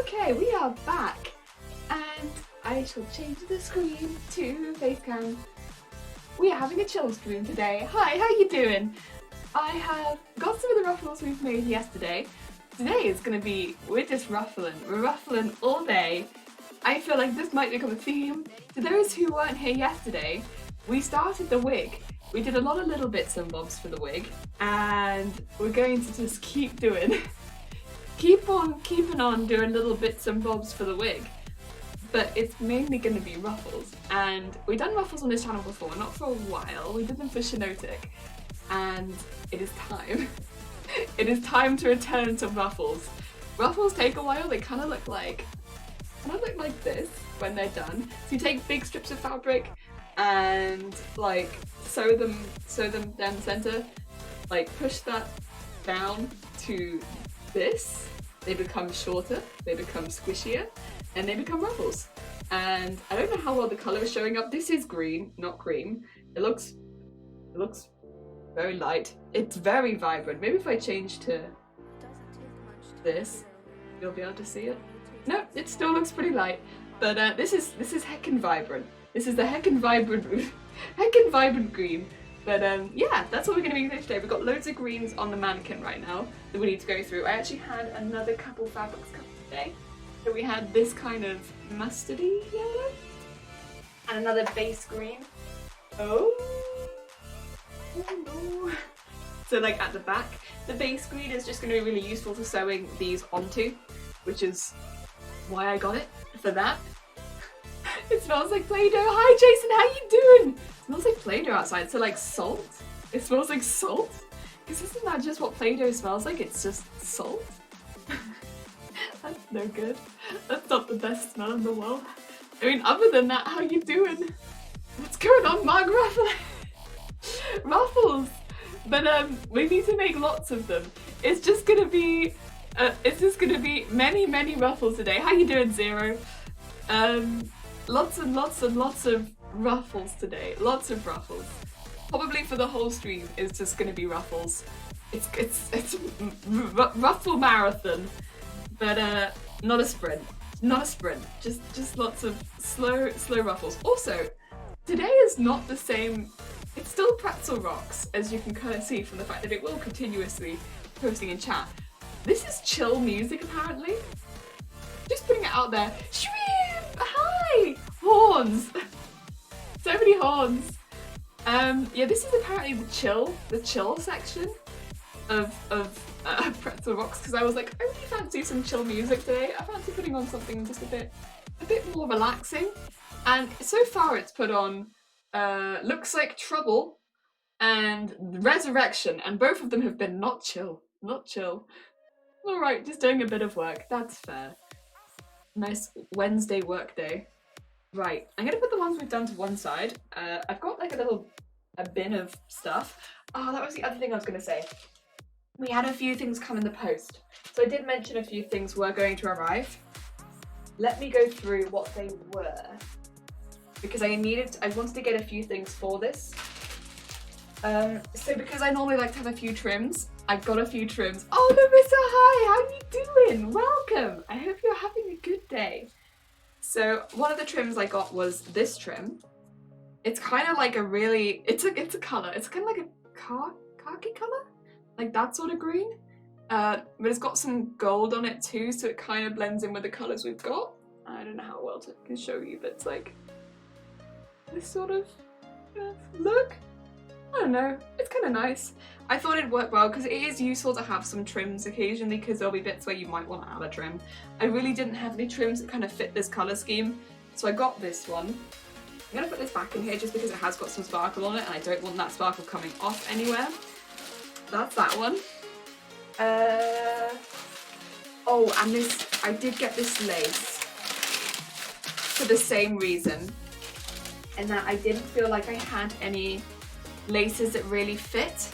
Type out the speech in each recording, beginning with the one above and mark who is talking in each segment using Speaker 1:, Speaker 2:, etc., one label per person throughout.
Speaker 1: Okay, we are back, and I shall change the screen to facecam. We are having a chill stream today. Hi, how you doing? I have got some of the ruffles we've made yesterday. Today is going to be, we're just ruffling. We're ruffling all day. I feel like this might become a theme. To those who weren't here yesterday, we started the wig. We did a lot of little bits and bobs for the wig, and we're going to just keep doing keep on keeping on doing little bits and bobs for the wig, but it's mainly going to be ruffles. And we've done ruffles on this channel before, not for a while. We did them for Shinotic, and it is time. It is time to return to ruffles. Ruffles take a while. They kind of look like this when they're done. So you take big strips of fabric and like sew them down the center, like push that down to this. They become shorter, they become squishier, and they become ruffles. And I don't know how well the colour is showing up. This is green, not cream. It looks very light. It's very vibrant. Maybe if I change to this, you'll be able to see it. No, it still looks pretty light. But this is heckin' vibrant. This is the heckin' vibrant green. But yeah, that's what we're going to be doing today. We've got loads of greens on the mannequin right now that we need to go through. I actually had another couple fabrics come today. So we had this kind of mustardy yellow and another base green. Oh no. So like at the back, the base green is just going to be really useful for sewing these onto, which is why I got it for that. It smells like Play-Doh. Hi Jason, how you doing? It smells like Play-Doh outside, so like salt. It smells like salt? Because isn't that just what Play-Doh smells like? It's just salt? That's no good. That's not the best smell in the world. I mean, other than that, how you doing? What's going on, Mark Ruffle? Ruffles! But we need to make lots of them. It's just gonna be many ruffles today. How you doing, Zero? Lots and lots of ruffles today. Lots of ruffles. Probably for the whole stream is just going to be ruffles. It's Ruffle Marathon, but not a sprint. Not a sprint. Just lots of slow ruffles. Also, today is not the same. It's still Pretzel Rocks, as you can kind of see from the fact that it will continuously posting in chat. This is chill music apparently. Just putting it out there. Shrimp! Hi! Horns! So many horns. Yeah, this is apparently the chill section of Pretzel Rocks, because I was like, I really fancy some chill music today. I fancy putting on something just a bit more relaxing. And so far it's put on Looks Like Trouble and Resurrection, and both of them have been not chill. Not chill. Alright, just doing a bit of work. That's fair. Nice Wednesday work day. Right, I'm gonna put the ones we've done to one side. I've got like a bin of stuff. Oh, that was the other thing I was gonna say. We had a few things come in the post. So I did mention a few things were going to arrive. Let me go through what they were, because I wanted to get a few things for this. So because I normally like to have a few trims, I got a few trims. Oh, Larissa, hi, how you doing? Welcome. I hope you're having a good day. So one of the trims I got was this trim. It's kind of like a really, it's a color. It's kind of like a khaki color, like that sort of green. But it's got some gold on it too, so it kind of blends in with the colors we've got. I don't know how well I can show you, but it's like this sort of look. I don't know, it's kind of nice. I thought it'd work well because it is useful to have some trims occasionally, because there'll be bits where you might want to add a trim. I really didn't have any trims that kind of fit this colour scheme, so I got this one. I'm going to put this back in here just because it has got some sparkle on it and I don't want that sparkle coming off anywhere. That's that one. Oh, and this, I did get this lace for the same reason, in that I didn't feel like I had any laces that really fit.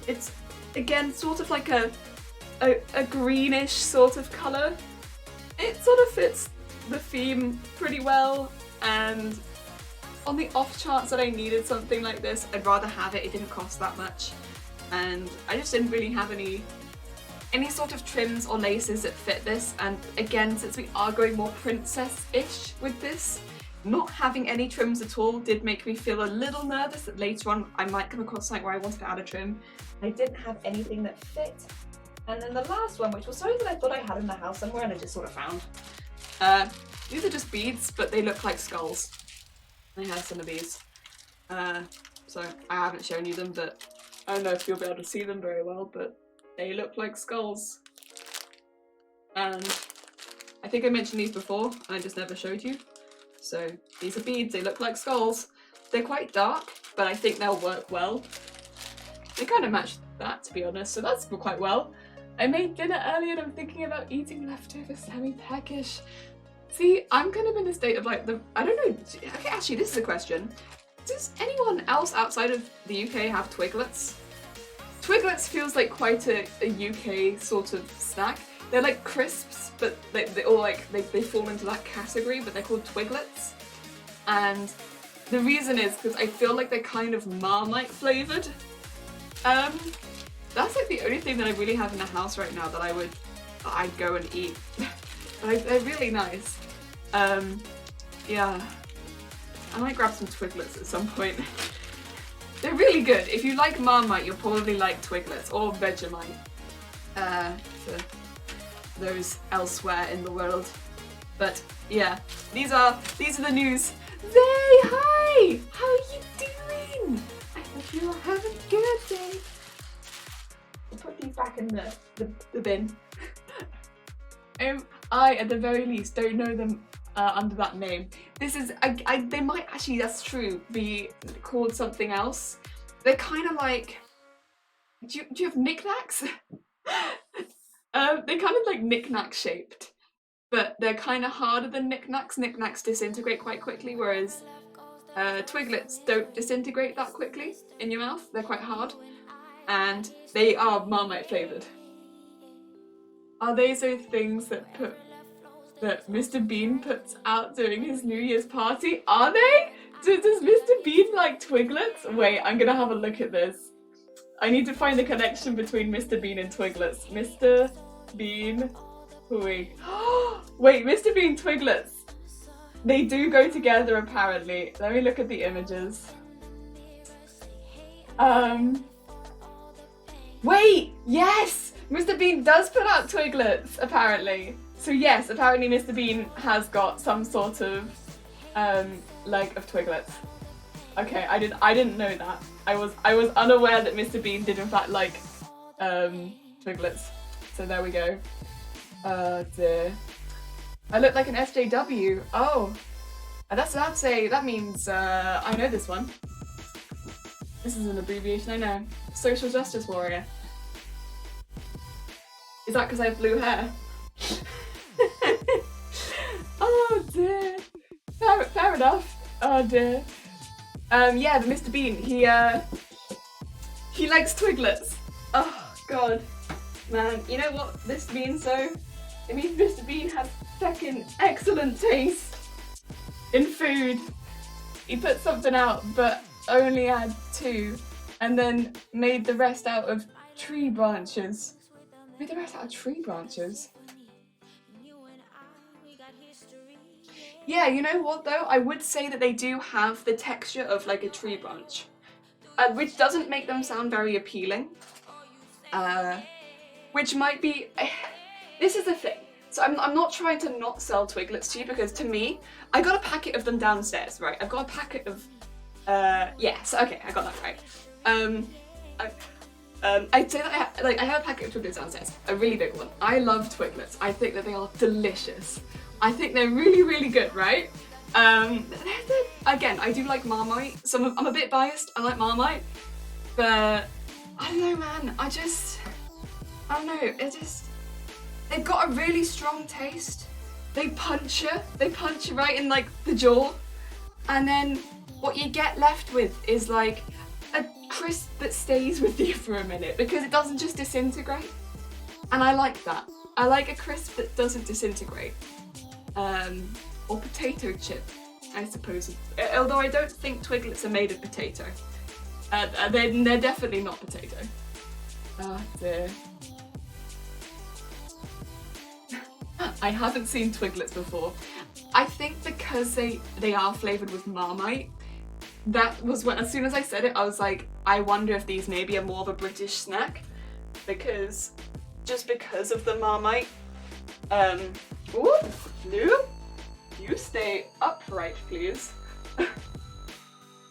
Speaker 1: It's again sort of like a greenish sort of colour. It sort of fits the theme pretty well, and on the off chance that I needed something like this, I'd rather have it. It didn't cost that much, and I just didn't really have any any sort of trims or laces that fit this, and again, since we are going more princess-ish with this, not having any trims at all did make me feel a little nervous that later on I might come across something where I wanted to add a trim. I didn't have anything that fit. And then the last one, which was something that I thought I had in the house somewhere and I just sort of found. These are just beads, but they look like skulls. I have some of these. So I haven't shown you them, but I don't know if you'll be able to see them very well, but they look like skulls. And I think I mentioned these before, and I just never showed you. So these are beads, they look like skulls. They're quite dark, but I think they'll work well. They kind of match that, to be honest, so that's quite well. I made dinner earlier and I'm thinking about eating leftover semi-peckish. See, I'm kind of in a state of like I don't know, okay, actually this is a question. Does anyone else outside of the UK have Twiglets? Twiglets feels like quite a UK sort of snack. They're like crisps, but they all like, they fall into that category, but they're called Twiglets. And the reason is because I feel like they're kind of Marmite flavoured. That's like the only thing that I really have in the house right now that I'd go and eat. They're really nice. Yeah. I might grab some Twiglets at some point. They're really good. If you like Marmite, you'll probably like Twiglets or Vegemite. For those elsewhere in the world. But yeah, these are the news. Zay, hi! How are you doing? I hope you're having a good day. I'll put these back in the bin. I, at the very least, don't know them under that name. This is, they might actually, that's true, be called something else. They're kind of like, do you have knickknacks? They're kind of like knickknack shaped, but they're kind of harder than knickknacks. Knickknacks disintegrate quite quickly, whereas Twiglets don't disintegrate that quickly in your mouth. They're quite hard, and they are Marmite flavoured. Are these those things that Mr. Bean puts out during his New Year's party? Are they? Does Mr. Bean like Twiglets? Wait, I'm gonna have a look at this. I need to find the connection between Mr. Bean and Twiglets. Mr. Bean Twig. Wait, Mr. Bean Twiglets. They do go together apparently. Let me look at the images. Wait, yes! Mr. Bean does put out Twiglets, apparently. So yes, apparently Mr. Bean has got some sort of leg of Twiglets. Okay, I didn't know that. I was unaware that Mr. Bean did in fact like Twiglets. So there we go. Oh dear. I look like an SJW. Oh, that means I know this one. This is an abbreviation I know. Social justice warrior. Is that because I have blue hair? Oh dear. Fair enough. Oh dear. Yeah, but Mr. Bean, he likes Twiglets. Oh god. Man, you know what this means though? It means Mr. Bean has fucking excellent taste in food. He put something out but only had 2 and then made the rest out of tree branches. Made the rest out of tree branches? Yeah, you know what though? I would say that they do have the texture of like a tree branch, which doesn't make them sound very appealing. Which might be, this is the thing. So I'm not trying to not sell Twiglets to you because to me, I got a packet of them downstairs, right? I've got a packet of, yes, okay, I got that right. I'd say that I have a packet of Twiglets downstairs, a really big one. I love Twiglets. I think that they are delicious. I think they're really, really good, right? Again, I do like Marmite. I'm a bit biased. I like Marmite, but I don't know, man. I don't know. They've got a really strong taste. They punch you right in like the jaw, and then what you get left with is like a crisp that stays with you for a minute because it doesn't just disintegrate. And I like that. I like a crisp that doesn't disintegrate. Or potato chip, I suppose. Although I don't think Twiglets are made of potato. They're definitely not potato. Oh dear. I haven't seen Twiglets before. I think because they are flavoured with Marmite, that was when, as soon as I said it, I was like, I wonder if these maybe are more of a British snack, because of the Marmite. Ooh, Lou, you stay upright, please.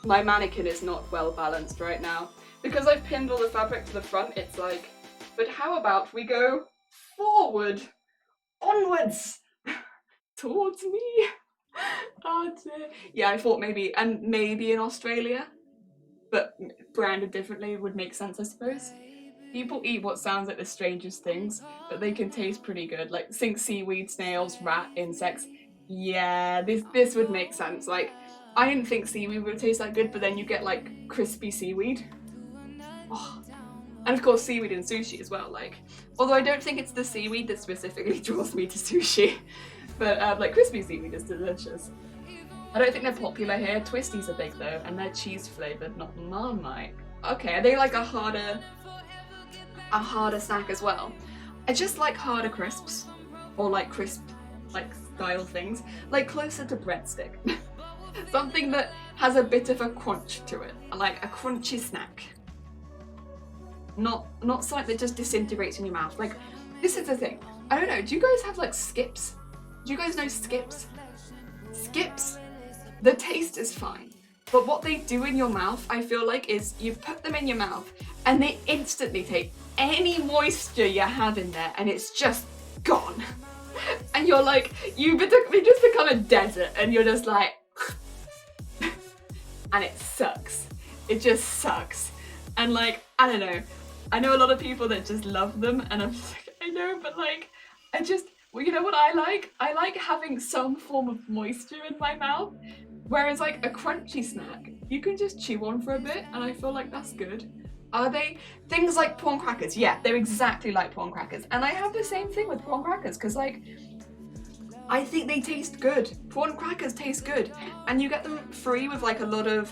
Speaker 1: My mannequin is not well balanced right now. Because I've pinned all the fabric to the front, it's like, but how about we go forward, onwards, towards me? Oh dear. Yeah, I thought maybe in Australia, but branded differently would make sense, I suppose. People eat what sounds like the strangest things, but they can taste pretty good. Like, think seaweed, snails, rat, insects. Yeah, this would make sense. Like, I didn't think seaweed would taste that good, but then you get like crispy seaweed. Oh. And of course seaweed in sushi as well, like, although I don't think it's the seaweed that specifically draws me to sushi, but like crispy seaweed is delicious. I don't think they're popular here. Twisties are big though, and they're cheese flavoured, not Marmite. Okay, are they like a harder snack as well? I just like harder crisps, or like crisp, like style things, like closer to breadstick. Something that has a bit of a crunch to it, like a crunchy snack. Not something that just disintegrates in your mouth. Like, this is the thing. I don't know, do you guys have like Skips? Do you guys know Skips? Skips, the taste is fine, but what they do in your mouth, I feel like, is you put them in your mouth and they instantly take any moisture you have in there and it's just gone. And you're like, you just become a desert and you're just like, and it sucks. It just sucks. And like, I don't know. I know a lot of people that just love them, and I'm just like, I know, but like, well, you know what I like? I like having some form of moisture in my mouth, whereas like a crunchy snack, you can just chew on for a bit, and I feel like that's good. Are they? Things like prawn crackers, yeah, they're exactly like prawn crackers, and I have the same thing with prawn crackers, because like, I think they taste good. Prawn crackers taste good, and you get them free with like a lot of,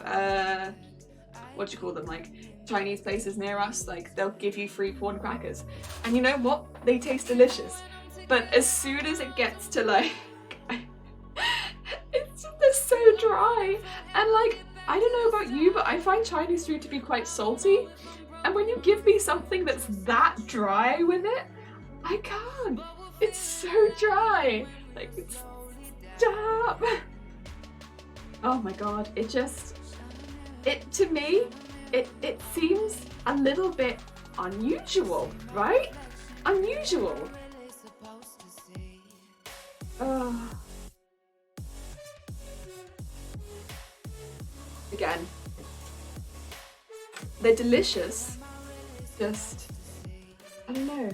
Speaker 1: what do you call them, like Chinese places near us, like they'll give you free prawn crackers, and you know what, they taste delicious. But as soon as it gets to like it's just, they're so dry, and like, I don't know about you, but I find Chinese food to be quite salty, and when you give me something that's that dry with it, I can't. It's so dry, like, it's, stop. Oh my god, to me, it seems a little bit unusual, right? Unusual. Again, they're delicious. Just, I don't know.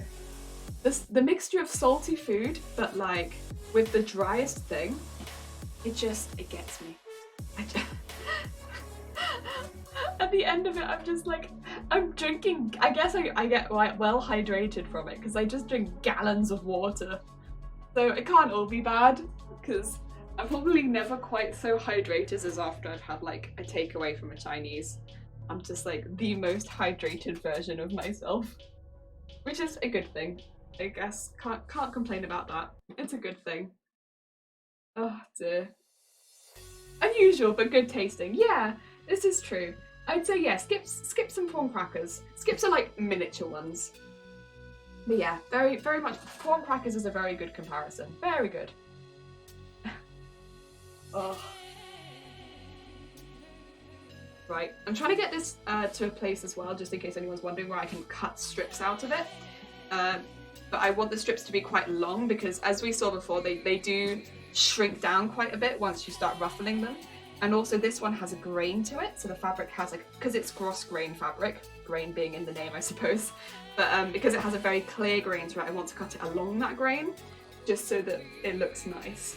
Speaker 1: The mixture of salty food, but like with the driest thing, it gets me. At the end of it, I'm just like, I'm drinking, I guess I get well hydrated from it because I just drink gallons of water. So it can't all be bad, because I'm probably never quite so hydrated as after I've had like a takeaway from a Chinese. I'm just like the most hydrated version of myself, which is a good thing, I guess. Can't complain about that. It's a good thing. Oh dear. Unusual but good tasting. Yeah, this is true. I'd say yeah, skips and prawn crackers. Skips are like miniature ones. But yeah, very, very much, prawn crackers is a very good comparison. Very good. Oh. Right, I'm trying to get this to a place as well, just in case anyone's wondering, where I can cut strips out of it. But I want the strips to be quite long, because as we saw before, they do shrink down quite a bit once you start ruffling them. And also this one has a grain to it, so the fabric has like, because it's cross grain fabric, grain being in the name I suppose, but because it has a very clear grain to it, I want to cut it along that grain, just so that it looks nice.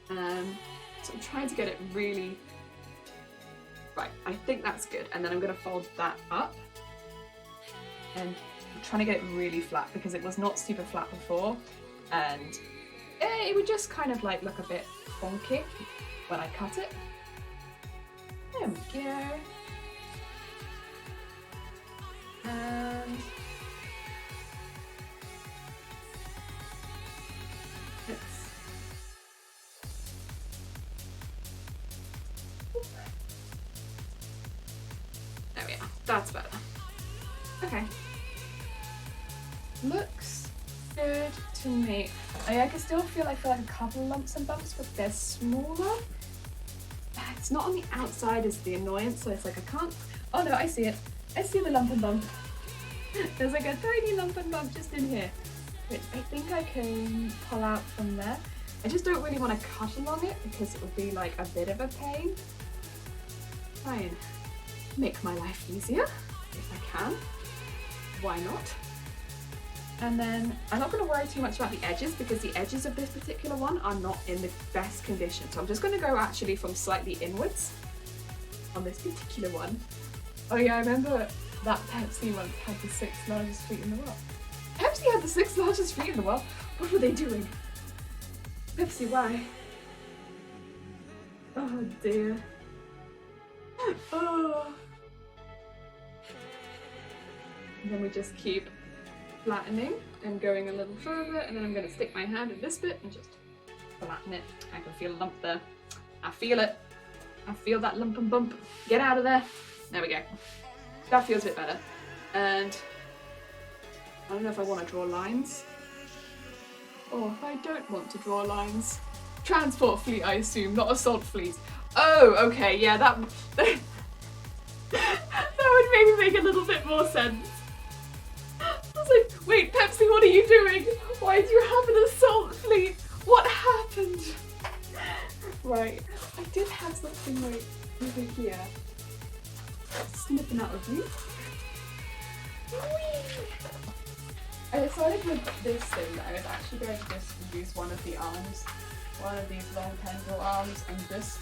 Speaker 1: So I'm trying to get it really, right, I think that's good, and then I'm going to fold that up, and I'm trying to get it really flat, because it was not super flat before, and it would just kind of like look a bit funky when I cut it. There we go. And That's better. Okay. Looks good to me. I can still feel like a couple lumps and bumps, but they're smaller. It's not on the outside is the annoyance, so it's like I can't. Oh no, I see it. I see the lump and bump. There's like a tiny lump and bump just in here, which I think I can pull out from there. I just don't really want to cut along it because it would be like a bit of a pain. Try and make my life easier if I can. Why not? And then I'm not going to worry too much about the edges because the edges of this particular one are not in the best condition. So I'm just going to go actually from slightly inwards on this particular one. Oh yeah, I remember that Pepsi once had the 6th largest feet in the world. Pepsi had the 6th largest feet in the world? What were they doing? Pepsi, why? Oh dear. Oh. And then we just keep flattening and going a little further, and then I'm going to stick my hand in this bit and just flatten it. I can feel a lump there. I feel it. I feel that lump and bump. Get out of there. There we go. That feels a bit better. And I don't know if I want to draw lines. Or if I don't want to draw lines. Transport fleet, I assume, not assault fleet. Oh, okay, yeah, that would maybe make a little bit more sense. I was like, wait, Pepsi, what are you doing? Why do you have an assault fleet? What happened? Right, I did have something like over here. Snipping out of you. I decided with this thing that I was actually going to just use one of the arms, one of these long tendril arms, and just,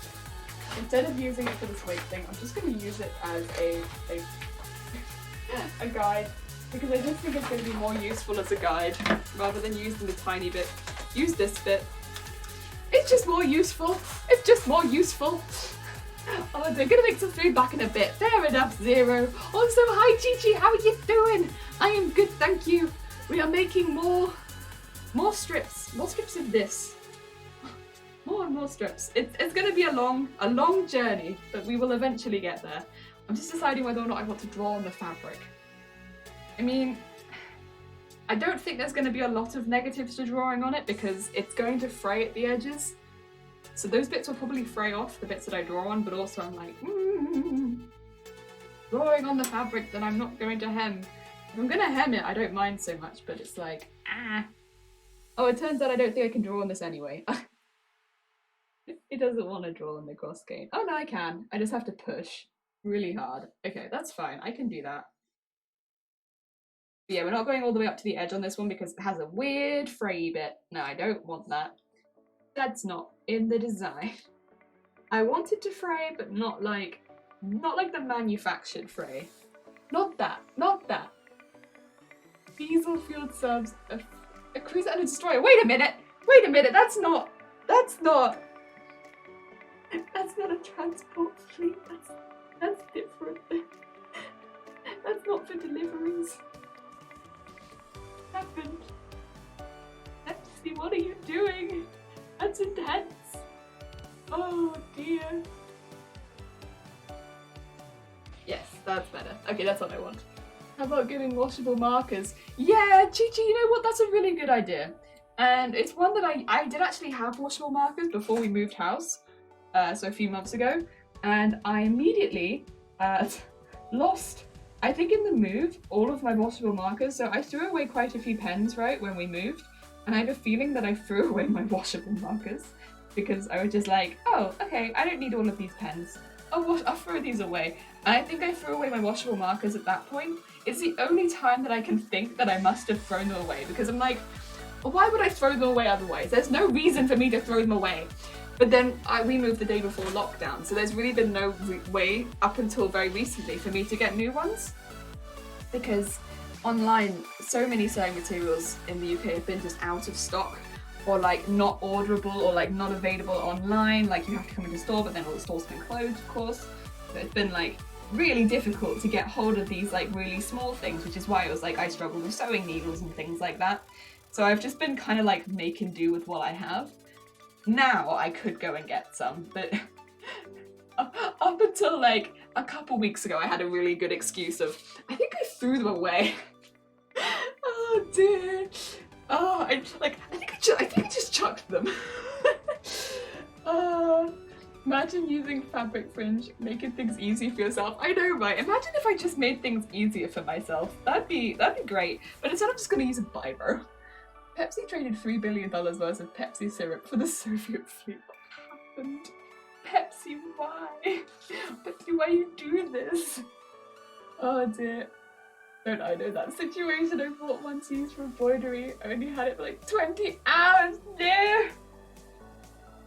Speaker 1: instead of using it for this weight thing, I'm just going to use it as a guide, because I just think it's going to be more useful as a guide, rather than using the tiny bit. Use this bit. It's just more useful. It's just more useful. Oh, they're gonna make some food back in a bit. Fair enough, Zero. Also, hi Chi-Chi, how are you doing? I am good, thank you. We are making more strips of this. More and more strips. It's gonna be a long journey, but we will eventually get there. I'm just deciding whether or not I want to draw on the fabric. I mean, I don't think there's gonna be a lot of negatives to drawing on it because it's going to fray at the edges. So those bits will probably fray off, the bits that I draw on, but also I'm like, drawing on the fabric that I'm not going to hem. If I'm going to hem it, I don't mind so much, but it's like, Oh, it turns out I don't think I can draw on this anyway. It doesn't want to draw on the cross cane. Oh no, I can. I just have to push really hard. Okay, that's fine. I can do that. But yeah, we're not going all the way up to the edge on this one because it has a weird fray bit. No, I don't want that. That's not in the design. I wanted to fray, but not like the manufactured fray. Not that. Diesel fueled subs, a cruiser and a destroyer. Wait a minute, that's not a transport fleet. That's different. That's not for deliveries. Happened. Pepsi, what are you doing? That's intense. Oh dear. Yes, that's better. Okay, that's what I want. How about giving washable markers? Yeah, Chi-Chi, you know what? That's a really good idea. And it's one that I did actually have washable markers before we moved house, so a few months ago. And I immediately lost, I think in the move, all of my washable markers. So I threw away quite a few pens, right, when we moved. And I have a feeling that I threw away my washable markers because I was just like, oh, okay, I don't need all of these pens. I'll throw these away. And I think I threw away my washable markers at that point. It's the only time that I can think that I must have thrown them away because I'm like, well, why would I throw them away otherwise? There's no reason for me to throw them away. But then we moved the day before lockdown, so there's really been no way up until very recently for me to get new ones because online, so many sewing materials in the UK have been just out of stock or like not orderable or like not available online. Like you have to come into store, but then all the stores have been closed, of course. So it's been like really difficult to get hold of these like really small things, which is why it was like I struggle with sewing needles and things like that. So I've just been kind of like making do with what I have. Now I could go and get some, but up until like a couple weeks ago I had a really good excuse of, I think I threw them away. Oh dear. Oh, I think I just chucked them. Imagine using fabric fringe, making things easy for yourself. I know, right? Imagine if I just made things easier for myself. That'd be great. But instead I'm just gonna use a biro. Pepsi traded $3 billion worth of Pepsi syrup for the Soviet fleet. What happened? Pepsi, why? Pepsi, why you do this? Oh dear. Don't I know that situation I bought one tees for embroidery. I only had it for like 20 hours. No!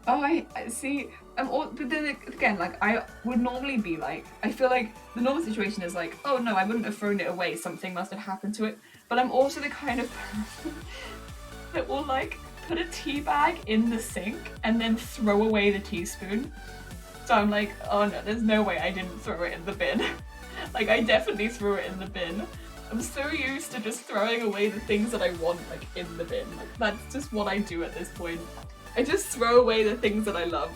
Speaker 1: Oh, I see. But then again, like, I would normally be like, I feel like the normal situation is like, oh no, I wouldn't have thrown it away. Something must have happened to it. But I'm also the kind of person that will like put a tea bag in the sink and then throw away the teaspoon. So I'm like, oh no, there's no way I didn't throw it in the bin. Like, I definitely threw it in the bin. I'm so used to just throwing away the things that I want, like, in the bin. Like, that's just what I do at this point. I just throw away the things that I love.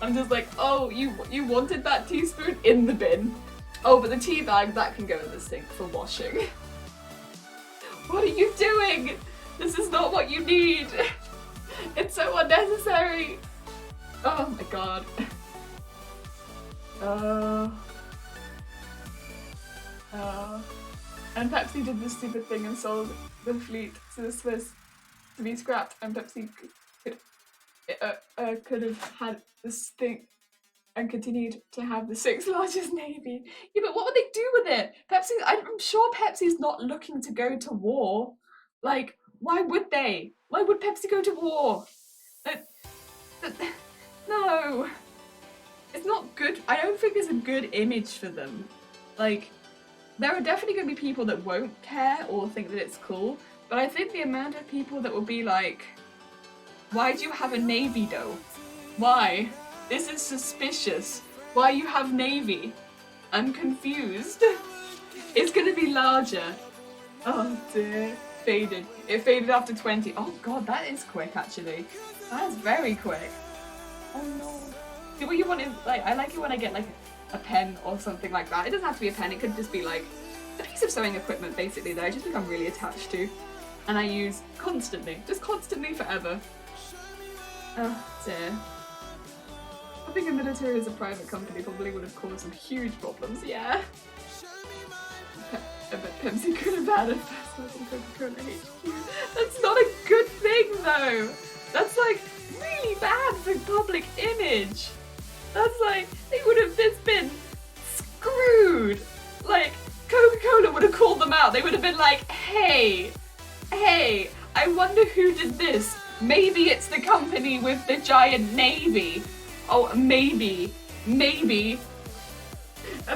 Speaker 1: I'm just like, oh, you wanted that teaspoon? In the bin. Oh, but the tea bag, that can go in the sink for washing. What are you doing? This is not what you need. It's so unnecessary. Oh my god. And Pepsi did this stupid thing and sold the fleet to the Swiss to be scrapped, and Pepsi could have had this thing and continued to have the 6th largest navy. Yeah, but what would they do with it? Pepsi, I'm sure Pepsi's not looking to go to war. Like, why would they? Why would Pepsi go to war? No. It's not good. I don't think it's a good image for them. Like, there are definitely going to be people that won't care or think that it's cool, but I think the amount of people that will be like, why do you have a navy though? Why? This is suspicious. Why you have navy? I'm confused. It's going to be larger. Oh dear. Faded. It faded after 20. Oh god, that is quick actually. That is very quick. Oh no. See what you want is, like, I like it when I get like a pen or something like that. It doesn't have to be a pen, it could just be like a piece of sewing equipment basically that I just become really attached to and I use constantly, just constantly forever. Oh dear. I think a military as a private company probably would have caused some huge problems, yeah. I bet Pepsi could have had a first person Coca-Cola HQ. That's not a good thing though. That's like really bad for public image. That's like, they would have just been screwed. Like, Coca-Cola would have called them out. They would have been like, hey, I wonder who did this. Maybe it's the company with the giant navy. Oh, maybe. And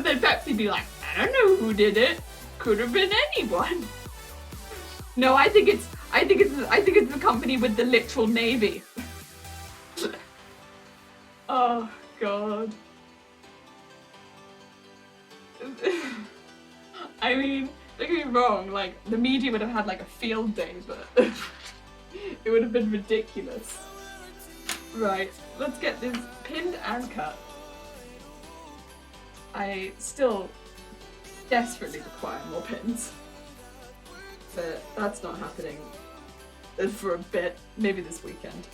Speaker 1: then Pepsi be like, I don't know who did it. Could have been anyone. No, I think it's the company with the literal navy. Oh god. I mean, don't get me wrong, like, the media would have had like a field day, but it would have been ridiculous. Right, let's get this pinned and cut. I still desperately require more pins, but that's not happening for a bit, maybe this weekend.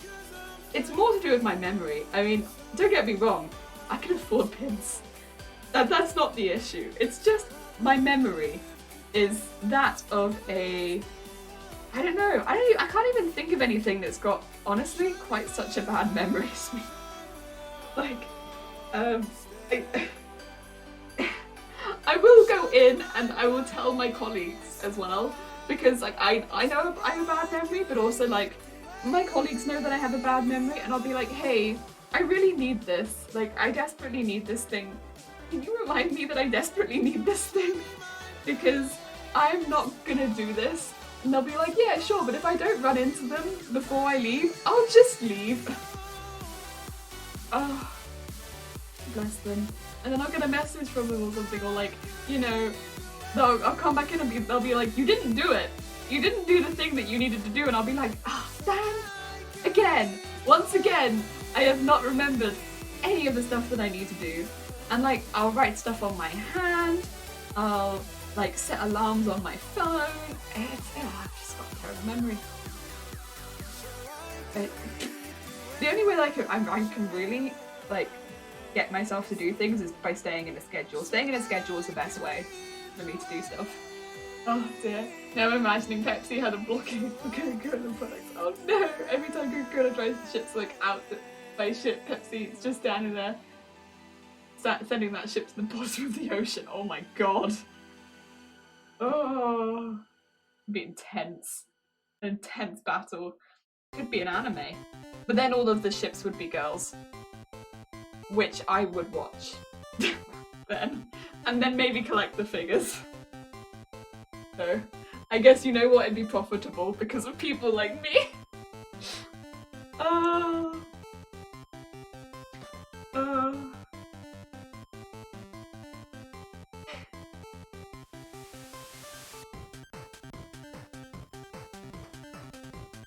Speaker 1: It's more to do with my memory. I mean, don't get me wrong, I can afford pins. That's not the issue. It's just my memory is that of a, I don't know, I can't even think of anything that's got, honestly, quite such a bad memory as me. Like, I will go in and I will tell my colleagues as well, because like I know I have a bad memory, but also like my colleagues know that I have a bad memory, and I'll be like, hey, I really need this. Like, I desperately need this thing. Can you remind me that I desperately need this thing? Because I'm not gonna do this. And they'll be like, yeah, sure, but if I don't run into them before I leave, I'll just leave. Oh, bless them. And then I'll get a message from them or something, or like, you know, I'll come back in and they'll be like, you didn't do it. You didn't do the thing that you needed to do. And I'll be like, ah, damn. Again, once again, I have not remembered any of the stuff that I need to do. And like, I'll write stuff on my hand, I'll like set alarms on my phone. I've just got a terrible memory. But the only way like I can really like get myself to do things is by staying in a schedule. Staying in a schedule is the best way for me to do stuff. Oh dear. Now I'm imagining Pepsi had a blockade for Coca-Cola products. Oh no! Every time Coca-Cola tries to ship something out by ship, Pepsi's just standing there sending that ship to the bottom of the ocean. Oh my god. Oh. It'd be intense. An intense battle. Could be an anime. But then all of the ships would be girls. Which I would watch. Then. And then maybe collect the figures. So, I guess you know what, it'd be profitable because of people like me.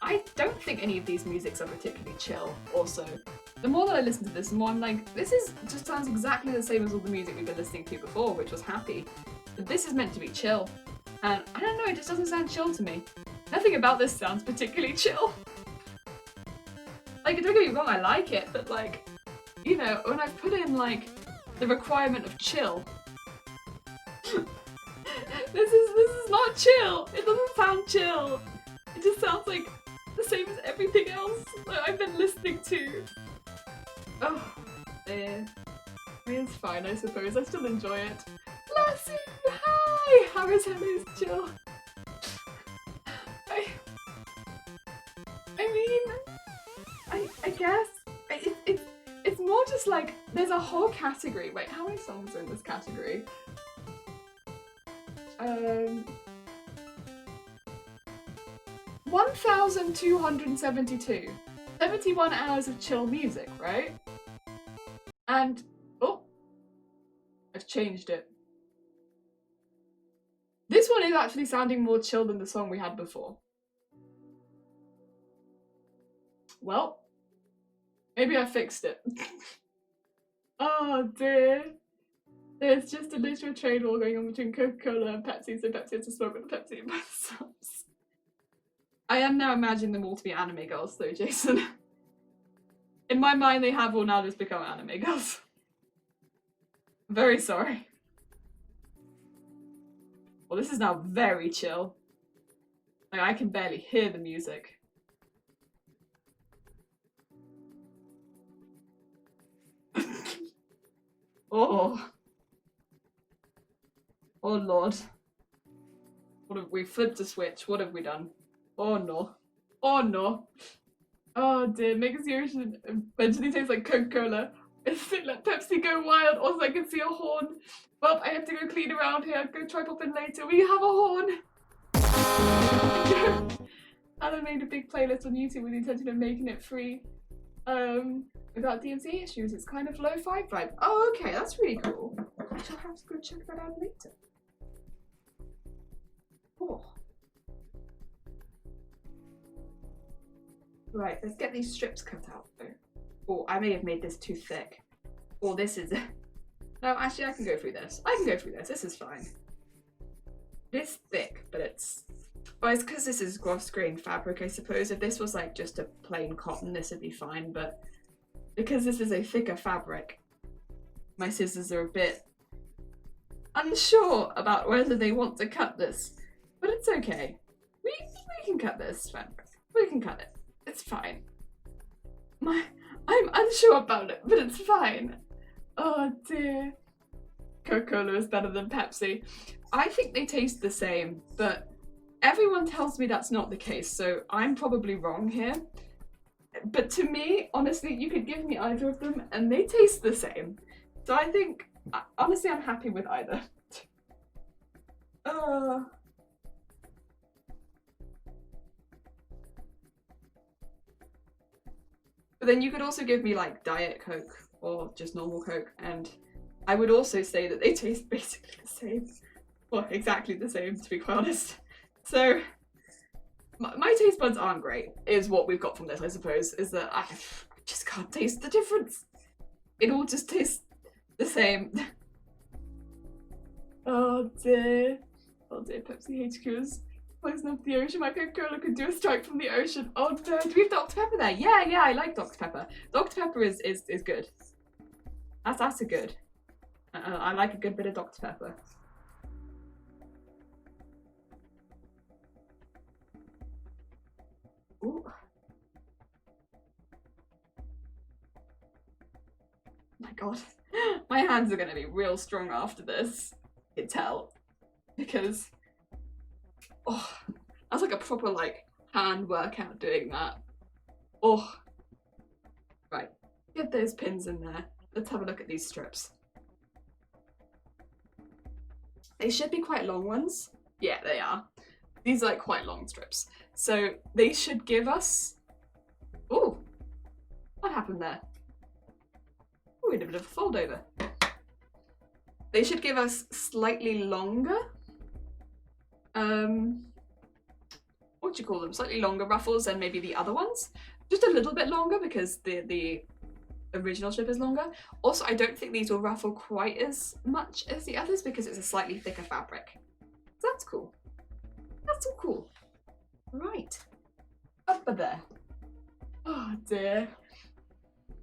Speaker 1: I don't think any of these musics are particularly chill, also. The more that I listen to this, the more I'm like, this just sounds exactly the same as all the music we've been listening to before, which was happy. But this is meant to be chill. And I don't know, it just doesn't sound chill to me. Nothing about this sounds particularly chill. Like, don't get me wrong, I like it, but like, you know, when I've put in like, the requirement of chill, this is not chill. It doesn't sound chill. It just sounds like the same as everything else that I've been listening to. Oh, yeah. I mean, it's fine, I suppose. I still enjoy it. Lassie, hi! Harris Hello's chill. I guess it's more just like there's a whole category. Wait, how many songs are in this category? 1,272. 71 hours of chill music, right? And oh, I've changed it. This one is actually sounding more chill than the song we had before. Well, maybe I fixed it. Oh dear. There's just a literal trade war going on between Coca-Cola and Pepsi, so Pepsi has to smoke with Pepsi and both subs. I am now imagining them all to be anime girls though, Jason. In my mind, they have all now just become anime girls. Very sorry. Well, this is now very chill. Like, I can barely hear the music. Oh. Oh lord. What have we flipped a switch? What have we done? Oh no. Oh no. Oh dear, Mega Zero should eventually taste like Coca-Cola. It's let Pepsi go wild. Also, I can see a horn. Well, I have to go clean around here. Go try pop in later. We have a horn. Alan made a big playlist on YouTube with the intention of making it free. Without DMC issues. It's kind of lo-fi vibe. Oh, okay, that's really cool. I shall have to go check that out later. Oh. Right, let's get these strips cut out though. Oh, I may have made this too thick. Oh, this is... No, actually I can go through this. I can go through this. This is fine. It's thick, but it's... Well, it's because this is gloss grain fabric, I suppose. If this was like just a plain cotton, this would be fine, but because this is a thicker fabric, my scissors are a bit unsure about whether they want to cut this. But it's okay. We can cut this fabric. We can cut it. It's fine. I'm unsure about it, but it's fine. Oh dear. Coca-Cola is better than Pepsi. I think they taste the same, but everyone tells me that's not the case, so I'm probably wrong here. But to me, honestly, you could give me either of them and they taste the same. So I think, honestly, I'm happy with either. But then you could also give me like Diet Coke or just normal Coke, and I would also say that they taste basically the same. Well, exactly the same, to be quite honest. So my taste buds aren't great, is what we've got from this, I suppose, is that I just can't taste the difference. It all just tastes the same. Oh dear. Oh dear, Pepsi HQs. Poison up the ocean. My Coca-Cola could do a strike from the ocean. Oh no, do we have Dr. Pepper there? Yeah, I like Dr. Pepper. Dr. Pepper is good. That's a good. I like a good bit of Dr. Pepper. Ooh. My god. My hands are gonna be real strong after this. You can tell. Because oh, that's like a proper like hand workout doing that. Oh. Right. Get those pins in there. Let's have a look at these strips. They should be quite long ones. Yeah, they are. These are like quite long strips. So they should give us... Ooh! What happened there? Ooh, we did a bit of a fold over. They should give us slightly longer. What do you call them? Slightly longer ruffles than maybe the other ones. Just a little bit longer because the original strip is longer. Also, I don't think these will ruffle quite as much as the others because it's a slightly thicker fabric. So that's cool. That's all cool. Right. Up there. Oh dear.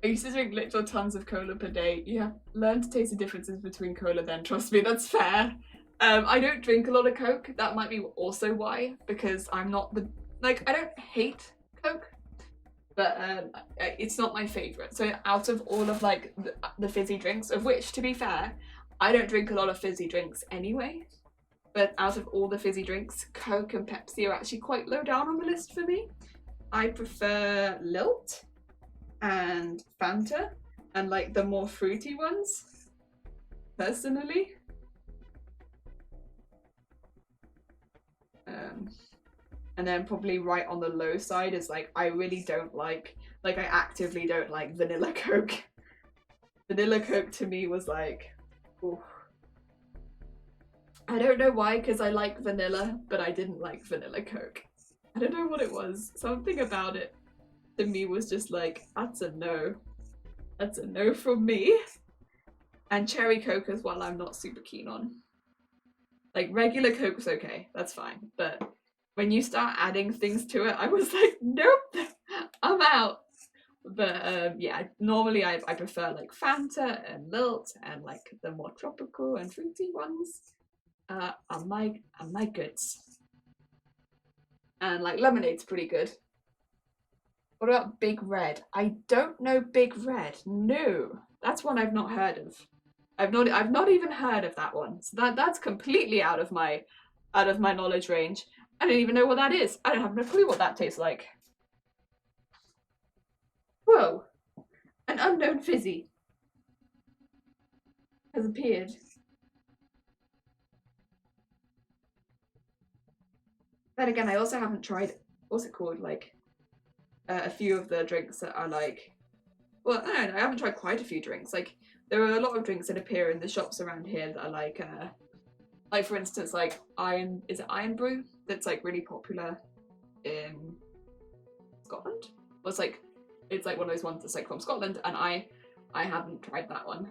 Speaker 1: I used to drink literal tons of cola per day. Yeah, learn to taste the differences between cola then, trust me, that's fair. I don't drink a lot of Coke. That might be also why, because I'm not the... Like, I don't hate Coke, but it's not my favourite. So out of all of like the fizzy drinks, of which, to be fair, I don't drink a lot of fizzy drinks anyway, but out of all the fizzy drinks, Coke and Pepsi are actually quite low down on the list for me. I prefer Lilt and Fanta and like the more fruity ones, personally. And then probably right on the low side is like, I really don't like I actively don't like vanilla Coke. Vanilla Coke to me was like, ooh. I don't know why, because I like vanilla, but I didn't like vanilla Coke. I don't know what it was. Something about it to me was just like, that's a no. That's a no from me. And cherry Coke as well, I'm not super keen on. Like regular Coke's okay, that's fine. But when you start adding things to it, I was like, nope, I'm out. But yeah, normally I prefer like Fanta and Lilt and like the more tropical and fruity ones are my goods. And like lemonade's pretty good. What about Big Red? I don't know Big Red. No, that's one I've not heard of. I've not even heard of that one. So that's completely out of my knowledge range. I don't even know what that is. I don't have no clue what that tastes like. Whoa, an unknown fizzy has appeared. Then again, I also haven't tried, what's it called, like a few of the drinks that are like, well, I don't know, I haven't tried quite a few drinks. Like there are a lot of drinks that appear in the shops around here that are like for instance, like Iron Brew? That's like really popular in Scotland. Well, it's like one of those ones that's like from Scotland, and I haven't tried that one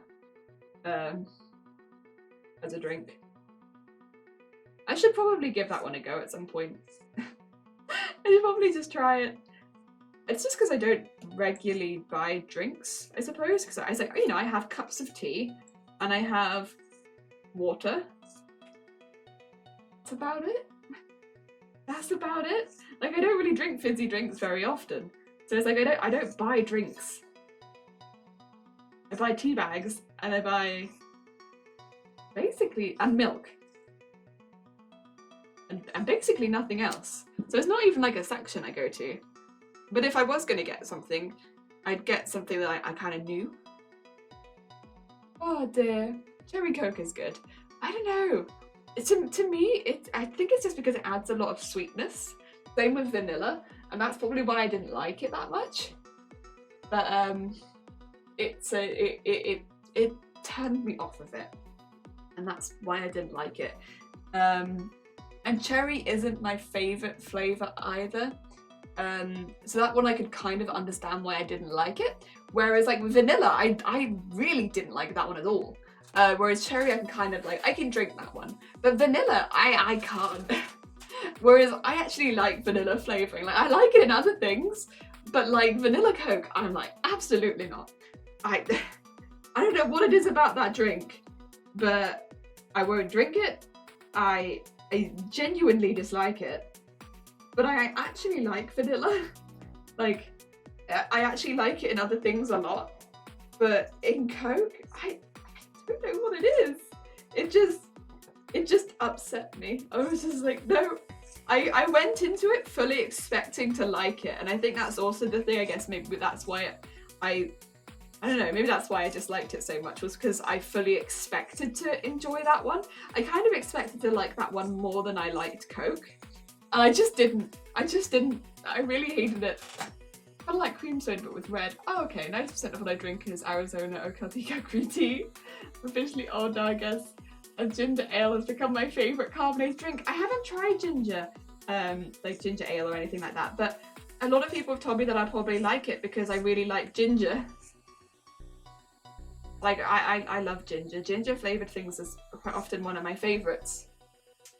Speaker 1: as a drink. I should probably give that one a go at some point. I should probably just try it. It's just because I don't regularly buy drinks, I suppose. Because I was like, you know, I have cups of tea and I have water. That's about it. That's about it. Like I don't really drink fizzy drinks very often. So it's like I don't buy drinks. I buy tea bags and I buy basically and milk. And basically nothing else. So it's not even like a section I go to. But if I was going to get something, I'd get something that I kind of knew. Oh dear. Cherry Coke is good. I don't know. To me, I think it's just because it adds a lot of sweetness. Same with vanilla. And that's probably why I didn't like it that much. But it turned me off of it. And that's why I didn't like it. And cherry isn't my favourite flavour either. So that one I could kind of understand why I didn't like it. Whereas like with vanilla, I really didn't like that one at all. Whereas cherry, I can kind of like, I can drink that one. But vanilla, I can't. Whereas I actually like vanilla flavouring. Like, I like it in other things, but like vanilla Coke, I'm like, absolutely not. I don't know what it is about that drink, but I won't drink it. I genuinely dislike it, but I actually like vanilla. Like, I actually like it in other things a lot, but in Coke, I don't know what it is. It just upset me. I was just like, no. I went into it fully expecting to like it, and I think that's also the thing. I guess maybe that's why I don't know, maybe that's why I disliked it so much, was because I fully expected to enjoy that one. I kind of expected to like that one more than I liked Coke, and I just didn't. I really hated it. I like cream soda but with red. Oh, okay, 90% of what I drink is Arizona Ocardiga green tea. Officially old now, I guess. A ginger ale has become my favourite carbonated drink. I haven't tried ginger, like ginger ale or anything like that, but a lot of people have told me that I probably like it because I really like ginger. Like, I love ginger. Ginger flavoured things is quite often one of my favourites.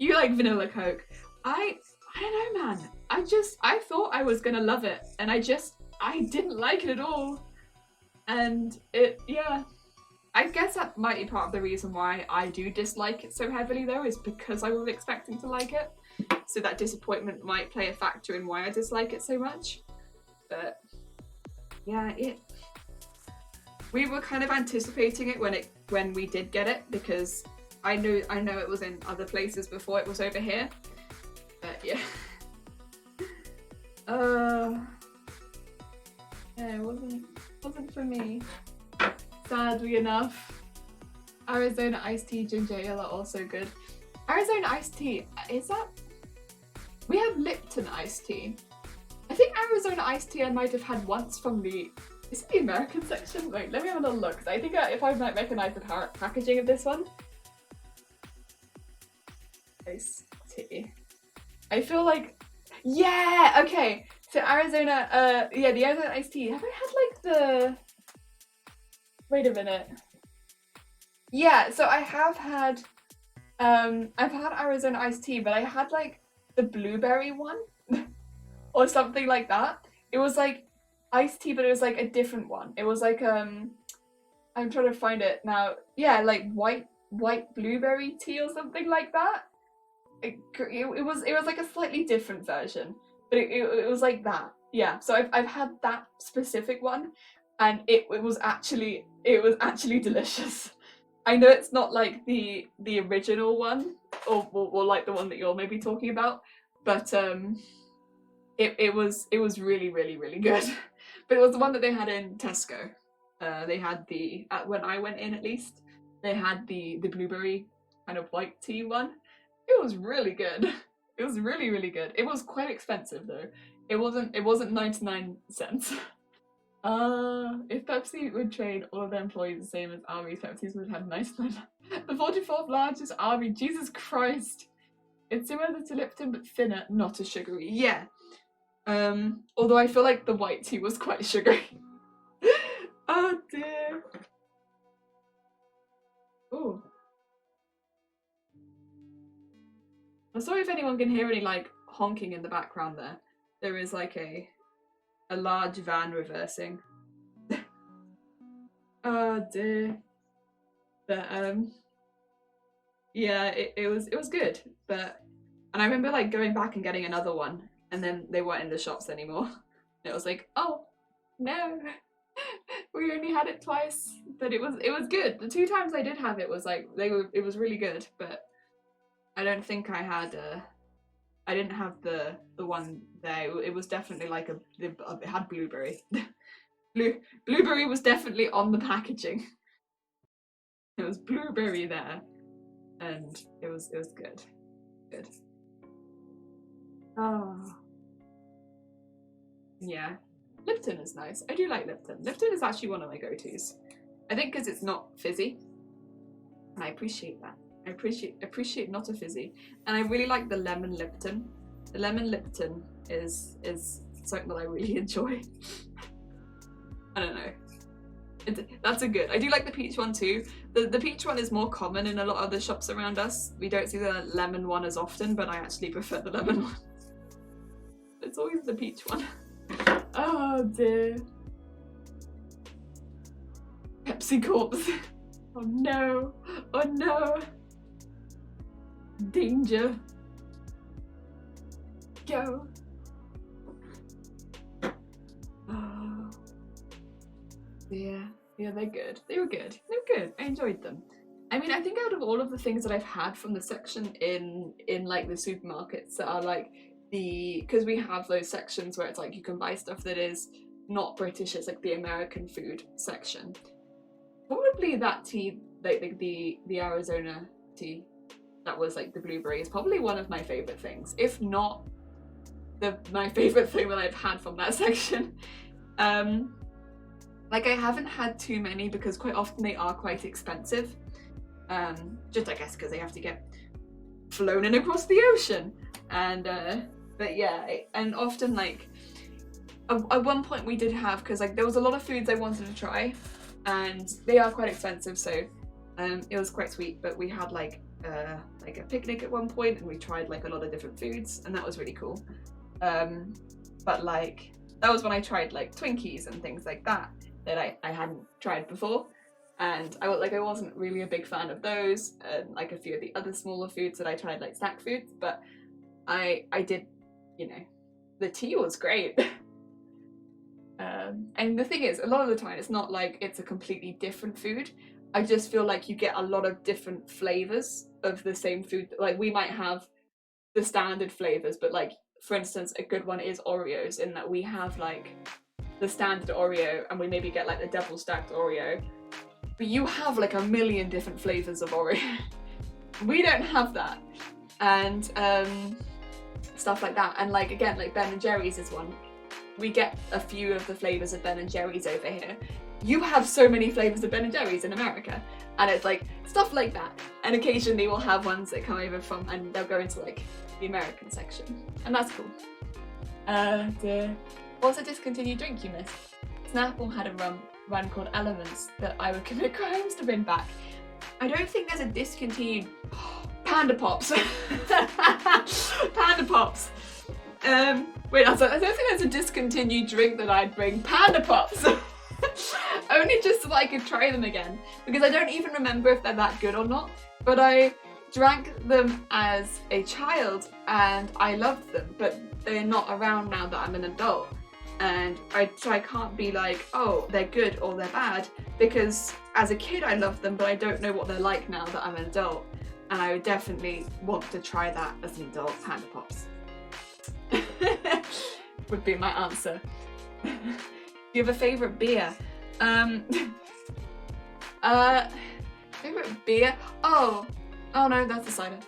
Speaker 1: You like vanilla Coke. I don't know, man. I thought I was gonna love it, and I didn't like it at all. And yeah. I guess that might be part of the reason why I do dislike it so heavily, though, is because I was expecting to like it. So that disappointment might play a factor in why I dislike it so much. But yeah, we were kind of anticipating it when we did get it, because I know it was in other places before it was over here. But yeah. Yeah, it wasn't for me. Sadly enough. Arizona iced tea, ginger ale are also good. Arizona iced tea, is that? We have Lipton iced tea. I think Arizona iced tea I might have had once from the, is it the American section? Wait, let me have a little look, because I think if I might recognize the packaging of this one. Iced tea. I feel like, yeah, okay. So Arizona, yeah, the Arizona iced tea. Have I had like the, wait a minute. Yeah, so I have had, I've had Arizona iced tea, but I had like the blueberry one or something like that. It was like iced tea, but it was like a different one. It was like, I'm trying to find it now. Yeah, like white blueberry tea or something like that. It was like a slightly different version, but it was like that. Yeah, so I've had that specific one, and it was actually delicious. I know it's not like the original one, or like the one that you're maybe talking about, but it was really good. But it was the one that they had in Tesco. They had when I went in, at least, they had the blueberry kind of white tea one. It was really good. It was really good. It was quite expensive though. It wasn't 99 cents. If Pepsi would train all of their employees the same as Arby's, Pepsi's would have 99. The 44th largest Arby, Jesus Christ. It's similar to Lipton but thinner, not as sugary. Yeah. Although I feel like the white tea was quite sugary. Oh dear. Ooh. I'm sorry if anyone can hear any like honking in the background there. There is like a large van reversing. Oh dear. But yeah, it was good. But, and I remember like going back and getting another one, and then they weren't in the shops anymore. And it was like, oh no. We only had it twice, but it was good. The 2 times I did have it was like it was really good, but I don't think I had I didn't have the one there. It was definitely like it had blueberry. Blueberry was definitely on the packaging. It was blueberry there, and it was good. Good. Oh. Yeah. Lipton is nice. I do like Lipton. Lipton is actually one of my go-tos. I think because it's not fizzy, and I appreciate that. I appreciate not a fizzy, and I really like the lemon Lipton. The lemon Lipton is something that I really enjoy. I don't know. That's a good. I do like the peach one too. The peach one is more common in a lot of the shops around us. We don't see the lemon one as often, but I actually prefer the lemon one. It's always the peach one. Oh dear. Pepsi corpse. Oh no. Oh no. Danger. Go. Oh. Yeah, they're good. They were good. They were good. I enjoyed them. I mean, I think out of all of the things that I've had from the section in like the supermarkets that are like because we have those sections where it's like you can buy stuff that is not British, it's like the American food section. Probably that tea, like the Arizona tea, that was like the blueberry, is probably one of my favorite things, if not my favorite thing that I've had from that section. Like I haven't had too many because quite often they are quite expensive. Just I guess because they have to get flown in across the ocean. And but yeah, and often like at one point we did have, because like there was a lot of foods I wanted to try and they are quite expensive, so it was quite sweet, but we had like a picnic at one point and we tried like a lot of different foods and that was really cool. But like that was when I tried like Twinkies and things like that I hadn't tried before, and I wasn't really a big fan of those, and like a few of the other smaller foods that I tried, like snack foods, but I did, you know, the tea was great. And the thing is, a lot of the time it's not like it's a completely different food. I just feel like you get a lot of different flavors of the same food. Like we might have the standard flavors, but like for instance, a good one is Oreos, in that we have like the standard Oreo and we maybe get like the double stacked Oreo, but you have like a million different flavors of Oreo. We don't have that, and stuff like that. And like again, like Ben and Jerry's is one. We get a few of the flavors of Ben and Jerry's over here. You have so many flavors of Ben and Jerry's in America, and it's like stuff like that. And occasionally we'll have ones that come over from, and they'll go into like the American section, and that's cool. Dear. What's a discontinued drink you miss? Snapple had a run called Elements that I would commit crimes to bring back. I don't think there's a discontinued Panda Pops. Panda Pops. Wait, I don't think there's a discontinued drink that I'd bring. Panda Pops. Only just so that I could try them again, because I don't even remember if they're that good or not, but I drank them as a child and I loved them, but they're not around now that I'm an adult, and I can't be like, oh, they're good or they're bad, because as a kid I loved them, but I don't know what they're like now that I'm an adult, and I would definitely want to try that as an adult. Panda Pops would be my answer. Do you have a favourite beer? Favourite beer? Oh no, that's a cider.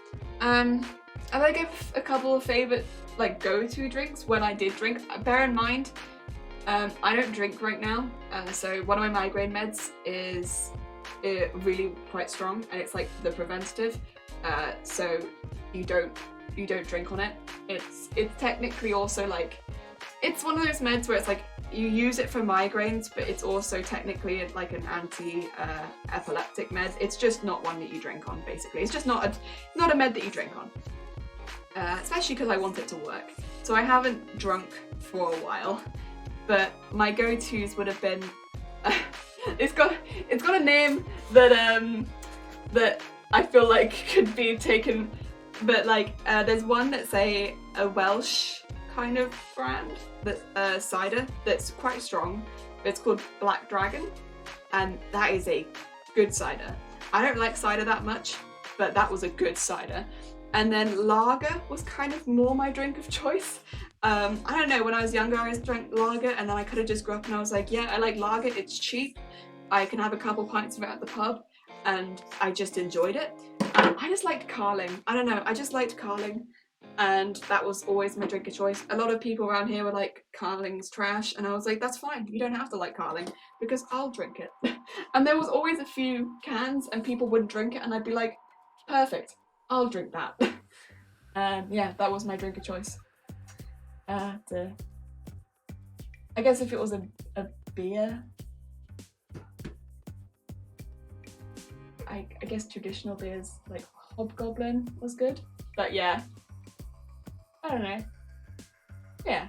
Speaker 1: I give a couple of favourite like go-to drinks when I did drink. Bear in mind, I don't drink right now, so one of my migraine meds is really quite strong, and it's like the preventative. So you don't drink on it. It's technically also like, it's one of those meds where it's like you use it for migraines, but it's also technically like an anti-epileptic med. It's just not one that you drink on, basically. It's just not a med that you drink on. Especially because I want it to work. So I haven't drunk for a while, but my go-tos would have been it's got a name that that I feel like could be taken, but like there's one that's a Welsh kind of brand, that cider that's quite strong. It's called Black Dragon, and that is a good cider. I don't like cider that much, but that was a good cider. And then lager was kind of more my drink of choice. I don't know, when I was younger I drank lager, and then I kind of just grew up and I was like, yeah, I like lager, it's cheap, I can have a couple pints of it at the pub, and I just enjoyed it. I just liked Carling. I don't know, I just liked Carling, and that was always my drink of choice. A lot of people around here were like, Carling's trash, and I was like, that's fine, you don't have to like Carling, because I'll drink it. And there was always a few cans and people wouldn't drink it, and I'd be like, perfect, I'll drink that. Yeah, that was my drink of choice. I guess if it was a beer, I guess traditional beers like Hobgoblin was good, but yeah, I don't know. Yeah,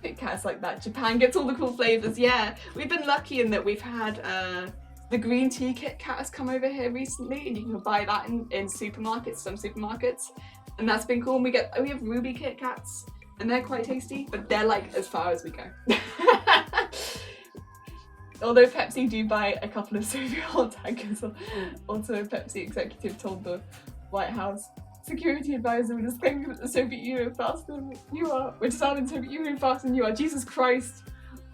Speaker 1: Kit Kats like that. Japan gets all the cool flavors. Yeah, we've been lucky in that we've had the green tea Kit Kat has come over here recently, and you can buy that in supermarkets, some supermarkets, and that's been cool. And we have Ruby Kit Kats, and they're quite tasty, but they're like as far as we go. Although Pepsi do buy a couple of Soviet hot tankers, also a Pepsi executive told the White House security advisor, we're just claiming that the Soviet Union faster than you are. We're disarming the Soviet Union faster than you are. Jesus Christ.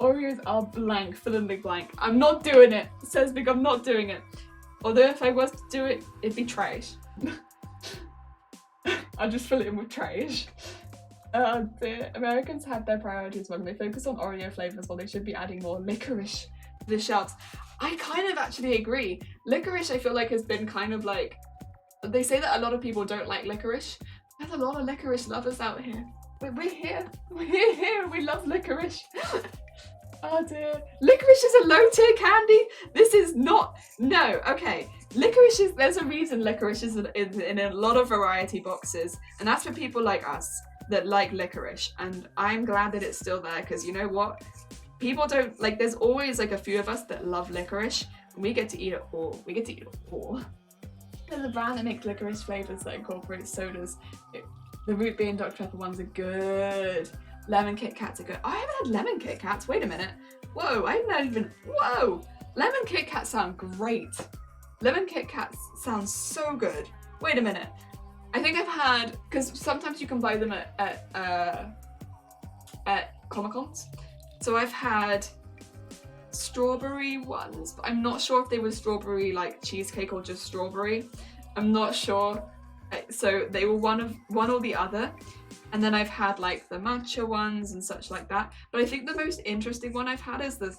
Speaker 1: Oreos are blank, fill in the blank. I'm not doing it. Says Big, I'm not doing it. Although if I was to do it, it'd be trash. I'll just fill it in with trash. The Americans have their priorities wrong. They focus on Oreo flavors while they should be adding more licorice to the shelves. I kind of actually agree. Licorice, I feel like, has been kind of like, they say that a lot of people don't like licorice. There's a lot of licorice lovers out here. We're here. We're here. We love licorice. Oh dear. Licorice is a low tier candy. This is not. No. Okay. Licorice is. There's a reason licorice is in a lot of variety boxes, and that's for people like us that like licorice. And I'm glad that it's still there, because you know what? People don't like. There's always like a few of us that love licorice, and we get to eat it all. We get to eat it all. There's a brand that makes licorice flavors that incorporates sodas. The root beer and Dr. Pepper ones are good. Lemon Kit Kats are good. I haven't had lemon Kit Kats. Wait a minute. Whoa, I've not even. Whoa! Lemon Kit Kats sound great. Lemon Kit Kats sound so good. Wait a minute. I think I've had, because sometimes you can buy them at Comic-Cons. So I've had strawberry ones, but I'm not sure if they were strawberry like cheesecake or just strawberry. I'm not sure. So they were one or the other. And then I've had like the matcha ones and such like that. But I think the most interesting one I've had is this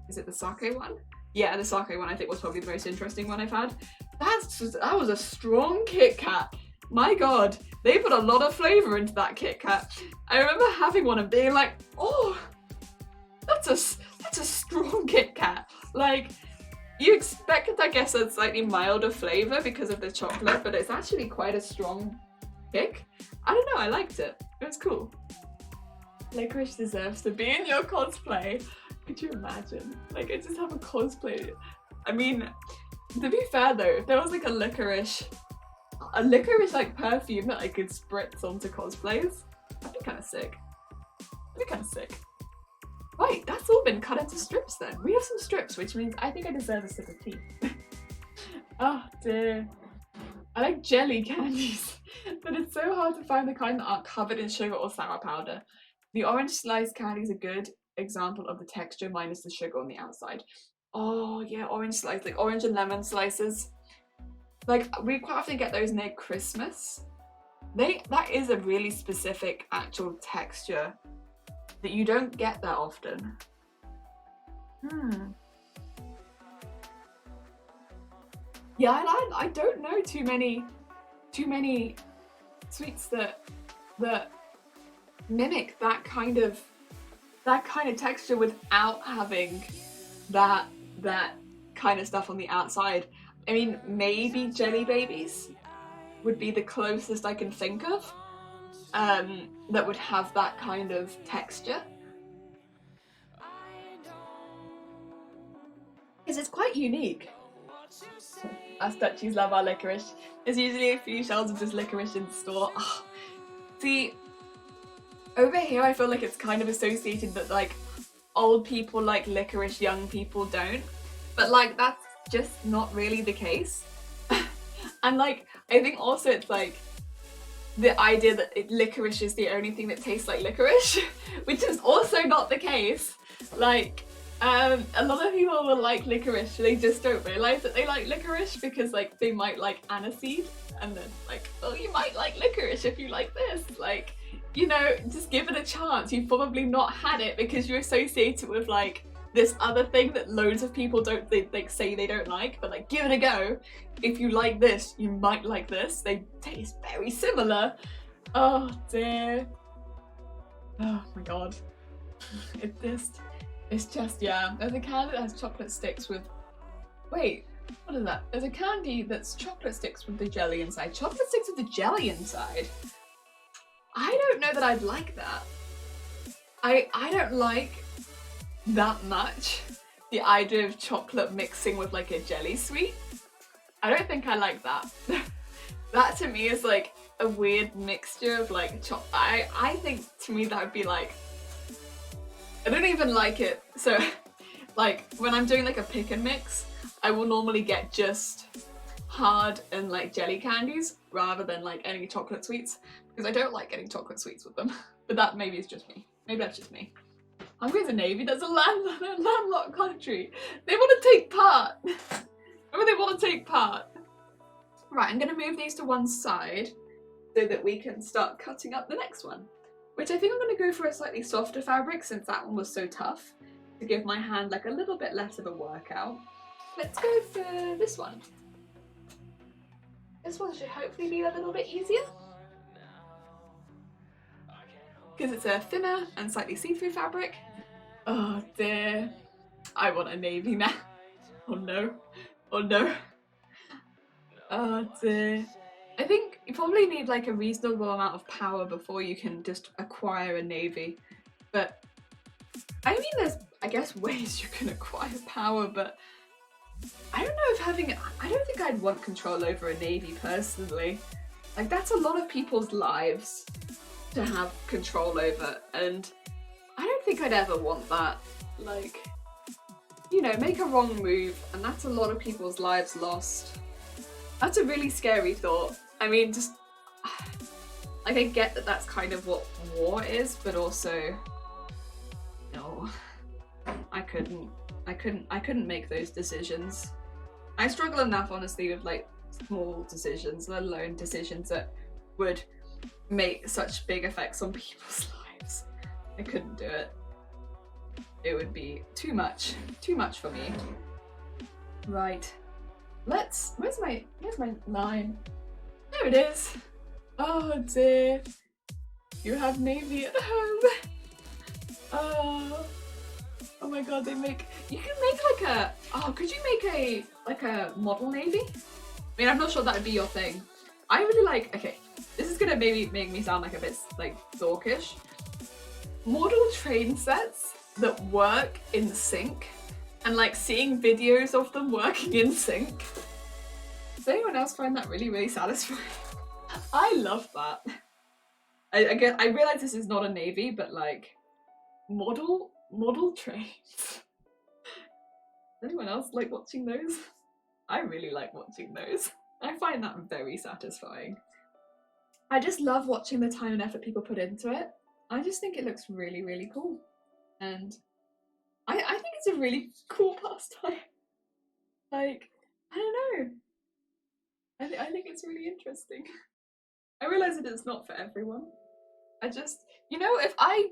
Speaker 1: is it the sake one? Yeah, the sake one I think was probably the most interesting one I've had. That was a strong Kit Kat. My God, they put a lot of flavour into that Kit Kat. I remember having one and being like, oh, that's a strong Kit Kat. Like, you expect, I guess, a slightly milder flavour because of the chocolate, but it's actually quite a strong kick. I don't know, I liked it. It was cool. Licorice deserves to be in your cosplay. Could you imagine? Like, I just have a cosplay. I mean, to be fair though, if there was like a licorice like perfume that I could spritz onto cosplays, that'd be kind of sick. Right, that's all been cut into strips then. We have some strips, which means I think I deserve a sip of tea. Oh dear. I like jelly candies, but it's so hard to find the kind that aren't covered in sugar or sour powder. The orange sliced candy is a good example of the texture minus the sugar on the outside. Oh yeah, orange slice, like orange and lemon slices. Like, we quite often get those near Christmas. That is a really specific actual texture that you don't get that often. Yeah, I don't know too many sweets that mimic that kind of texture without having that kind of stuff on the outside. I mean, maybe Jelly Babies would be the closest I can think of that would have that kind of texture. Because it's quite unique. Us Dutchies love our licorice. There's usually a few shells of just licorice in the store. Oh. See, over here I feel like it's kind of associated that like old people like licorice, young people don't. But like that's just not really the case. And like I think also it's like the idea that licorice is the only thing that tastes like licorice, which is also not the case. Like a lot of people will like licorice, they just don't realise that they like licorice because like they might like aniseed and then like, oh, you might like licorice if you like this. Like, you know, just give it a chance. You've probably not had it because you associate it with like this other thing that loads of people don't, they like say they don't like, but like give it a go. If you like this, you might like this. They taste very similar. Oh dear. Oh my God. It's just, yeah. There's a can that has chocolate sticks with Wait, what is that? There's a candy that's chocolate sticks with the jelly inside. Chocolate sticks with the jelly inside? I don't know that I'd like that. I don't like that much the idea of chocolate mixing with like a jelly sweet. I don't think I like that. That to me is like a weird mixture of like I think to me that would be like, I don't even like it. So like when I'm doing like a pick and mix, I will normally get just hard and like jelly candies rather than like any chocolate sweets, because I don't like getting chocolate sweets with them. But that maybe is just me. Maybe that's just me. Hungary is a navy, that's a landlocked country. They want to take part. Remember, they want to take part. Right, I'm gonna move these to one side so that we can start cutting up the next one, which I think I'm gonna go for a slightly softer fabric since that one was so tough, to give my hand like a little bit less of a workout. Let's go for this one. This one should hopefully be a little bit easier, because it's a thinner and slightly see-through fabric. Oh dear, I want a navy now. Oh no, oh no. Oh dear. I think you probably need like a reasonable amount of power before you can just acquire a navy. But I mean, there's, I guess, ways you can acquire power, but I don't know if I don't think I'd want control over a navy personally. Like, that's a lot of people's lives to have control over, and I don't think I'd ever want that. Like, you know, make a wrong move and that's a lot of people's lives lost. That's a really scary thought. I mean, just like, I get that that's kind of what war is, but also, no, I couldn't make those decisions. I struggle enough, honestly, with like small decisions, let alone decisions that would make such big effects on people's lives. I couldn't do it. It would be too much for me. Right. Where's my line? There it is. Oh dear. You have navy at home. Oh my god, you can make like a, could you make a model navy? I mean, I'm not sure that would be your thing. I really like, okay, this is gonna maybe make me sound like a bit like dorkish. Model train sets that work in sync, and like seeing videos of them working in sync. Does anyone else find that really, really satisfying? I love that. I realize this is not a navy, but like model trains. Does anyone else like watching those? I really like watching those. I find that very satisfying. I just love watching the time and effort people put into it. I just think it looks really, really cool. And I think it's a really cool pastime. Like, I don't know. I think it's really interesting. I realise that it's not for everyone. I just, you know, if I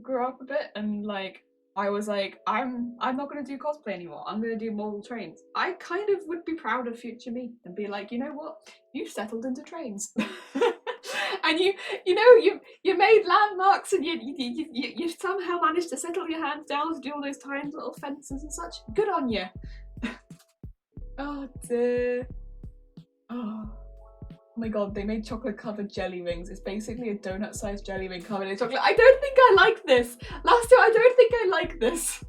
Speaker 1: grew up a bit and like I was like, I'm not gonna do cosplay anymore, I'm gonna do model trains, I kind of would be proud of future me and be like, you know what, you've settled into trains. And you made landmarks, and you somehow managed to settle your hands down to do all those tiny little fences and such. Good on you. Oh dear. Oh my god, they made chocolate covered jelly rings. It's basically a donut sized jelly ring covered in chocolate. I don't think I like this. I don't think I like this.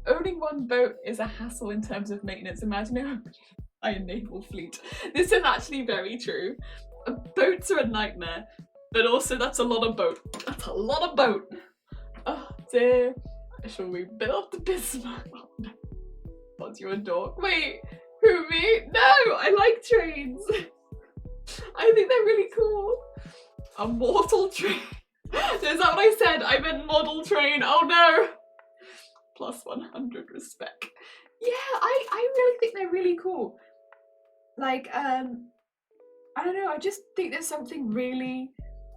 Speaker 1: Owning one boat is a hassle in terms of maintenance. Imagine owning a naval fleet. This is actually very true. Boats are a nightmare, but also that's a lot of boat. That's a lot of boat. Oh dear. Shall we build the Bismarck? Oh, no. What's your dork? Wait, who, me? No, I like trains. I think they're really cool. A mortal train. Is that what I said? I meant model train. Oh no. Plus 100 respect. Yeah, I really think they're really cool. Like, I don't know, I just think there's something really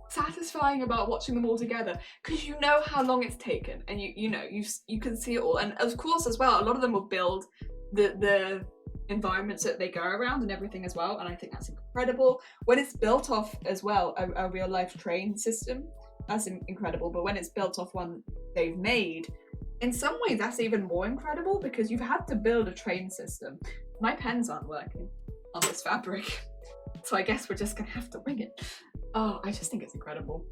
Speaker 1: satisfying about watching them all together, because you know how long it's taken, and you can see it all. And of course as well, a lot of them will build the environments that they go around and everything as well, and I think that's incredible. When it's built off as well a real life train system, that's incredible. But when it's built off one they've made, in some ways that's even more incredible because you've had to build a train system. My pens aren't working on this fabric, so I guess we're just gonna have to wing it. Oh, I just think it's incredible.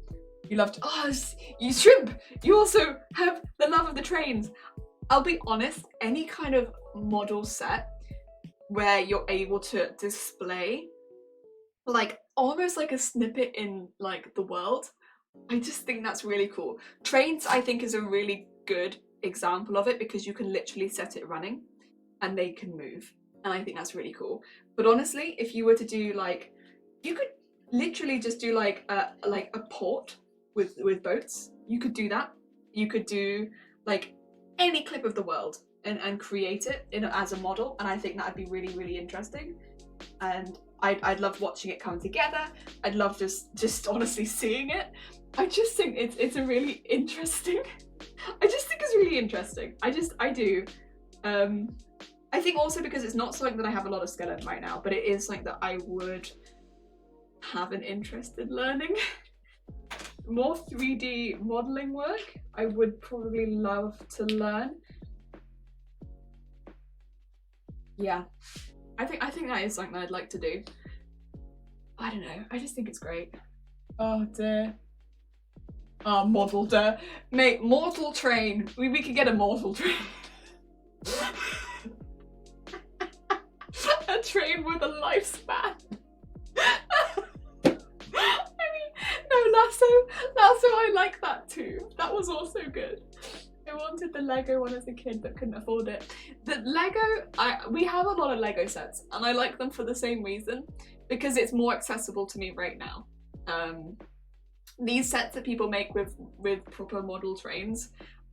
Speaker 1: You love to, oh, you shrimp! You also have the love of the trains. I'll be honest, any kind of model set where you're able to display like almost like a snippet in like the world, I just think that's really cool. Trains, I think, is a really good example of it because you can literally set it running and they can move, and I think that's really cool. But honestly, if you were to do like, you could literally just do like a port with boats. You could do that. You could do like any clip of the world and create it as a model, and I think that'd be really, really interesting. And I'd love watching it come together. I'd love just honestly seeing it. I just think it's a really interesting. I just think it's really interesting. I do. I think also because it's not something that I have a lot of skill in right now, but it is something that I would have an interest in learning. More 3D modeling work I would probably love to learn. Yeah, I think that is something that I'd like to do. I don't know, I just think it's great. Oh dear. Oh, model dear. Mate, mortal train. We could get a mortal train. A train with a lifespan. Lasso, I like that too. That was also good. I wanted the Lego one as a kid but couldn't afford it. The Lego, we have a lot of Lego sets and I like them for the same reason, because it's more accessible to me right now. These sets that people make with proper model trains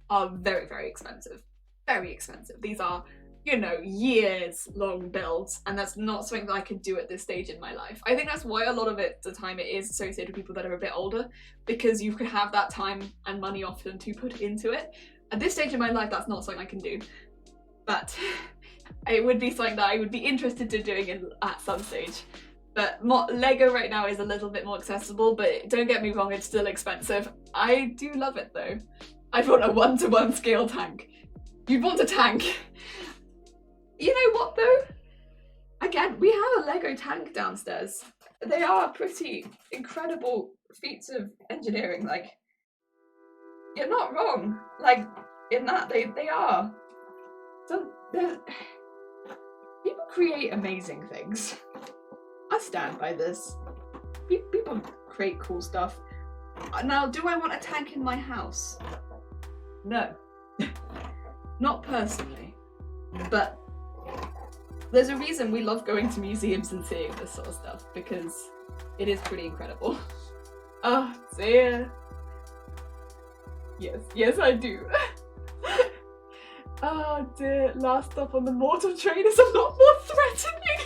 Speaker 1: are very, very expensive. Very expensive. These are, you know, years long builds, and that's not something that I could do at this stage in my life. I think that's why a lot of the time it is associated with people that are a bit older, because you could have that time and money often to put into it. At this stage in my life, that's not something I can do, but it would be something that I would be interested in doing at some stage. But Lego right now is a little bit more accessible, but don't get me wrong, it's still expensive. I do love it though. I'd want a 1-to-1 scale tank. You'd want a tank. You know what though? Again, we have a Lego tank downstairs. They are pretty incredible feats of engineering. Like, you're not wrong. Like, in that, they are. People create amazing things. I stand by this. People create cool stuff. Now, do I want a tank in my house? No. Not personally. But there's a reason we love going to museums and seeing this sort of stuff, because it is pretty incredible. Oh dear. Yes I do. Oh dear, last stop on the mortal train is a lot more threatening.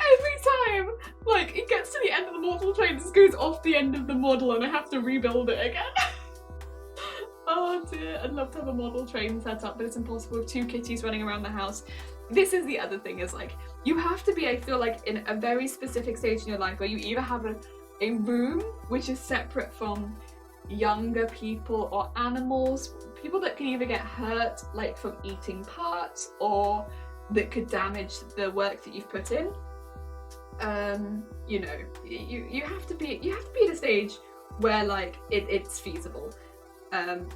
Speaker 1: Every time, like, it gets to the end of the mortal train, it just goes off the end of the model and I have to rebuild it again. Oh dear, I'd love to have a model train set up, but it's impossible with 2 kitties running around the house. This is the other thing, is like, you have to be, I feel like, in a very specific stage in your life where you either have a room which is separate from younger people or animals, people that can either get hurt, like from eating parts, or that could damage the work that you've put in. You know, you have to be at a stage where like it's feasible.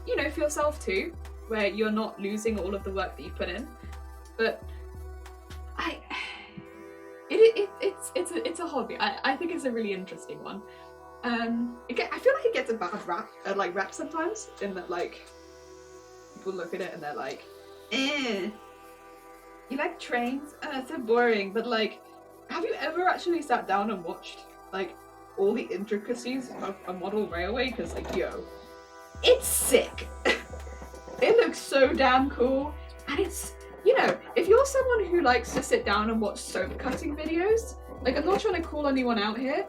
Speaker 1: You know, for yourself too, where you're not losing all of the work that you put in. But it's a hobby. I think it's a really interesting one. I feel like it gets a bad rap sometimes, in that like people look at it and they're like, you like trains? It's so boring. But like, have you ever actually sat down and watched like all the intricacies of a model railway? Because like, yo, it's sick. It looks so damn cool, and it's, you know, if you're someone who likes to sit down and watch soap cutting videos, like, I'm not trying to call anyone out here,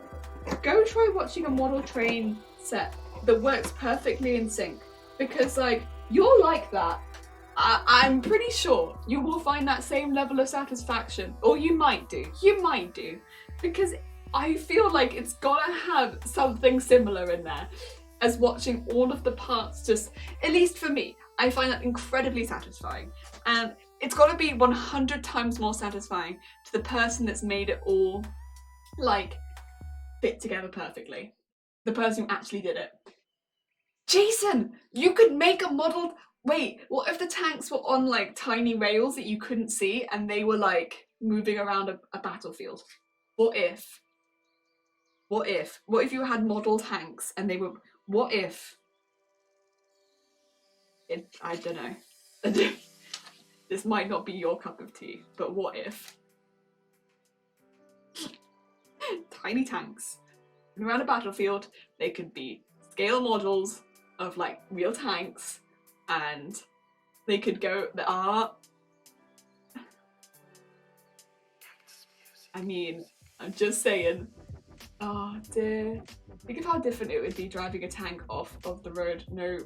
Speaker 1: go try watching a model train set that works perfectly in sync, because like, you're like that. I'm pretty sure you will find that same level of satisfaction, or you might do, because I feel like it's gotta have something similar in there. as watching all of the parts just, at least for me, I find that incredibly satisfying. And it's got to be 100 times more satisfying to the person that's made it all, like, fit together perfectly. The person who actually did it. Jason, you could make a model. Wait, what if the tanks were on like tiny rails that you couldn't see and they were like moving around a battlefield? What if you had model tanks and they were, what if? I don't know. This might not be your cup of tea, but what if? Tiny tanks around a battlefield, they could be scale models of like real tanks, and they could go, I mean, I'm just saying, oh dear. Think of how different it would be driving a tank off of the road, no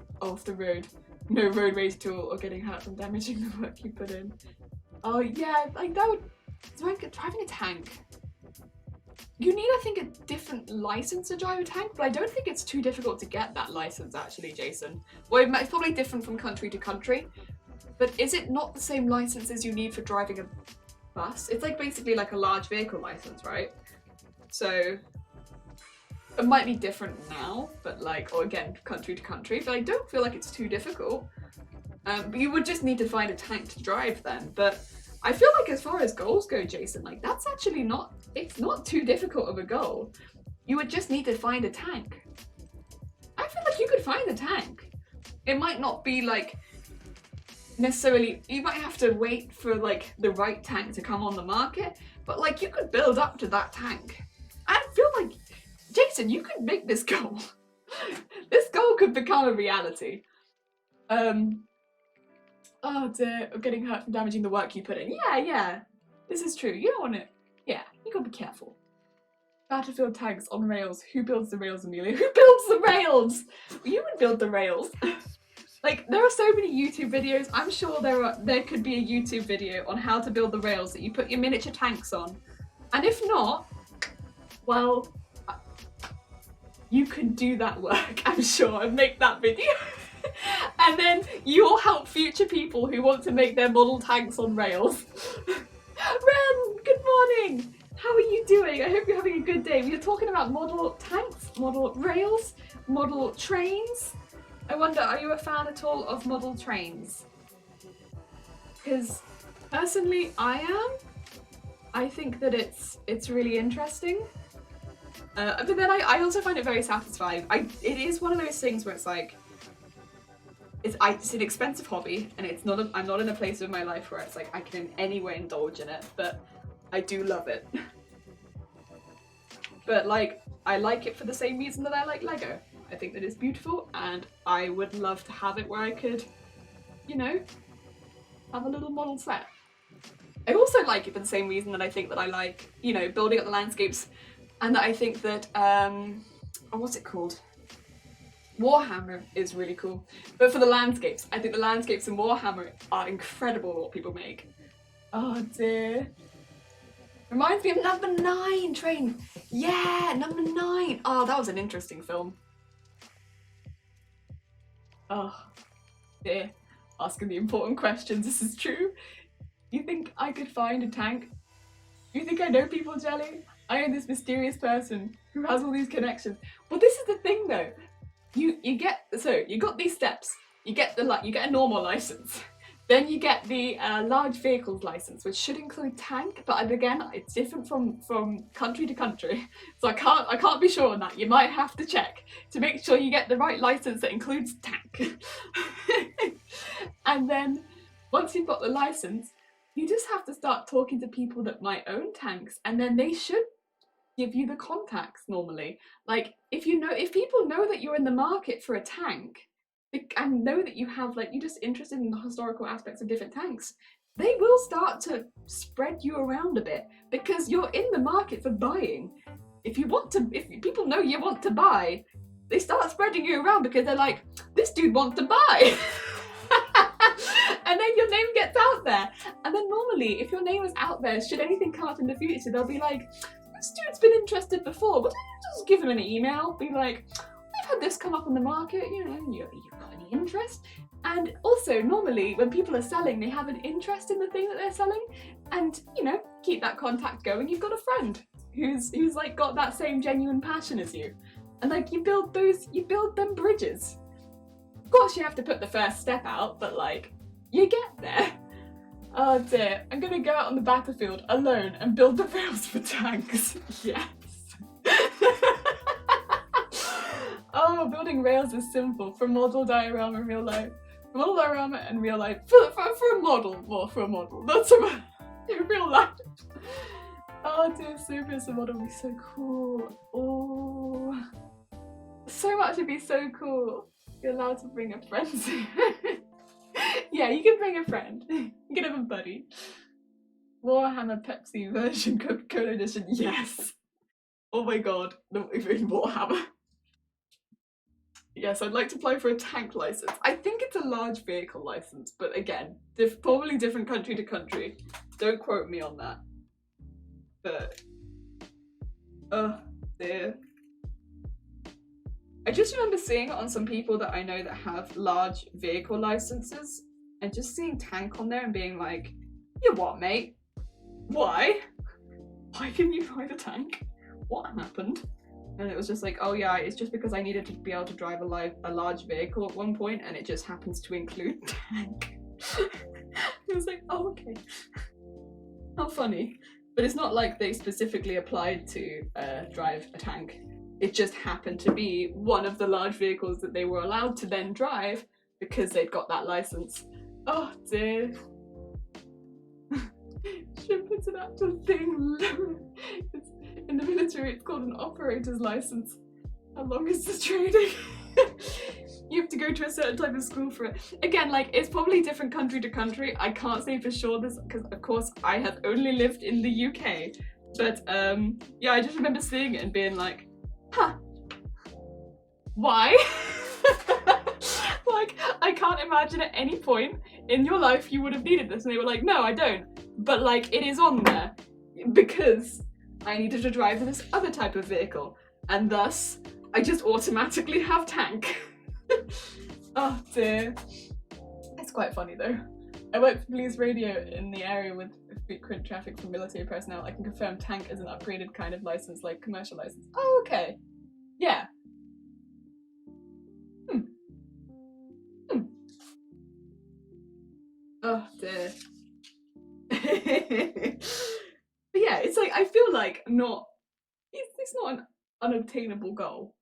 Speaker 1: road rage tool, or getting hurt from damaging the work you put in. Oh yeah, like that would, driving a tank. You need, I think, a different license to drive a tank, but I don't think it's too difficult to get that license actually, Jason. Well, it's probably different from country to country, but is it not the same license as you need for driving a bus? It's like basically like a large vehicle license, right? So it might be different now, but like, or again, country to country, but I don't feel like it's too difficult. But you would just need to find a tank to drive then. But I feel like as far as goals go, Jason, like that's actually not, it's not too difficult of a goal. You would just need to find a tank. I feel like you could find a tank. It might not be like necessarily, you might have to wait for like the right tank to come on the market, but like you could build up to that tank. I feel like, Jason, you could make this goal. This goal could become a reality. Oh dear, I'm getting hurt from damaging the work you put in. Yeah, this is true. You don't want it. Yeah, you gotta be careful. Battlefield tanks on rails. Who builds the rails, Amelia? Who builds the rails? You would build the rails. Like, there are so many YouTube videos. I'm sure there could be a YouTube video on how to build the rails that you put your miniature tanks on. And if not, well, you could do that work, I'm sure, and make that video. And then you'll help future people who want to make their model tanks on rails. Ren, good morning! How are you doing? I hope you're having a good day. We are talking about model tanks, model rails, model trains. I wonder, are you a fan at all of model trains? Because personally, I am. I think that it's really interesting. But then I also find it very satisfying. It is one of those things where it's like, it's an expensive hobby, and it's not. I'm not in a place of my life where it's like I can in any way indulge in it, but I do love it. But like, I like it for the same reason that I like Lego. I think that it's beautiful, and I would love to have it where I could, you know, have a little model set. I also like it for the same reason that I think that I like, you know, building up the landscapes, and that I think that, oh, what's it called? Warhammer is really cool. But for the landscapes, I think the landscapes in Warhammer are incredible what people make. Oh dear. Reminds me of number 9 train. Yeah, number 9. Oh, that was an interesting film. Oh dear. Asking the important questions, this is true. You think I could find a tank? You think I know people, Jelly? I am this mysterious person who has all these connections. Well, this is the thing though. You got these steps. You get a normal license. Then you get the large vehicles license, which should include tank, but again, it's different from country to country. So I can't be sure on that. You might have to check to make sure you get the right license that includes tank. And then once you've got the license, you just have to start talking to people that might own tanks, and then they should give you the contacts normally. Like if people know that you're in the market for a tank and know that you have you're just interested in the historical aspects of different tanks, they will start to spread you around a bit because you're in the market for buying. If people know you want to buy, they start spreading you around because they're like, this dude wants to buy. And then your name gets out there. And then normally, if your name is out there, should anything come up in the future, they'll be like, this dude's been interested before, but just give him an email. Be like, I've had this come up on the market, you know, you've got any interest? And also, normally, when people are selling, they have an interest in the thing that they're selling, and, you know, keep that contact going. You've got a friend who's like got that same genuine passion as you. And like, you build them bridges. Of course, you have to put the first step out, but like, you get there. Oh dear, I'm gonna go out on the battlefield alone and build the rails for tanks. Yes. Oh, building rails is simple for model diorama real life. For model diorama and real life. For a model, more for a model. Not so much in real life. Oh dear, super model would be so cool. Oh, so much would be so cool. You're allowed to bring a friend. Yeah, you can bring a friend. You can have a buddy. Warhammer Pepsi version Coca-Cola edition. Yes. Oh my god, not even Warhammer. Yes, I'd like to apply for a tank license. I think it's a large vehicle license, but again, probably different country to country. Don't quote me on that. But, oh dear. I just remember seeing it on some people that I know that have large vehicle licenses, and just seeing tank on there and being like, you what, mate? Why? Why can you ride a tank? What happened? And it was just like, oh yeah, it's just because I needed to be able to drive a large vehicle at one point, and it just happens to include tank. It was like, oh okay. How funny. But it's not like they specifically applied to drive a tank. It just happened to be one of the large vehicles that they were allowed to then drive because they'd got that license. Oh dear. Ship is an actual thing. It's, in the military, it's called an operator's license. How long is the training? You have to go to a certain type of school for it. Again, like, it's probably different country to country. I can't say for sure this, because of course I have only lived in the UK. But yeah, I just remember seeing it and being like, huh, why? Like, I can't imagine at any point in your life you would have needed this. And they were like, no, I don't. But like, it is on there because I needed to drive this other type of vehicle. And thus, I just automatically have tank. Oh dear. It's quite funny though. I work for police radio in the area with frequent traffic for military personnel. I can confirm tank is an upgraded kind of license, like commercial license. Oh, okay. Yeah. Oh dear. But yeah, it's like, I feel like it's not an unobtainable goal.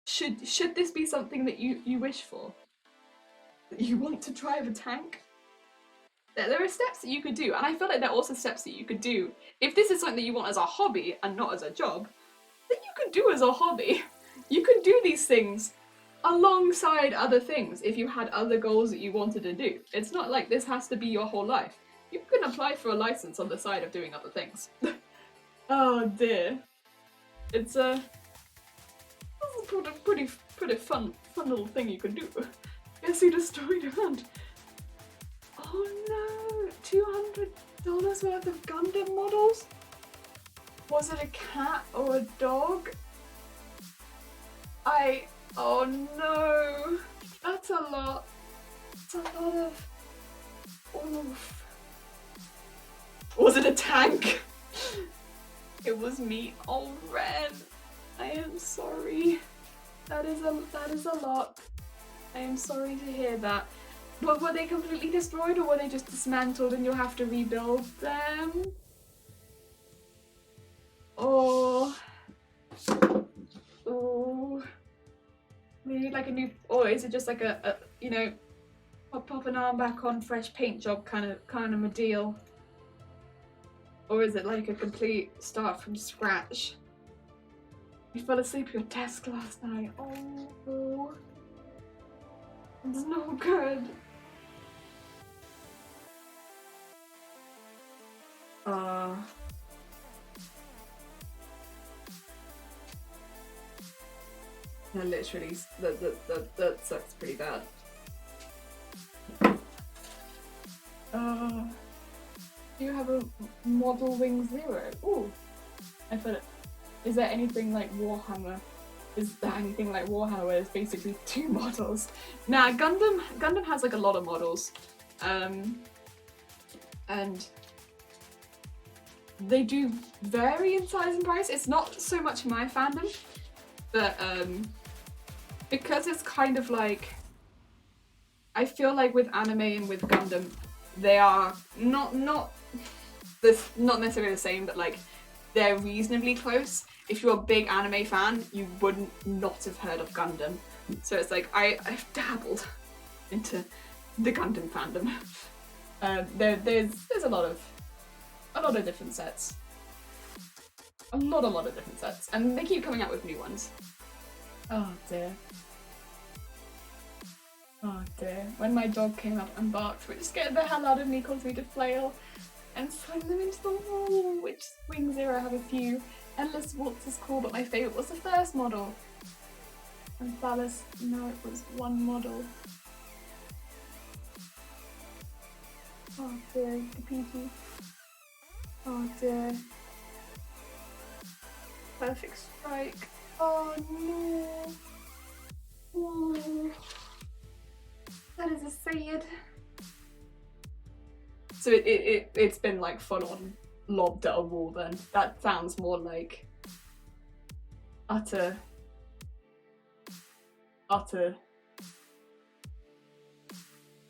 Speaker 1: Should this be something that you wish for? That you want to drive a tank? There are steps that you could do, and I feel like there are also steps that you could do. If this is something that you want as a hobby and not as a job, then you could do as a hobby. You could do these things alongside other things if you had other goals that you wanted to do. It's not like this has to be your whole life. You can apply for a license on the side of doing other things. Oh dear. It's a pretty fun little thing you could do. Guess who destroyed a hunt? Oh no, $200 worth of Gundam models? Was it a cat or a dog? Oh no, that's a lot. It's a lot of, oof. Was it a tank? It was me. Oh, Red, I am sorry. That is a lot. I am sorry to hear that. But were they completely destroyed, or were they just dismantled and you'll have to rebuild them? Oh. Oh. Maybe like a new, or is it just like a you know, pop an arm back on, fresh paint job kind of a deal? Or is it like a complete start from scratch? You fell asleep at your desk last night. Oh, it's no good. Yeah, literally, that sucks pretty bad. Do you have a Model Wing Zero? Ooh, I feel it. Is there anything like Warhammer is the thing like Warhammer where there's basically 2 models. Nah, Gundam has like a lot of models. And they do vary in size and price. It's not so much my fandom, but because it's kind of like, I feel like with anime and with Gundam, they are not necessarily the same, but like they're reasonably close. If you're a big anime fan, you wouldn't not have heard of Gundam. So it's like I've dabbled into the Gundam fandom. There's a lot of different sets. A lot of different sets, and they keep coming out with new ones. Oh dear. Oh dear. When my dog came up and barked, which scared the hell out of me, caused me to flail and sling them into the wall, which Wing Zero have a few. Endless Waltz is cool, but my favourite was the first model. And Phallus, no, it was one model. Oh dear, Kapiti. Oh dear. Perfect Strike. Oh no. Oh. That is a sad. So it's been like full on lobbed at a wall then. That sounds more like utter.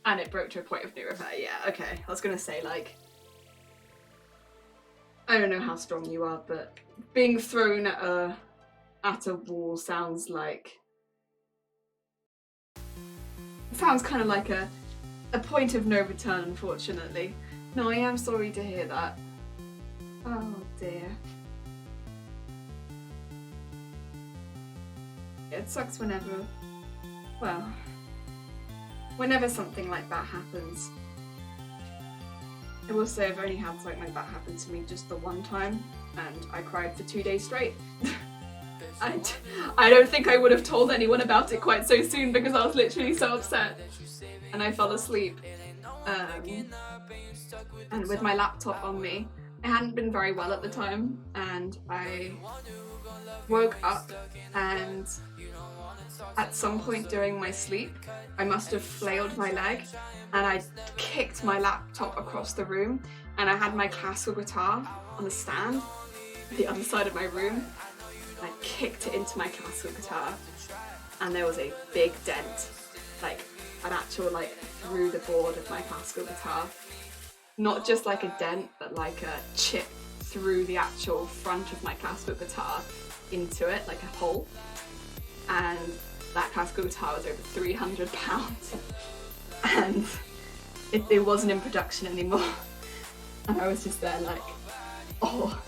Speaker 1: And it broke to a point of no repair. Yeah, okay. I was gonna say, like, I don't know how strong you are, but being thrown at a wall sounds kind of like a point of no return, unfortunately. No, I am sorry to hear that. Oh dear. It sucks whenever something like that happens. I will say I've only had something like that happen to me just the one time, and I cried for 2 days straight. And I don't think I would have told anyone about it quite so soon because I was literally so upset. And I fell asleep. And with my laptop on me. I hadn't been very well at the time, and I woke up, and at some point during my sleep, I must have flailed my leg, and I kicked my laptop across the room, and I had my classical guitar on the stand at the other side of my room. I kicked it into my classical guitar, and there was a big dent, like an actual through the board of my classical guitar. Not just like a dent, but like a chip through the actual front of my classical guitar into it, like a hole. And that classical guitar was over 300 pounds. And it wasn't in production anymore. And I was just there like, oh.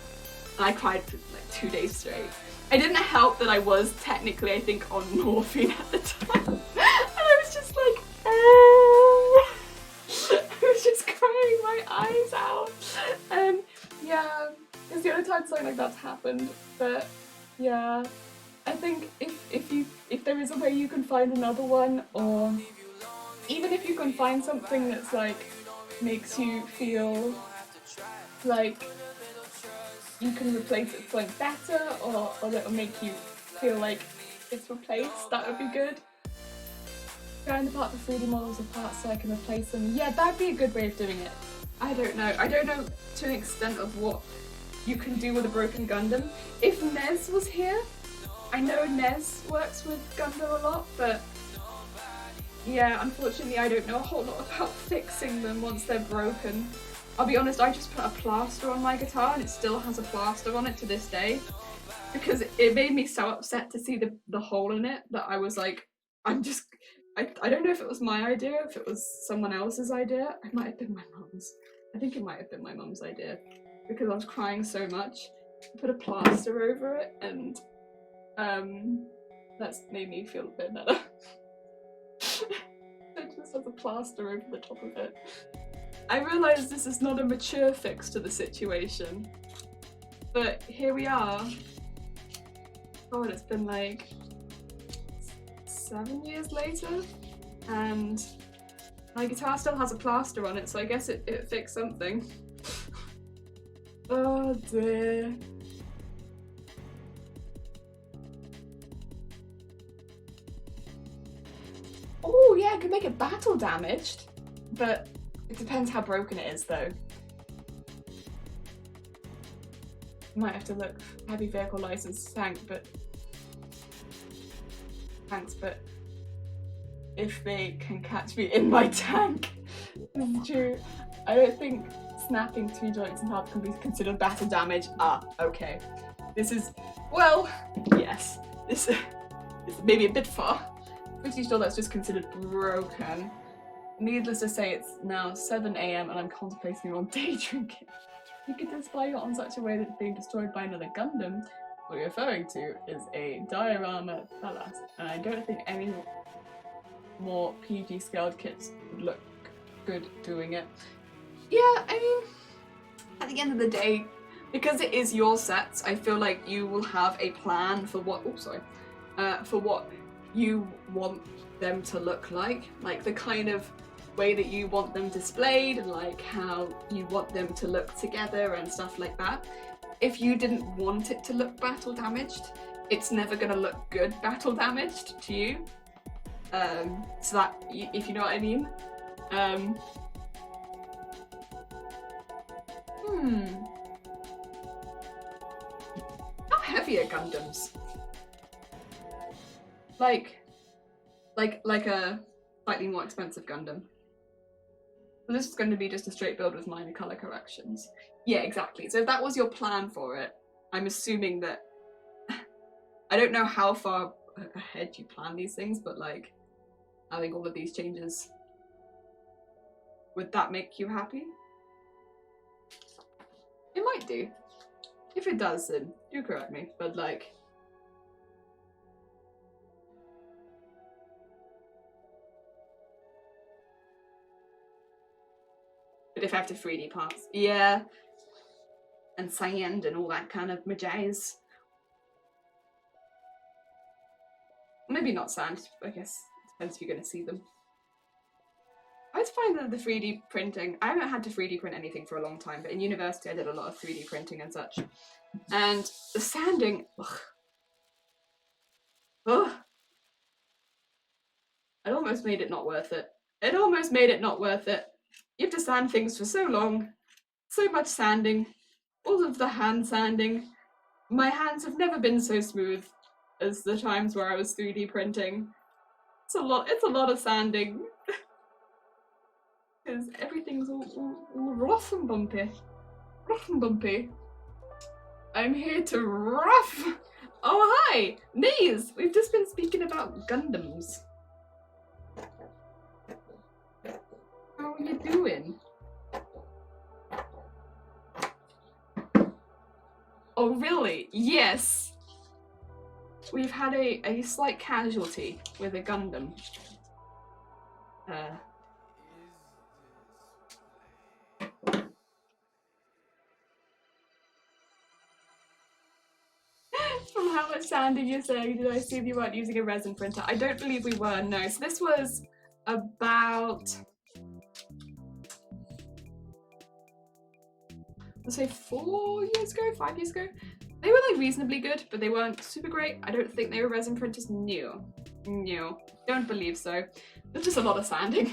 Speaker 1: And I cried for like 2 days straight. I didn't help that I was technically, I think, on morphine at the time. And I was just like, I was just crying my eyes out. And yeah, it's the only time something like that's happened. But yeah, I think if there is a way you can find another one, or even if you can find something that's like makes you feel like you can replace it with something better, or that'll make you feel like it's replaced, that would be good. Grind apart the 3D models apart so I can replace them. Yeah, that'd be a good way of doing it. I don't know to an extent of what you can do with a broken Gundam. If Nez was here, I know Nez works with Gundam a lot, but yeah, unfortunately I don't know a whole lot about fixing them once they're broken. I'll be honest, I just put a plaster on my guitar and it still has a plaster on it to this day, because it made me so upset to see the hole in it that I was like, I don't know if it was my idea, if it was someone else's idea. It might have been my mum's. I think it might have been my mum's idea, because I was crying so much. I put a plaster over it, and that's made me feel a bit better. It just has a plaster over the top of it. I realise this is not a mature fix to the situation, but here we are. God, it's been like 7 years later, and my guitar still has a plaster on it, so I guess it fixed something. Oh dear. yeah, it could make it battle damaged, but it depends how broken it is though. Might have to look heavy vehicle license tank, but thanks, but if they can catch me in my tank, this is true. I don't think snapping 2 joints in half can be considered battle damage. Ah, okay. This is, well, yes. This is maybe a bit far. Pretty sure that's just considered broken. Needless to say, it's now 7 AM and I'm contemplating on day drinking. You could display it on such a way that it's being destroyed by another Gundam. What you're referring to is a diorama Thalas, and I don't think any more PG scaled kits would look good doing it. Yeah, I mean, at the end of the day, because it is your sets, I feel like you will have a plan for what, for what you want them to look like the kind of way that you want them displayed and like how you want them to look together and stuff like that. If you didn't want it to look battle damaged, it's never gonna look good battle damaged to you. So that, if you know what I mean. How heavy are Gundams? Like a slightly more expensive Gundam. So this is going to be just a straight build with minor colour corrections. Yeah, exactly. So if that was your plan for it, I'm assuming that... I don't know how far ahead you plan these things, but like, having all of these changes, would that make you happy? It might do. If it does, then do correct me, but like... But if I have to 3D parts, yeah. And sand and all that kind of majaz. Maybe not sand, I guess. Depends if you're going to see them. I always find that the 3D printing, I haven't had to 3D print anything for a long time, but in university I did a lot of 3D printing and such. And the sanding, ugh. It almost made it not worth it. It almost made it not worth it. You have to sand things for so long, so much sanding, all of the hand sanding. My hands have never been so smooth as the times where I was 3D printing. It's a lot of sanding. Because everything's all rough and bumpy. Rough and bumpy. I'm here to rough! Oh hi! Knees! We've just been speaking about Gundams. How are you doing? Oh really? Yes! We've had a slight casualty with a Gundam. From how much sanding you're saying, did I assume you weren't using a resin printer? I don't believe we were, no. So this was about... let's say 4 years ago, 5 years ago. They were like reasonably good, but they weren't super great. I don't think they were resin printers. No, don't believe so. There's just a lot of sanding.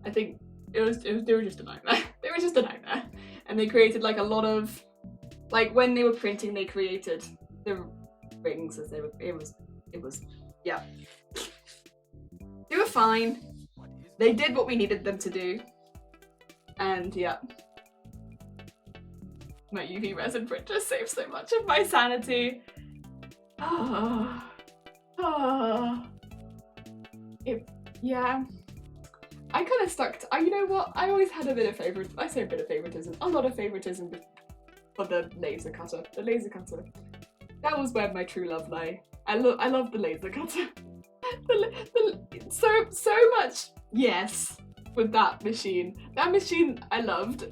Speaker 1: I think they were just a nightmare. They were just a nightmare, and they created like a lot of, like when they were printing, they created the rings as they were. It was yeah. They were fine. They did what we needed them to do, and yeah. My UV resin printer saved so much of my sanity. Yeah. I kind of stuck to, you know what? I always had a bit of favoritism. A lot of favoritism for the laser cutter. The laser cutter. That was where my true love lay. I love the laser cutter. So much yes with that machine. That machine I loved.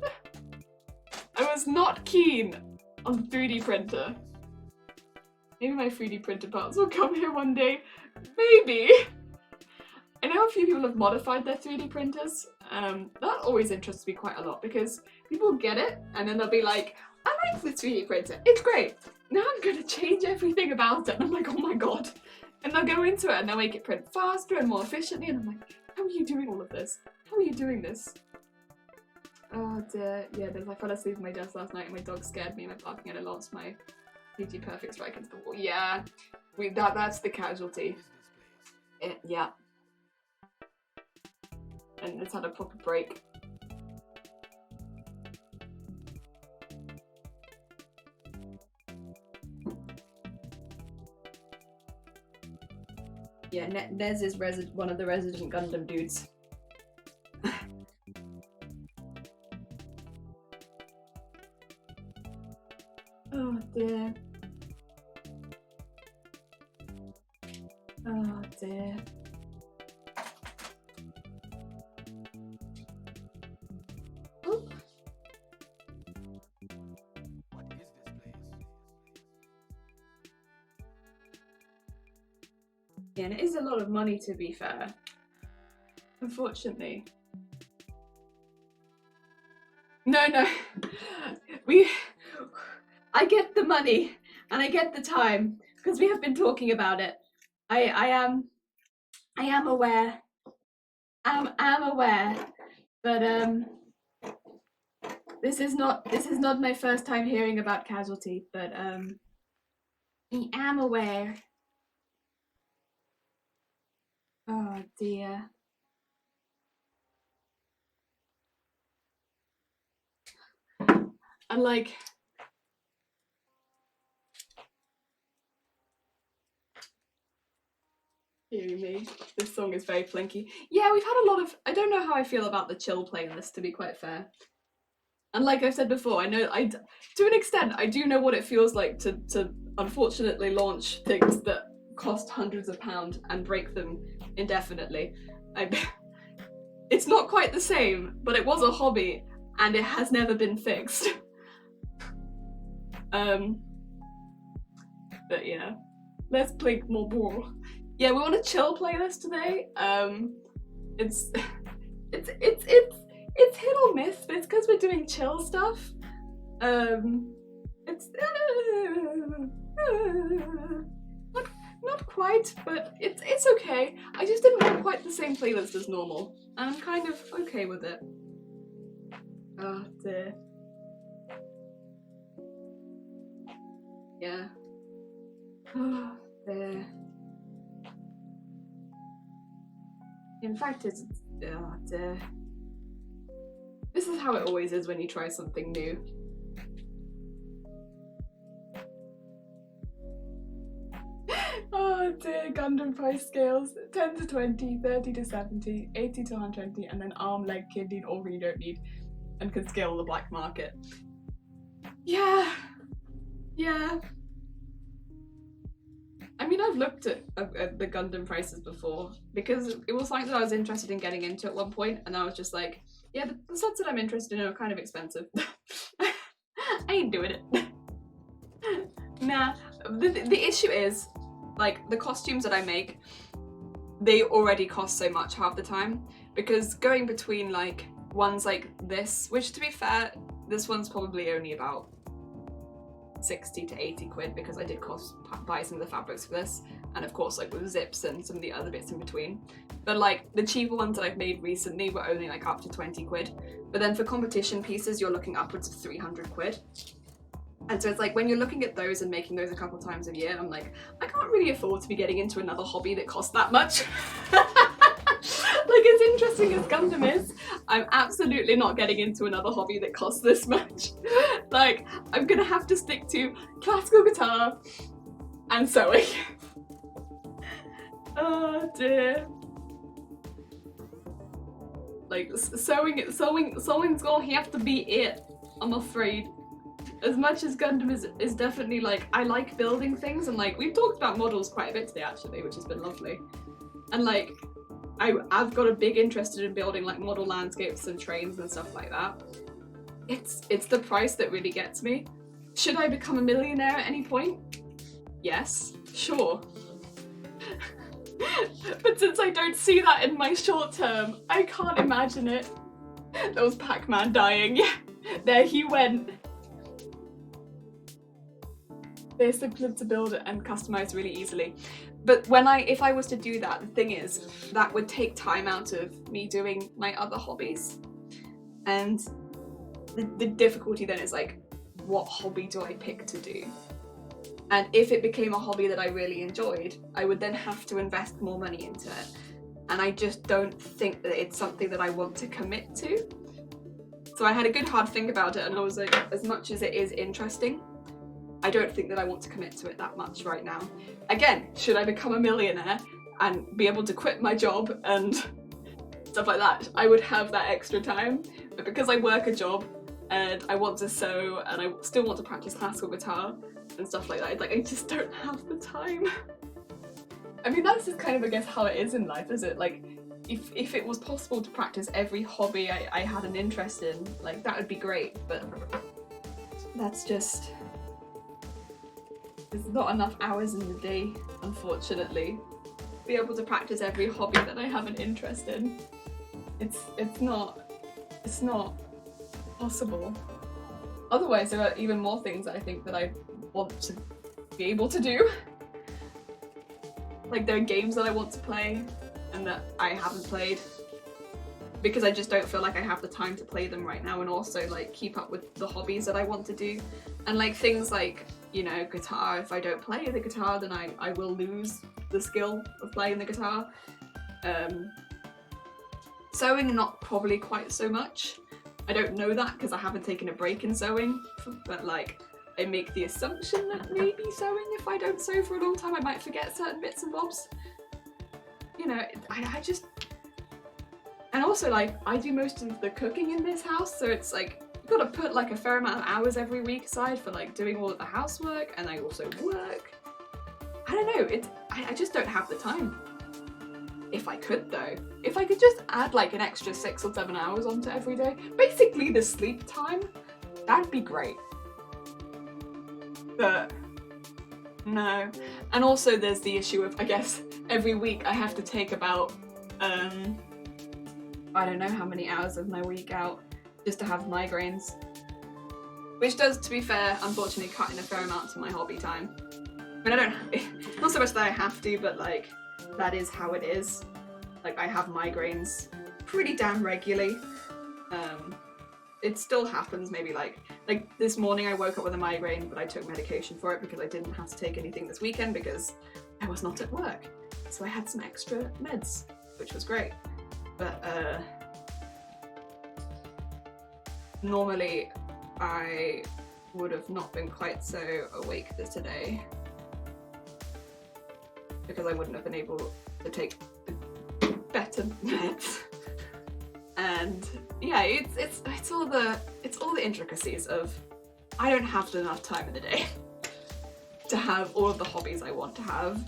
Speaker 1: I was not keen on the 3D printer. Maybe my 3D printer parts will come here one day. Maybe. I know a few people have modified their 3D printers. That always interests me quite a lot because people get it and then they'll be like, I like this 3D printer, it's great. Now I'm going to change everything about it. And I'm like, oh my god. And they'll go into it and they'll make it print faster and more efficiently and I'm like, How are you doing all of this? How are you doing this? Oh dear, yeah, I fell asleep at my desk last night and my dog scared me and I'm barking and I lost my PG Perfect strike into the wall. Yeah, that's the casualty. Yeah. And it's had a proper break. Yeah, Nez is one of the resident Gundam dudes. Oh dear. Oh dear. Oop.
Speaker 2: What is this place?
Speaker 1: Yeah, and it is a lot of money to be fair. Unfortunately. No. I get the money and I get the time because we have been talking about it. I am aware. I'm aware, but this is not my first time hearing about Casualty, but I am aware. Oh dear. And like, hearing me, this song is very plinky. Yeah, we've had a lot of, I don't know how I feel about the chill playlist, to be quite fair. And like I've said before, I know, to an extent, I do know what it feels like to unfortunately launch things that cost hundreds of pounds and break them indefinitely. It's not quite the same, but it was a hobby and it has never been fixed. But yeah, let's play more ball. Yeah, we want a chill playlist today. It's hit or miss, but it's because we're doing chill stuff. It's not quite, but it's okay. I just didn't want quite the same playlist as normal, and I'm kind of okay with it. Oh dear. Yeah. Oh dear. In fact, it's oh dear. This is how it always is when you try something new. Oh dear, Gundam price scales. 10 to 20, 30 to 70, 80 to 120, and then arm, leg, kidney, or really don't need, and can scale on the black market. Yeah. I mean, I've looked at the Gundam prices before because it was something that I was interested in getting into at one point, and I was just like, yeah, the sets that I'm interested in are kind of expensive. I ain't doing it. Nah, the issue is, like, the costumes that I make, they already cost so much half the time, because going between, like, ones like this, which to be fair, this one's probably only about 60 to 80 quid because I did buy some of the fabrics for this, and of course like with zips and some of the other bits in between, but like the cheaper ones that I've made recently were only like up to 20 quid, but then for competition pieces you're looking upwards of 300 quid. And so it's like when you're looking at those and making those a couple times a year, I'm like, I can't really afford to be getting into another hobby that costs that much. Like, as interesting as Gundam is, I'm absolutely not getting into another hobby that costs this much. Like, I'm gonna have to stick to classical guitar and sewing. Oh dear. Like, sewing's gonna have to be it, I'm afraid. As much as Gundam is definitely like, I like building things, and like, we've talked about models quite a bit today actually, which has been lovely. And like, I've got a big interest in building like model landscapes and trains and stuff like that. It's the price that really gets me. Should I become a millionaire at any point? Yes, sure. But since I don't see that in my short term, I can't imagine it. That was Pac-Man dying. Yeah, there he went. They're simple to build and customize really easily. But if I was to do that, the thing is, that would take time out of me doing my other hobbies. And the difficulty then is like, what hobby do I pick to do? And if it became a hobby that I really enjoyed, I would then have to invest more money into it. And I just don't think that it's something that I want to commit to. So I had a good hard think about it, and I was like, as much as it is interesting, I don't think that I want to commit to it that much right now. Again, should I become a millionaire and be able to quit my job and stuff like that, I would have that extra time. But because I work a job and I want to sew and I still want to practice classical guitar and stuff like that, like I just don't have the time. I mean, that's just kind of, I guess, how it is in life, is it? Like, if it was possible to practice every hobby I had an interest in, like, that would be great, but that's just... there's not enough hours in the day, unfortunately, to be able to practice every hobby that I have an interest in. It's not possible. Otherwise, there are even more things that I think that I want to be able to do. Like, there are games that I want to play and that I haven't played because I just don't feel like I have the time to play them right now, and also like keep up with the hobbies that I want to do. And like things like, you know, guitar, if I don't play the guitar then I will lose the skill of playing the guitar. Sewing, not probably quite so much. I don't know that because I haven't taken a break in sewing, but like I make the assumption that maybe sewing, if I don't sew for a long time, I might forget certain bits and bobs. You know, I just... And also, like, I do most of the cooking in this house, so it's like, you've got to put like a fair amount of hours every week aside for like doing all of the housework, and I also work. I don't know, I just don't have the time. If I could though. If I could just add like an extra 6 or 7 hours onto every day, basically the sleep time, that'd be great. But no. And also there's the issue of, I guess, every week I have to take about, I don't know how many hours of my week out just to have migraines. Which does, to be fair, unfortunately cut in a fair amount to my hobby time. I mean, I don't, not so much that I have to, but like, that is how it is. Like, I have migraines pretty damn regularly. It still happens maybe like this morning I woke up with a migraine, but I took medication for it because I didn't have to take anything this weekend because I was not at work. So I had some extra meds, which was great. But normally I would have not been quite so awake today because I wouldn't have been able to take the better meds. And yeah, it's all the intricacies of I don't have enough time in the day to have all of the hobbies I want to have.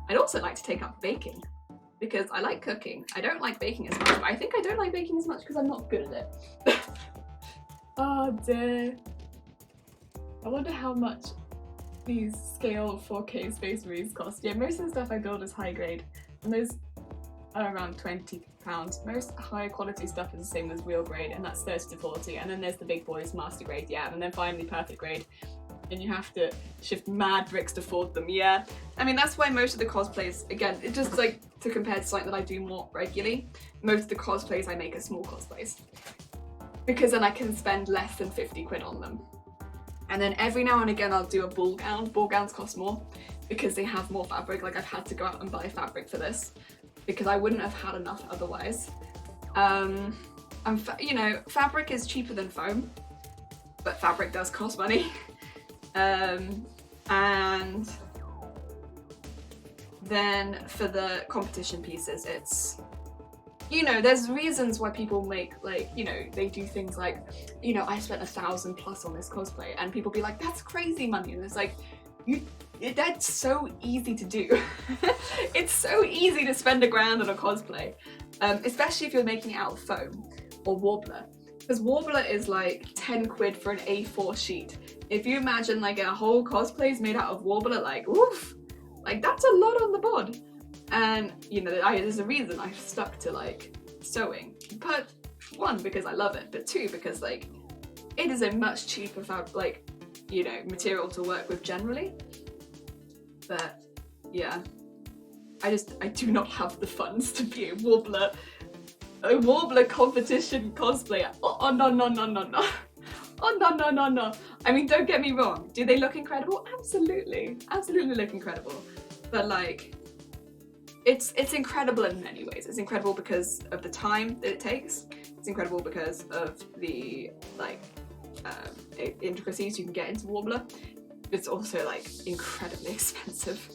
Speaker 1: I'd also like to take up baking because I like cooking. I don't like baking as much, but I think I don't like baking as much because I'm not good at it. Oh dear. I wonder how much these scale 4K Space Marines cost. Yeah, most of the stuff I build is high grade, and those are around £20. Most higher quality stuff is the same as real grade, and that's 30 to 40. And then there's the big boys, master grade, yeah, and then finally perfect grade. And you have to shift mad bricks to afford them, yeah. I mean, that's why most of the cosplays, again, it's just like to compare to something that I do more regularly, most of the cosplays I make are small cosplays. Because then I can spend less than 50 quid on them. And then every now and again I'll do a ball gown. Ball gowns cost more because they have more fabric. Like, I've had to go out and buy fabric for this because I wouldn't have had enough otherwise. You know, fabric is cheaper than foam, but fabric does cost money. And then for the competition pieces, it's, you know, there's reasons why people make, like, you know, they do things like, you know, I spent $1,000+ on this cosplay, and people be like, that's crazy money, and it's like, that's so easy to do. It's so easy to spend $1,000 on a cosplay, especially if you're making it out of foam or Warbler, because Warbler is like 10 quid for an A4 sheet. If you imagine like a whole cosplay is made out of Warbler, like, oof, like that's a lot on the bod. And you know, there's a reason I've stuck to like sewing, but one, because I love it, but two, because like it is a much cheaper like, you know, material to work with generally. But yeah. I do not have the funds to be a Warbler competition cosplayer. Oh no no no no no. Oh no no no no. I mean, don't get me wrong. Do they look incredible? Absolutely. Absolutely look incredible. But like, it's incredible in many ways. It's incredible because of the time that it takes. It's incredible because of the like intricacies you can get into Warbler. It's also like incredibly expensive.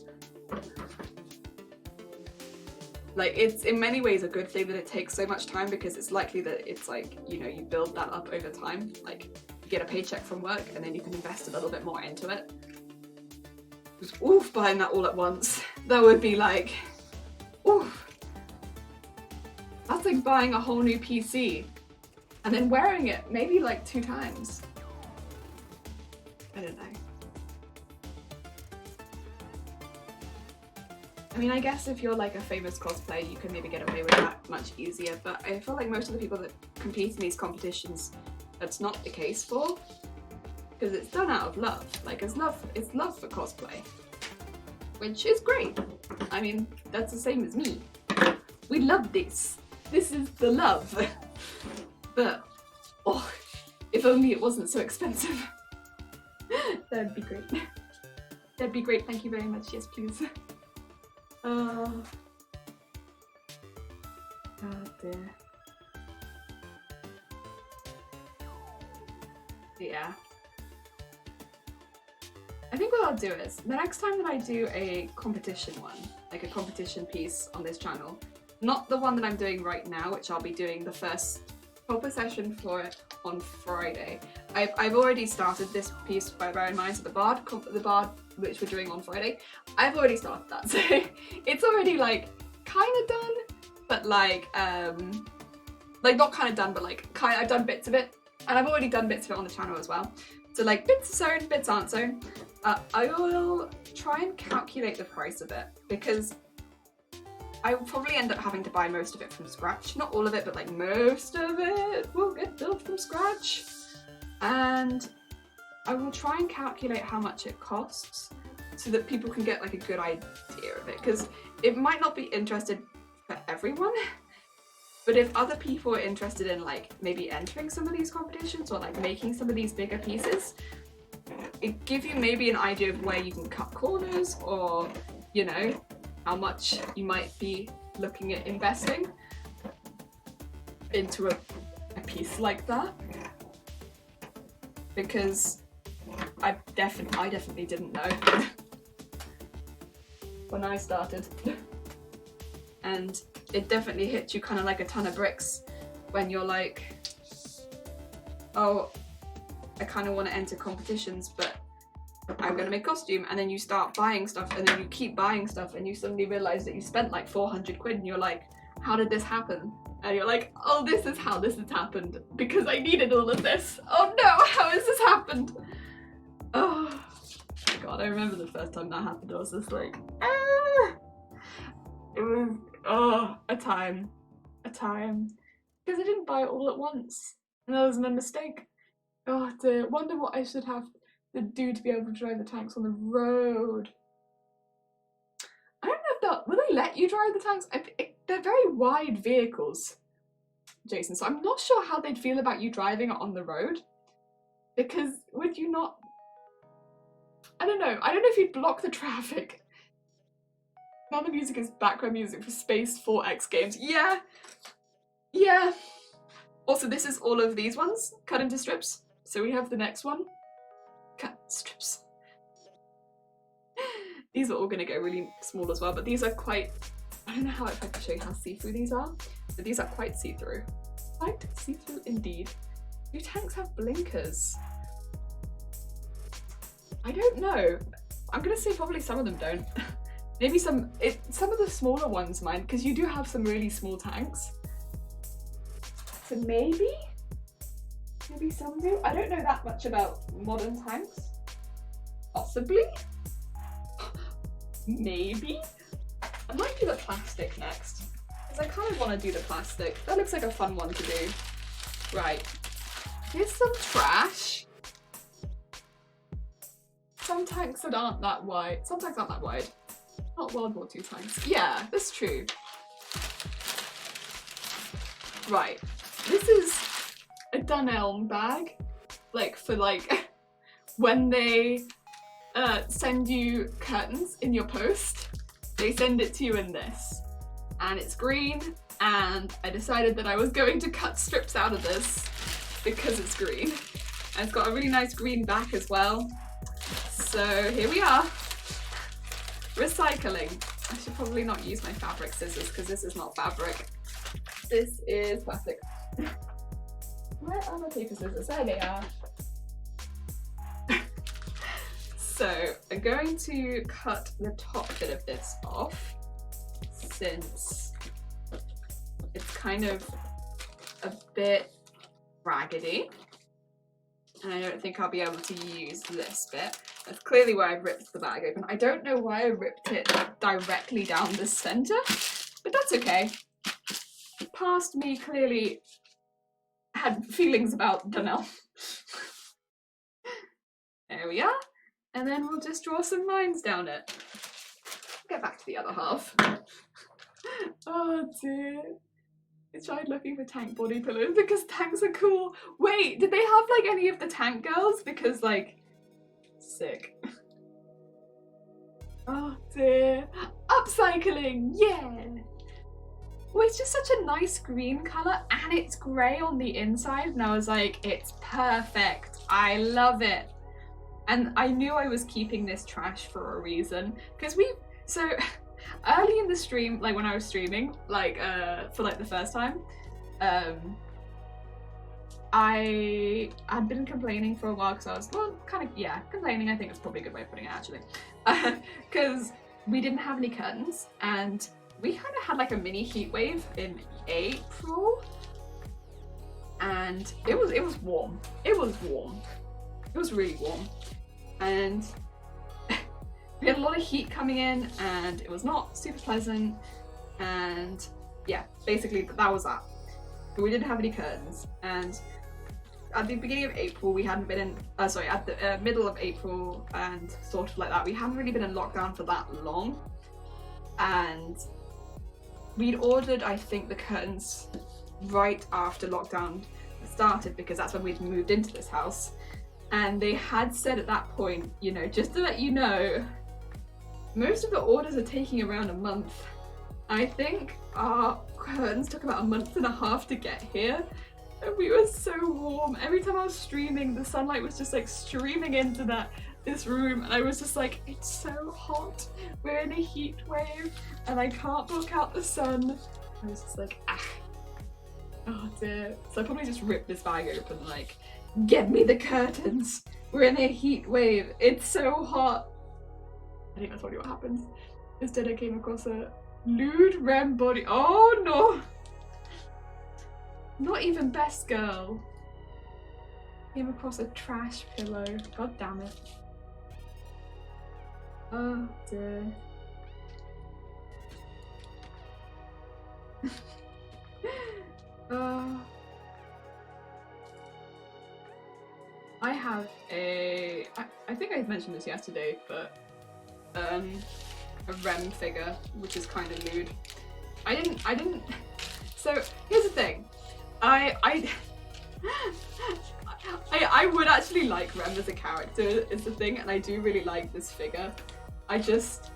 Speaker 1: Like, it's in many ways a good thing that it takes so much time, because it's likely that it's like, you know, you build that up over time. Like, you get a paycheck from work and then you can invest a little bit more into it. Just, oof, buying that all at once. That would be like, oof. That's like buying a whole new PC and then wearing it maybe like 2 times. I don't know. I mean, I guess if you're like a famous cosplayer, you can maybe get away with that much easier, but I feel like most of the people that compete in these competitions, that's not the case for, because it's done out of love. Like, it's love for cosplay, which is great. I mean, that's the same as me. We love this. This is the love. But, oh, if only it wasn't so expensive. That'd be great. That'd be great, thank you very much, yes please. Oh dear. Yeah. I think what I'll do is, the next time that I do a competition one, like a competition piece on this channel, not the one that I'm doing right now, which I'll be doing the first proper session for it on Friday. I've already started this piece, by bear in mind, so the bard which we're doing on Friday, I've already started that, so it's already like kind of done, but like not kind of done, but like I've done bits of it, and I've already done bits of it on the channel as well. So like bits are sewn, bits aren't sewn. I will try and calculate the price of it, because I will probably end up having to buy most of it from scratch. Not all of it, but like most of it will get built from scratch. And I will try and calculate how much it costs so that people can get like a good idea of it, because it might not be interested for everyone, but if other people are interested in like maybe entering some of these competitions or like making some of these bigger pieces, it gives you maybe an idea of where you can cut corners, or you know, how much you might be looking at investing into a piece like that. Because I definitely didn't know when I started. And it definitely hits you kind of like a ton of bricks when you're like, oh, I kind of want to enter competitions, but I'm gonna make costume, and then you start buying stuff, and then you keep buying stuff, and you suddenly realize that you spent like 400 quid, and you're like, how did this happen? And you're like, oh, this is how this has happened, because I needed all of this. Oh no, how has this happened? Oh god, I remember the first time that happened, I was just like, ah! It was, oh, a time, because I didn't buy it all at once, and that was my mistake. Oh dear, wonder what I should have to do to be able to drive the tanks on the road. I don't know if will they let you drive the tanks? They're very wide vehicles, Jason, so I'm not sure how they'd feel about you driving it on the road, because would you not? I don't know if you'd block the traffic. Now the music is background music for Space 4X games. Yeah. Also, this is all of these ones cut into strips, so we have the next one. Cut strips. These are all going to go really small as well, but these are quite, I don't know if I can show you how see-through these are, but these are quite see-through. Quite see-through indeed. Do tanks have blinkers? I don't know. I'm going to say probably some of them don't. Maybe some of the smaller ones might, because you do have some really small tanks. So maybe some do. I don't know that much about modern tanks. Possibly. Maybe. I might do the plastic next, because I kind of want to do the plastic. That looks like a fun one to do. Right. Here's some trash. Some tanks that aren't that wide. Some tanks aren't that wide. Not World War II tanks. Yeah, that's true. Right. This is a Dunelm bag. Like, for like, when they send you curtains in your post, they send it to you in this. And it's green, and I decided that I was going to cut strips out of this because it's green. And it's got a really nice green back as well. So here we are. Recycling. I should probably not use my fabric scissors because this is not fabric. This is plastic. Where are my paper scissors? There they are. So I'm going to cut the top bit of this off since it's kind of a bit raggedy. And I don't think I'll be able to use this bit. That's clearly where I've ripped the bag open. I don't know why I ripped it directly down the center, but that's okay. Past me clearly had feelings about Dunelm. There we are. And then we'll just draw some lines down it. Get back to the other half. Oh dear. I tried looking for tank body pillows because tanks are cool. Wait, did they have like any of the tank girls? Because like, sick. Oh dear. Upcycling, yeah. Well, it's just such a nice green colour and it's grey on the inside and I was like, it's perfect. I love it. And I knew I was keeping this trash for a reason because so early in the stream, like when I was streaming, like for like the first time, I had been complaining for a while because I was, well, kind of, yeah, complaining I think is probably a good way of putting it actually, because we didn't have any curtains and we kind of had like a mini heat wave in April and it was warm. It was warm. It was really warm. And we had a lot of heat coming in and it was not super pleasant and yeah, basically that was that. But we didn't have any curtains and at the beginning of April we hadn't been in, at the middle of April and sort of like that, we hadn't really been in lockdown for that long and we'd ordered I think the curtains right after lockdown started because that's when we'd moved into this house. And they had said at that point, you know, just to let you know, most of the orders are taking around a month. I think our curtains took about a month and a half to get here. And we were so warm. Every time I was streaming, the sunlight was just like streaming into this room. And I was just like, it's so hot. We're in a heat wave and I can't block out the sun. I was just like, ah. Oh dear. So I probably just ripped this bag open like, get me the curtains. We're in a heat wave. It's so hot. I think that's probably what happens. Instead I came across a lewd REM body. Oh no! Not even best girl. Came across a trash pillow. God damn it. Oh dear. I have I think I mentioned this yesterday, but a REM figure, which is kind of lewd. I didn't, so here's the thing, I would actually like Rem as a character is the thing, and I do really like this figure. I just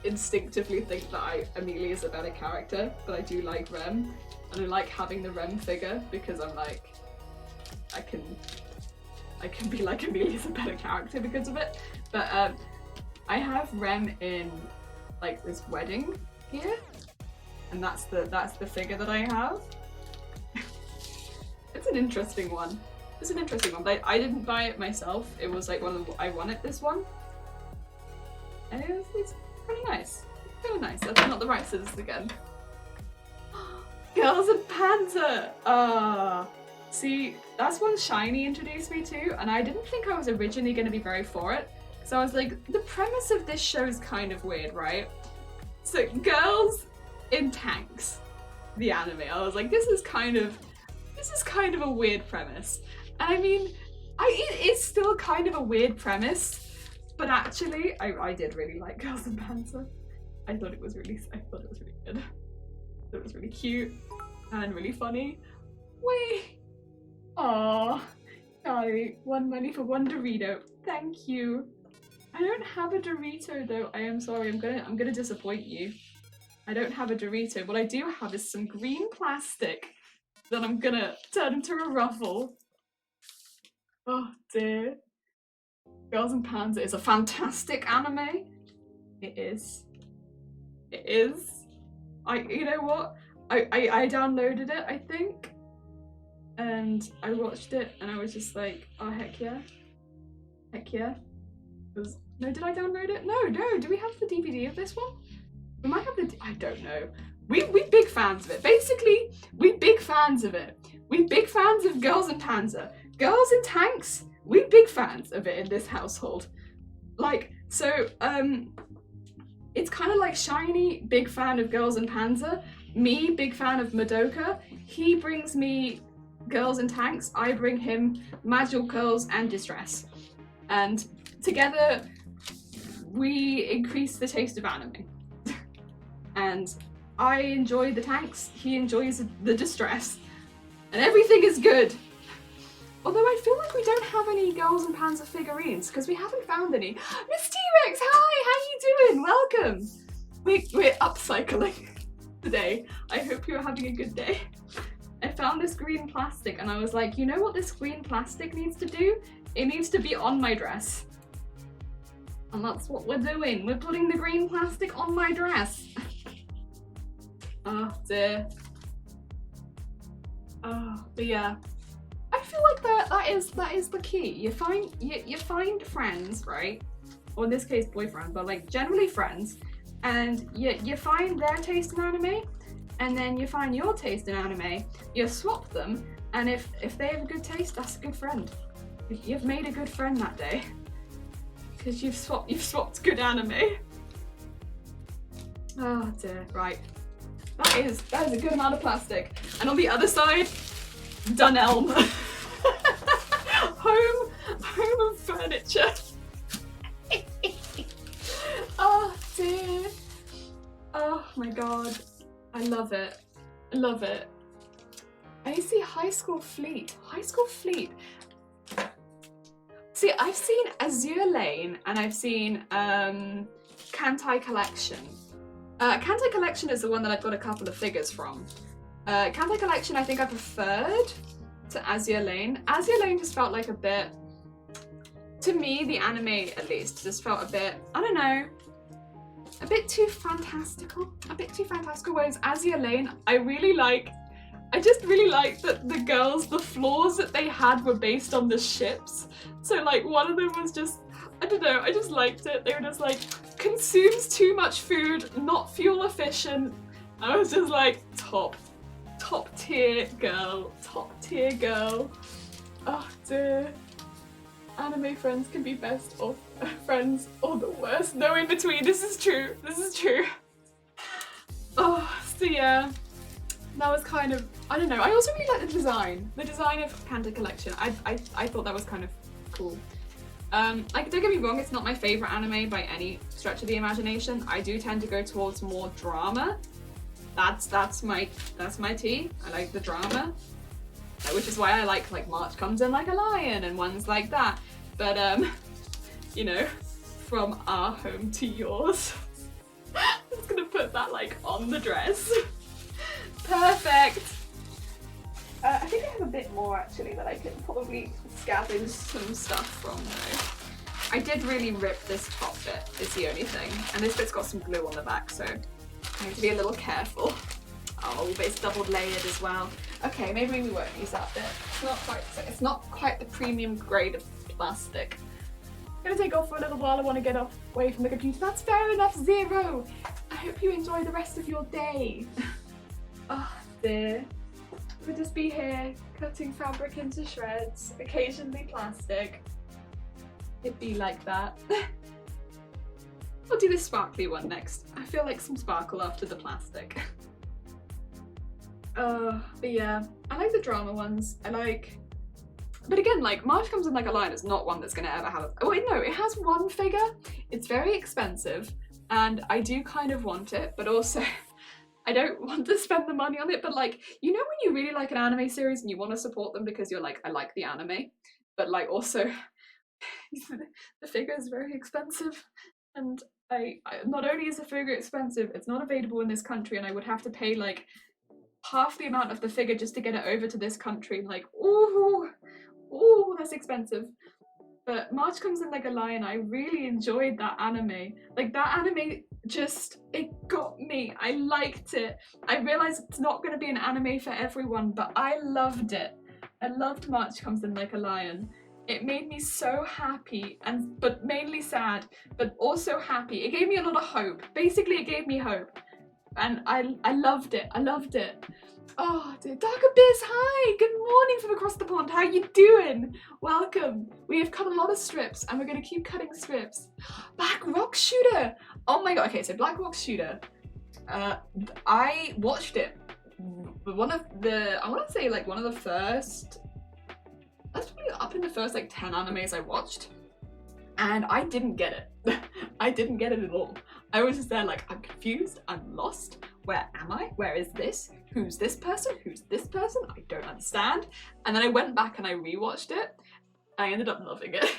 Speaker 1: instinctively think that Amelia is a better character, but I do like Rem, and I like having the Rem figure because I'm like, I can be like Amelia's a better character because of it. But I have Rem in like this wedding here, and that's the figure that I have. It's an interesting one. It's an interesting one. I didn't buy it myself. It was like I wanted this one, and it's pretty nice. Very nice. That's not the right scissors again. Girls and Panther. See, that's one Shiny introduced me to, and I didn't think I was originally going to be very for it. So I was like, the premise of this show is kind of weird, right? So girls in tanks, the anime. I was like, this is kind of a weird premise. And I mean, it is still kind of a weird premise, but actually, I did really like Girls and Panther. I thought it was really good. I thought it was really cute and really funny. Wait. Aww. Charlie, one money for one Dorito. Thank you. I don't have a Dorito though. I am sorry. I'm gonna disappoint you. I don't have a Dorito. What I do have is some green plastic that I'm gonna turn into a Ruffle. Oh dear. Girls and Panzer is a fantastic anime. It is. It is. You know what? I downloaded it, I think, and I watched it, and I was just like, oh heck yeah, heck yeah. No, did I download it? No. Do we have the DVD of this one? We might have the. I don't know. We big fans of it. Basically, we big fans of it. We big fans of Girls and Panzer. Girls in Tanks. We big fans of it in this household. Like, so it's kind of like Shiny, big fan of Girls and Panzer. Me, big fan of Madoka. He brings me Girls and Tanks. I bring him Magical Girls and Distress. And together, we increase the taste of anime. And I enjoy the Tanks, he enjoys the Distress. And everything is good. Although I feel like we don't have any Girls and Panzer figurines, because we haven't found any. Miss T-Rex, hi, how you doing? Welcome. We're upcycling today. I hope you're having a good day. I found this green plastic and I was like, you know what this green plastic needs to do? It needs to be on my dress. And that's what we're doing. We're putting the green plastic on my dress. Oh dear. Oh, but yeah. I feel like that is the key. You find friends, right? Or in this case boyfriend, but like generally friends, and you find their taste in anime, and then you find your taste in anime, you swap them, and if they have a good taste, that's a good friend. You've made a good friend that day. Because you've swapped good anime. Oh dear, right. That is a good amount of plastic. And on the other side, Dunelm. home of furniture. Oh dear. Oh my god. I love it. I love it. I see High School Fleet. High School Fleet. See, I've seen Azure Lane and I've seen Kantai Collection. Kantai Collection is the one that I've got a couple of figures from. Kantai Collection I think I preferred to Azure Lane. Azure Lane just felt like a bit, to me, the anime at least, just felt a bit, I don't know, a bit too fantastical. Whereas Azure Lane, I just really like that the girls, the floors that they had were based on the ships. So like one of them was just, I don't know, I just liked it. They were just like, consumes too much food, not fuel efficient. I was just like, top tier girl. Oh dear. Anime friends can be best of friends or the worst. No in between, this is true. Oh, so yeah. That was kind of, I don't know, I also really like the design of Kantai Collection. I thought that was kind of cool. Like, don't get me wrong, it's not my favourite anime by any stretch of the imagination. I do tend to go towards more drama. That's my tea. I like the drama, which is why I like March Comes In Like a Lion and ones like that. But you know, from our home to yours. I'm just gonna put that like on the dress. Perfect. I think I have a bit more actually that I can probably scavenge some stuff from though. I did really rip this top bit, is the only thing. And this bit's got some glue on the back, so I need to be a little careful. Oh, but it's double layered as well. Okay, maybe we won't use that bit. It's not quite the premium grade of plastic. I'm gonna take off for a little while. I want to get away from the computer. That's fair enough, Zero. I hope you enjoy the rest of your day. Oh dear. We'll just be here cutting fabric into shreds, occasionally plastic. It'd be like that. I'll do this sparkly one next. I feel like some sparkle after the plastic. But yeah, I like the drama ones. But again, like, March Comes In Like a Lion is not one that's gonna ever have. Oh wait, no, it has one figure. It's very expensive. and I do kind of want it, but also I don't want to spend the money on it. But like, you know when you really like an anime series and you want to support them because you're like, I like the anime, but like also the figure is very expensive, and I not only is the figure expensive, it's not available in this country, and I would have to pay like half the amount of the figure just to get it over to this country. Like, ooh, that's expensive. But March Comes in Like a Lion, I really enjoyed that anime. Like, that anime just, it got me. I liked it. I realized it's not going to be an anime for everyone, but I loved it. I loved March Comes in Like a Lion. It made me so happy, but mainly sad, but also happy. It gave me a lot of hope. Basically, it gave me hope. And I loved it. I loved it. Oh, dear. Dark Abyss, hi! Good morning from across the pond. How you doing? Welcome. We have cut a lot of strips, and we're going to keep cutting strips. Black Rock Shooter! Oh my god. Okay, so Black Rock Shooter. I watched it. One of the, I want to say like one of the first, that's probably up in the first like 10 animes I watched. And I didn't get it. I didn't get it at all. I was just there like, I'm confused, I'm lost. Where am I? Where is this? Who's this person? Who's this person? I don't understand. And then I went back and I rewatched it. I ended up loving it.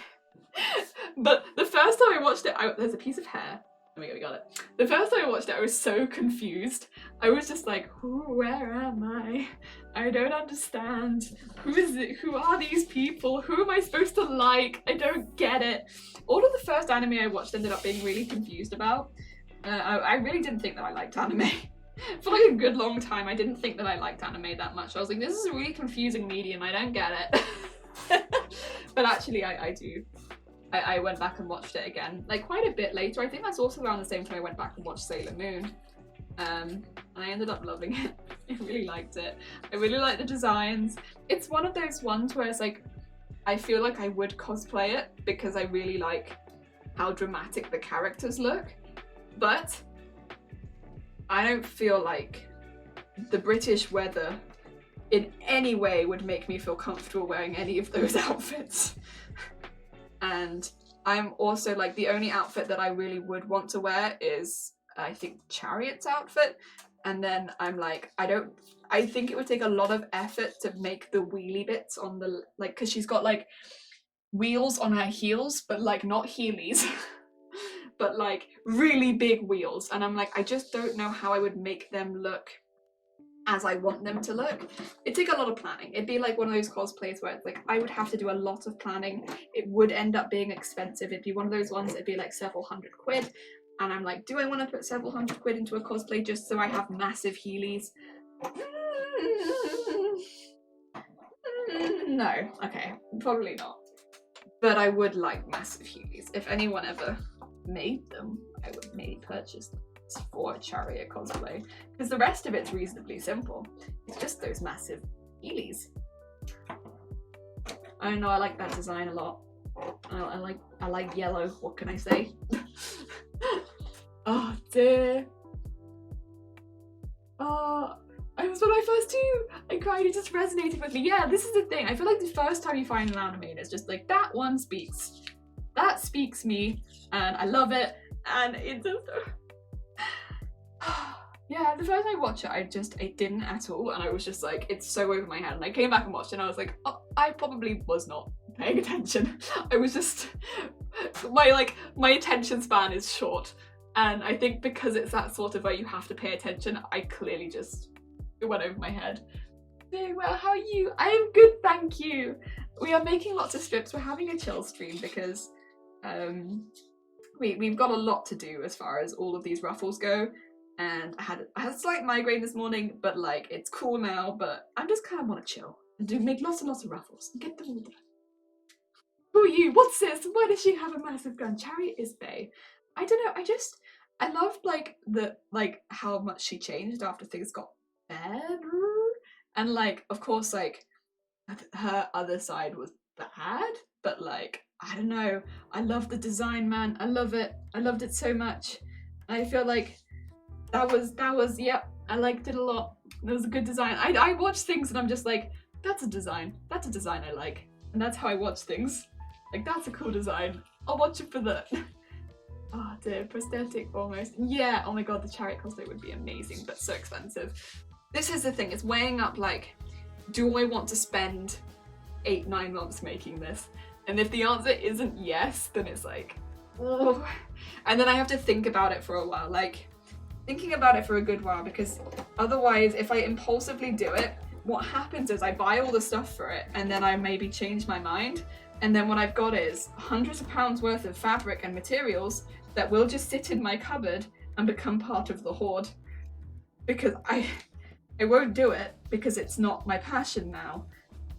Speaker 1: But the first time I watched it, there's a piece of hair. There we go, we got it. The first time I watched it, I was so confused. I was just like, where am I? I don't understand. Who is it? Who are these people? Who am I supposed to like? I don't get it. All of the first anime I watched ended up being really confused about. I really didn't think that I liked anime. For like a good long time, I didn't think that I liked anime that much. I was like, this is a really confusing medium, I don't get it. But actually, I do. I went back and watched it again, like quite a bit later. I think that's also around the same time I went back and watched Sailor Moon. And I ended up loving it. I really liked it. I really like the designs. It's one of those ones where it's like, I feel like I would cosplay it because I really like how dramatic the characters look. But I don't feel like the British weather in any way would make me feel comfortable wearing any of those outfits. And I'm also like, the only outfit that I really would want to wear is, I think, Chariot's outfit. And then I'm like, I think it would take a lot of effort to make the wheelie bits on the, like, because she's got like wheels on her heels, but like not heelys, but like really big wheels. And I'm like, I just don't know how I would make them look as I want them to look. It'd take a lot of planning. It'd be like one of those cosplays where it's like, I would have to do a lot of planning. It would end up being expensive. It'd be one of those ones, it'd be like several £100. And I'm like, do I want to put several £100 into a cosplay just so I have massive heelys? No, okay, probably not. But I would like massive heelys. If anyone ever made them, I would maybe purchase them for a Chariot cosplay, because the rest of it's reasonably simple. It's just those massive heelys. I don't know, I like that design a lot. I like yellow, what can I say? Oh dear. Oh, it was when I first too. I cried, it just resonated with me. Yeah, this is the thing. I feel like the first time you find an anime, it's just like, that one speaks. That speaks me, and I love it, and it just... Yeah, the first time I watched it, I didn't at all, and I was just like, it's so over my head. And I came back and watched it, and I was like, oh, I probably was not paying attention. I was just, my attention span is short, and I think because it's that sort of where you have to pay attention, I clearly just, it went over my head. Very well, how are you? I am good, thank you. We are making lots of strips. We're having a chill stream because we've got a lot to do as far as all of these ruffles go. And I had a slight migraine this morning, but like it's cool now. But I just kind of want to chill and make lots and lots of ruffles and get them all done. Who are you? What's this? Why does she have a massive gun? Chariot is bae. I don't know. I loved like how much she changed after things got better, and like of course like her other side was bad, but like I don't know. I love the design, man. I love it. I loved it so much. I feel like. That was, yep, I liked it a lot. It was a good design. I watch things and I'm just like, that's a design I like. And that's how I watch things. Like, that's a cool design. I'll watch it for that. Oh dear, prosthetic almost. Yeah, oh my god, the chariot cosplay would be amazing, but so expensive. This is the thing, it's weighing up like, do I want to spend 8-9 months making this? And if the answer isn't yes, then it's like, oh. And then I have to think about it for a while, like thinking about it for a good while, because otherwise if I impulsively do it, what happens is I buy all the stuff for it and then I maybe change my mind, and then what I've got is hundreds of pounds worth of fabric and materials that will just sit in my cupboard and become part of the hoard, because I won't do it because it's not my passion now,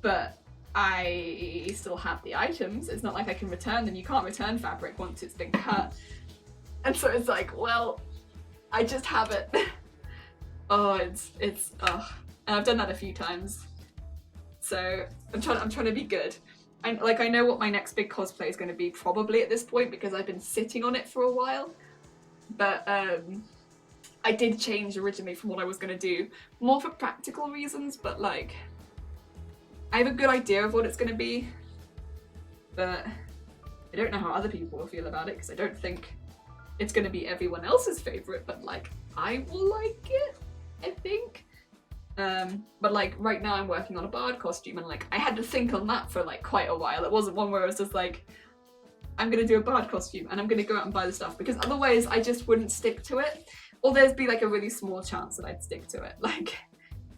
Speaker 1: but I still have the items. It's not like I can return them. You can't return fabric once it's been cut. And so it's like, well, I just have it. Oh, it's and I've done that a few times. So I'm trying to be good. And like, I know what my next big cosplay is going to be probably at this point because I've been sitting on it for a while. But I did change originally from what I was going to do, more for practical reasons, but like, I have a good idea of what it's going to be, but I don't know how other people will feel about it because I don't think it's going to be everyone else's favourite, but like, I will like it, I think. But like, right now I'm working on a bard costume and like, I had to think on that for like quite a while. It wasn't one where I was just like, I'm going to do a bard costume and I'm going to go out and buy the stuff, because otherwise I just wouldn't stick to it. Or there'd be like a really small chance that I'd stick to it. Like,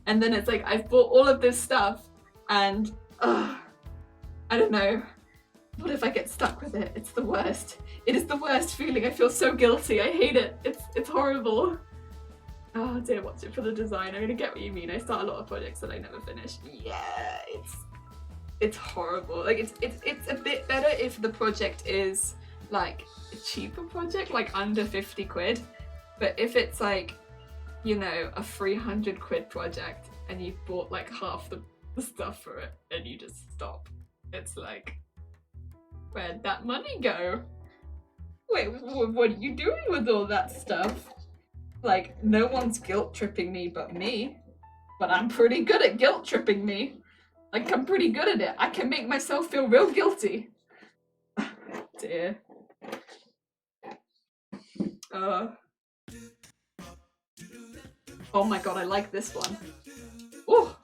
Speaker 1: and then it's like, I've bought all of this stuff and I don't know. What if I get stuck with it? It's the worst. It is the worst feeling. I feel so guilty. I hate it. It's horrible. Oh dear, watch it for the design. I'm gonna get what you mean. I start a lot of projects that I never finish. Yeah, it's horrible. Like it's a bit better if the project is like a cheaper project, like under 50 quid. But if it's like, you know, a 300 quid project and you've bought like half the stuff for it and you just stop, it's like, where'd that money go? Wait, what are you doing with all that stuff? Like, no one's guilt tripping me but me, but I'm pretty good at guilt tripping me. Like, I'm pretty good at it. I can make myself feel real guilty. Dear. Oh my god, I like this one. Oh.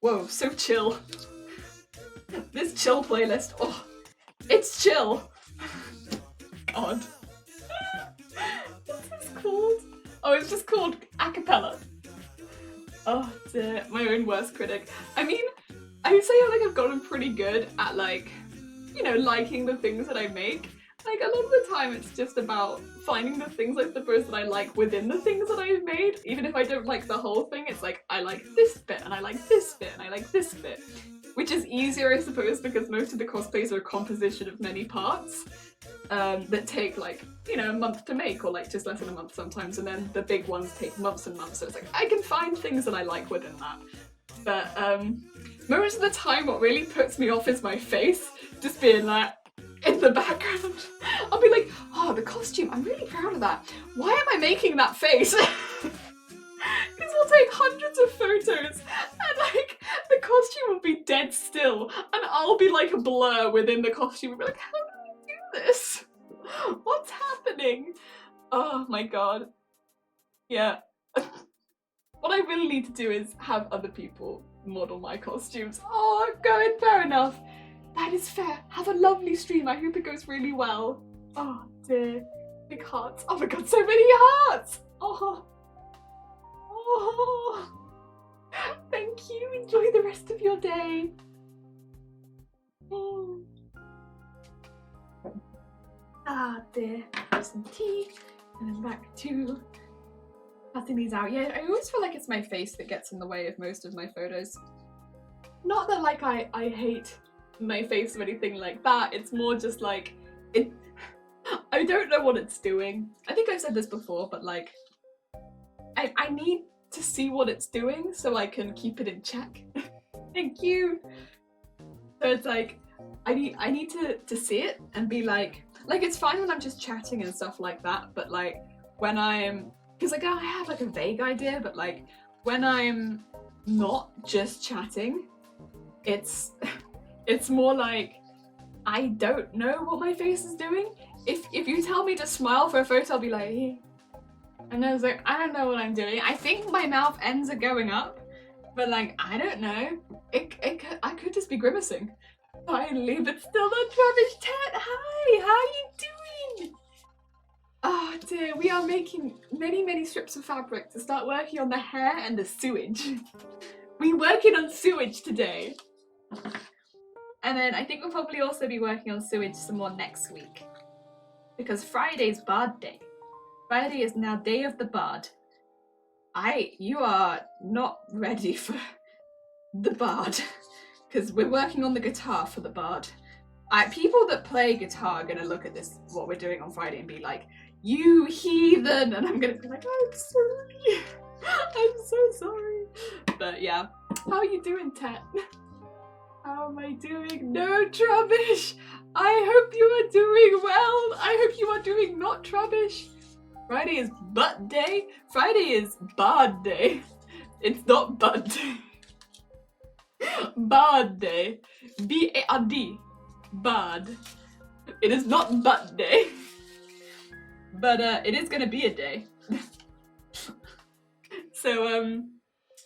Speaker 1: Whoa, so chill. This chill playlist. Oh, it's chill. God. What's this called? Oh, it's just called Acapella. Oh dear, my own worst critic. I mean, I would say like I've gotten pretty good at like, you know, liking the things that I make. Like, a lot of the time it's just about finding the things, I suppose, that I like within the things that I've made. Even if I don't like the whole thing, it's like, I like this bit, and I like this bit, and I like this bit. Which is easier, I suppose, because most of the cosplays are a composition of many parts that take, like, you know, a month to make, or like just less than a month sometimes, and then the big ones take months and months, so it's like, I can find things that I like within that. But most of the time what really puts me off is my face, just being like, in the background. I'll be like, oh, the costume, I'm really proud of that. Why am I making that face? Because we'll take hundreds of photos and like the costume will be dead still and I'll be like a blur within the costume and be like, how do I do this? What's happening? Oh my god. Yeah. What I really need to do is have other people model my costumes. Oh, going, fair enough. That is fair. Have a lovely stream. I hope it goes really well. Oh dear. Big hearts. Oh my god, so many hearts! Oh. Oh. Thank you. Enjoy the rest of your day. Oh. Ah dear. Have some tea. And then back to cutting these out. Yeah, I always feel like it's my face that gets in the way of most of my photos. Not that like I hate my face or anything like that, it's more just like, I don't know what it's doing. I think I've said this before, but like, I need to see what it's doing so I can keep it in check. Thank you! So it's like, I need to see it and be like it's fine when I'm just chatting and stuff like that, but like, when I'm, because like I have like a vague idea, but like, when I'm not just chatting, it's more like, I don't know what my face is doing. if you tell me to smile for a photo, I'll be like, "Hey." And I was like, I don't know what I'm doing. I think my mouth ends are going up, but like, I don't know. I could just be grimacing. Finally, but still not rubbish. Ted, hi, how are you doing? Oh dear, we are making many strips of fabric to start working on the hair and the sewage. We're working on sewage today. And then I think we'll probably also be working on sewage some more next week. Because Friday's Bard Day. Friday is now Day of the Bard. You are not ready for the Bard. Because we're working on the guitar for the Bard. People that play guitar are gonna look at this, what we're doing on Friday, and be like, "You heathen!" And I'm gonna be like, "I'm sorry. I'm so sorry." But yeah, how are you doing, Tet? How am I doing? No trubbish! I hope you are doing well! I hope you are doing not trubbish! Friday is butt day? Friday is Bard Day. It's not butt day. Bard Day. B-A-R-D. Bard. It is not butt day. But it is gonna be a day. So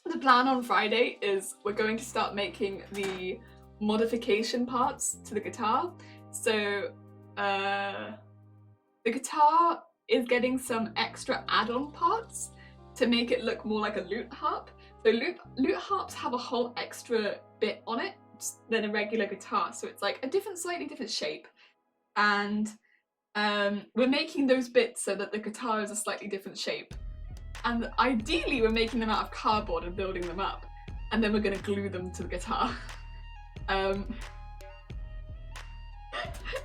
Speaker 1: the plan on Friday is we're going to start making the modification parts to the guitar. So the guitar is getting some extra add-on parts to make it look more like a lute harp. So lute harps have a whole extra bit on it than a regular guitar, so it's like a slightly different shape. And we're making those bits so that the guitar is a slightly different shape. And ideally we're making them out of cardboard and building them up, and then we're going to glue them to the guitar.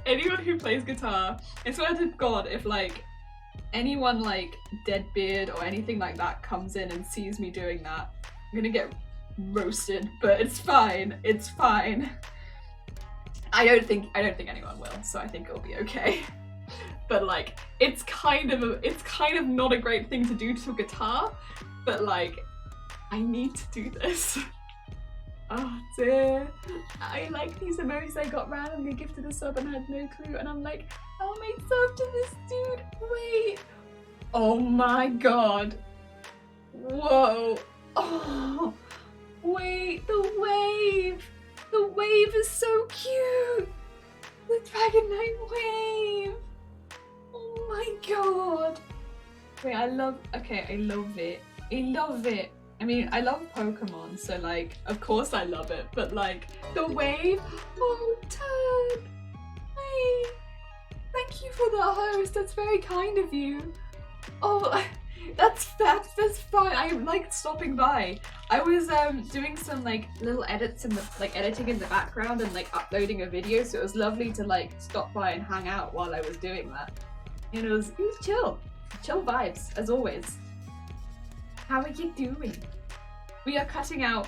Speaker 1: Anyone who plays guitar, I swear to God, if like anyone like Deadbeard or anything like that comes in and sees me doing that, I'm gonna get roasted, but it's fine. It's fine. I don't think anyone will, so I think it'll be okay. But like, it's kind of not a great thing to do to a guitar, but like, I need to do this. Oh dear. I like these emojis I got randomly gifted a sub and I had no clue, and I'm like, how am I sub to this dude? Wait. Oh my god. Whoa. Oh. Wait, the wave. The wave is so cute. The Dragonite wave. Oh my god. Wait, I love it. I love it. I mean, I love Pokemon, so like, of course I love it, but like, the wave? Oh, Turb! Hey! Thank you for the host, that's very kind of you. Oh, that's fine, I like stopping by. I was doing some like little edits in the, like editing in the background and like uploading a video, so it was lovely to like stop by and hang out while I was doing that. And it was chill vibes, as always. How are you doing? We are cutting out.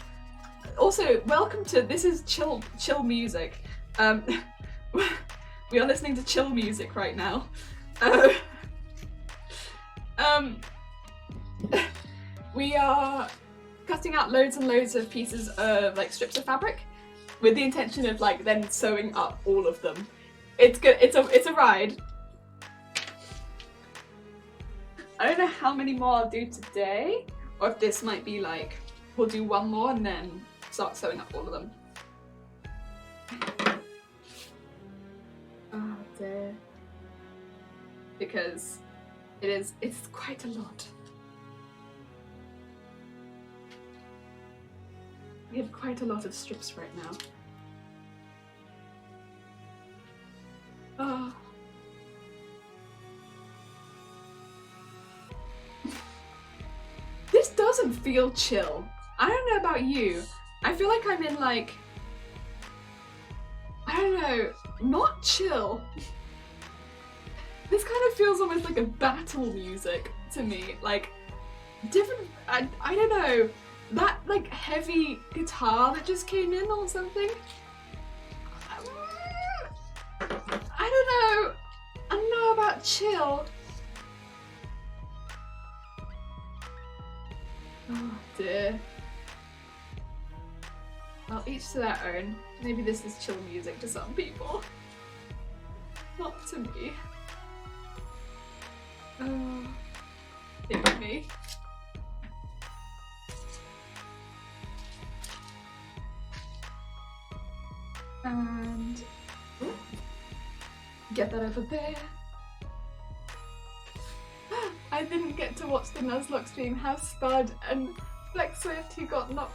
Speaker 1: Also, welcome to, this is chill music. We are listening to chill music right now. We are cutting out loads and loads of pieces of like strips of fabric with the intention of like then sewing up all of them. It's good. It's a ride. I don't know how many more I'll do today, or if this might be like, we'll do one more and then start sewing up all of them. Oh dear. Because it's quite a lot. We have quite a lot of strips right now. Oh. This doesn't feel chill. I don't know about you. I feel like I'm in like, I don't know, not chill. This kind of feels almost like a battle music to me. Like, different, I don't know, that like heavy guitar that just came in or something. I don't know about chill. Oh dear. Well, each to their own. Maybe this is chill music to some people. Not to me. Oh, dear me. And get that over there. I didn't get to watch the Nuzlocke stream. Have Spud and Flex Swift who got knocked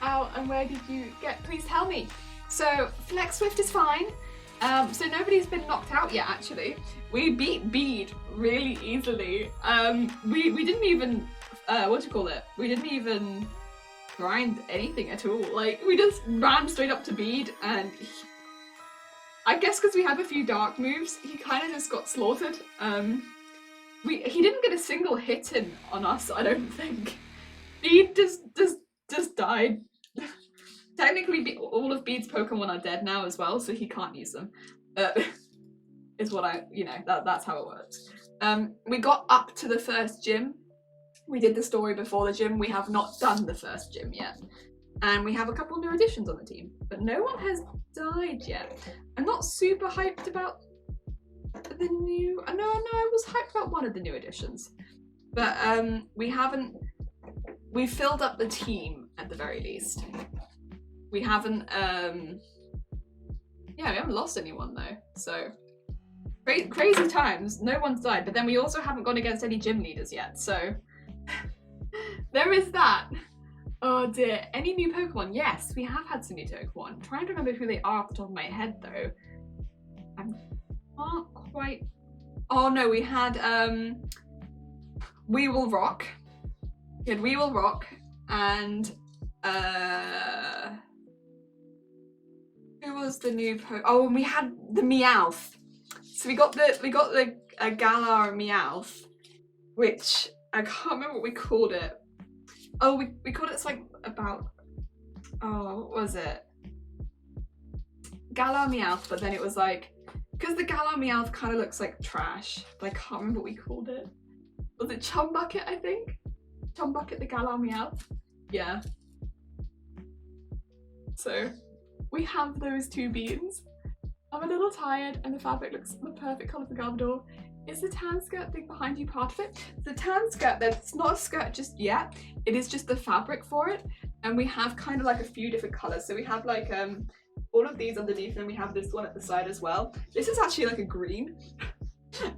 Speaker 1: out, and where did you get? Please tell me. So Flex Swift is fine. So nobody's been knocked out yet. Actually, we beat Bede really easily. We didn't even what do you call it? We didn't even grind anything at all. Like, we just ran straight up to Bede, and I guess because we have a few dark moves, he kind of just got slaughtered. He didn't get a single hit in on us, I don't think. Bede just died. Technically, all of Bede's Pokemon are dead now as well, so he can't use them. Is what that's how it works. We got up to the first gym. We did the story before the gym. We have not done the first gym yet. And we have a couple new additions on the team, but no one has died yet. I'm not super hyped about the new... No, I was hyped about one of the new additions. But we filled up the team at the very least. We haven't, we haven't lost anyone though, so... Crazy times, no one's died, but then we also haven't gone against any gym leaders yet, so... There is that. Oh dear. Any new Pokemon? Yes, we have had some new Pokemon. I'm trying to remember who they are off the top of my head though. I can't quite... Oh no, we had We Will Rock. We had We Will Rock and who was the new Oh, and we had the Meowth. So we got the Galar Meowth, which I can't remember what we called it. Oh, we called it something about, what was it? Galar Meowth, but then it was like, because the Galar Meowth kind of looks like trash, but I can't remember what we called it. Was it Chum Bucket, I think? Chum Bucket the Galar Meowth? Yeah. So, we have those two beans. I'm a little tired and the fabric looks the perfect colour for Garbodor. Is the tan skirt thing behind you part of it? The tan skirt, that's not a skirt just yet. It is just the fabric for it. And we have kind of like a few different colours. So we have like all of these underneath, and we have this one at the side as well. This is actually like a green,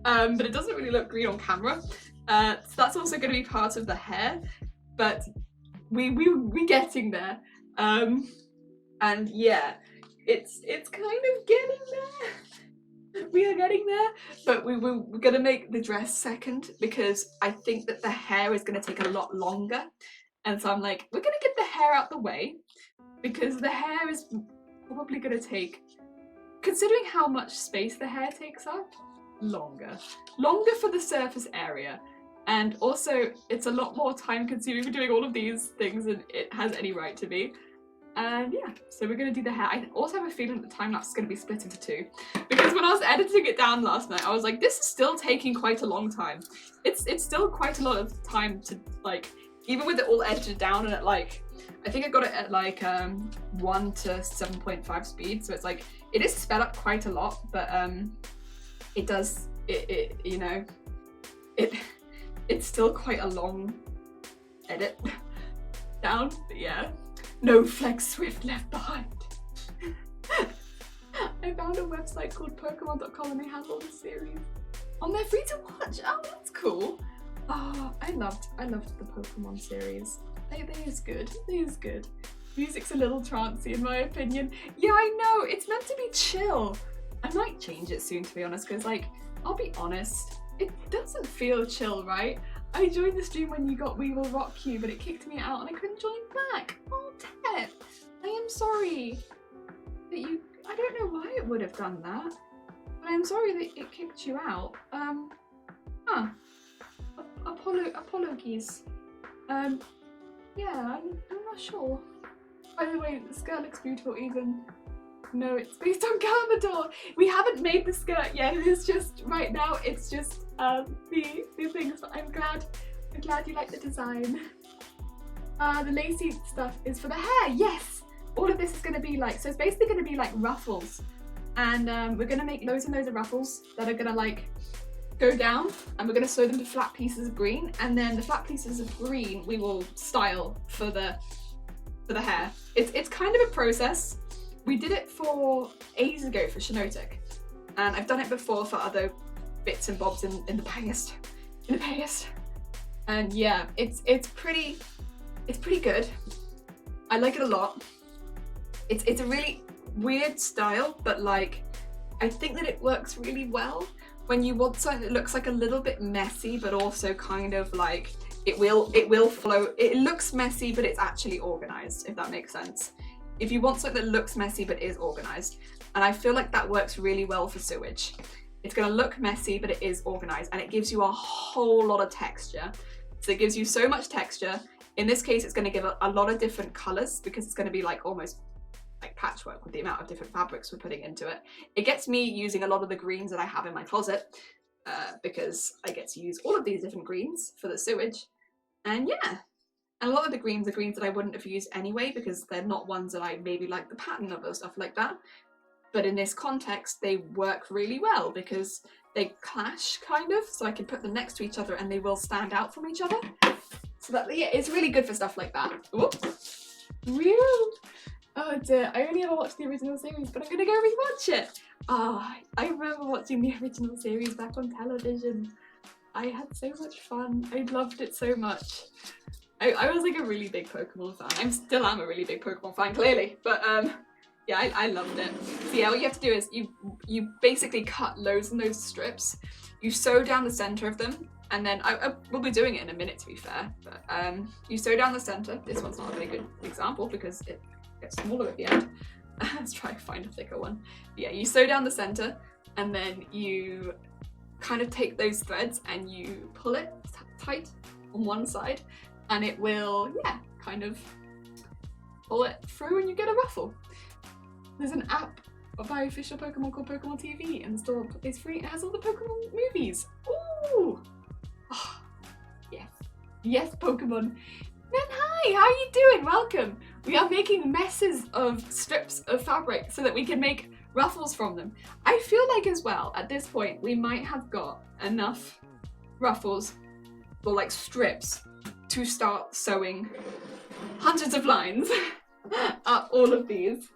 Speaker 1: but it doesn't really look green on camera. So that's also going to be part of the hair, but we're getting there. And yeah, it's kind of getting there. We are getting there, but we're going to make the dress second because I think that the hair is going to take a lot longer. And so I'm like, we're going to get the hair out the way because the hair is probably going to take, considering how much space the hair takes up, longer for the surface area. And also it's a lot more time consuming for doing all of these things than it has any right to be. And yeah, so we're going to do the hair. I also have a feeling that the time lapse is going to be split into two, because when I was editing it down last night, I was like, this is still taking quite a long time. It's still quite a lot of time to, like, even with it all edited down and at like, I think I got it at like 1 to 7.5 speed, so it's like, it is sped up quite a lot, but it does, you know, it's still quite a long edit down, but yeah. No Flex Swift left behind. I found a website called Pokemon.com and they have all the series on there free to watch. Oh, that's cool. Oh, I loved the Pokemon series. They is good. It is good. Music's a little trancey in my opinion. Yeah, I know. It's meant to be chill. I might change it soon, to be honest, because like, I'll be honest, it doesn't feel chill, right? I joined the stream when you got We Will Rock You, but it kicked me out and I couldn't join back. Oh, Ted, I am sorry that you, I don't know why it would have done that, but I'm sorry that it kicked you out. Apologies. Yeah, I'm not sure. By the way, the skirt looks beautiful even. No, it's based on Garbodor. We haven't made the skirt yet. It's just, right now, it's just the things, but I'm glad you like the design. The lacy stuff is for the hair, yes! All of this is gonna be like, so it's basically gonna be like ruffles. And we're gonna make loads and loads of ruffles that are gonna like go down and we're going to sew them to flat pieces of green, and then the flat pieces of green we will style for the hair. It's kind of a process. We did it for ages ago for Shinotic, and I've done it before for other bits and bobs in the past. And yeah, it's pretty good. I like it a lot. It's a really weird style, but like I think that it works really well when you want something that looks like a little bit messy, but also kind of like it will flow. It looks messy, but it's actually organized, if that makes sense. If you want something that looks messy but is organized, and I feel like that works really well for sewage. It's going to look messy, but it is organized, and it gives you a whole lot of texture. So it gives you so much texture. In this case, it's going to give a lot of different colors because it's going to be like almost like patchwork with the amount of different fabrics we're putting into it. It gets me using a lot of the greens that I have in my closet because I get to use all of these different greens for the sewage. And yeah, and a lot of the greens are greens that I wouldn't have used anyway because they're not ones that I maybe like the pattern of or stuff like that. But in this context, they work really well because they clash kind of, so I can put them next to each other and they will stand out from each other. So that, yeah, it's really good for stuff like that. Whoops. Real. Oh dear, I only ever watched the original series, but I'm gonna go rewatch it. Ah, I remember watching the original series back on television. I had so much fun. I loved it so much. I was like a really big Pokemon fan. I still am a really big Pokemon fan, clearly, but yeah, I loved it. So yeah, what you have to do is you basically cut loads and loads of strips. You sew down the center of them, and then we'll be doing it in a minute to be fair. But you sew down the center. This one's not a very good example because it gets smaller at the end. Let's try to find a thicker one. But yeah, you sew down the center, and then you kind of take those threads and you pull it tight on one side, and it will, yeah, kind of pull it through, and you get a ruffle. There's an app by official Pokemon called Pokemon TV, and the store is free. It has all the Pokemon movies. Ooh! Oh, yes. Yes, Pokemon. Men, hi! How are you doing? Welcome! We are making messes of strips of fabric so that we can make ruffles from them. I feel like as well, at this point, we might have got enough ruffles or like strips to start sewing hundreds of lines up all of these.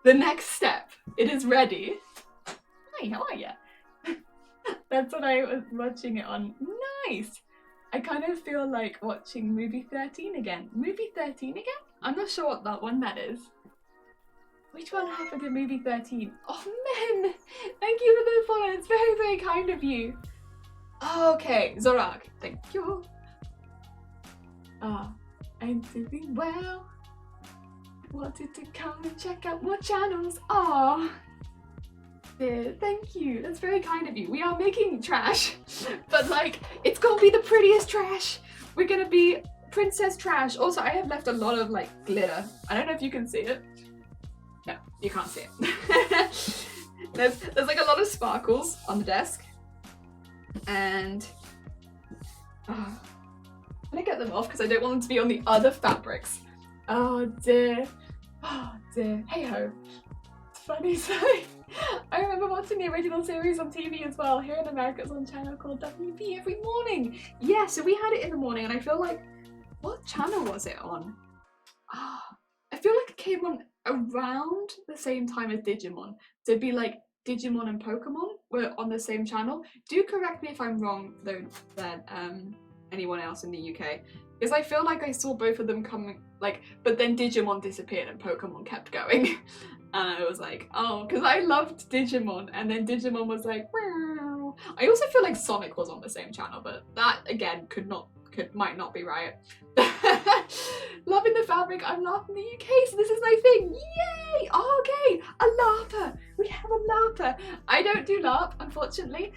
Speaker 1: The next step, it is ready. Hi, how are ya? That's what I was watching it on. Nice! I kind of feel like watching movie 13 again. Movie 13 again? I'm not sure what that is. Which one happened in movie 13? Oh man! Thank you for the follow, it's very, very kind of you. Okay, Zorak, thank you. I'm doing well. Wanted to come and check out more channels. Oh, thank you. That's very kind of you. We are making trash, but like, it's gonna be the prettiest trash. We're gonna be princess trash. Also, I have left a lot of like glitter. I don't know if you can see it. No, you can't see it. there's like a lot of sparkles on the desk, and I'm gonna get them off because I don't want them to be on the other fabrics. Oh dear. Oh dear. Hey ho. It's funny, so I remember watching the original series on TV as well. Here in America it's on a channel called WB every morning. Yeah, so we had it in the morning, and I feel like, what channel was it on? I feel like it came on around the same time as Digimon. So it'd be like Digimon and Pokemon were on the same channel. Do correct me if I'm wrong though, then anyone else in the UK. Because I feel like I saw both of them coming, like, but then Digimon disappeared and Pokemon kept going. And I was like, oh, because I loved Digimon, and then Digimon was like, wow. I also feel like Sonic was on the same channel, but that again might not be right. Loving the fabric, I'm laughing the UK, so this is my thing. Yay! Okay, a LARPer. We have a LARPer. I don't do LARP, unfortunately.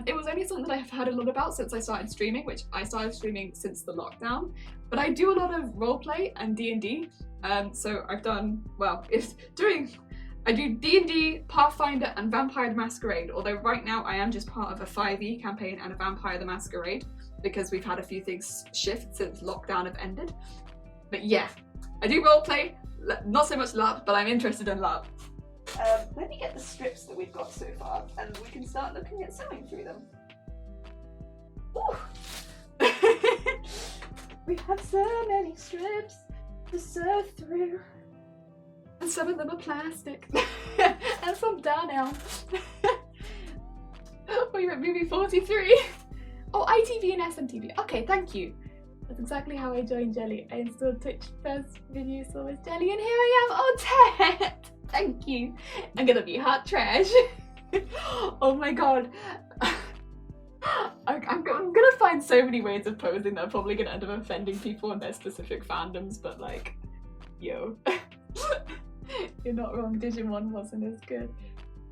Speaker 1: It was only something that I've heard a lot about since I started streaming, which I started streaming since the lockdown. But I do a lot of roleplay and D&D. So I've done, well, I do D&D, Pathfinder, and Vampire the Masquerade, although right now I am just part of a 5e campaign and a Vampire the Masquerade, because we've had a few things shift since lockdown have ended. But yeah, I do roleplay, not so much LARP, but I'm interested in LARP. Let me get the strips that we've got so far, and we can start looking at sewing through them. Woo. We have so many strips to surf through. And some of them are plastic. And some down now. We were at movie 43. Oh, ITV and SMTV. Okay, thank you. That's exactly how I joined Jelly. I installed Twitch first video, saw this Jelly, and here I am. Oh, Ted! Thank you. I'm gonna be hot trash. Oh my god. I'm gonna find so many ways of posing that are probably gonna end up offending people in their specific fandoms, but like, yo. You're not wrong, Digimon wasn't as good.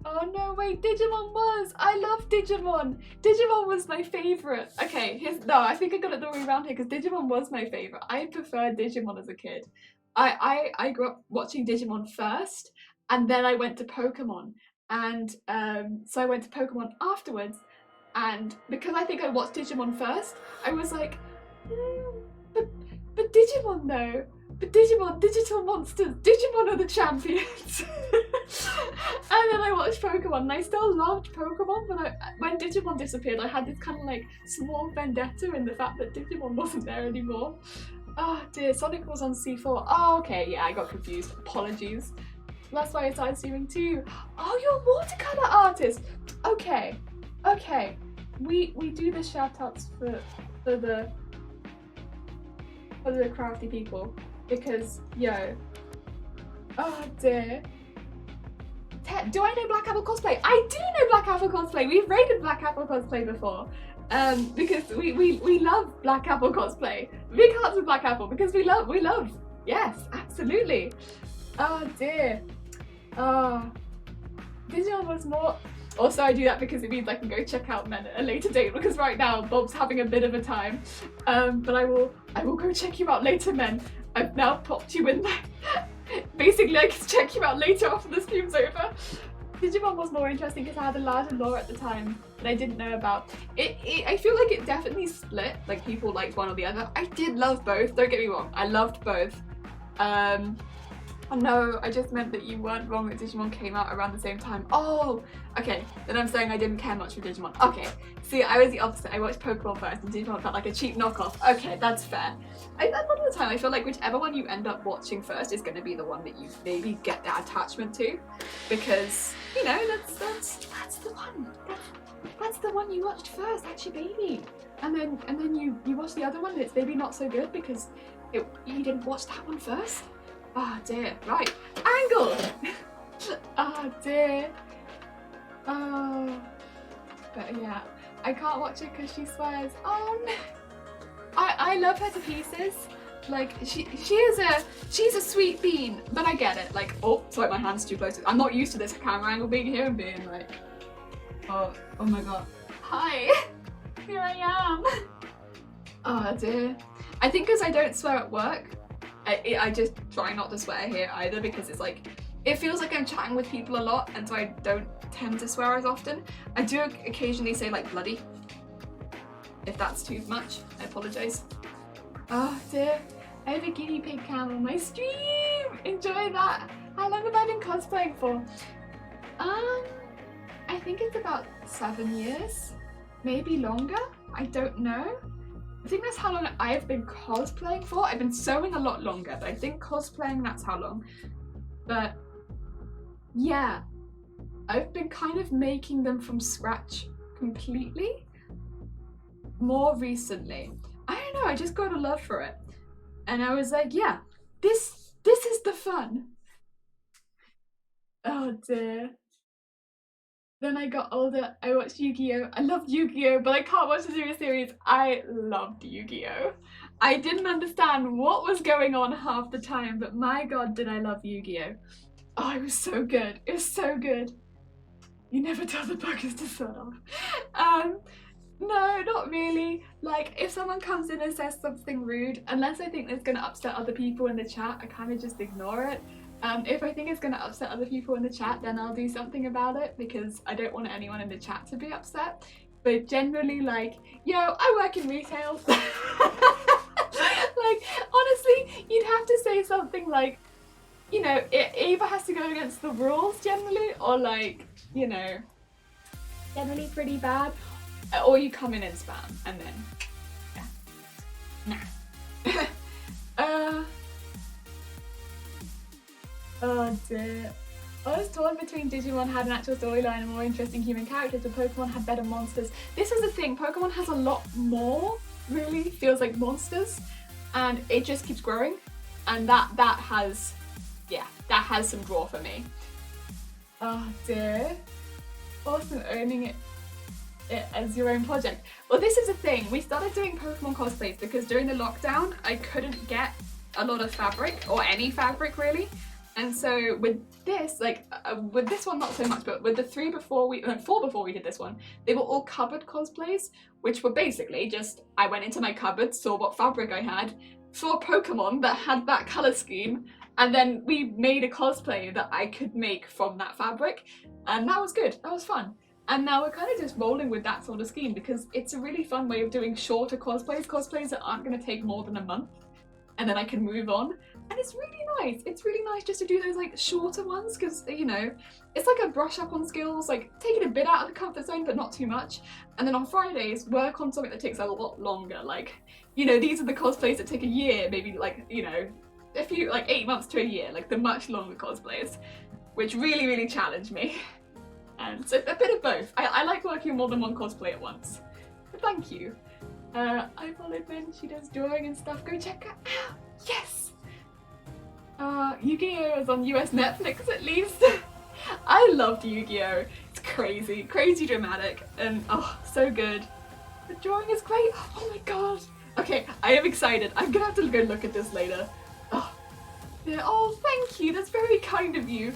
Speaker 1: Oh no, wait, Digimon was! I love Digimon! Digimon was my favourite. Okay, no, I think I got it the way around here because Digimon was my favourite. I preferred Digimon as a kid. I grew up watching Digimon first, and then I went to Pokemon. And so I went to Pokemon afterwards, and because I think I watched Digimon first, I was like, but Digimon though. But Digimon, digital monsters, Digimon are the champions. And then I watched Pokemon, and I still loved Pokemon, but when Digimon disappeared, I had this kind of like small vendetta in the fact that Digimon wasn't there anymore. Oh dear, Sonic was on C4. Oh, okay, yeah, I got confused. Apologies. That's why I started streaming too. Oh, you're a watercolor artist. Okay, okay. We do the shout outs for the crafty people. Because, yo, oh dear. Do I know Black Apple Cosplay? I do know Black Apple Cosplay. We've rated Black Apple Cosplay before. Because we love Black Apple Cosplay. Big hearts with Black Apple because we love. Yes, absolutely. Oh dear. Digimon was more. Also, I do that because it means I can go check out men at a later date, because right now Bob's having a bit of a time. But I will go check you out later, men. I've now popped you in there. Basically, I can check you out later after the stream's over. Digimon was more interesting because I had a larger lore at the time that I didn't know about. I feel like it definitely split, like people liked one or the other. I did love both, don't get me wrong, I loved both. Oh no, I just meant that you weren't wrong that Digimon came out around the same time. Oh, okay, then I'm saying I didn't care much for Digimon. Okay, see, I was the opposite. I watched Pokemon first and Digimon felt like a cheap knockoff. Okay, that's fair. A lot of the time, I feel like whichever one you end up watching first is going to be the one that you maybe get that attachment to, because, you know, that's the one. That's the one you watched first, that's your baby. And then you watch the other one and it's maybe not so good because you didn't watch that one first. Oh dear, right, angle! Oh dear. Oh, but yeah, I can't watch it because she swears. Oh no. I love her to pieces. Like she's a sweet bean, but I get it. Like, oh, sorry, my hand's too close. I'm not used to this camera angle being here and being like, oh my god. Hi, here I am. Oh dear. I think because I don't swear at work, I just try not to swear here either, because it's like, it feels like I'm chatting with people a lot, and so I don't tend to swear as often. I do occasionally say like bloody. If that's too much, I apologise. Oh dear, I have a guinea pig cam on my stream! Enjoy that! How long have I been cosplaying for? I think it's about 7 years. Maybe longer? I don't know. I think that's how long I've been cosplaying for. I've been sewing a lot longer, but I think cosplaying, that's how long. But yeah, I've been kind of making them from scratch completely more recently. I don't know, I just got a love for it. And I was like, yeah, this is the fun. Oh dear. Then I got older, I watched Yu-Gi-Oh! I loved Yu-Gi-Oh! But I can't watch the new series. I loved Yu-Gi-Oh! I didn't understand what was going on half the time, but my god did I love Yu-Gi-Oh! Oh, it was so good. It was so good. You never tell the buggers to shut off. No, not really. Like, if someone comes in and says something rude, unless I think it's gonna upset other people in the chat, I kind of just ignore it. If I think it's going to upset other people in the chat, then I'll do something about it, because I don't want anyone in the chat to be upset. But generally, like, yo, I work in retail. Like, honestly, you'd have to say something like, you know, it either has to go against the rules generally, or like, you know, generally pretty bad. Or you come in and spam, and then, yeah. Nah. Oh dear. I was torn between Digimon had an actual storyline and more interesting human characters, but Pokemon had better monsters. This is the thing, Pokemon has a lot more, really, feels like monsters, and it just keeps growing, and that has, yeah, that has some draw for me. Oh dear. Awesome owning it as your own project. Well, this is the thing, we started doing Pokemon cosplays because during the lockdown, I couldn't get a lot of fabric, or any fabric really. And so with this, like, with this one not so much, but with the 4 before we did this one, they were all cupboard cosplays, which were basically just, I went into my cupboard, saw what fabric I had, saw a Pokemon that had that colour scheme, and then we made a cosplay that I could make from that fabric, and that was good, that was fun. And now we're kind of just rolling with that sort of scheme because it's a really fun way of doing shorter cosplays that aren't going to take more than a month, and then I can move on. And it's really nice. It's really nice just to do those like shorter ones because, you know, it's like a brush up on skills, like taking a bit out of the comfort zone but not too much. And then on Fridays, work on something that takes a lot longer. Like, you know, these are the cosplays that take a year, maybe like, you know, a few, like 8 months to a year, like the much longer cosplays, which really, really challenge me. And so a bit of both. I like working on more than one cosplay at once. But thank you. I followed when she does drawing and stuff. Go check her out. Yes! Yu-Gi-Oh! Is on US Netflix at least. I loved Yu-Gi-Oh! It's crazy, crazy dramatic, and oh, so good. The drawing is great. Oh my god. Okay, I am excited. I'm gonna have to go look at this later. Oh, yeah. Oh, thank you. That's very kind of you.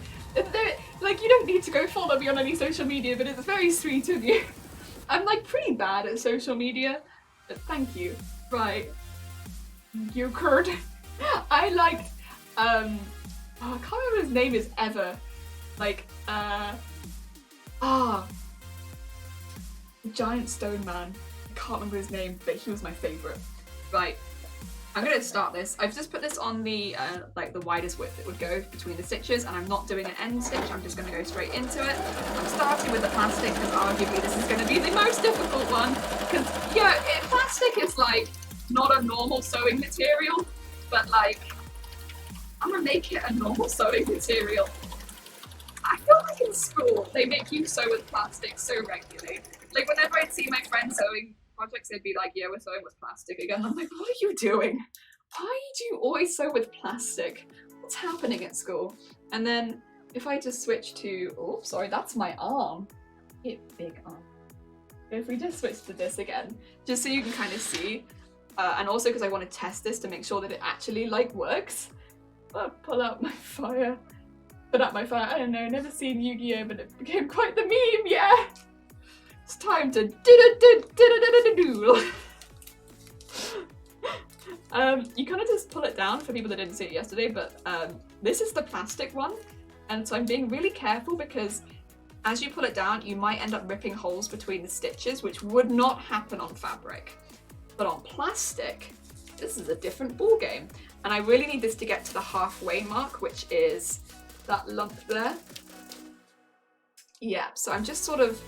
Speaker 1: Like, you don't need to go follow me on any social media, but it's very sweet of you. I'm like pretty bad at social media, but thank you. Right. You Kurt. I liked oh, I can't remember his name is ever. Like, the giant stone man. I can't remember his name, but he was my favourite. Right, I'm gonna start this. I've just put this on the, like the widest width it would go between the stitches, and I'm not doing an end stitch, I'm just gonna go straight into it. I'm starting with the plastic because arguably this is gonna be the most difficult one. Because, yeah, plastic is like not a normal sewing material, but like, I'm gonna make it a normal sewing material. I feel like in school they make you sew with plastic so regularly. Like whenever I'd see my friends sewing projects, they'd be like, yeah, we're sewing with plastic again. I'm like, what are you doing? Why do you always sew with plastic? What's happening at school? And then if I just switch to, oh, sorry, that's my arm. Big arm. If we just switch to this again, just so you can kind of see, and also because I want to test this to make sure that it actually like works. Pull out my fire. Put out my fire. I don't know, never seen Yu-Gi-Oh, but it became quite the meme, yeah! It's time to do. You kind of just pull it down for people that didn't see it yesterday, but this is the plastic one, and so I'm being really careful because as you pull it down, you might end up ripping holes between the stitches, which would not happen on fabric. But on plastic, this is a different ball game. And I really need this to get to the halfway mark, which is that lump there. Yeah, so I'm just sort of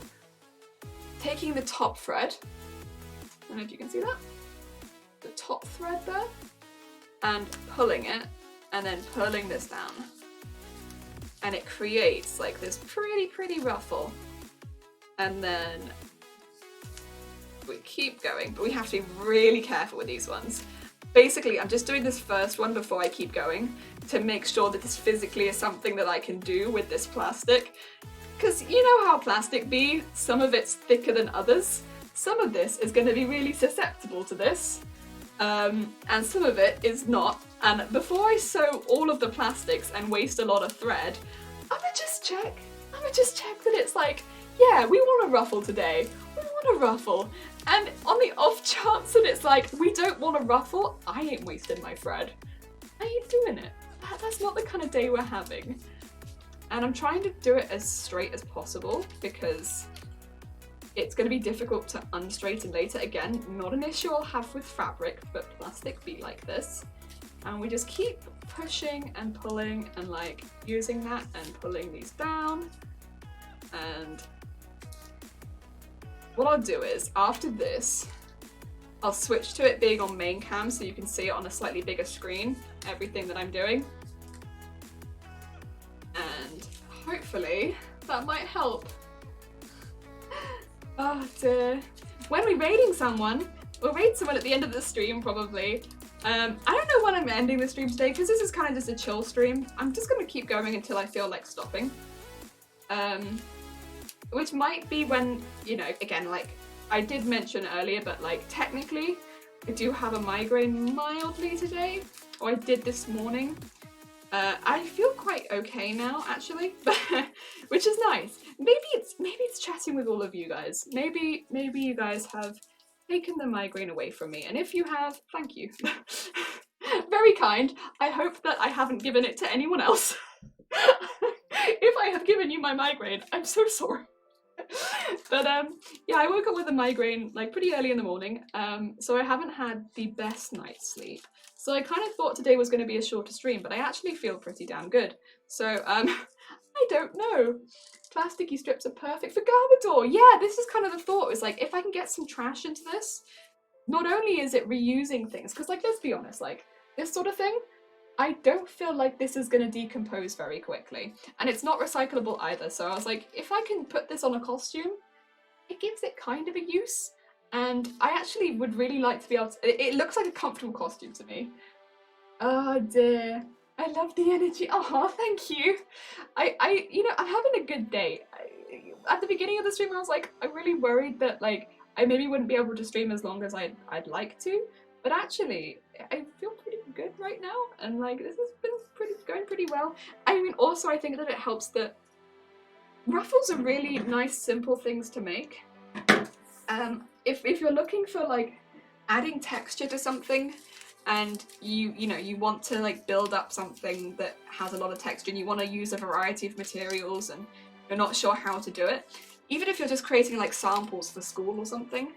Speaker 1: taking the top thread. I don't know if you can see that. The top thread there. And pulling it, and then pulling this down. And it creates like this pretty ruffle. And then we keep going, but we have to be really careful with these ones. Basically, I'm just doing this first one before I keep going to make sure that this physically is something that I can do with this plastic. Because you know how plastic be, some of it's thicker than others. Some of this is going to be really susceptible to this, and some of it is not. And before I sew all of the plastics and waste a lot of thread, I'm gonna just check that it's like, yeah, we want a ruffle today. We want a ruffle. And on the off chance that it's like, we don't want a ruffle, I ain't wasting my thread. I ain't doing it. That's not the kind of day we're having. And I'm trying to do it as straight as possible because it's going to be difficult to unstraighten later. Again, not an issue I'll have with fabric, but plastic be like this. And we just keep pushing and pulling and like using that and pulling these down. And what I'll do is, after this, I'll switch to it being on main cam so you can see it on a slightly bigger screen, everything that I'm doing. And hopefully that might help. Oh dear. When we're raiding someone, we'll raid someone at the end of the stream probably. I don't know when I'm ending the stream today because this is kind of just a chill stream. I'm just going to keep going until I feel like stopping. Which might be when, you know, again, like I did mention earlier, but like technically I do have a migraine mildly today, or I did this morning. I feel quite okay now actually, which is nice. Maybe it's chatting with all of you guys. Maybe you guys have taken the migraine away from me, and if you have, thank you. Very kind. I hope that I haven't given it to anyone else. If I have given you my migraine, I'm so sorry. But yeah, I woke up with a migraine like pretty early in the morning, so I haven't had the best night's sleep. So I kind of thought today was going to be a shorter stream, but I actually feel pretty damn good. So I don't know. Plasticky strips are perfect for Garbodor. Yeah, this is kind of the thought. It's like if I can get some trash into this, not only is it reusing things, because like let's be honest, like this sort of thing, I don't feel like this is going to decompose very quickly. And it's not recyclable either. So I was like, if I can put this on a costume, it gives it kind of a use. And I actually would really like to be able to, it looks like a comfortable costume to me. Oh dear. I love the energy. Oh, thank you. You know, I'm having a good day. At the beginning of the stream, I was like, I'm really worried that like, I maybe wouldn't be able to stream as long as I'd like to. But actually, I feel pretty good right now, and like this has been going pretty well. I mean, also I think that it helps that ruffles are really nice, simple things to make. If you're looking for like adding texture to something, and you want to like build up something that has a lot of texture, and you want to use a variety of materials, and you're not sure how to do it, even if you're just creating like samples for school or something.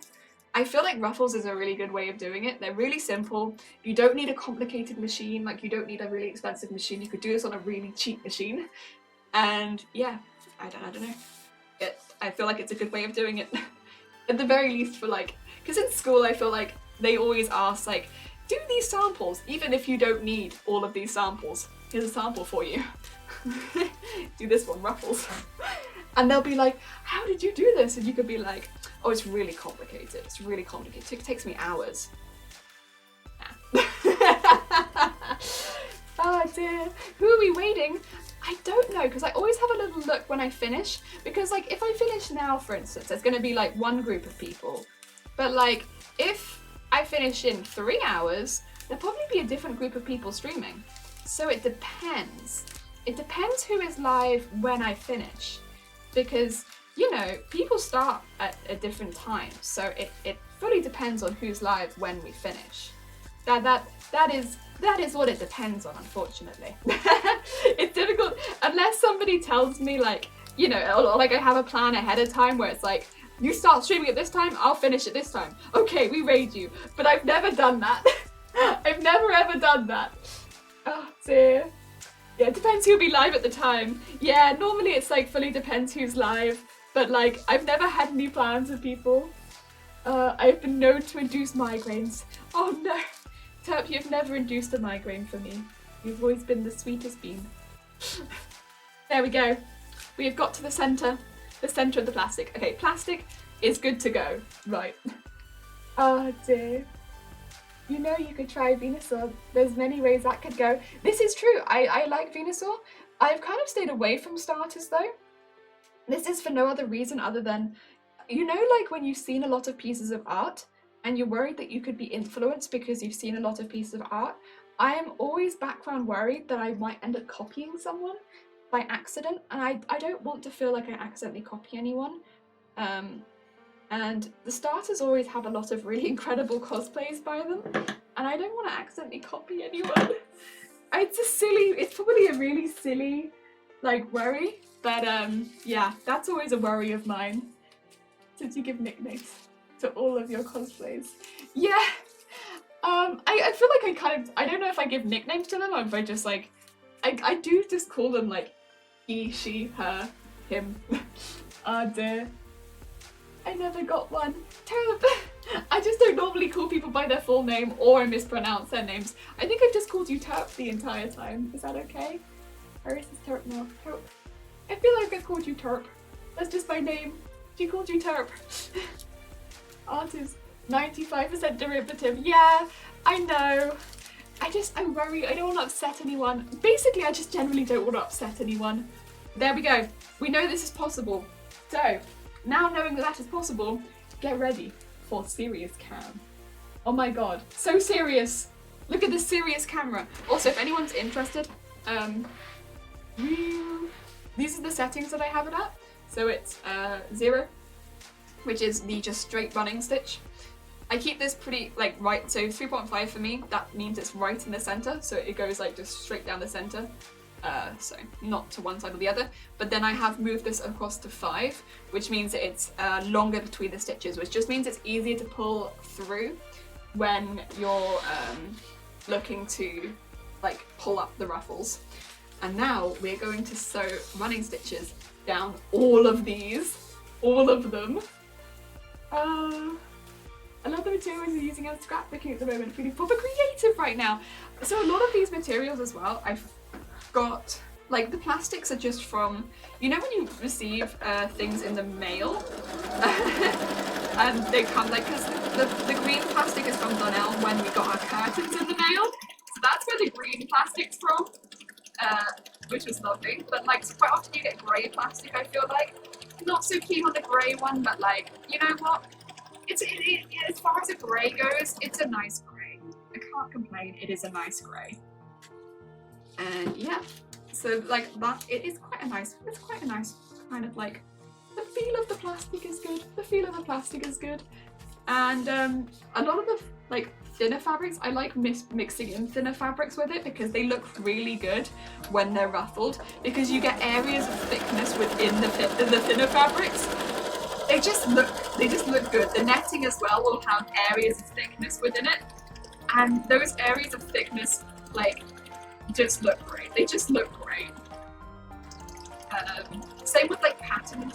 Speaker 1: I feel like Ruffles is a really good way of doing it. They're really simple. You don't need a complicated machine, like you don't need a really expensive machine. You could do this on a really cheap machine. And yeah, I don't know. I feel like it's a good way of doing it. At the very least for like, because in school I feel like they always ask like, do these samples, even if you don't need all of these samples. Here's a sample for you. Do this one, Ruffles. And they'll be like, how did you do this? And you could be like, oh, it's really complicated. It's really complicated. It takes me hours. Nah. Oh dear. Who are we waiting? I don't know, because I always have a little look when I finish. Because like, if I finish now, for instance, there's going to be like one group of people. But like, if I finish in 3 hours, there'll probably be a different group of people streaming. So it depends. It depends who is live when I finish. Because, you know, people start at a different time, so it fully depends on who's live when we finish. That is what it depends on, unfortunately. It's difficult unless somebody tells me like, you know, or like I have a plan ahead of time where it's like, you start streaming at this time, I'll finish at this time. Okay, we raid you. But I've never done that. I've never ever done that. Oh dear. Yeah, it depends who'll be live at the time. Yeah, normally it's like fully depends who's live, but like I've never had any plans with people. I've been known to induce migraines. Oh no, Terp, you've never induced a migraine for me. You've always been the sweetest bean. There we go. We have got to the centre of the plastic. Okay, plastic is good to go. Right. Oh dear. You know you could try Venusaur. There's many ways that could go. This is true. I like Venusaur. I've kind of stayed away from starters though. This is for no other reason other than, you know, like when you've seen a lot of pieces of art and you're worried that you could be influenced because you've seen a lot of pieces of art. I am always background worried that I might end up copying someone by accident, and I don't want to feel like I accidentally copy anyone. And the starters always have a lot of really incredible cosplays by them, and I don't want to accidentally copy anyone. It's probably a really silly, like, worry, but yeah, that's always a worry of mine. Did you give nicknames to all of your cosplays? Yeah, I feel like I don't know if I give nicknames to them or if I just like, I do just call them like he, she, her, him. Oh dear. I I never got one. Terp. I just don't normally call people by their full name or I mispronounce their names. I think I've just called you Terp the entire time. Is that okay? Or is this Terp now? Terp. I feel like I've called you Terp. That's just my name. She called you Terp. Artist. 95% derivative. Yeah, I know. I worry. I don't want to upset anyone. Basically, I just generally don't want to upset anyone. There we go. We know this is possible. So, now knowing that is possible, get ready for serious cam. Oh my god, so serious. Look at this serious camera. Also, if anyone's interested, these are the settings that I have it at. So it's 0, which is the just straight running stitch. I keep this pretty like right, so 3.5 for me, that means it's right in the center, so it goes like just straight down the center. So not to one side or the other, but then I have moved this across to 5, which means it's longer between the stitches, which just means it's easier to pull through when you're looking to like pull up the ruffles. And now we're going to sew running stitches down all of these, all of them. A lot of the materials we're using as scrapbooking at the moment, feeling proper creative right now. So a lot of these materials as well, I've got, like the plastics are just from, you know when you receive things in the mail? And they come like, because the green plastic is from Donnell when we got our curtains in the mail. So that's where the green plastic's from, which was lovely. But like, so quite often you get grey plastic, I feel like. Not so keen on the grey one, but like, you know what? As far as a grey goes, it's a nice grey. I can't complain, it is a nice grey. And yeah, so like that, it's quite a nice kind of like, the feel of the plastic is good. The feel of the plastic is good. And a lot of the like thinner fabrics, I like mixing in thinner fabrics with it because they look really good when they're ruffled, because you get areas of thickness within the thinner fabrics. They just look good. The netting as well will have areas of thickness within it, and those areas of thickness like just look great. They just look great. Same with like patterned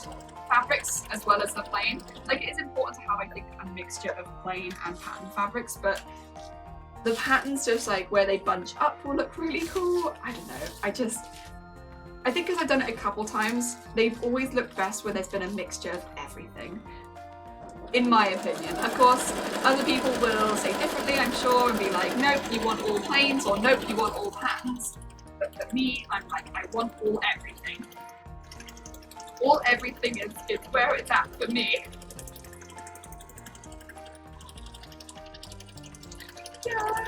Speaker 1: fabrics as well as the plain. Like it is important to have, I think, a mixture of plain and patterned fabrics, but the patterns just like where they bunch up will look really cool. I don't know. I think because I've done it a couple times, they've always looked best where there's been a mixture of everything. In my opinion. Of course, other people will say differently, I'm sure, and be like, nope, you want all plains, or nope, you want all patterns. But for me, I'm like, I want all everything. All everything is where it's at for me. Yeah.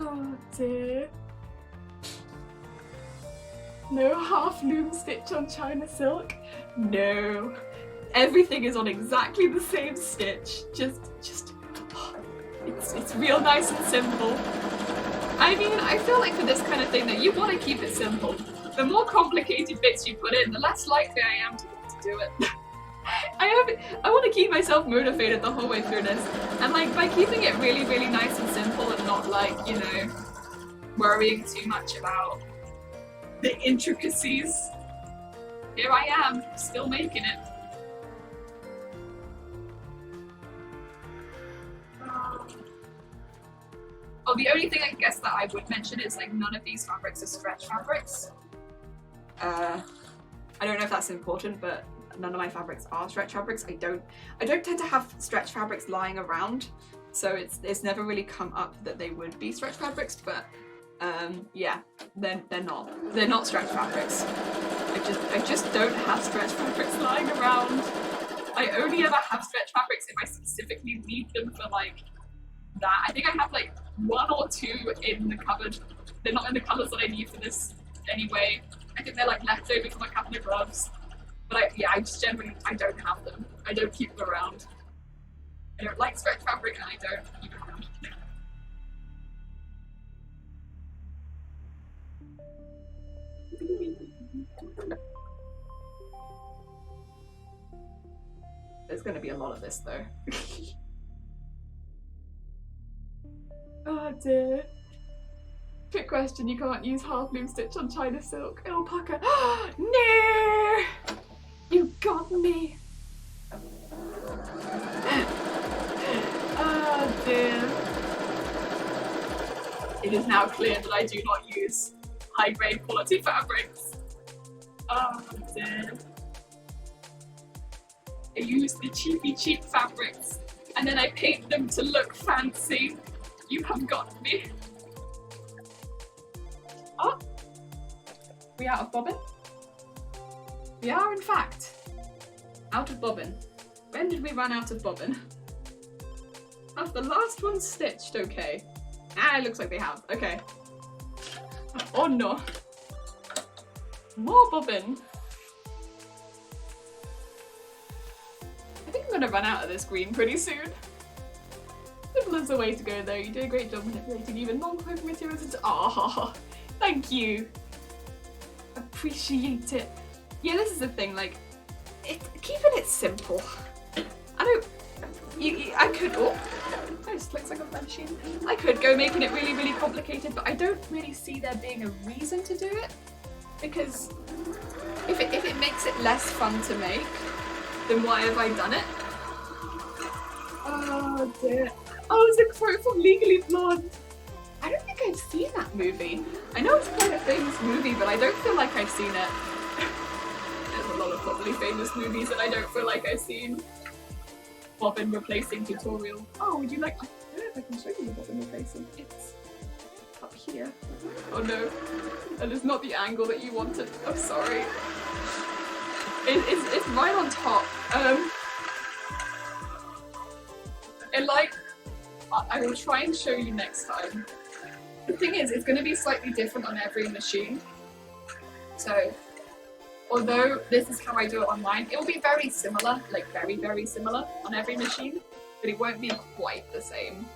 Speaker 1: Oh dear. No half loom stitch on China silk? No. Everything is on exactly the same stitch. It's real nice and simple. I mean, I feel like for this kind of thing that you want to keep it simple. The more complicated bits you put in, the less likely I am to do it. I want to keep myself motivated the whole way through this, and like by keeping it really, really nice and simple and not like, you know, worrying too much about the intricacies. Here I am, still making it. Oh, the only thing I guess that I would mention is like none of these fabrics are stretch fabrics. I don't know if that's important, but none of my fabrics are stretch fabrics. I don't tend to have stretch fabrics lying around, so it's never really come up that they would be stretch fabrics, but yeah, they're not stretch fabrics. I just don't have stretch fabrics lying around. I only ever have stretch fabrics if I specifically need them for like that. I think I have like 1 or 2 in the cupboard. They're not in the colours that I need for this anyway. I think they're like leftover from a couple of gloves. But I just generally, I don't have them. I don't keep them around. I don't like stretch fabric and I don't keep it around. There's going to be a lot of this though. Oh dear. Quick question, you can't use half loom stitch on China silk. It'll pucker. No! You got me. Oh dear. It is now clear that I do not use high grade quality fabrics. Oh dear. I use the cheap fabrics and then I paint them to look fancy. You have got me. Oh, we out of bobbin? We are in fact out of bobbin. When did we run out of bobbin? Have the last one stitched okay? Ah, it looks like they have. Okay. Oh no. More bobbin. I think I'm gonna run out of this green pretty soon. Simple is the way to go though. You did a great job manipulating even non-clothing materials into— oh, thank you. Appreciate it. Yeah, this is the thing, like, keeping it simple. I don't— I could— oh, this looks like a machine. I could go making it really, really complicated, but I don't really see there being a reason to do it. Because if it makes it less fun to make, then why have I done it? Oh dear. Oh, it's a quote from Legally Blonde. I don't think I've seen that movie. I know it's quite a famous movie, but I don't feel like I've seen it. There's a lot of probably famous movies that I don't feel like I've seen. Bobbin replacing tutorial. Oh, would you like— I don't know if I can show you the bobbin replacing. It's up here. Oh no. That is not the angle that you wanted. I'm sorry. It's right on top. I will try and show you next time. The thing is, it's going to be slightly different on every machine. So, although this is how I do it online, it will be very similar, like very, very similar on every machine, but it won't be quite the same.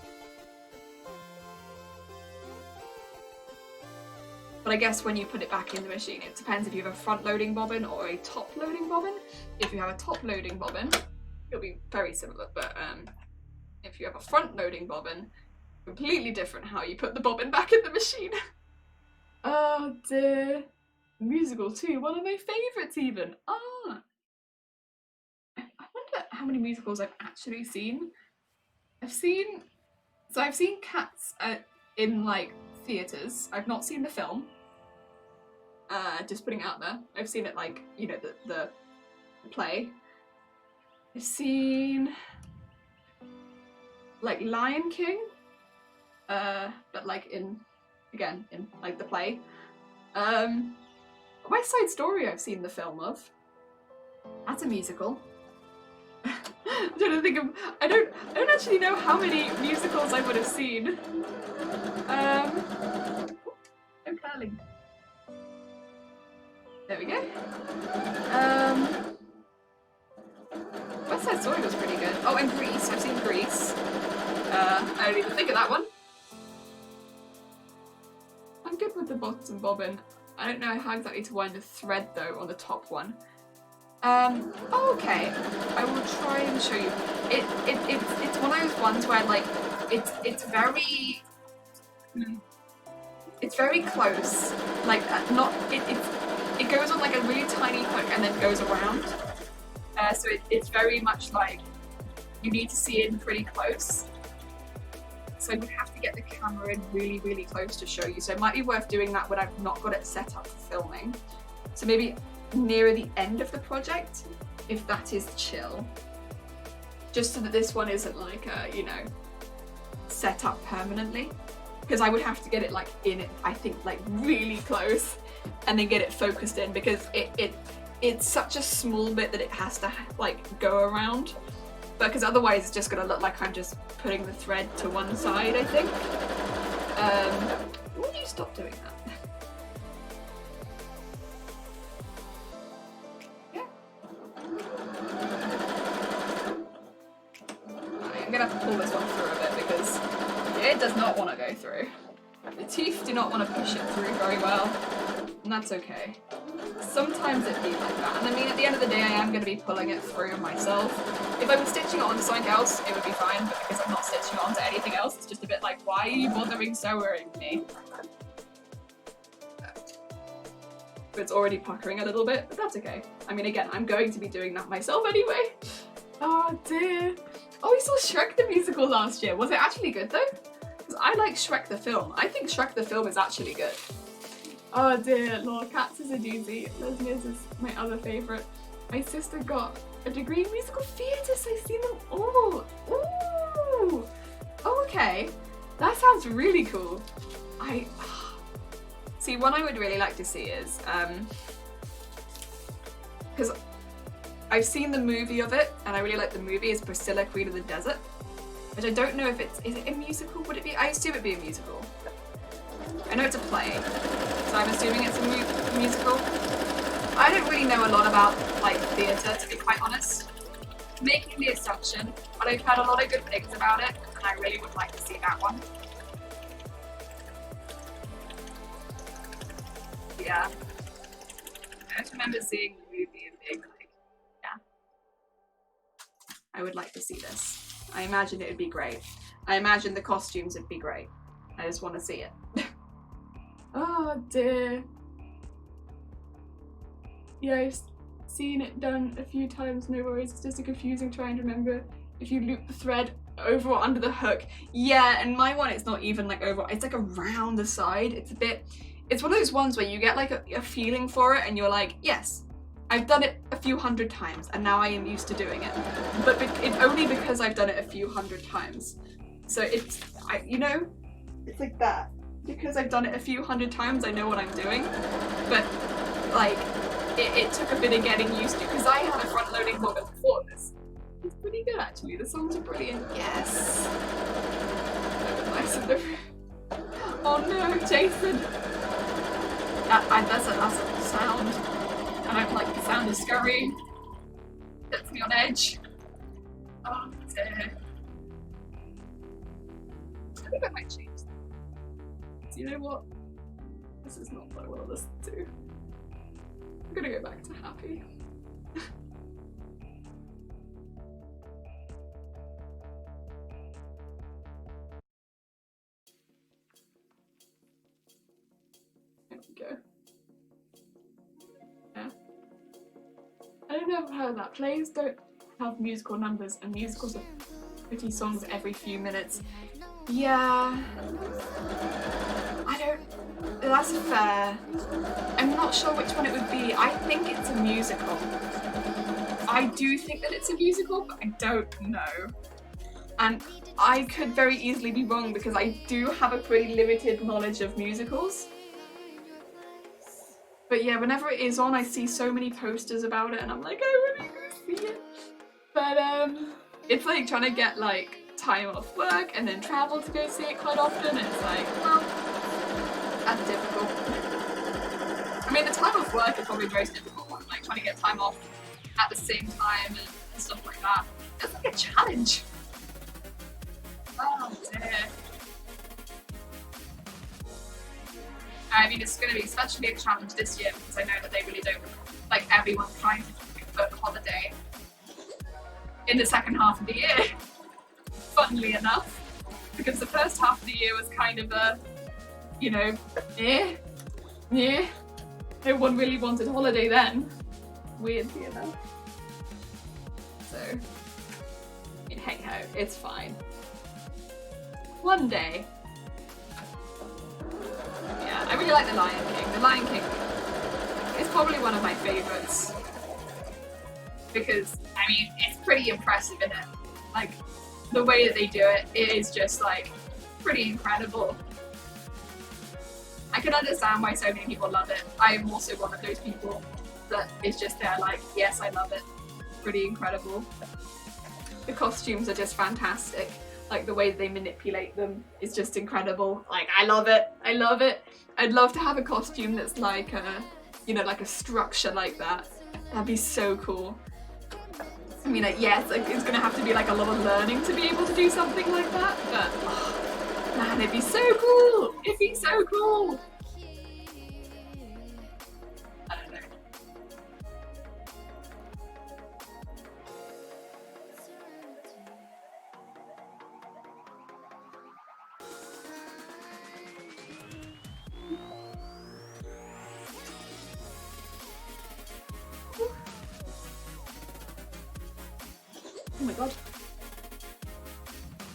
Speaker 1: But I guess when you put it back in the machine, it depends if you have a front-loading bobbin or a top-loading bobbin. If you have a top-loading bobbin, it'll be very similar, but if you have a front-loading bobbin, completely different how you put the bobbin back in the machine. Oh dear. Musical too, one of my favourites even. Ah. I wonder how many musicals I've actually seen. I've seen Cats in like theatres. I've not seen the film. Just putting it out there. I've seen it like, you know, the play. I've seen like Lion King, but like in like the play. West Side Story I've seen the film of. That's a musical. I don't actually know how many musicals I would have seen. I'm curling. There we go. West Side Story was pretty good. Oh, and Grease. I've seen Grease. I don't even think of that one. I'm good with the bottom bobbin. I don't know how exactly to wind the thread though on the top one. Oh, okay. I will try and show you. It's one of those ones where like it's very close. Like it goes on like a really tiny hook and then goes around. So it's very much like you need to see it in pretty close. So you have to get the camera in really, really close to show you. So it might be worth doing that when I've not got it set up for filming. So maybe nearer the end of the project, if that is chill. Just so that this one isn't like, you know, set up permanently. Because I would have to get it like in it, I think like really close and then get it focused in because it's such a small bit that it has to like go around. But because otherwise it's just gonna look like I'm just putting the thread to one side, I think. When do you stop doing that? Yeah. I'm gonna have to pull this one through a bit because it does not want to go through. The teeth do not want to push it through very well, and that's okay. Sometimes it'd be like that, and I mean at the end of the day I am going to be pulling it through myself. If I was stitching it onto something else, it would be fine, but because I'm not stitching it onto anything else, it's just a bit like, why are you bothering sewing me? So it's already puckering a little bit, but that's okay. I mean, again, I'm going to be doing that myself anyway. Oh dear. Oh, we saw Shrek the musical last year. Was it actually good though? Because I like Shrek the film. I think Shrek the film is actually good. Oh dear, Lord, Cats is a doozy. Les Mis is my other favourite. My sister got a degree in musical theatre, so I've seen them all. Ooh. Oh, okay. That sounds really cool. See, one I would really like to see is, because I've seen the movie of it, and I really like the movie, is Priscilla, Queen of the Desert, which I don't know if is it a musical? Would it be? I assume it'd be a musical. I know it's a play, so I'm assuming it's a musical. I don't really know a lot about, like, theatre, to be quite honest. Making the assumption, but I've heard a lot of good things about it, and I really would like to see that one. Yeah. I just remember seeing the movie and being like, yeah. I would like to see this. I imagine it would be great. I imagine the costumes would be great. I just want to see it. Oh dear. Yeah, I've seen it done a few times, no worries. It's just a confusing trying to remember if you loop the thread over or under the hook. Yeah, and my one, it's not even like over, it's like around the side. It's a bit, it's one of those ones where you get like a feeling for it and you're like, yes, I've done it a few hundred times and now I am used to doing it. But it's only because I've done it a few hundred times. So it's, you know, it's like that. Because I've done it a few hundred times, I know what I'm doing. But like, it took a bit of getting used to, because I had a front-loading book before this. It's pretty good actually, the songs are brilliant. Yes! That was nice of them. Oh no, Jason! That's a sound. I don't like the sound of scurrying. Gets me on edge. Oh dear. I think I might change that. You know what? This is not what I want to listen to. I'm gonna go back to happy. There we go. Yeah. I don't know how that plays. Don't have musical numbers, and musicals are pretty songs every few minutes. Yeah. I don't. That's fair. I'm not sure which one it would be. I think it's a musical. I do think that it's a musical, but I don't know. And I could very easily be wrong because I do have a pretty limited knowledge of musicals. But yeah, whenever it is on, I see so many posters about it and I'm like, I really want to see it. But it's like trying to get like time off work and then travel to go see it quite often. And it's like, well, that's difficult. I mean, the time off work is probably the most difficult one, like trying to get time off at the same time and stuff like that. It's like a challenge. Oh dear. I mean, it's going to be especially a challenge this year because I know that they really don't, like, everyone's trying to book holiday in the second half of the year, funnily enough, because the first half of the year was kind of a, you know, no one really wanted holiday then, weirdly enough. So, hey ho, it's fine. One day. Yeah, I really like The Lion King. The Lion King is probably one of my favourites because, I mean, it's pretty impressive, isn't it? Like, the way that they do it is just, like, pretty incredible. I can understand why so many people love it. I am also one of those people that is just there like, yes, I love it. Pretty incredible. The costumes are just fantastic. Like, the way they manipulate them is just incredible. Like, I love it. I love it. I'd love to have a costume that's like a, you know, like a structure like that. That'd be so cool. I mean, like, yes, like, it's gonna have to be like a lot of learning to be able to do something like that, but oh, man, it'd be so cool. It'd be so cool. I don't know. my god.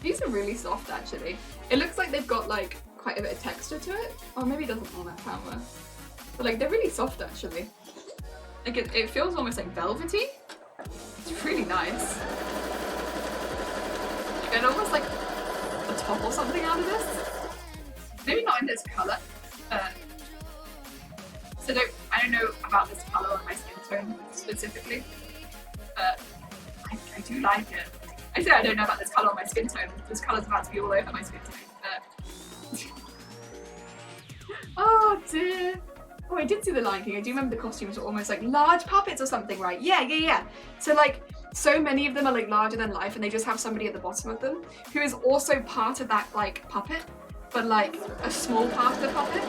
Speaker 1: These are really soft actually. It looks like they've got like quite a bit of texture to it. Or maybe it doesn't on that camera. But like they're really soft actually. Like it feels almost like velvety. It's really nice. You get almost like a top or something out of this. Maybe not in this colour. So I don't know about this colour on my skin tone specifically. But I do like it. I say I don't know about this colour on my skin tone. This colour's about to be all over my skin tone. Oh dear. Oh, I did see the Lion King. I do remember the costumes were almost like large puppets or something, right? Yeah. So like, so many of them are like larger than life and they just have somebody at the bottom of them who is also part of that like puppet, but like a small part of the puppet.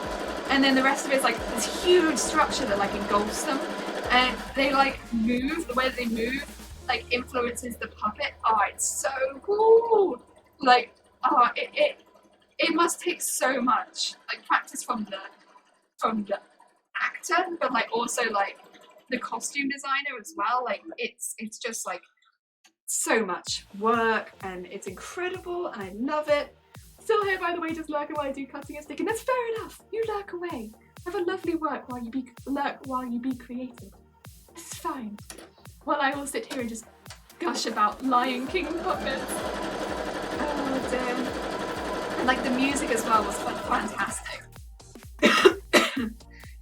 Speaker 1: And then the rest of it is like this huge structure that like engulfs them. And they like move, the way that they move like influences the puppet. Oh, it's so cool. Like, oh, it must take so much like practice from the actor, but like also like the costume designer as well. Like it's just like so much work and it's incredible and I love it. Still here by the way, just lurking while I do cutting and sticking. That's fair enough. You lurk away. Have a lovely work while you be creative. This is fine. While I will sit here and just gush about Lion King puppets. Oh dear. And like the music as well was fantastic.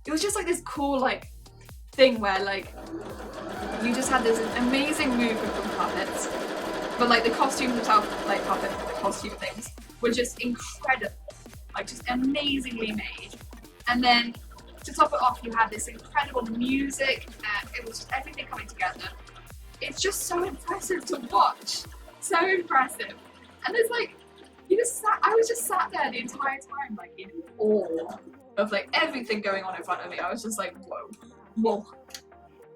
Speaker 1: It was just like this cool like thing where like you just had this amazing movement from puppets, but like the costumes themselves, like puppet costume things, were just incredible, like just amazingly made. And then to top it off, you had this incredible music, and it was just everything coming together. It's just so impressive to watch, so impressive. And there's like, I was just sat there the entire time, like in awe of like everything going on in front of me. I was just like, whoa.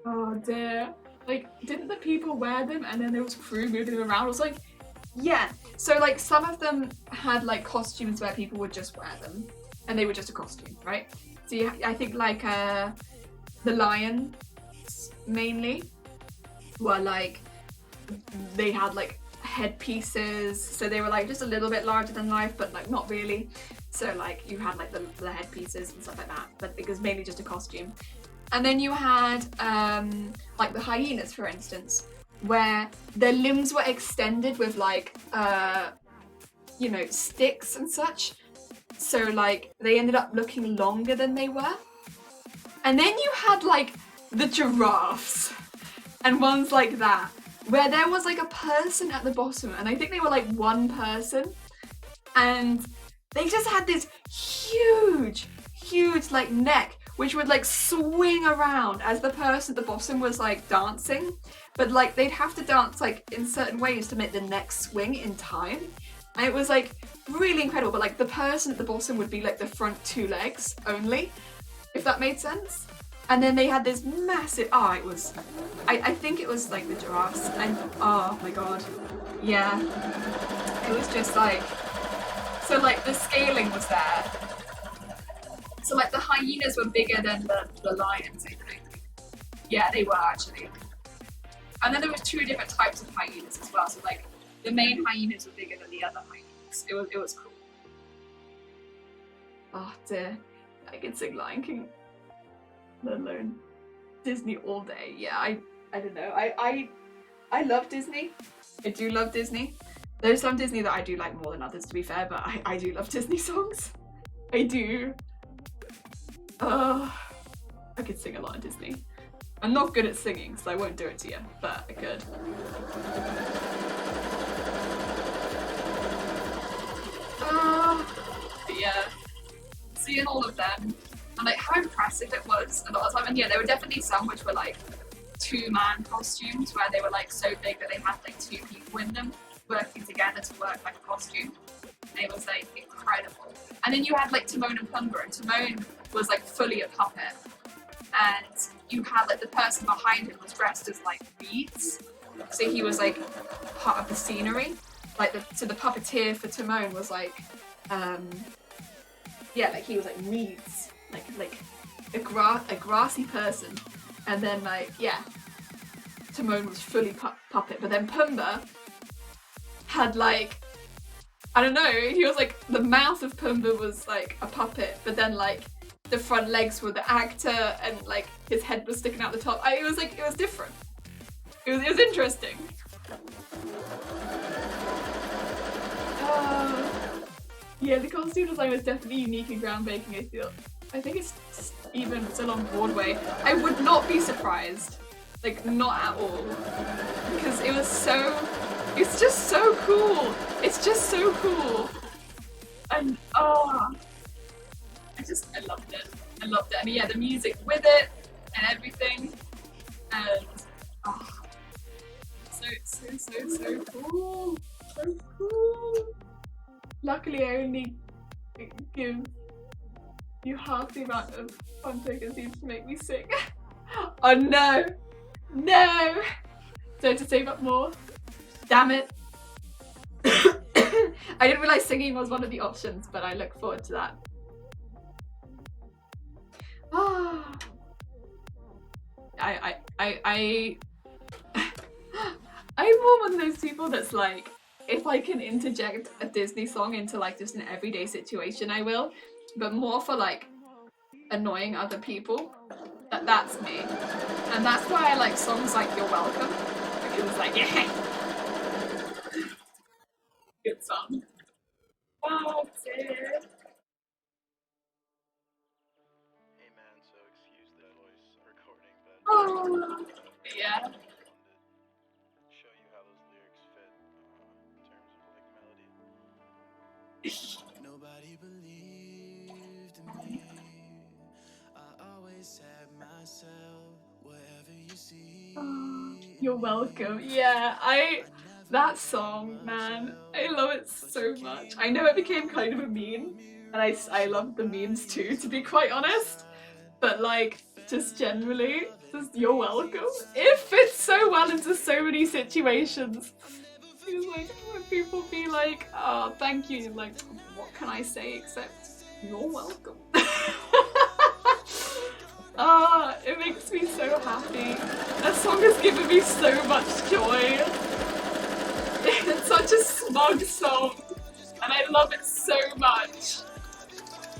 Speaker 1: Oh dear. Like, didn't the people wear them and then there was crew moving them around? I was like, yeah. So like some of them had like costumes where people would just wear them and they were just a costume, right? So I think like the lions mainly were like, they had like headpieces, so they were like just a little bit larger than life, but like not really. So like you had like the headpieces and stuff like that, but it was mainly just a costume. And then you had like the hyenas, for instance, where their limbs were extended with like you know, sticks and such. So like they ended up looking longer than they were. And then you had like the giraffes and ones like that, where there was like a person at the bottom, and I think they were like one person, and they just had this huge like neck which would like swing around as the person at the bottom was like dancing, but like they'd have to dance like in certain ways to make the neck swing in time. And it was like really incredible, but like the person at the bottom would be like the front two legs only, if that made sense. And then they had this massive, it was, I think it was like the giraffes, and oh my god, yeah. It was just like, so like the scaling was there. So like the hyenas were bigger than the lions, I think. Yeah, they were actually. And then there was two different types of hyenas as well. So like the main hyenas were bigger than the other hyenas. It was cool. Oh dear, I could sing Lion King, let alone Disney all day. Yeah, I don't know. I love Disney. I do love Disney. There's some Disney that I do like more than others, to be fair, but I do love Disney songs. I do. I could sing a lot of Disney. I'm not good at singing, so I won't do it to you, but I could. But yeah, seeing all of them, and like how impressive it was a lot of the time. And yeah, there were definitely some which were like two-man costumes where they were like so big that they had like two people in them working together to work like a costume. It was like incredible. And then you had like Timon and Pumbaa, and Timon was like fully a puppet, and you had like the person behind him was dressed as like reeds, so he was like part of the scenery. Like so the puppeteer for Timon was like yeah, like he was like reeds, like a grassy person, and then like yeah, Timon was fully puppet, but then Pumbaa had like, I don't know, he was like, the mouth of Pumbaa was like a puppet, but then like the front legs were the actor and like his head was sticking out the top. It was like, it was different. It was interesting. Yeah, the costume design was definitely unique and groundbreaking, I feel. I think it's even still on Broadway. I would not be surprised. Like, not at all. Because it was so... It's just so cool. It's just so cool. And, oh... I loved it. I loved it. And yeah, the music with it and everything. And, oh... So cool. So cool. Luckily, I only give you half the amount of fun tokens needed to make me sing. Oh no! No! So to save up more. Damn it. I didn't realise singing was one of the options, but I look forward to that. Ah. I'm more one of those people that's like, if I can interject a Disney song into like just an everyday situation, I will, but more for like annoying other people. That's me. And that's why I like songs like You're Welcome, because it's like, yeah. Good song. Oh, dear.
Speaker 2: Hey man, so excuse the voice recording, but
Speaker 1: Oh, yeah.
Speaker 2: show you how those lyrics fit in terms of like melody. Nobody believed in me. I always said myself, whatever you see.
Speaker 1: Oh, You're Welcome. Yeah, that song, man, I love it so much. I know it became kind of a meme, and I love the memes too, to be quite honest. But like, just generally, just You're Welcome. It fits so well into so many situations. It's like when people be like, oh, thank you, like, what can I say except You're welcome. Ah, it makes me so happy. That song has given me so much joy. It's such a smug song, and I love it so much.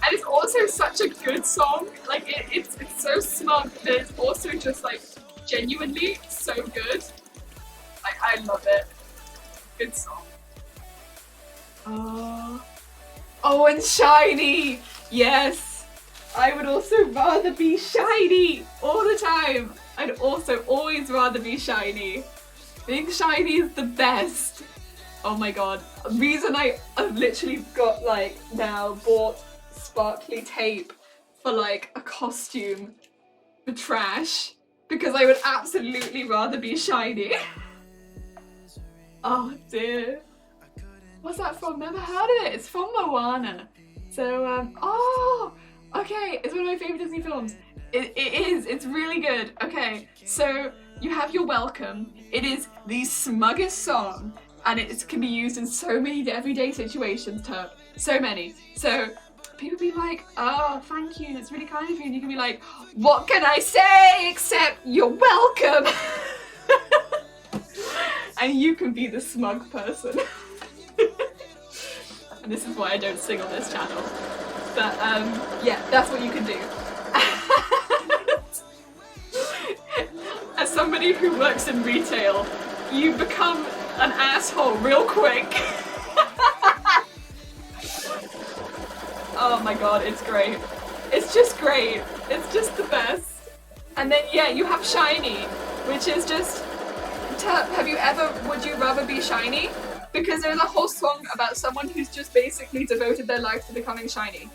Speaker 1: And it's also such a good song. Like it's so smug, but it's also just like genuinely so good. Like I love it. Good song. Oh, and shiny. Yes, I would also rather be shiny all the time. I'd also always rather be shiny. Being shiny is the best. Oh my god. Reason I've literally got like now bought sparkly tape for like a costume for trash, because I would absolutely rather be shiny. Oh dear. What's that from? Never heard of it. It's from Moana. So oh, okay, it's one of my favorite Disney films. It is, it's really good. Okay, so you have You're Welcome. It is the smuggest song, and it can be used in so many everyday situations, Turp. So many. So people be like, oh, thank you, that's really kind of you. And you can be like, what can I say except You're welcome? And you can be the smug person. And this is why I don't sing on this channel. But yeah, that's what you can do. As somebody who works in retail, you become an asshole real quick. Oh my god, it's great. It's just great. It's just the best. And then yeah, you have shiny, which is just, have you ever, would you rather be shiny? Because there's a whole song about someone who's just basically devoted their life to becoming shiny.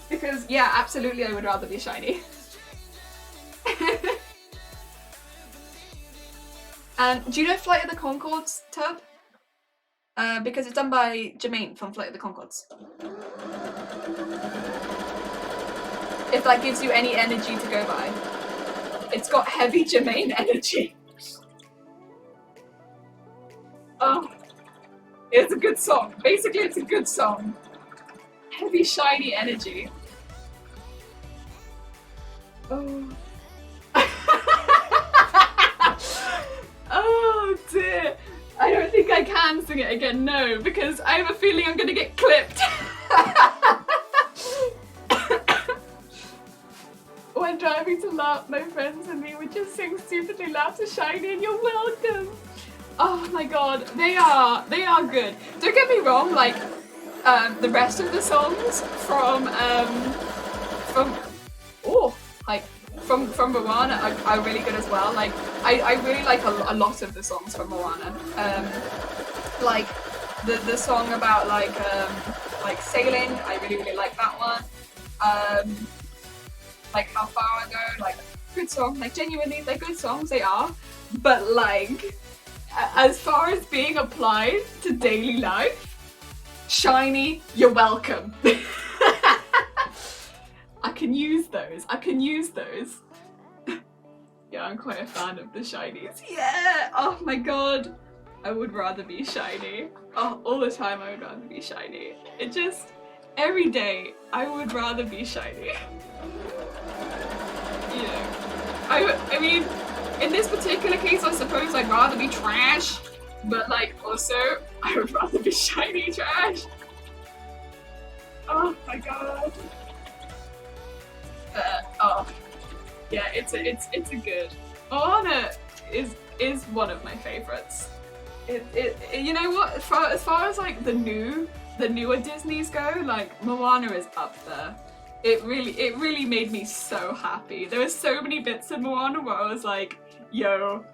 Speaker 1: Because yeah, absolutely I would rather be shiny. And do you know Flight of the Conchords, Turb? Because it's done by Jermaine from Flight of the Conchords. If that gives you any energy to go by. It's got heavy Jermaine energy. Oh, it's a good song. Basically, it's a good song. Heavy, shiny energy. Oh. Oh dear. I don't think I can sing it again. No, because I have a feeling I'm gonna get clipped. When driving to LARP, my friends and me would just sing stupidly loud to Shiny and you're welcome. Oh my god, they are good. Don't get me wrong, like the rest of the songs from Moana are really good as well. Like I really like a lot of the songs from Moana. Like the song about like sailing, I really like that one. Like How Far I Go, like good song. Like genuinely, they're good songs, they are. But like, as far as being applied to daily life, Shiny, you're welcome. I can use those. Yeah, I'm quite a fan of the Shinies. Yeah! Oh my god. I would rather be Shiny. Oh, all the time I would rather be Shiny. It just, every day, I would rather be Shiny. You know, I mean, in this particular case, I suppose I'd rather be trash, but like, also, I would rather be Shiny trash. Oh my god. Oh, yeah, it's a good. Moana is one of my favorites. It you know what? As far as like the newer Disneys go, like Moana is up there. It really made me so happy. There were so many bits in Moana where I was like, yo,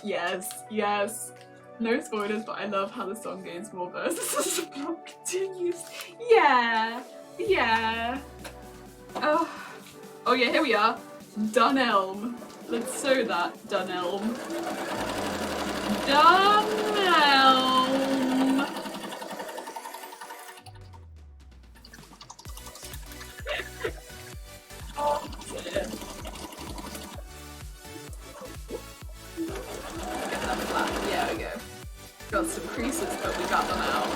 Speaker 1: yes. No spoilers, but I love how the song gains more verses as the plot continues. Yeah. Oh yeah, here we are. Dunelm. Let's sew that, Dunelm. Dunelm. Oh dear. Get that flat. Yeah, we go. Got some creases, but we got them out.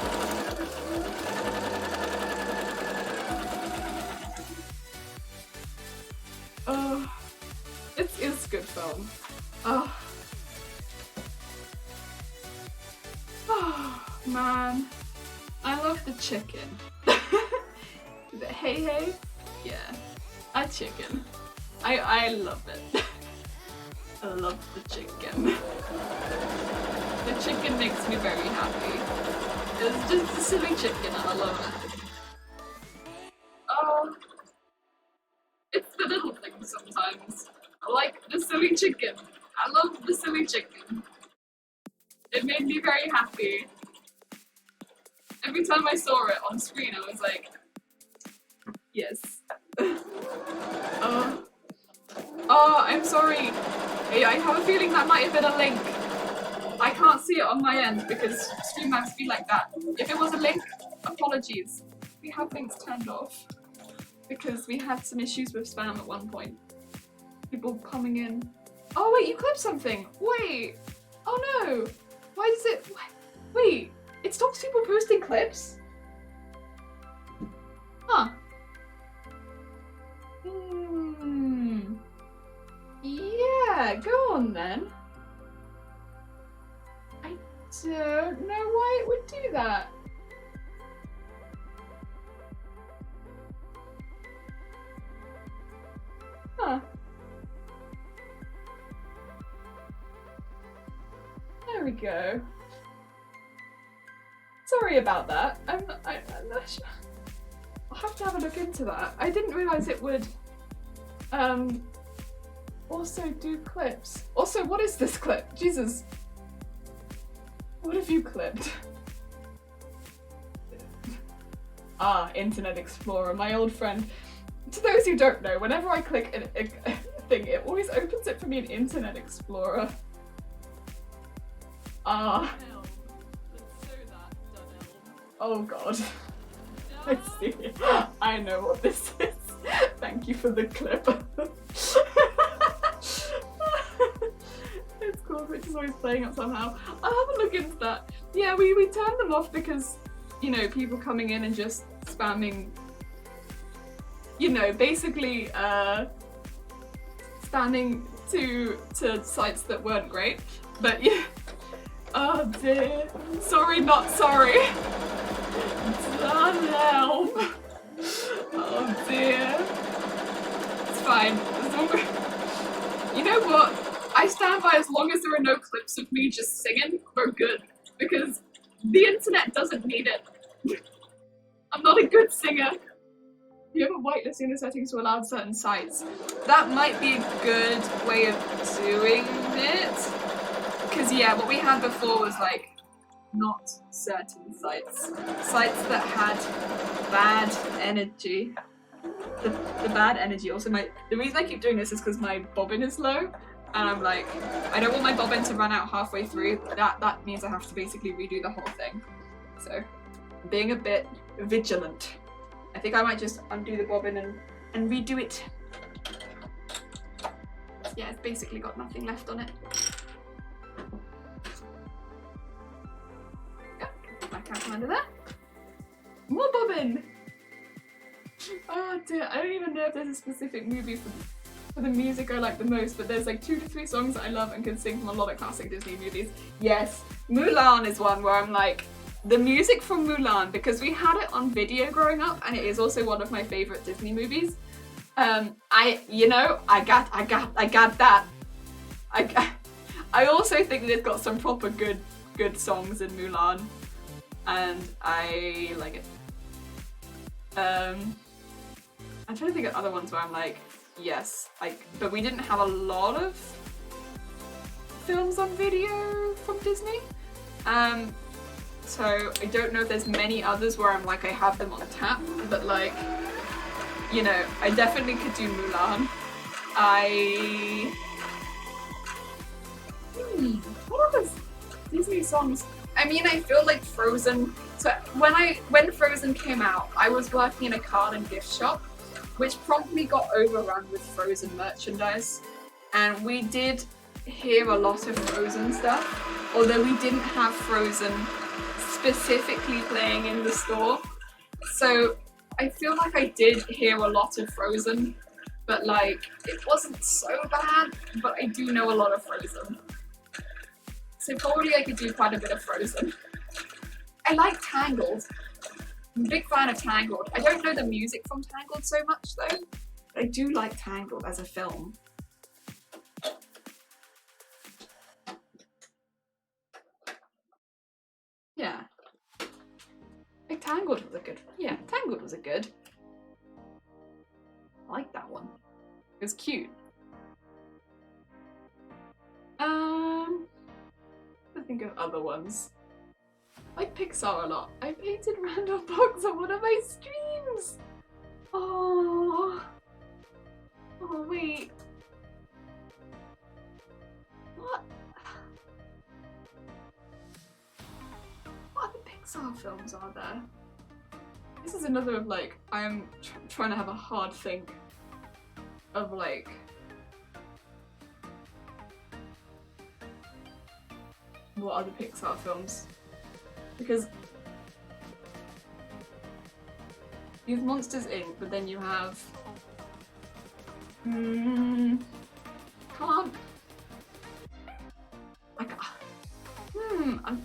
Speaker 1: Oh, it's good film. Oh, man, I love the chicken. Is it hey? Yeah, a chicken. I love it. I love the chicken. The chicken makes me very happy. It's just a silly chicken and I love it. Oh. It's the little things sometimes. I like the silly chicken. I love the silly chicken. It made me very happy. Every time I saw it on screen, I was like, yes. Oh, I'm sorry. I have a feeling that might have been a link. I can't see it on my end because stream must be like that. If it was a link, apologies. We have things turned off. Because we had some issues with spam at one point. People coming in. Oh wait, you clipped something! Wait! Oh no! Why does it... Wait! It stops people posting clips? Huh. Yeah, go on then. I don't know why it would do that. Huh. There we go. Sorry about that. I'm not sure. I'll have to have a look into that. I didn't realise it would also do clips. Also, what is this clip? Jesus. What have you clipped? Ah, Internet Explorer, my old friend. To those who don't know, whenever I click a thing, it always opens it for me in Internet Explorer. Ah. Oh god. I see. I know what this is. Thank you for the clip. It's cool, which is always playing up somehow. I'll have a look into that. Yeah, we turned them off because, you know, people coming in and just spamming, you know, basically spamming to sites that weren't great. But yeah, Oh dear. Sorry, not sorry. Helm. Oh dear. It's fine. You know what? I stand by as long as there are no clips of me just singing, we're good. Because the internet doesn't need it. I'm not a good singer. You have a whitelisting the settings to allow certain sites. That might be a good way of doing it. Because yeah, what we had before was like, not certain sites. Sites that had bad energy. The bad energy. Also, the reason I keep doing this is because my bobbin is low. And I'm like, I don't want my bobbin to run out halfway through. That means I have to basically redo the whole thing. So, being a bit vigilant. I think I might just undo the bobbin and redo it. Yeah, it's basically got nothing left on it. Yeah, put my camera under there. More bobbin! Oh dear, I don't even know if there's a specific movie for the music I like the most, but there's like 2 to 3 songs that I love and can sing from a lot of classic Disney movies. Yes, Mulan is one where I'm like, the music from Mulan, because we had it on video growing up, and it is also one of my favorite Disney movies. I got that. I also think that it's got some proper good songs in Mulan, and I like it. I'm trying to think of other ones where I'm like, yes, but we didn't have a lot of films on video from Disney. So I don't know if there's many others where I'm like, I have them on tap, but like, you know, I definitely could do Mulan. What are those Disney songs? I mean, I feel like Frozen. So when Frozen came out, I was working in a card and gift shop, which promptly got overrun with Frozen merchandise. And we did hear a lot of Frozen stuff, although we didn't have Frozen specifically playing in the store. So I feel like I did hear a lot of Frozen, but like, it wasn't so bad, but I do know a lot of Frozen. So probably I could do quite a bit of Frozen. I like Tangled. I'm a big fan of Tangled. I don't know the music from Tangled so much though, but I do like Tangled as a film. Yeah. Like Tangled was a good, yeah, Tangled was a good. I like that one. It was cute. I think of other ones. I like Pixar a lot. I painted random bugs on one of my streams. Oh wait. What other Pixar films are there? This is another of like, I'm trying to have a hard think of like, what other Pixar films? Because you have Monsters Inc., but then you have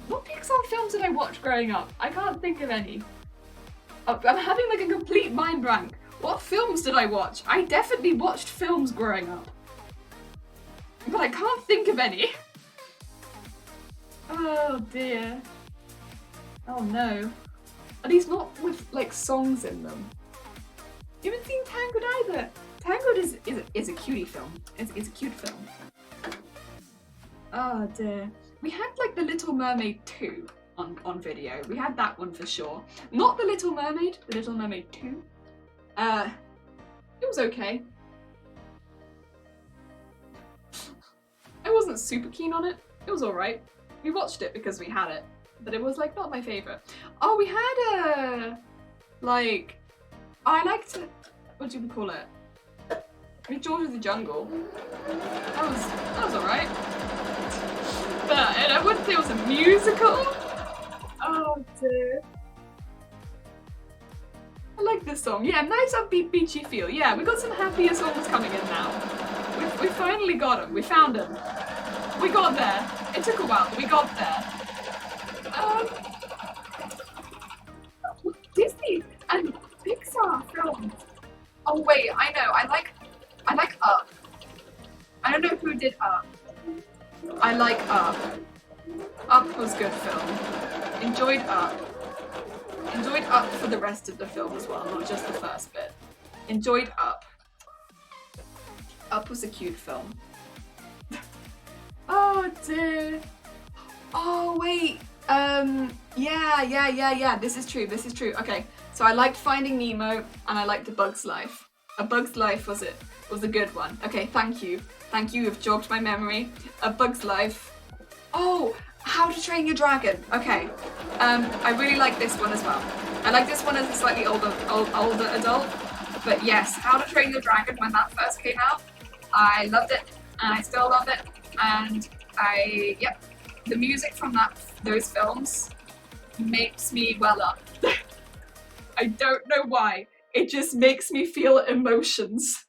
Speaker 1: what Pixar films did I watch growing up? I can't think of any. I'm having like a complete mind blank. What films did I watch? I definitely watched films growing up, but I can't think of any. Oh dear. Oh no. Are these not with like songs in them? You haven't seen Tangled either. Tangled is a cutie film. It's a cute film. Oh dear. We had like The Little Mermaid 2 on video. We had that one for sure. Not The Little Mermaid, The Little Mermaid 2. It was okay. I wasn't super keen on it. It was alright. We watched it because we had it, but it was like not my favourite. Oh, we had like, I liked it, what do you call it? George of the Jungle. That was alright. But and I wouldn't say it was a musical. Oh dear. I like this song. Yeah, nice upbeat beachy feel. Yeah, we got some happier songs coming in now. We finally got them. We found them. We got there. It took a while, but we got there. Um, Disney and Pixar films. Oh wait, I know. I like Up. I don't know who did Up. I like Up. Up was good film. Enjoyed Up. Enjoyed Up for the rest of the film as well, not just the first bit. Enjoyed Up. Up was a cute film. Oh dear. Oh wait. Yeah. This is true. Okay. So I liked Finding Nemo and I liked A Bug's Life. A Bug's Life was a good one. Okay, thank you. You've jogged my memory. A Bug's Life. Oh, How to Train Your Dragon. Okay. I really like this one as well. I like this one as a slightly older adult. But yes, How to Train Your Dragon, when that first came out, I loved it and I still love it. And the music from those films makes me well up. I don't know why. It just makes me feel emotions.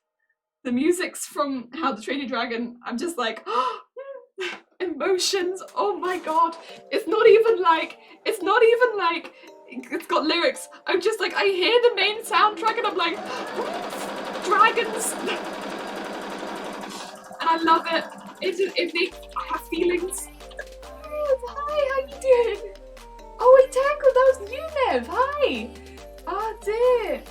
Speaker 1: The music's from How to Train Your Dragon, I'm just like, emotions, oh my god. It's not even like, it's got lyrics. I'm just like, I hear the main soundtrack and I'm like, dragons. And I love it. It makes, I have feelings. Hi, how you doing? Oh, wait, Tangle, that was you, Nev. Hi. Oh dear.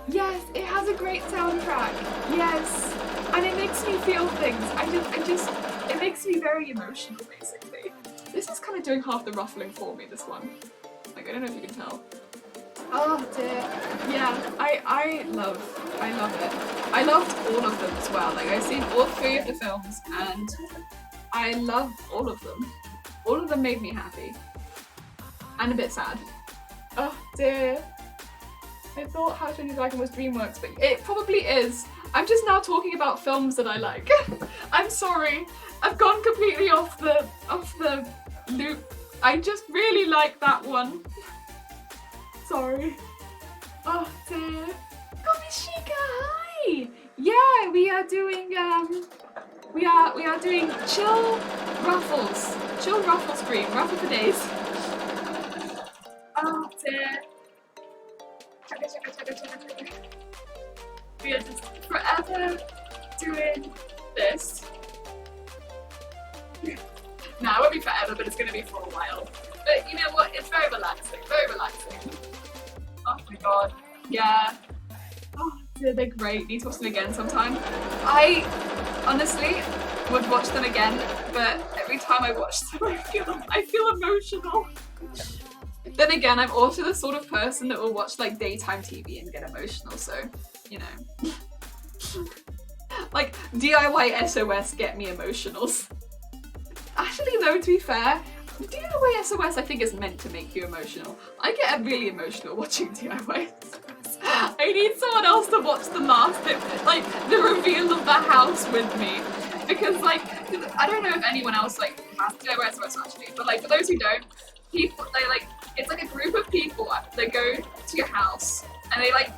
Speaker 1: Yes, it has a great soundtrack. Yes. And it makes me feel things. It makes me very emotional, basically. This is kind of doing half the ruffling for me, this one. Like, I don't know if you can tell. Oh dear. Yeah, I love it. I loved all of them as well. Like, I've seen all 3 of the films and I love all of them. All of them made me happy. And a bit sad. Oh dear. I thought How to Train Your Dragon was DreamWorks, but it probably is. I'm just now talking about films that I like. I'm sorry. I've gone completely off the loop. I just really like that one. Sorry. Oh dear. Komishika, hi! Yeah, we are doing we are doing chill Ruffles stream, Ruffle4Days. Oh dear. We are just forever doing this. Nah, it won't be forever, but it's gonna be for a while. But you know what? It's very relaxing. Oh my god. Yeah. Oh, they're great. Need to watch them again sometime. I honestly would watch them again, but every time I watch them, I feel emotional. Then again, I'm also the sort of person that will watch like daytime TV and get emotional, so, you know. Like, DIY SOS get me emotionals. Actually though, to be fair, DIY SOS I think is meant to make you emotional. I get really emotional watching DIY SOS. I need someone else to watch the last bit, like the reveal of the house with me. Because like, I don't know if anyone else like has DIY SOS actually, but like for those who don't, people, they like, it's like a group of people that go to your house and they like,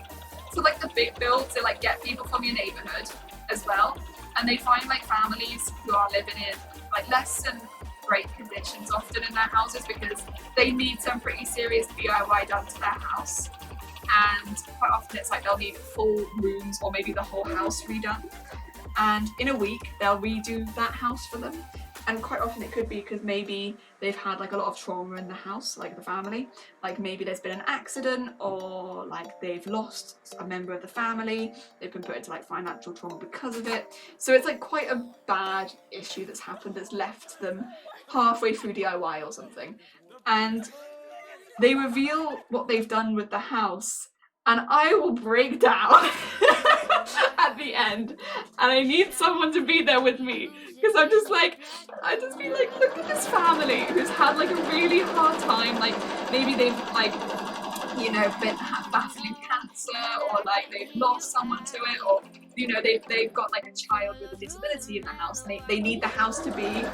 Speaker 1: so like the big builds, they like get people from your neighborhood as well, and they find like families who are living in like less than great conditions often in their houses because they need some pretty serious DIY done to their house, and quite often it's like they'll need full rooms or maybe the whole house redone, and in a week they'll redo that house for them. And quite often it could be because maybe they've had like a lot of trauma in the house, like the family. Like maybe there's been an accident or like they've lost a member of the family. They've been put into like financial trauma because of it. So it's like quite a bad issue that's happened that's left them halfway through DIY or something. And they reveal what they've done with the house and I will break down at the end, and I need someone to be there with me because I just be like, look at this family who's had like a really hard time, like maybe they've like, you know, been battling cancer or like they've lost someone to it, or you know, they've got like a child with a disability in the house and they need the house to be,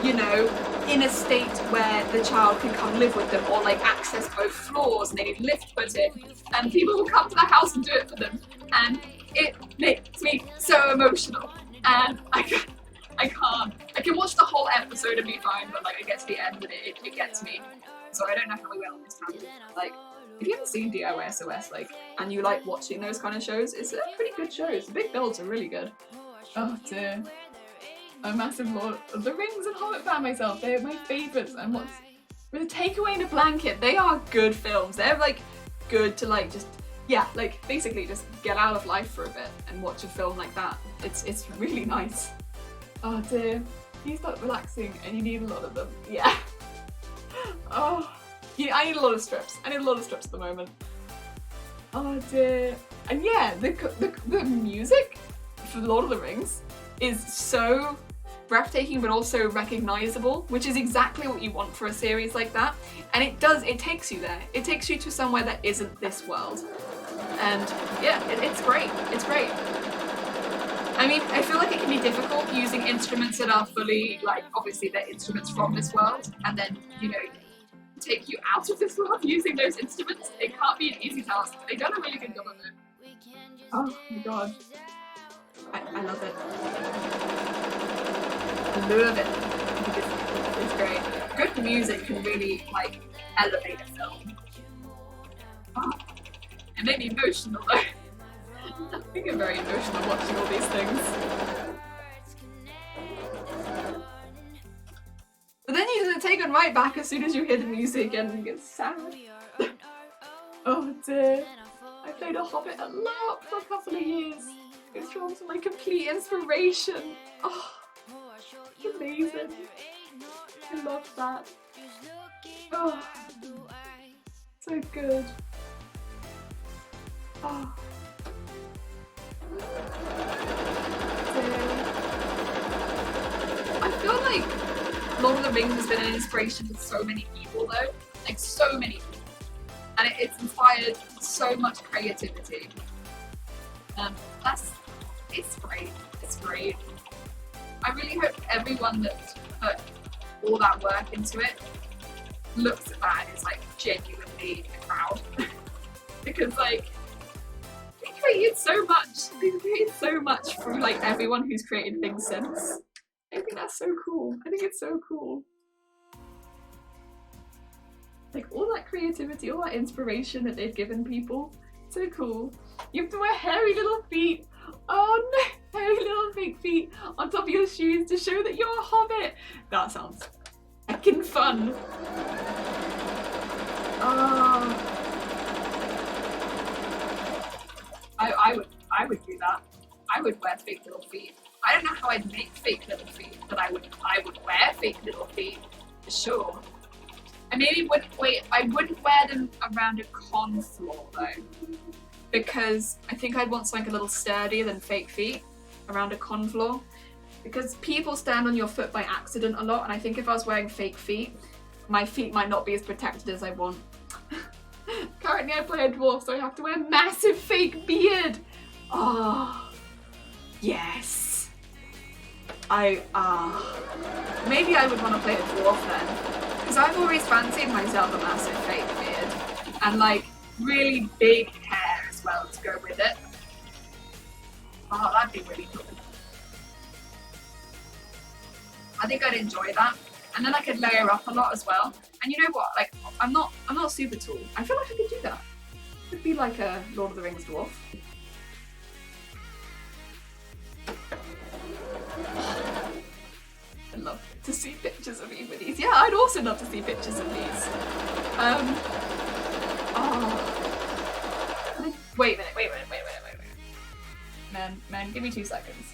Speaker 1: you know, in a state where the child can come live with them or like access both floors and they need lift put in, and people will come to the house and do it for them, and it makes me so emotional and I can't. I can watch the whole episode and be fine, but like I get to the end and it gets me. So I don't know how we went on this tangent. Like, if you haven't seen DIY like, and you like watching those kind of shows, it's a pretty good show. The big builds are really good. Oh dear. I'm a massive Lord of the Rings and Hobbit fan myself. They're my favourites. And what's with a takeaway and a blanket, they are good films. They're like good to like just like basically just get out of life for a bit and watch a film like that. It's really nice. Oh dear. You start relaxing and you need a lot of them. Yeah. Oh. Yeah, I need a lot of strips. I need a lot of strips at the moment. Oh dear. And yeah, the music for Lord of the Rings is so breathtaking but also recognizable, which is exactly what you want for a series like that. And it takes you there. It takes you to somewhere that isn't this world. And yeah, it's great. It's great. I mean, I feel like it can be difficult using instruments that are fully, like, obviously they're instruments from this world, and then, you know, take you out of this world using those instruments. It can't be an easy task. They've done a really good job of it. Oh my god. I love it. I love it. I think it's great. Good music can really, like, elevate a film. Oh, it made me emotional though. I think I'm very emotional watching all these things. But then you take it right back as soon as you hear the music and you get sad. Oh dear. I played a Hobbit a lot for a couple of years. It's drawn to my complete inspiration. Oh, it's amazing. I love that. Oh, so good. Oh. I feel like Lord of the Rings has been an inspiration to so many people though, like so many people, and it's inspired so much creativity. It's great. It's great. I really hope everyone that put all that work into it looks at that and is like genuinely proud because like. Created so much. They've created so much from like everyone who's created things since. I think that's so cool. I think it's so cool. Like all that creativity, all that inspiration that they've given people. So cool. You have to wear hairy little feet. Oh no, hairy little fake feet on top of your shoes to show that you're a hobbit. That sounds heckin' fun. Oh. I would do that. I would wear fake little feet. I don't know how I'd make fake little feet, but I would wear fake little feet for sure. I maybe wouldn't I wouldn't wear them around a con floor though, because I think I'd want something a little sturdier than fake feet around a con floor, because people stand on your foot by accident a lot, and I think if I was wearing fake feet, my feet might not be as protected as I want. Currently I play a dwarf, so I have to wear a massive fake beard. Oh, yes. Maybe I would want to play a dwarf then, because I've always fancied myself a massive fake beard and like really big hair as well to go with it. Oh, that'd be really cool. I think I'd enjoy that, and then I could layer up a lot as well. And you know what? Like, I'm not super tall. I feel like I could do that. Could be like a Lord of the Rings dwarf. I'd love to see pictures of you with these. Yeah, I'd also love to see pictures of these. Wait a minute. Man, give me 2 seconds.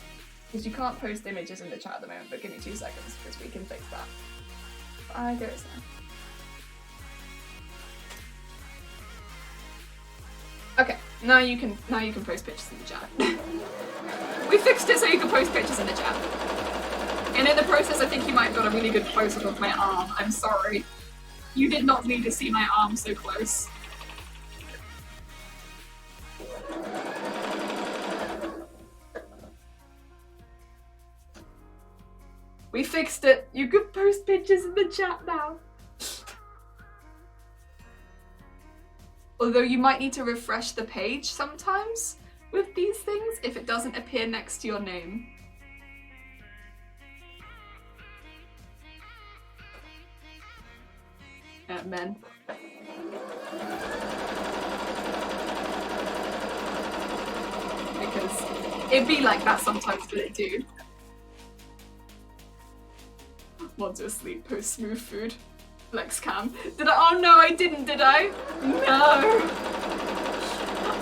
Speaker 1: Because you can't post images in the chat at the moment, but give me 2 seconds because we can fix that. I go now. Okay, now you can post pictures in the chat. We fixed it so you can post pictures in the chat. And in the process, I think you might have got a really good close-up of my arm. I'm sorry. You did not need to see my arm so close. We fixed it. You can post pictures in the chat now. Although you might need to refresh the page sometimes with these things if it doesn't appear next to your name. Men. Because it'd be like that sometimes, but it do. Want to sleep post smooth food. Flex cam. Did I? Oh no, I didn't, did I? No!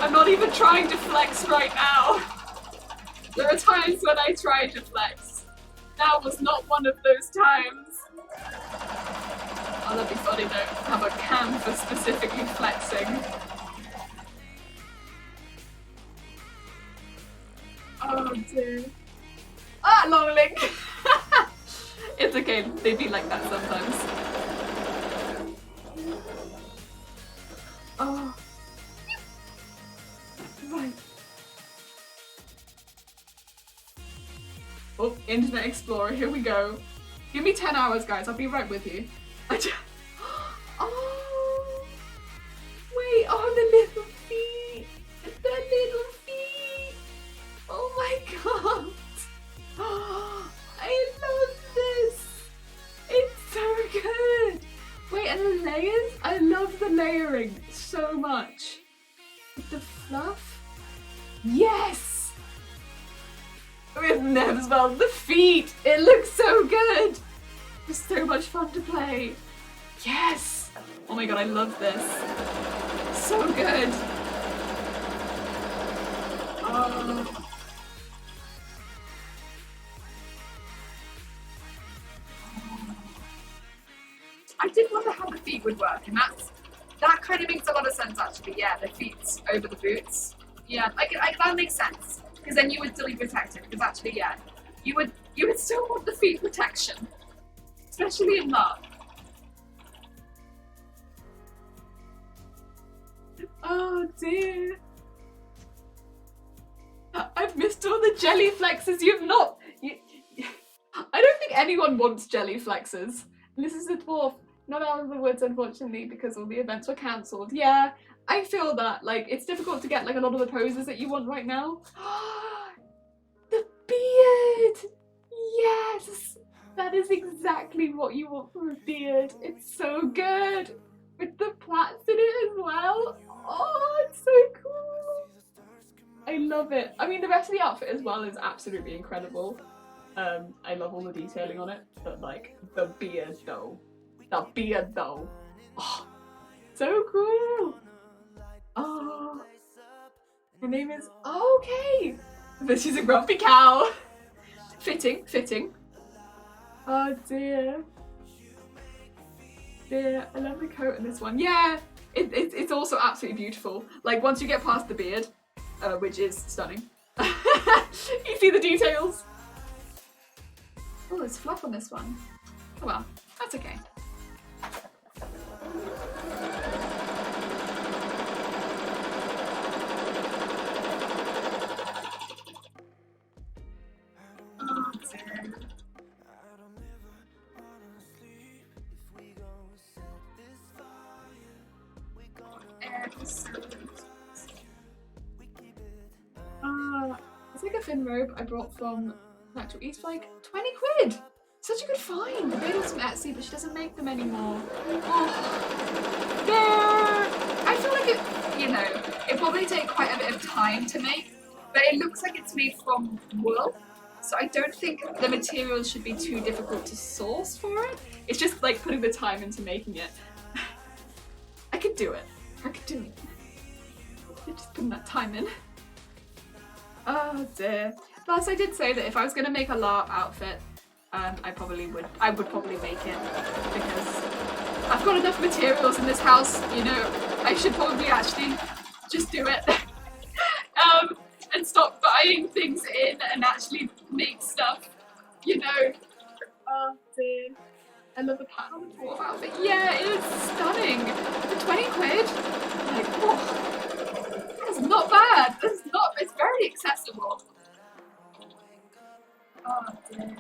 Speaker 1: I'm not even trying to flex right now. There are times when I try to flex. That was not one of those times. Oh, that'd be funny though. Have a cam for specifically flexing. Oh dear. Ah, long link! It's okay, they be like that sometimes. Oh. Right. Oh, Internet Explorer, here we go. Give me 10 hours, guys, I'll be right with you. Oh! Wait, oh, the little feet! The little feet! Oh my god! I love this! It's so good! Wait, and the layers? I love the layering so much. With the fluff? Yes! With them as well, the feet! It looks so good! It's so much fun to play. Yes! Oh my god, I love this. So good. Oh. I did wonder how the feet would work, and that kind of makes a lot of sense actually. Yeah, the feet over the boots. Yeah, that makes sense because then you would still be protected. Because actually, yeah, you would still want the feet protection, especially in love. Oh dear. I've missed all the jelly flexes. You've not. I don't think anyone wants jelly flexes. This is the dwarf. Not out of the woods, unfortunately, because all the events were cancelled. Yeah, I feel that. Like, it's difficult to get like a lot of the poses that you want right now. The beard! Yes! That is exactly what you want from a beard. It's so good! With the plaits in it as well. Oh, it's so cool! I love it. I mean, the rest of the outfit as well is absolutely incredible. I love all the detailing on it, but like, the beard though. The beard though. Oh, so cool! Oh, her name is, oh, okay! But she's a grumpy cow. Fitting, fitting. Oh dear. Dear, I love the coat in this one. Yeah, it's also absolutely beautiful. Like, once you get past the beard, which is stunning, you see the details. Oh, there's fluff on this one. Oh well, that's okay. It's like a thin robe I brought from Natural East for like 20 quid. Such a good find. I made them from Etsy, but she doesn't make them anymore. Oh, there. I feel like it, you know, it probably take quite a bit of time to make, but it looks like it's made from wool. So I don't think the materials should be too difficult to source for it. It's just like putting the time into making it. I could do it. I could do it. Just putting that time in. Oh dear. Plus, I did say that if I was going to make a LARP outfit, I would probably make it because I've got enough materials in this house, you know, I should probably actually just do it. And stop buying things in and actually make stuff, you know. Oh dear. I love the pattern on the dwarf outfit. Yeah, it is stunning. For 20 quid, like, oh, that's not bad. It's very accessible. Oh dear.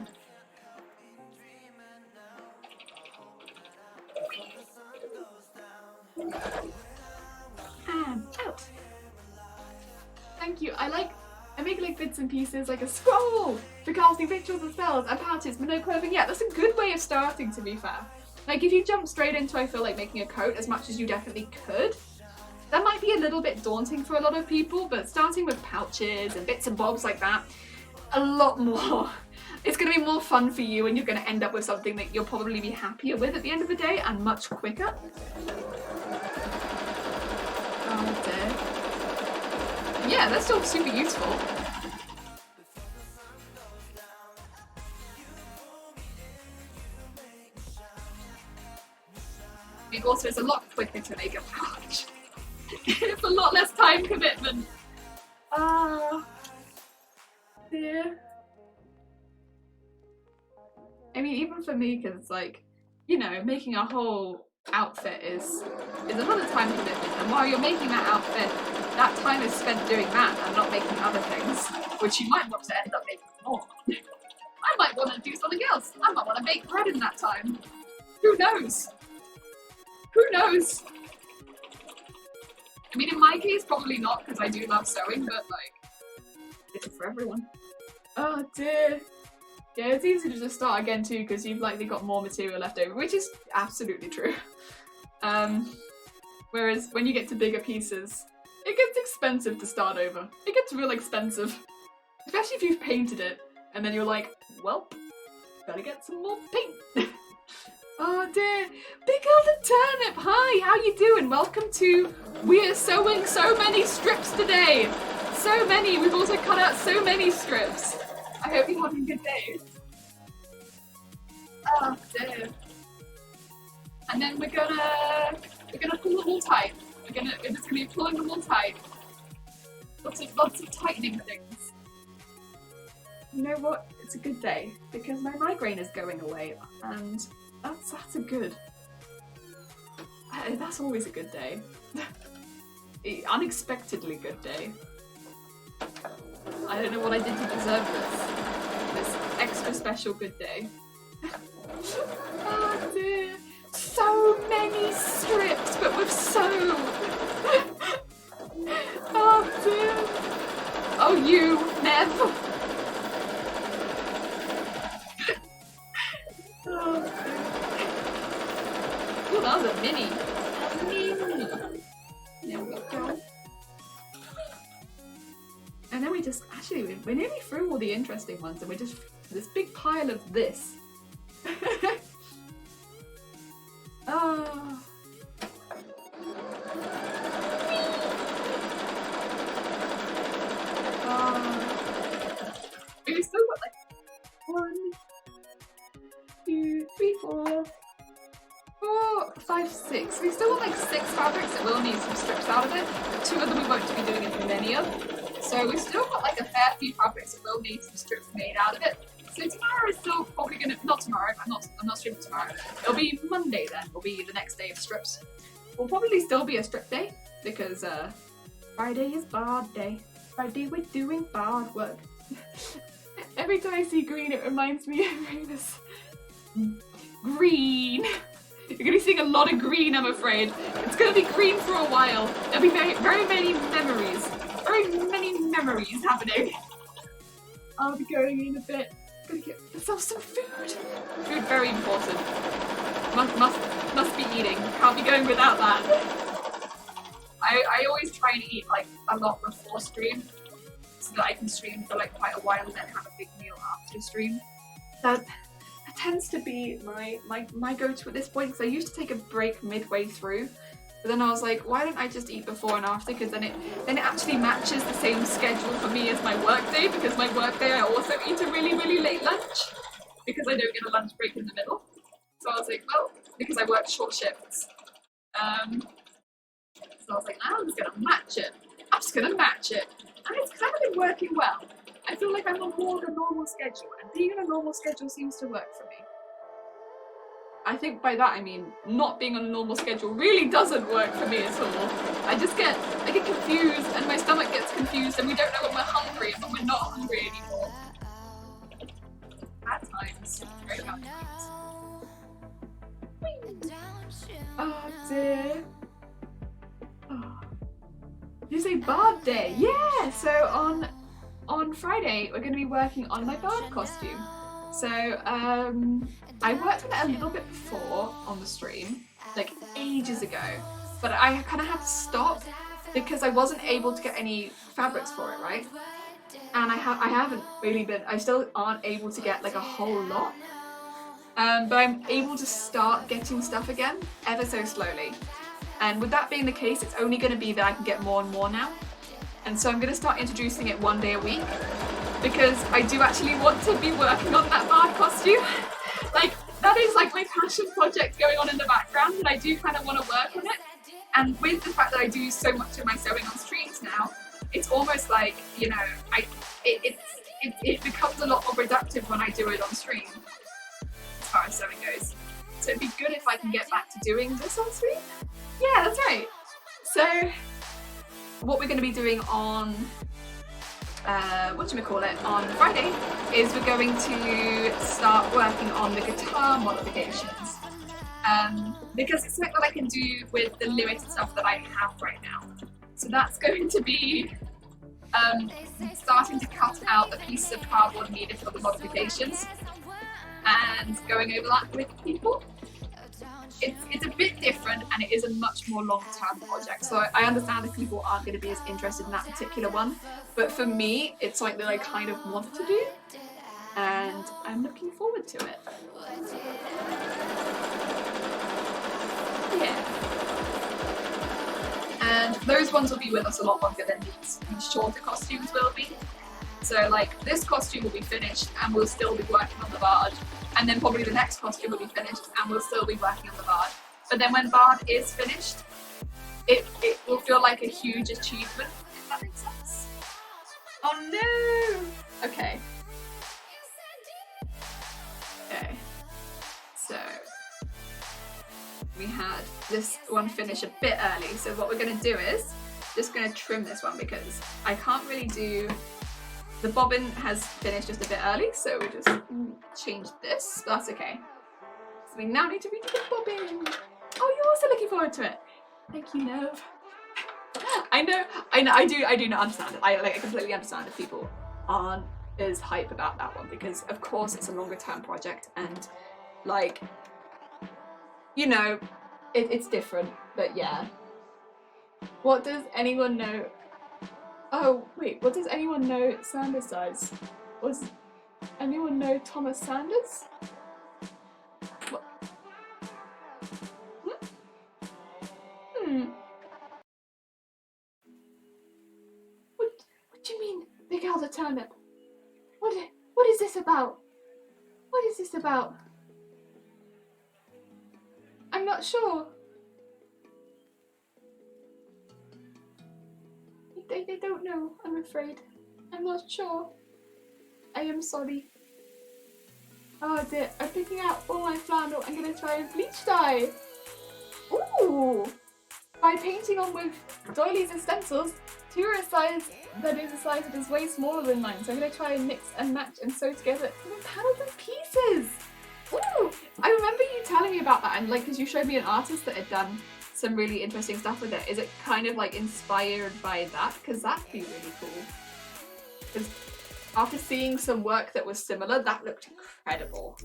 Speaker 1: And out. Thank you. I make like bits and pieces, like a scroll for casting rituals and spells and patches, but no clothing yet. That's a good way of starting, to be fair. Like if you jump straight into, I feel like, making a coat as much as you definitely could, that might be a little bit daunting for a lot of people, but starting with pouches and bits and bobs like that, a lot more. It's going to be more fun for you, and you're going to end up with something that you'll probably be happier with at the end of the day and much quicker. Oh dear. Yeah, that's still super useful. Also, it's a lot quicker to make a pouch. It's a lot less time commitment. Ah, dear. I mean, even for me, because it's like, you know, making a whole outfit is a lot of time commitment. And while you're making that outfit, that time is spent doing that and not making other things, which you might want to end up making more. I might want to do something else. I might want to make bread in that time. Who knows? Who knows? I mean, in my case, probably not, because I do love sewing, but like, it's for everyone. Oh dear. Yeah, it's easy to just start again too, because you've likely got more material left over, which is absolutely true. Whereas when you get to bigger pieces, it gets expensive to start over. It gets real expensive. Especially if you've painted it, and then you're like, well, gotta get some more paint. Oh dear. Big Elder Turnip, hi, how you doing? Welcome to We Are Sewing So Many Strips today. So many, we've also cut out so many strips. I hope you're having a good day. Oh dear. And then we're gonna pull the wool tight. We're just gonna be pulling the wool tight. Lots of tightening things. You know what? It's a good day because my migraine is going away, and that's a good. That's always a good day. Unexpectedly good day. I don't know what I did to deserve this extra special good day. Oh dear. So many strips, but with sew. Oh dear. Oh you, Nev. Oh dear. Oh, that was a mini. There we go. And then we just, actually, we're nearly through all the interesting ones, and we're just, this big pile of this. Oh. We've still got like 1, 2, 3, 4, 5, 6. We've still got like 6 fabrics that will need some strips out of it, but 2 of them we won't be doing as many of. So we've still got like a fair few fabrics that will need some strips made out of it. So tomorrow is still probably gonna, not tomorrow, I'm not streaming tomorrow. It'll be Monday then, will be the next day of strips. Will probably still be a strip day, because Friday is bard day. Friday we're doing bard work. Every time I see green it reminds me of this. Green! You're gonna be seeing a lot of green, I'm afraid. It's gonna be green for a while. There'll be very, very many memories. Very many memories happening. I'll be going in a bit. Gonna get myself some food. Food, very important. Must be eating. Can't be going without that. I always try and eat like a lot before stream, so that I can stream for like quite a while and then have a big meal after stream. That tends to be my go-to at this point, because I used to take a break midway through, but then I was like, why don't I just eat before and after, because then it actually matches the same schedule for me as my work day, because my work day I also eat a really, really late lunch, because I don't get a lunch break in the middle. So I was like, well, because I work short shifts. So I was like, I'm just gonna match it. And it's kind of been working well. I feel like I'm on more of a normal schedule, and being on a normal schedule seems to work for me. I think by that I mean not being on a normal schedule really doesn't work for me at all. I get confused, and my stomach gets confused, and we don't know when we're hungry and when we're not hungry anymore. Bad times. Very bad times. Oh dear. Oh. You say Bard Day? Yeah! So on Friday we're going to be working on my Bard costume. So I worked on it a little bit before on the stream, like ages ago, but I kind of had to stop because I wasn't able to get any fabrics for it, right? And I haven't really been, I still aren't able to get like a whole lot. But I'm able to start getting stuff again ever so slowly. And with that being the case, it's only going to be that I can get more and more now. And so I'm going to start introducing it one day a week because I do actually want to be working on that bard costume. Like, that is like my passion project going on in the background, and I do kind of want to work on it. And with the fact that I do so much of my sewing on streams now, it's almost like, you know, it becomes a lot more productive when I do it on stream, as far as sewing goes. So it'd be good if I can get back to doing this on stream. Yeah, that's right. So what we're going to be doing on on Friday is we're going to start working on the guitar modifications, because it's something that I can do with the limited stuff that I have right now. So that's going to be starting to cut out the pieces of cardboard needed for the modifications and going over that with people. It's a bit different, and it is a much more long-term project, so I understand if people aren't going to be as interested in that particular one, but for me it's something that I kind of want to do and I'm looking forward to it. Yeah. And those ones will be with us a lot longer than these shorter costumes will be. So like this costume will be finished and we'll still be working on the bard, and then probably the next costume will be finished and we'll still be working on the bard. But then when bard is finished, it will feel like a huge achievement, if that makes sense. Oh no! Okay. Okay. So we had this one finish a bit early, so what we're going to do is just going to trim this one because I can't really do. The bobbin has finished just a bit early, so we just changed this. That's okay. So we now need to redo the bobbin. Oh, you're also looking forward to it. Thank you, Nove. I know. I do not understand it. I completely understand if people aren't as hype about that one because, of course, it's a longer term project and, like, you know, it's different. But yeah. What does anyone know? Oh, wait, what does anyone know Sanders size? Was anyone know Thomas Sanders? What? What do you mean, Big Elder Turnip? What is this about? What is this about? I'm not sure. They don't know, I'm afraid. I'm not sure. I am sorry. Oh dear, I'm picking out all my flannel. I'm gonna try and bleach dye. Ooh! By painting on with doilies and stencils, two are a size that is a size that is way smaller than mine. So I'm gonna try and mix and match and sew together in panels and pieces. Ooh! I remember you telling me about that, and like, because you showed me an artist that had done some really interesting stuff with it. Is it kind of like inspired by that? Because that'd be really cool. Because after seeing some work that was similar, that looked incredible.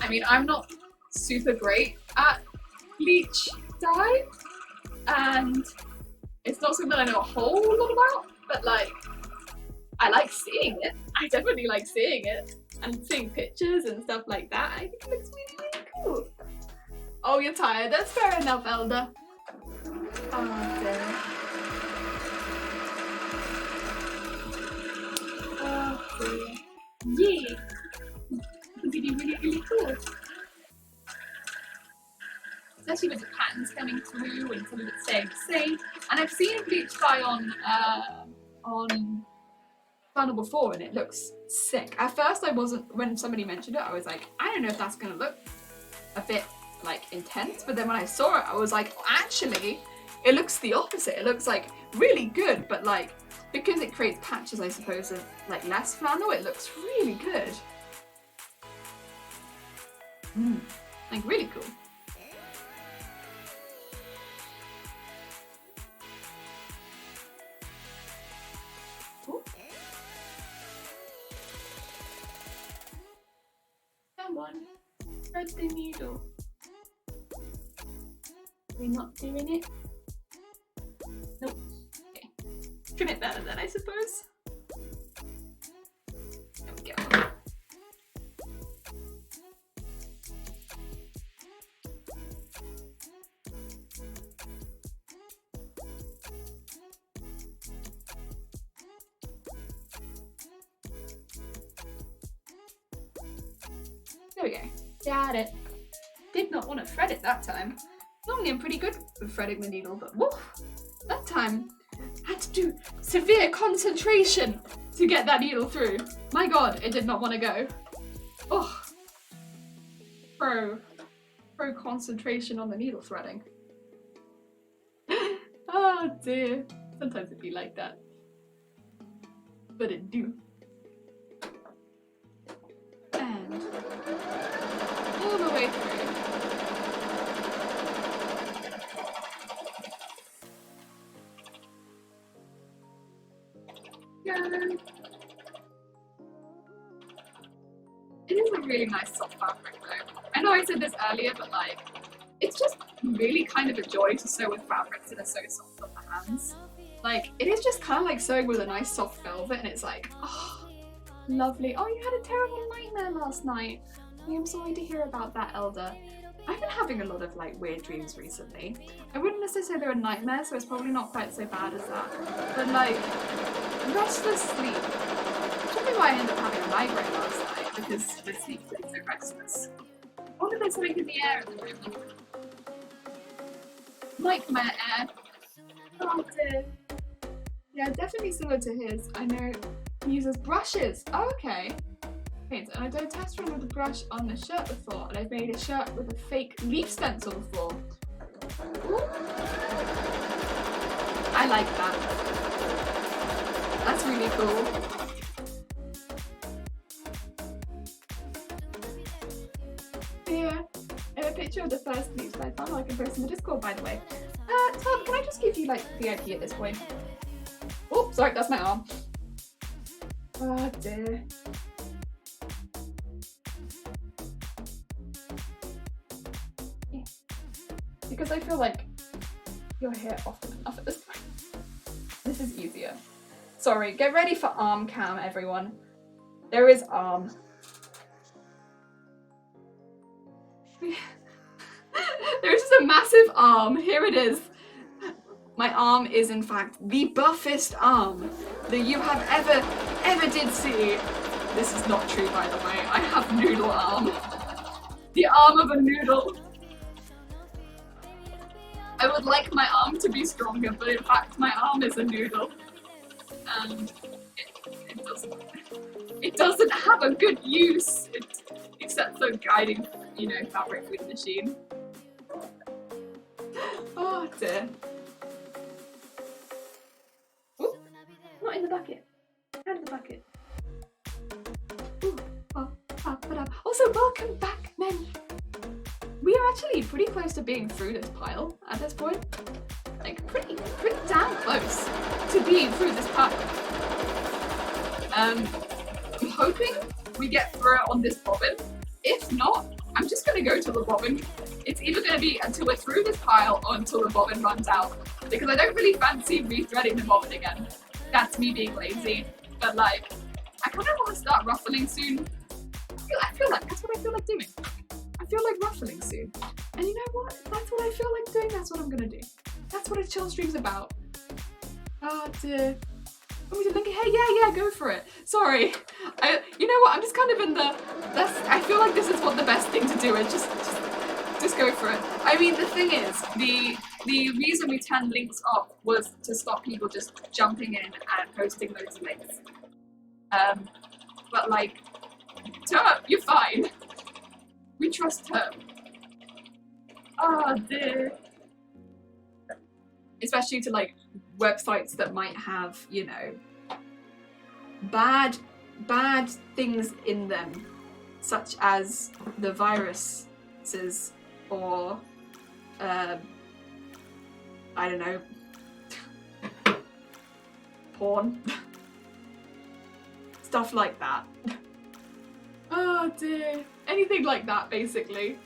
Speaker 1: I mean, I'm not super great at bleach dye, and it's not something that I know a whole lot about, but like, I like seeing it. I definitely like seeing it and seeing pictures and stuff like that. I think it looks really, really cool. Oh, you're tired. That's fair enough, Elder. Oh, dear. Oh, dear. Yeah. It's really, really, really cool. Especially with the patterns coming through and some of it staying the same. And I've seen bleach dye on flannel before, and it looks sick. At first, I wasn't. When somebody mentioned it, I was like, I don't know if that's gonna look a bit like intense. But then when I saw it, I was like, actually, it looks the opposite. It looks like really good, but like because it creates patches, I suppose, of like less flannel, it looks really good. Like, really cool. Ooh. Come on, thread the needle. We're not doing it. Nope. Okay. Trim it better then, I suppose. There we go. There we go. Got it. Did not want to thread it that time. Normally I'm pretty good with threading the needle, but woof, that time had to do severe concentration to get that needle through. My god, it did not want to go. Oh, pro concentration on the needle threading. Oh dear, sometimes it'd be like that, but it do. And all the way through. It is a really nice soft fabric though. I know I said this earlier, but like, it's just really kind of a joy to sew with fabrics that are so soft on the hands. Like, it is just kind of like sewing with a nice soft velvet, and it's like, oh, lovely. Oh, you had a terrible nightmare last night. I'm sorry to hear about that, Elder. I've been having a lot of like weird dreams recently. I wouldn't necessarily say they were nightmares, so it's probably not quite so bad as that. But like, restless sleep. Which probably why I ended up having a migraine last night, because my sleep is so restless. I wonder if there's something in the air at the moment. Nightmare air. Oh dear. Yeah, definitely similar to his. I know he uses brushes. Oh, okay. Paint. And I did a test run with a brush on the shirt before, and I've made a shirt with a fake leaf stencil before. Ooh. I like that. That's really cool. Yeah, I have a picture of the first leaves that I found. I can post in the Discord, by the way. Tom, can I just give you like VIP at this point? Oh, sorry, that's my arm. Oh dear. Yeah. Because I feel like your hair often enough at this point. This is easier. Sorry, get ready for arm cam, everyone. There is arm. There is just a massive arm. Here it is. My arm is in fact the buffest arm that you have ever did see. This is not true, by the way. I have noodle arm. The arm of a noodle. I would like my arm to be stronger, but in fact my arm is a noodle. And it doesn't have a good use except for guiding, you know, fabric with the machine. Oh dear. Ooh, not in the bucket. Out of the bucket. Ooh, also, welcome back, men. We are actually pretty close to being through this pile at this point. Like, pretty damn close to being through this pile. I'm hoping we get through it on this bobbin. If not, I'm just gonna go to the bobbin. It's either gonna be until we're through this pile or until the bobbin runs out. Because I don't really fancy rethreading the bobbin again. That's me being lazy. But like, I kind of want to start ruffling soon. I feel like that's what I feel like doing. I feel like ruffling soon. And you know what? If that's what I feel like doing, that's what I'm gonna do. That's what a chill stream's about. Oh dear. Oh, we did link it. Hey, yeah, go for it. Sorry. You know what? I'm just kind of in the. I feel like this is what the best thing to do is just go for it. I mean, the thing is, the reason we turned links off was to stop people just jumping in and posting loads of links. But like, Terp, you're fine. We trust Terp. Oh dear. Especially to like websites that might have, you know, bad things in them, such as the virus pizzas or I don't know, porn. Stuff like that. Oh dear. Anything like that, basically.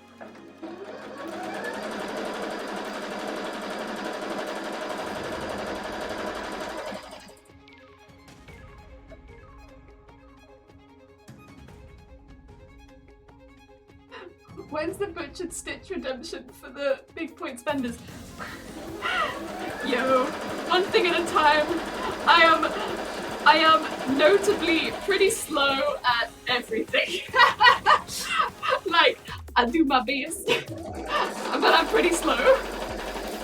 Speaker 1: When's the Butchered Stitch redemption for the big point spenders? Yo, one thing at a time. I am notably pretty slow at everything. Like, I do my best, but I'm pretty slow.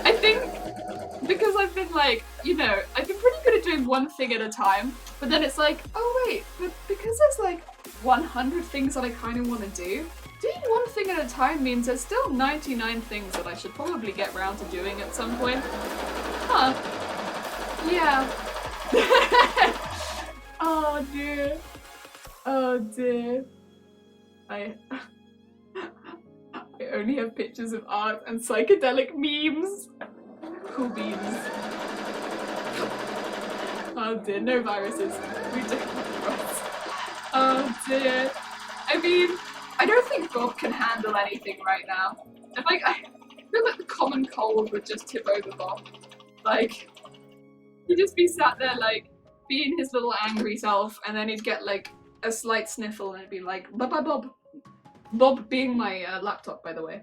Speaker 1: I think because I've been like, you know, I've been pretty good at doing one thing at a time, but then it's like, oh wait, but because there's like 100 things that I kind of want to do, doing one thing at a time means there's still 99 things that I should probably get round to doing at some point. Huh. Yeah. Oh dear. Oh dear. I only have pictures of art and psychedelic memes. Cool beans. Oh dear, no viruses. We don't have viruses. Oh dear. I mean, I don't think Bob can handle anything right now. I feel like the common cold would just tip over Bob. Like, he'd just be sat there like, being his little angry self, and then he'd get like a slight sniffle and it'd be like, bye-bye Bob. Bob being my laptop, by the way.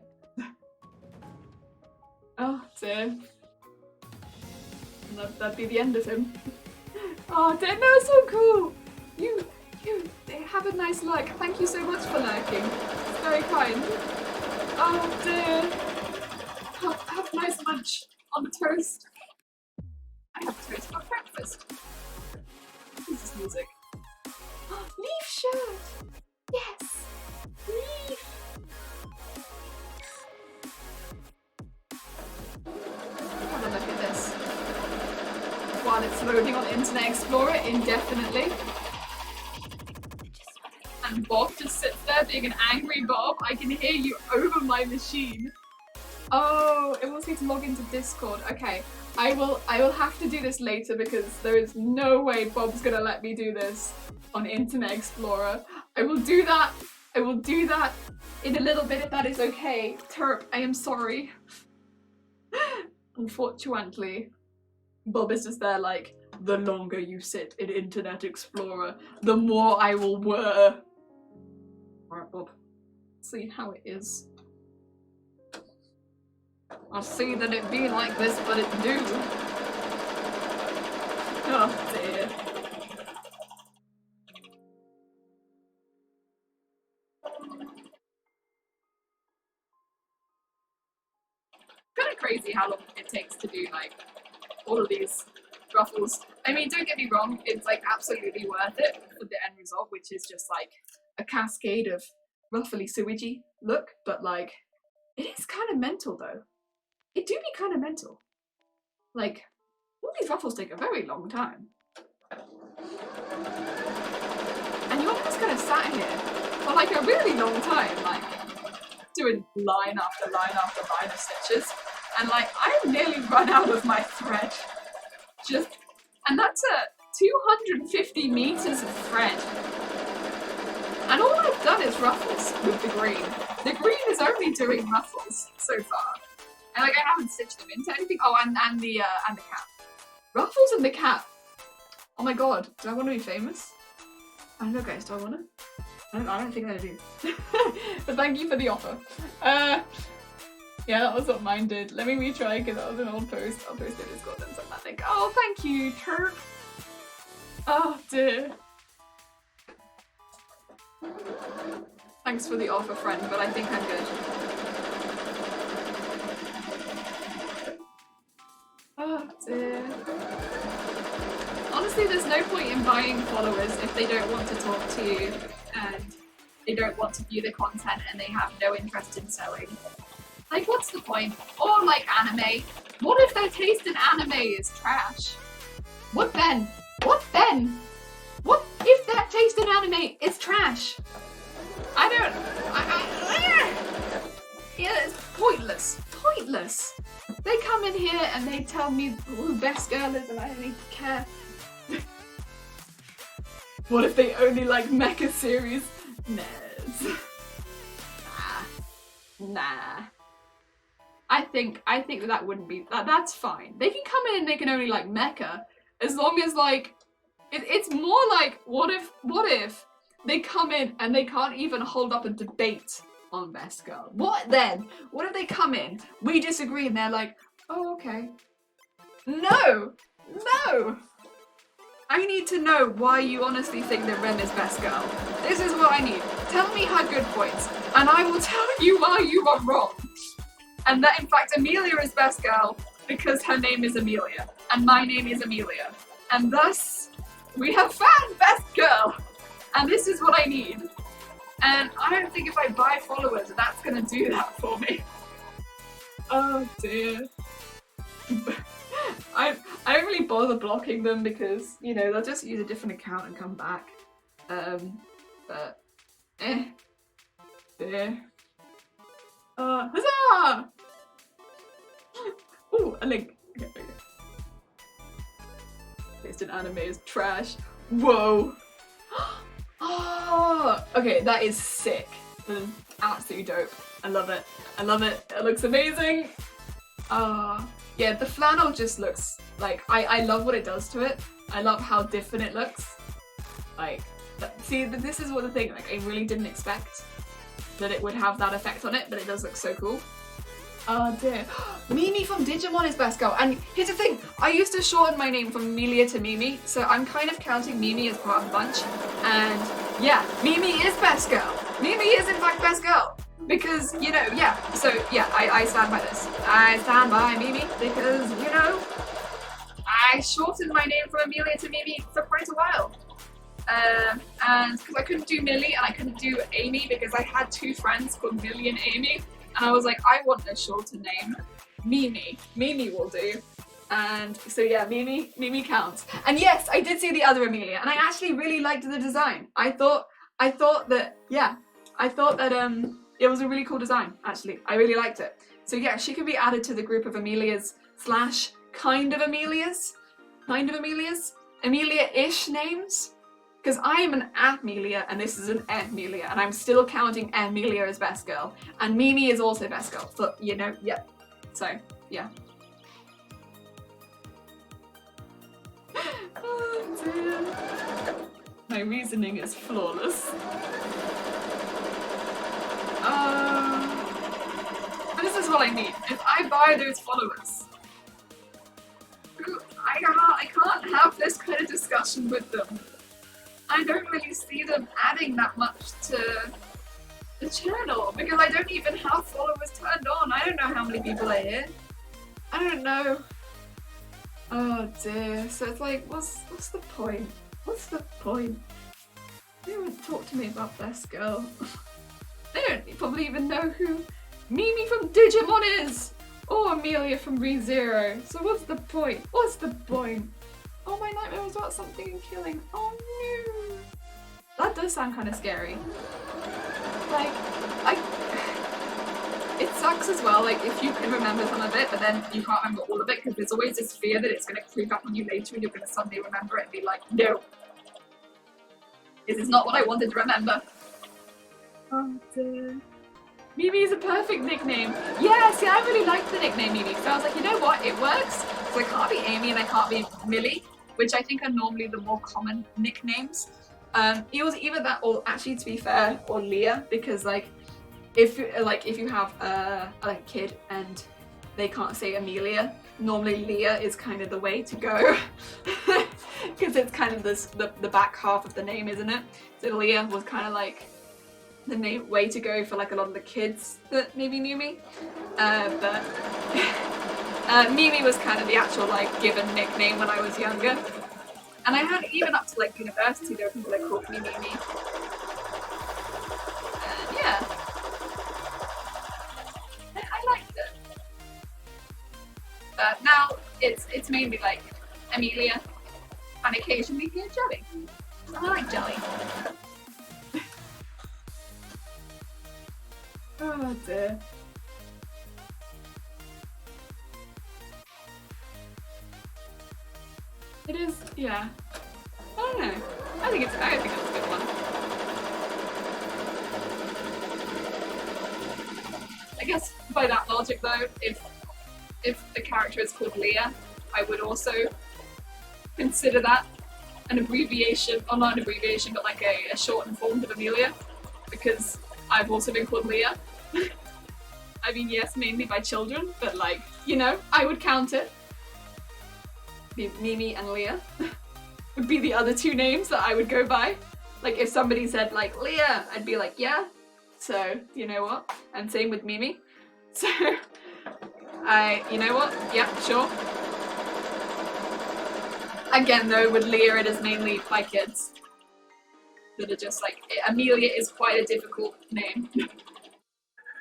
Speaker 1: Oh dear. And that'd be the end of him. Oh dear, no, so cool! You have a nice lurk. Thank you so much for lurking. It's very kind. Oh dear. Have a nice lunch on the toast. I have toast for breakfast. What is this music? Leaf shirt! Yes! Leaf! Have a look at this. While it's loading on Internet Explorer indefinitely. And Bob just sits there being an angry Bob. I can hear you over my machine. Oh, it wants me to log into Discord. Okay, I will have to do this later because there is no way Bob's gonna let me do this on Internet Explorer. I will do that. I will do that in a little bit if that is okay. Terp, I am sorry. Unfortunately, Bob is just there like, the longer you sit in Internet Explorer, the more I will whir. Alright, Bob. See how it is. I see that it be like this, but it do. Oh dear. Kind of crazy how long it takes to do like all of these ruffles. I mean, don't get me wrong, it's like absolutely worth it for the end result, which is just like a cascade of ruffly sewagey look, but like it is kind of mental though. It do be kind of mental. Like, all these ruffles take a very long time. And you're just kind of sat here for like a really long time, like doing line after line after line of stitches. And like, I've nearly run out of my thread. And that's 250 meters of thread. And all I've done is ruffles with the green. The green is only doing ruffles so far. And like, I haven't stitched them into anything. Oh, and the cap. Ruffles and the cap. Oh my god, do I want to be famous? I don't know, guys, do I want to? I don't think I do. But thank you for the offer. Yeah, that was what mine did. Let me retry because that was an old post. I'll post it in Discord and send that link. Oh, thank you, Turk. Oh dear. Thanks for the offer, friend, but I think I'm good. Oh dear. Honestly, there's no point in buying followers if they don't want to talk to you and they don't want to view the content and they have no interest in sewing. Like, what's the point? Or like anime. What if their taste in anime is trash? What then? What then? What if their taste in anime is trash? Pointless. Pointless. They come in here and they tell me who best girl is and I don't even care. What if they only like mecha series? Nerds. Nah. I think that wouldn't be that's fine. They can come in and they can only like mecha as long as like it's more like what if they come in and they can't even hold up a debate on best girl? What then? What if they come in, we disagree and they're like, oh okay. No! No! I need to know why you honestly think that Rem is best girl. This is what I need. Tell me her good points, and I will tell you why you are wrong. And that in fact Amelia is best girl because her name is Amelia, and my name is Amelia. And thus, we have found best girl. And this is what I need. And I don't think if I buy followers, that's gonna do that for me. Oh dear. I don't really bother blocking them because, you know, they'll just use a different account and come back. But dear. Huzzah! Ooh, a link. Okay, there you go. Based in anime is trash. Whoa! Oh, okay, that is sick. That is absolutely dope. I love it. I love it. It looks amazing. Yeah, the flannel just looks like, I love what it does to it. I love how different it looks. Like, see, this is what the thing, like, I really didn't expect that it would have that effect on it, but it does look so cool. Oh dear. Mimi from Digimon is best girl. And here's the thing, I used to shorten my name from Amelia to Mimi, so I'm kind of counting Mimi as part of the bunch. And yeah, Mimi is best girl. Mimi is in fact best girl. Because, you know, yeah, so yeah, I stand by this. I stand by Mimi because, you know, I shortened my name from Amelia to Mimi for quite a while. And because I couldn't do Millie and I couldn't do Amy because I had two friends called Millie and Amy. And I was like, I want a shorter name. Mimi. Mimi will do. And so yeah, Mimi counts. And yes, I did see the other Amelia and I actually really liked the design. I thought that it was a really cool design, actually. I really liked it. So yeah, she can be added to the group of Amelias / kind of Amelias. Amelia-ish names. Because I am an Amelia and this is an Amelia and I'm still counting Amelia as best girl. And Mimi is also best girl, but you know, yeah. So, yeah. Oh dear. My reasoning is flawless. But this is what I mean. If I buy those followers, I can't have this kind of discussion with them. I don't really see them adding that much to the channel because I don't even have followers turned on. I don't know how many people are here. I don't know. Oh dear. So it's like, what's the point? What's the point? They don't talk to me about best girl. They don't probably even know who Mimi from Digimon is! Or Amelia from ReZero. So what's the point? What's the point? Oh, my nightmare was about something and killing. Oh no! That does sound kind of scary. Like, it sucks as well, like, if you can remember some of it, but then you can't remember all of it, because there's always this fear that it's going to creep up on you later and you're going to suddenly remember it and be like, no! This is not what I wanted to remember. Oh dear. Mimi is a perfect nickname. Yeah, see, I really liked the nickname Mimi, so I was like, you know what, it works. So I can't be Amy and I can't be Millie, which I think are normally the more common nicknames. It was either that or, actually to be fair, or Leah, because like, if you have a kid and they can't say Amelia, normally Leah is kind of the way to go. Because it's kind of the back half of the name, isn't it? So Leah was kind of like the way to go for like a lot of the kids that maybe knew me. But Mimi was kind of the actual like given nickname when I was younger. And I had even up to like university, there were people that called me Mimi. Yeah. I liked it. Now it's mainly like Amelia and occasionally here Jelly. I like Jelly. Oh dear. It is, yeah. I don't know. I think it's a good one. I guess by that logic though, if the character is called Leah, I would also consider that an abbreviation, or not an abbreviation, but like a shortened form of Amelia, because I've also been called Leah. I mean, yes, mainly by children, but like, you know, I would count it. Mimi and Leah would be the other two names that I would go by. Like if somebody said like Leah, I'd be like, yeah. So, you know what? And same with Mimi. So, you know what? Yeah, sure. Again though, with Leah it is mainly by kids that are just like, Amelia is quite a difficult name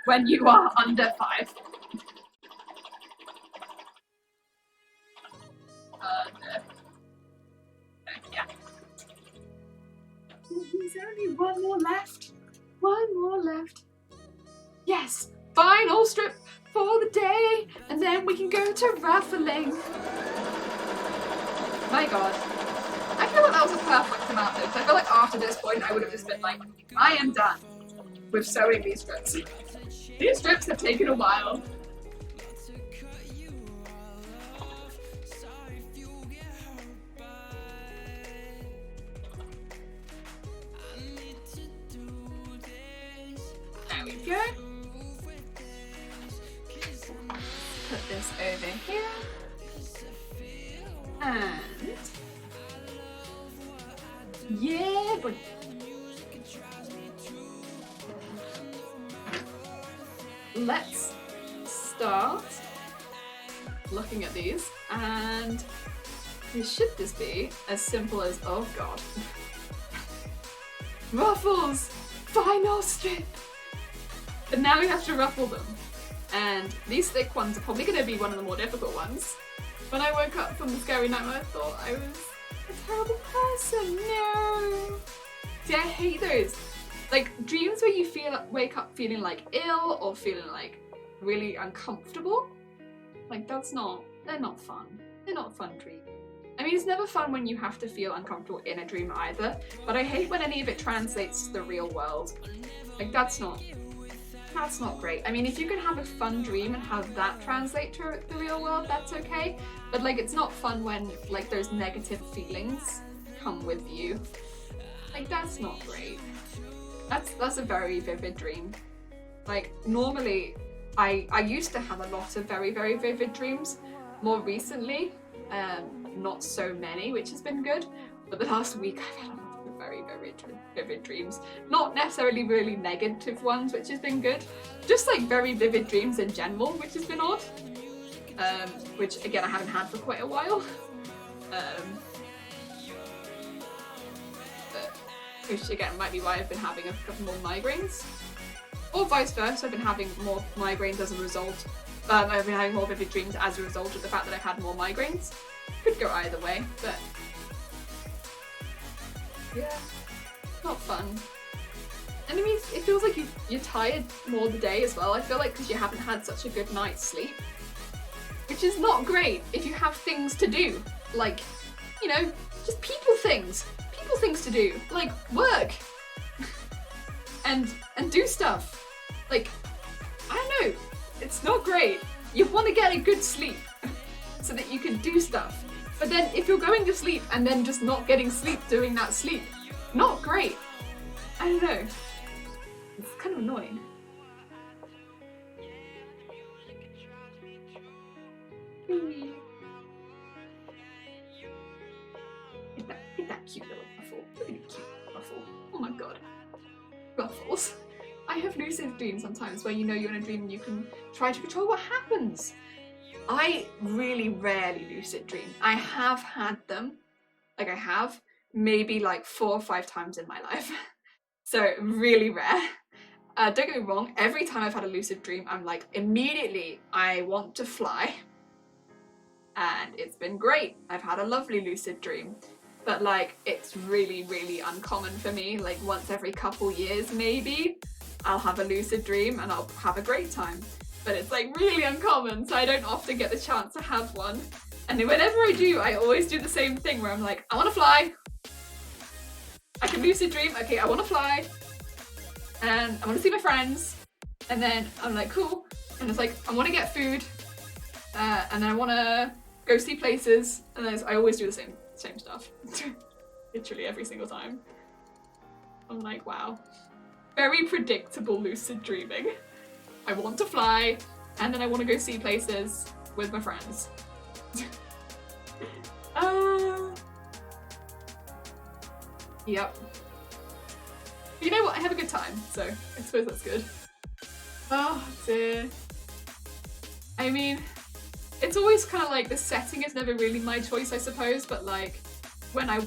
Speaker 1: when you are under 5. Yeah. There's only one more left. One more left. Yes, final strip for the day, and then we can go to raffling. My god. I feel like that was a perfect amount though, because I feel like after this point I would have just been like, I am done with sewing these strips. These strips have taken a while. There we go. Put this over here. And yeah, but let's start looking at these, and should this be as simple as, oh god, Ruffles! Final strip! But now we have to ruffle them. And these thick ones are probably going to be one of the more difficult ones. When I woke up from the scary nightmare, I thought I was a terrible person. No! See, I hate those. Like, dreams where you wake up feeling like ill or feeling like really uncomfortable. Like, they're not fun. They're not fun dreams. I mean, it's never fun when you have to feel uncomfortable in a dream either, but I hate when any of it translates to the real world. Like, that's not great. I mean, if you can have a fun dream and have that translate to the real world, that's okay. But like, it's not fun when like those negative feelings come with you. Like, that's not great. That's a very vivid dream. Like, normally, I used to have a lot of very, very vivid dreams. More recently, not so many, which has been good. But the last week, I've had a lot of very, very vivid dreams. Not necessarily really negative ones, which has been good. Just like very vivid dreams in general, which has been odd. Which again, I haven't had for quite a while. Which again might be why I've been having a couple more migraines. Or vice versa, I've been having more migraines as a result. I've been having more vivid dreams as a result of the fact that I've had more migraines. Could go either way, but yeah, not fun. And I mean, it feels like you're tired more the day as well. I feel like because you haven't had such a good night's sleep, which is not great if you have things to do, like, you know, just people things to do, like work and do stuff. Like, I don't know, it's not great. You want to get a good sleep so that you can do stuff. But then if you're going to sleep and then just not getting sleep during that sleep, not great. I don't know. It's kind of annoying. Get that cute little Ruffle. Look at the cute Ruffle. Oh my god. Ruffles. I have lucid dreams sometimes where you know you're in a dream and you can try to control what happens. I really rarely lucid dream. I have had them. Like, I have maybe like 4 or 5 times in my life. So really rare. Don't get me wrong, every time I've had a lucid dream, I'm like, immediately I want to fly. And it's been great. I've had a lovely lucid dream. But like, it's really, really uncommon for me. Like, once every couple years maybe, I'll have a lucid dream and I'll have a great time. But it's like really uncommon, so I don't often get the chance to have one. And whenever I do, I always do the same thing where I'm like, I want to fly. I can lucid dream. Okay, I want to fly. And I want to see my friends. And then I'm like, cool. And it's like, I want to get food. And then I want to go see places. And then I always do the same stuff. Literally every single time. I'm like, wow. Very predictable lucid dreaming. I want to fly. And then I want to go see places with my friends. Yep. But you know what? I have a good time, so I suppose that's good. Oh dear. I mean, it's always kind of like the setting is never really my choice, I suppose, but like when I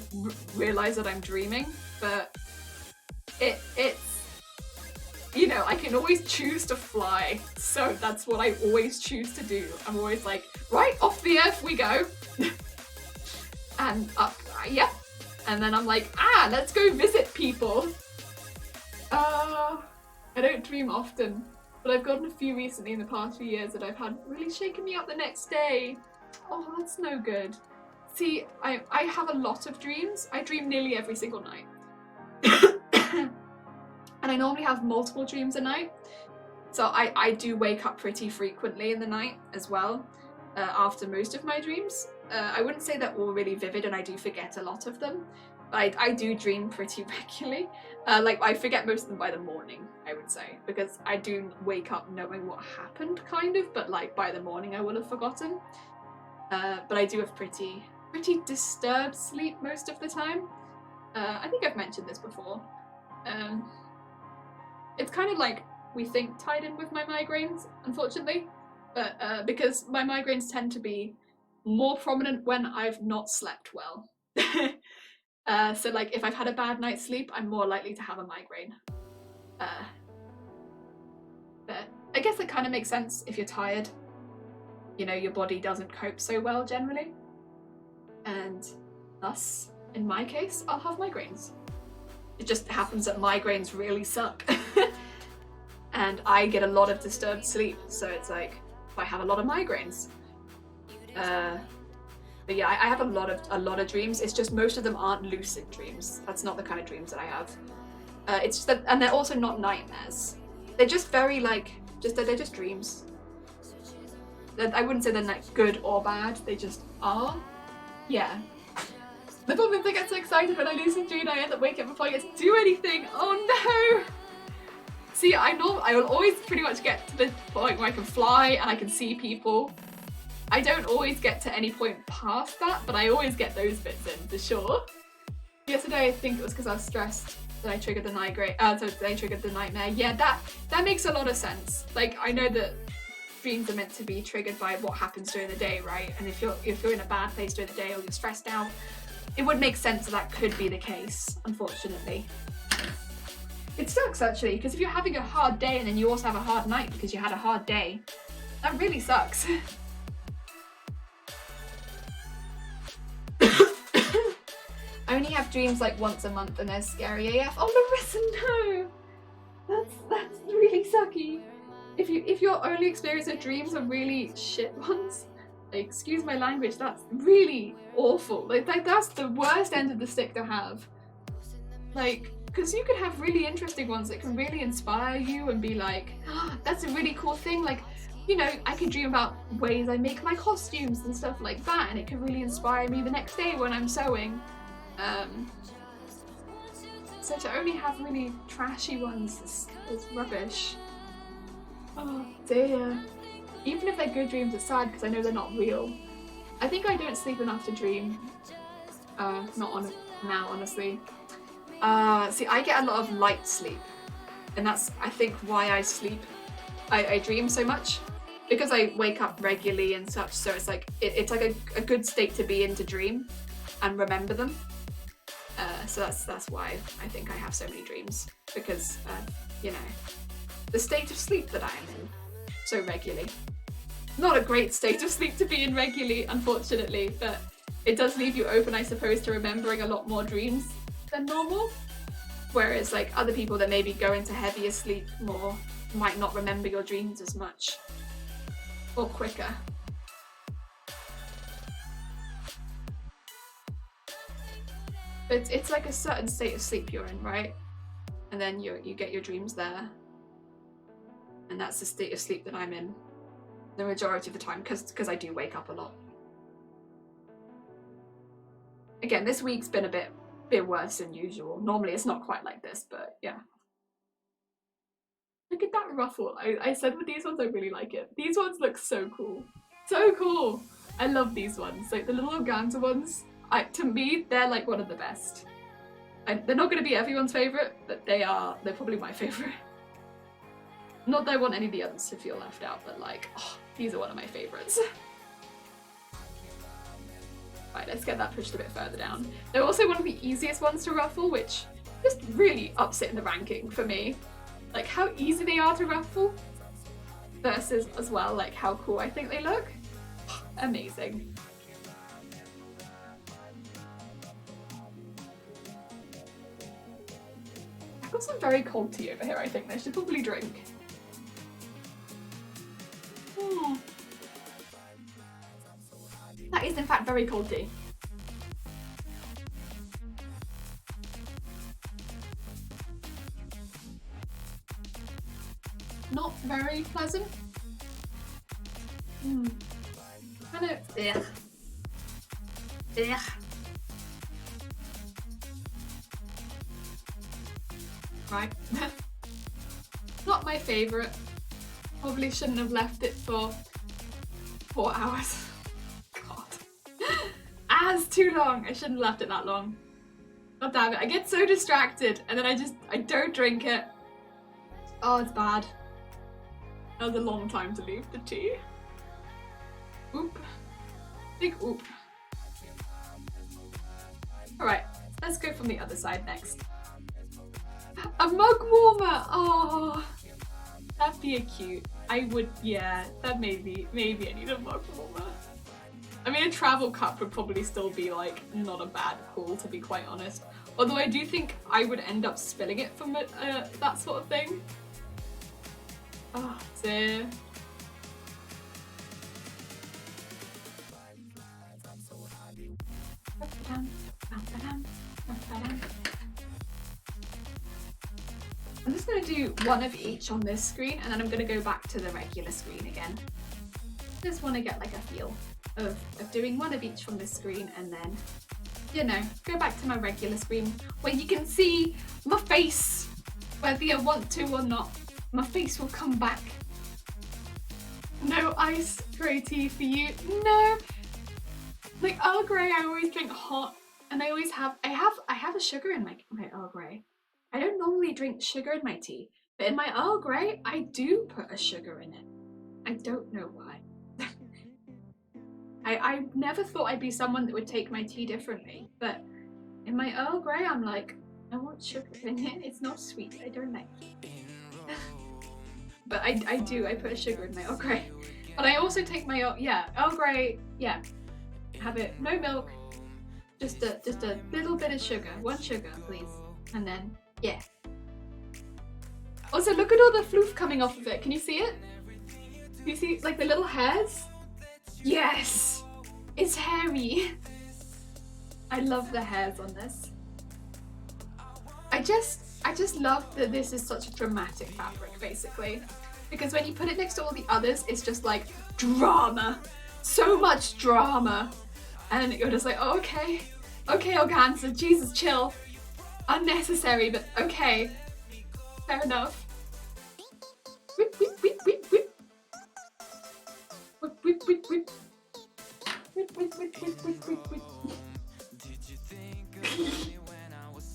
Speaker 1: realize that I'm dreaming, but it's, you know, I can always choose to fly, so that's what I always choose to do. I'm always like, right, off the earth we go. And up, yep. And then I'm like, let's go visit people. I don't dream often, but I've gotten a few recently in the past few years that I've had really shaken me up the next day. Oh, that's no good. See, I have a lot of dreams. I dream nearly every single night. And I normally have multiple dreams a night. So I do wake up pretty frequently in the night as well, after most of my dreams. I wouldn't say they're all really vivid, and I do forget a lot of them. But I do dream pretty regularly. Like, I forget most of them by the morning, I would say, because I do wake up knowing what happened, kind of, but like by the morning I would have forgotten. But I do have pretty disturbed sleep most of the time. I think I've mentioned this before. It's kind of like we think tied in with my migraines, unfortunately, but because my migraines tend to be more prominent when I've not slept well. So like if I've had a bad night's sleep, I'm more likely to have a migraine. But I guess it kind of makes sense if you're tired. You know, your body doesn't cope so well generally. And thus, in my case, I'll have migraines. It just happens that migraines really suck. And I get a lot of disturbed sleep, so it's like, I have a lot of migraines. But yeah, I have a lot of dreams. It's just most of them aren't lucid dreams. That's not the kind of dreams that I have. It's just that, and they're also not nightmares. They're just very like, they're just dreams. I wouldn't say they're like good or bad. They just are. Yeah. The problem is I get so excited when I lucid dream, I end up waking up before I get to do anything. Oh no! See, I will always pretty much get to the point where I can fly and I can see people. I don't always get to any point past that, but I always get those bits in for sure. Yesterday, I think it was because I was stressed that I triggered the nightmare. Yeah, that makes a lot of sense. Like, I know that dreams are meant to be triggered by what happens during the day, right? And if you're in a bad place during the day or you're stressed out, it would make sense that could be the case, unfortunately. It sucks actually, because if you're having a hard day and then you also have a hard night because you had a hard day, that really sucks. I only have dreams like once a month and they're scary AF. Oh Larissa, no! That's really sucky. If your only experience of dreams are really shit ones, like, excuse my language, that's really awful. Like that's the worst end of the stick to have. Like, because you could have really interesting ones that can really inspire you and be like, oh, that's a really cool thing. Like, you know, I could dream about ways I make my costumes and stuff like that, and it could really inspire me the next day when I'm sewing. So to only have really trashy ones is rubbish. Oh dear. Even if they're good dreams, it's sad because I know they're not real. I think I don't sleep enough to dream. Now, honestly. See, I get a lot of light sleep, and that's, I think, why I sleep. I dream so much because I wake up regularly and such. So it's like it's like a good state to be in to dream and remember them. So that's why I think I have so many dreams, because you know, the state of sleep that I am in so regularly. Not a great state of sleep to be in regularly, unfortunately, but it does leave you open, I suppose, to remembering a lot more dreams than normal. Whereas like other people that maybe go into heavier sleep more might not remember your dreams as much or quicker. But it's like a certain state of sleep you're in, right? And then you get your dreams there. And that's the state of sleep that I'm in the majority of the time, because I do wake up a lot. Again, this week's been a bit worse than usual. Normally it's not quite like this, but yeah. Look at that ruffle. I said with these ones I really like it. These ones look so cool. So cool! I love these ones. Like the little organza ones, to me, they're like one of the best. They're not going to be everyone's favourite, but they're probably my favourite. Not that I want any of the others to feel left out, but like, oh, these are one of my favourites. Right, let's get that pushed a bit further down. They're also one of the easiest ones to ruffle, which just really ups it in the ranking for me. Like how easy they are to ruffle versus as well like how cool I think they look. Amazing. I've got some very cold tea over here, I think. I should probably drink. That is in fact very cold tea. Not very pleasant. Kind of, ugh. Ugh. Right. Not my favourite. Probably shouldn't have left it for 4 hours. God. That's too long. I shouldn't have left it that long. God damn it. I get so distracted and then I don't drink it. Oh, it's bad. That was a long time to leave the tea. Oop. Big oop. Alright, let's go from the other side next. A mug warmer! Oh, that'd be cute. I would, yeah, that maybe I need a mug warmer. I mean, a travel cup would probably still be like not a bad call, to be quite honest. Although I do think I would end up spilling it from that sort of thing. Oh dear. I'm just going to do one of each on this screen and then I'm going to go back to the regular screen again. Just want to get like a feel of doing one of each from this screen and then, you know, go back to my regular screen where you can see my face, whether you want to or not. My face will come back. No ice grey tea for you. No. Like Earl Grey, I always drink hot, and I always have. I have a sugar in my Earl Grey. I don't normally drink sugar in my tea, but in my Earl Grey, I do put a sugar in it. I don't know why. I never thought I'd be someone that would take my tea differently, but in my Earl Grey, I'm like, I want sugar in it. It's not sweet. I don't like it. But I do. I put a sugar in my Earl Grey. But I also take my Earl Grey. Yeah, have it no milk, just a little bit of sugar. 1 sugar, please, and then yeah. Also, look at all the floof coming off of it. Can you see it? Can you see like the little hairs? Yes, it's hairy. I love the hairs on this. I just love that this is such a dramatic fabric, basically. Because when you put it next to all the others, it's just like drama. So much drama. And you're just like, oh, okay. Okay, organza, Jesus, chill. Unnecessary, but okay. Fair enough. Whip, whip, whip, whip, whip. Whip, whip, whip, whip. Whip, whip, whip, whip, whip, whip, whip.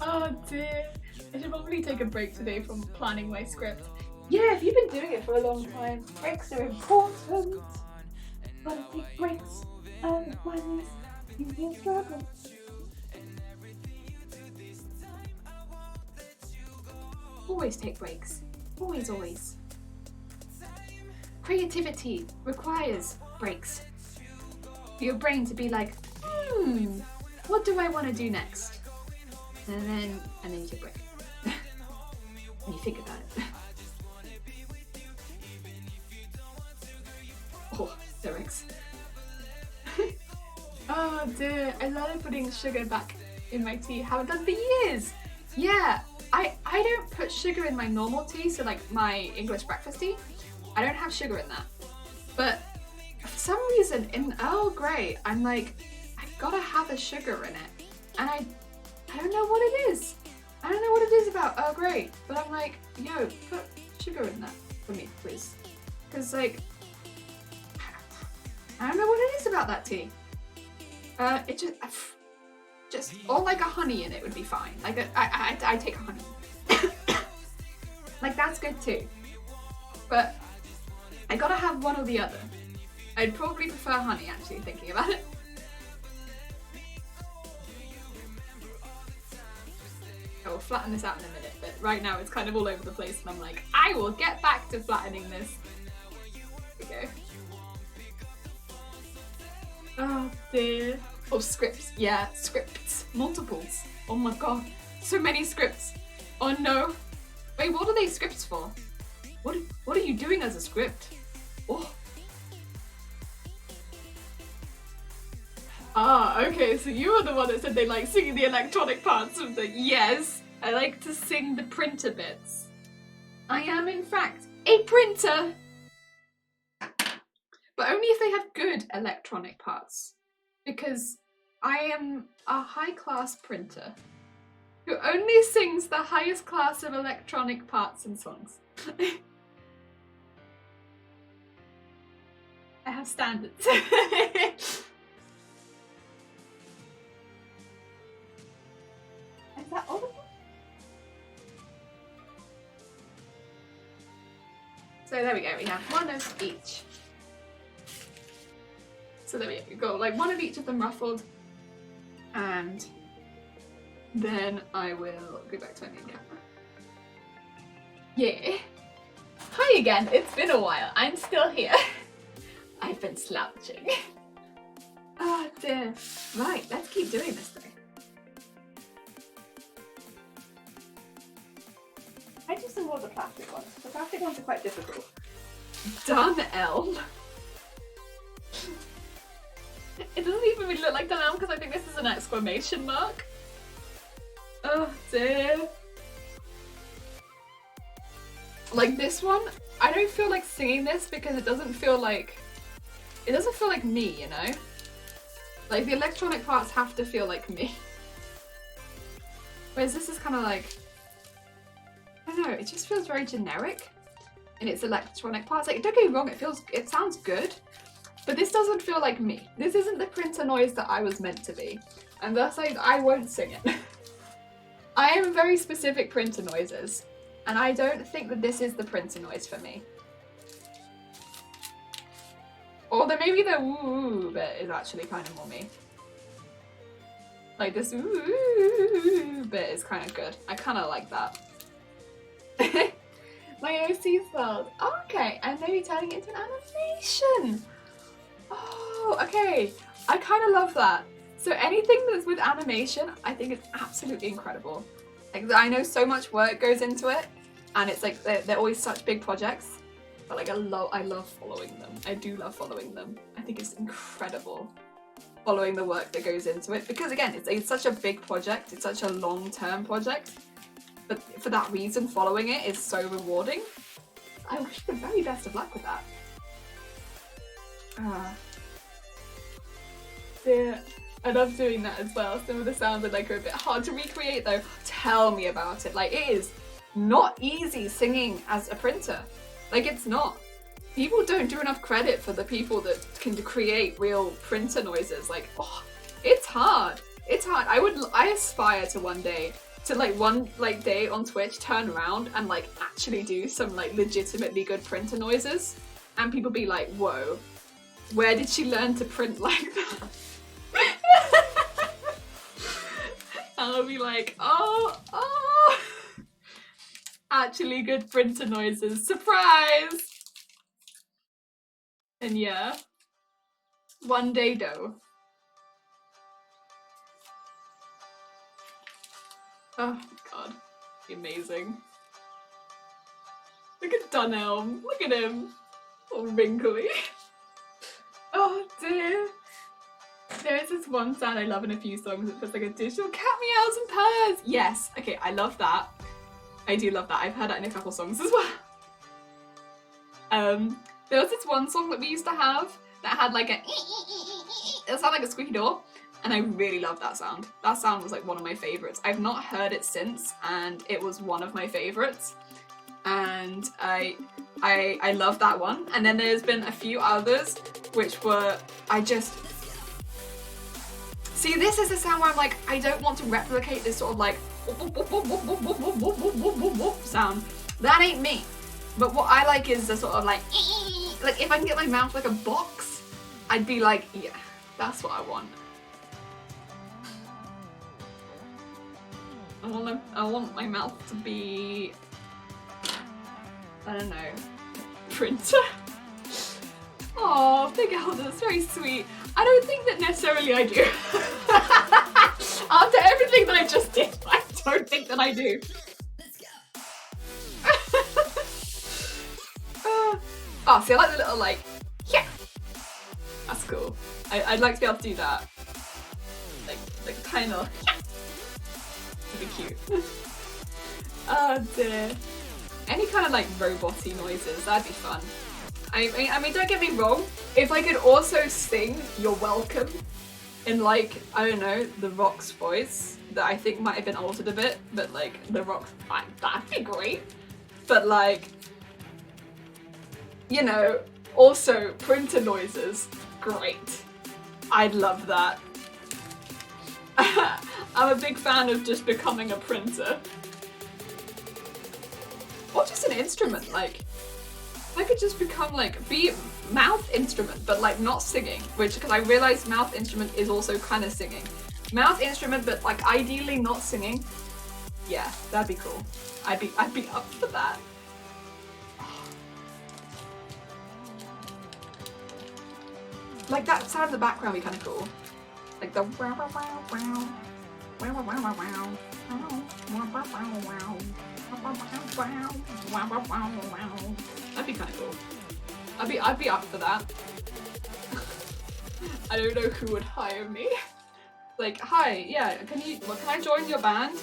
Speaker 1: Oh dear. I should probably take a break today from planning my script. Yeah, if you've been doing it for a long time, breaks are important. Gotta take breaks, and when you will struggle. Always take breaks. Always, always. Creativity requires breaks. For your brain to be like, what do I want to do next? And then you take a break. And you think about it. Oh, lyrics. Oh dear, I started putting sugar back in my tea. Haven't done for years. Yeah, I don't put sugar in my normal tea, so like my English breakfast tea. I don't have sugar in that. But for some reason in Earl Grey, I'm like, I've gotta have a sugar in it. And I don't know what it is. I don't know what it is about Earl Grey, but I'm like, yo, put sugar in that for me, please. Because like, I don't know what it is about that tea. It just or like a honey in it would be fine. Like I take honey. Like that's good too. But I gotta have one or the other. I'd probably prefer honey actually, thinking about it. I will flatten this out in a minute, but right now it's kind of all over the place and I'm like, I will get back to flattening this. Here we go. Oh dear. Oh, scripts. Yeah, scripts. Multiples. Oh my god. So many scripts. Oh no. Wait, what are they scripts for? What are you doing as a script? Oh. Ah, okay, so you were the one that said they like singing the electronic parts of the... Yes, I like to sing the printer bits. I am, in fact, a printer! But only if they have good electronic parts. Because I am a high-class printer who only sings the highest class of electronic parts and songs. I have standards. Is that all of them? So there we go, we have one of each. So there we go, like one of each of them ruffled, and then I will go back to my main camera. Yeah. Hi again, it's been a while, I'm still here. I've been slouching. Oh dear. Right, let's keep doing this though. I do some more of the plastic ones. The plastic ones are quite difficult. Dun elm. It doesn't even really look like dun elm because I think this is an exclamation mark. Oh dear. Like this one, I don't feel like singing this because it doesn't feel like me, you know? Like the electronic parts have to feel like me. Whereas this is kind of like, I don't know, it just feels very generic in its electronic parts. Like, don't get me wrong, it sounds good, but this doesn't feel like me. This isn't the printer noise that I was meant to be, and thus I won't sing it. I am very specific printer noises, and I don't think that this is the printer noise for me. Although maybe the woo bit is actually kind of more me. Like this woo bit is kind of good. I kind of like that. My OC spelled. Oh, okay, and maybe turning it into an animation. Oh, okay. I kind of love that. So anything that's with animation, I think is absolutely incredible. Like I know so much work goes into it, and it's like they're always such big projects. But like I love following them. I do love following them. I think it's incredible following the work that goes into it because again, it's such a big project. It's such a long-term project. But for that reason, following it is so rewarding. I wish the very best of luck with that. Dear. I love doing that as well. Some of the sounds are like are a bit hard to recreate though. Tell me about it. Like it is not easy singing as a printer. Like it's not. People don't do enough credit for the people that can create real printer noises. Like, oh, it's hard. It's hard. I aspire to one day to one day on Twitch turn around and like actually do some like legitimately good printer noises and people be like, whoa, where did she learn to print like that? And I'll be like, oh, actually good printer noises, surprise! And yeah, one day though. Oh my god, amazing. Look at Dunelm, look at him, all wrinkly. Oh dear. There is this one sound I love in a few songs. It feels like a digital cat meows and purrs. Yes. Okay, I love that. I do love that. I've heard that in a couple songs as well. There was this one song that we used to have that had like a it sounded like a squeaky door, and I really loved that sound. That sound was like one of my favorites. I've not heard it since, and it was one of my favorites. And I love that one. And then there's been a few others which were see, this is the sound where I'm like, I don't want to replicate this sort of like sound. That ain't me. But what I like is the sort of like if I can get my mouth like a box, I'd be like, yeah, that's what I want. I want my mouth to be, I don't know, printer. Oh, big elder, that's very sweet. I don't think that necessarily I do. After everything that I just did, I don't think that I do. Oh, see, I like the little like, yeah. That's cool. I'd like to be able to do that. Like kind of, yeah. It'd be cute. Oh dear. Any kind of like robot-y noises, that'd be fun. I mean, don't get me wrong. If I could also sing "You're Welcome" in like, I don't know, The Rock's voice, that I think might have been altered a bit, but like The Rock's fine, that'd be great. But like, you know, also printer noises, great. I'd love that. I'm a big fan of just becoming a printer. Or just an instrument, like, I could just become like, be mouth instrument, but like not singing, which, because I realized mouth instrument is also kind of singing. Mouth instrument, but like ideally not singing. Yeah, that'd be cool. I'd be up for that. Like that sound in the background would be kind of cool. Like the wow wow wow wow wow wow wow wow wow. That'd be kind of cool. I'd be up for that. I don't know who would hire me. Like, hi, yeah, can I join your band?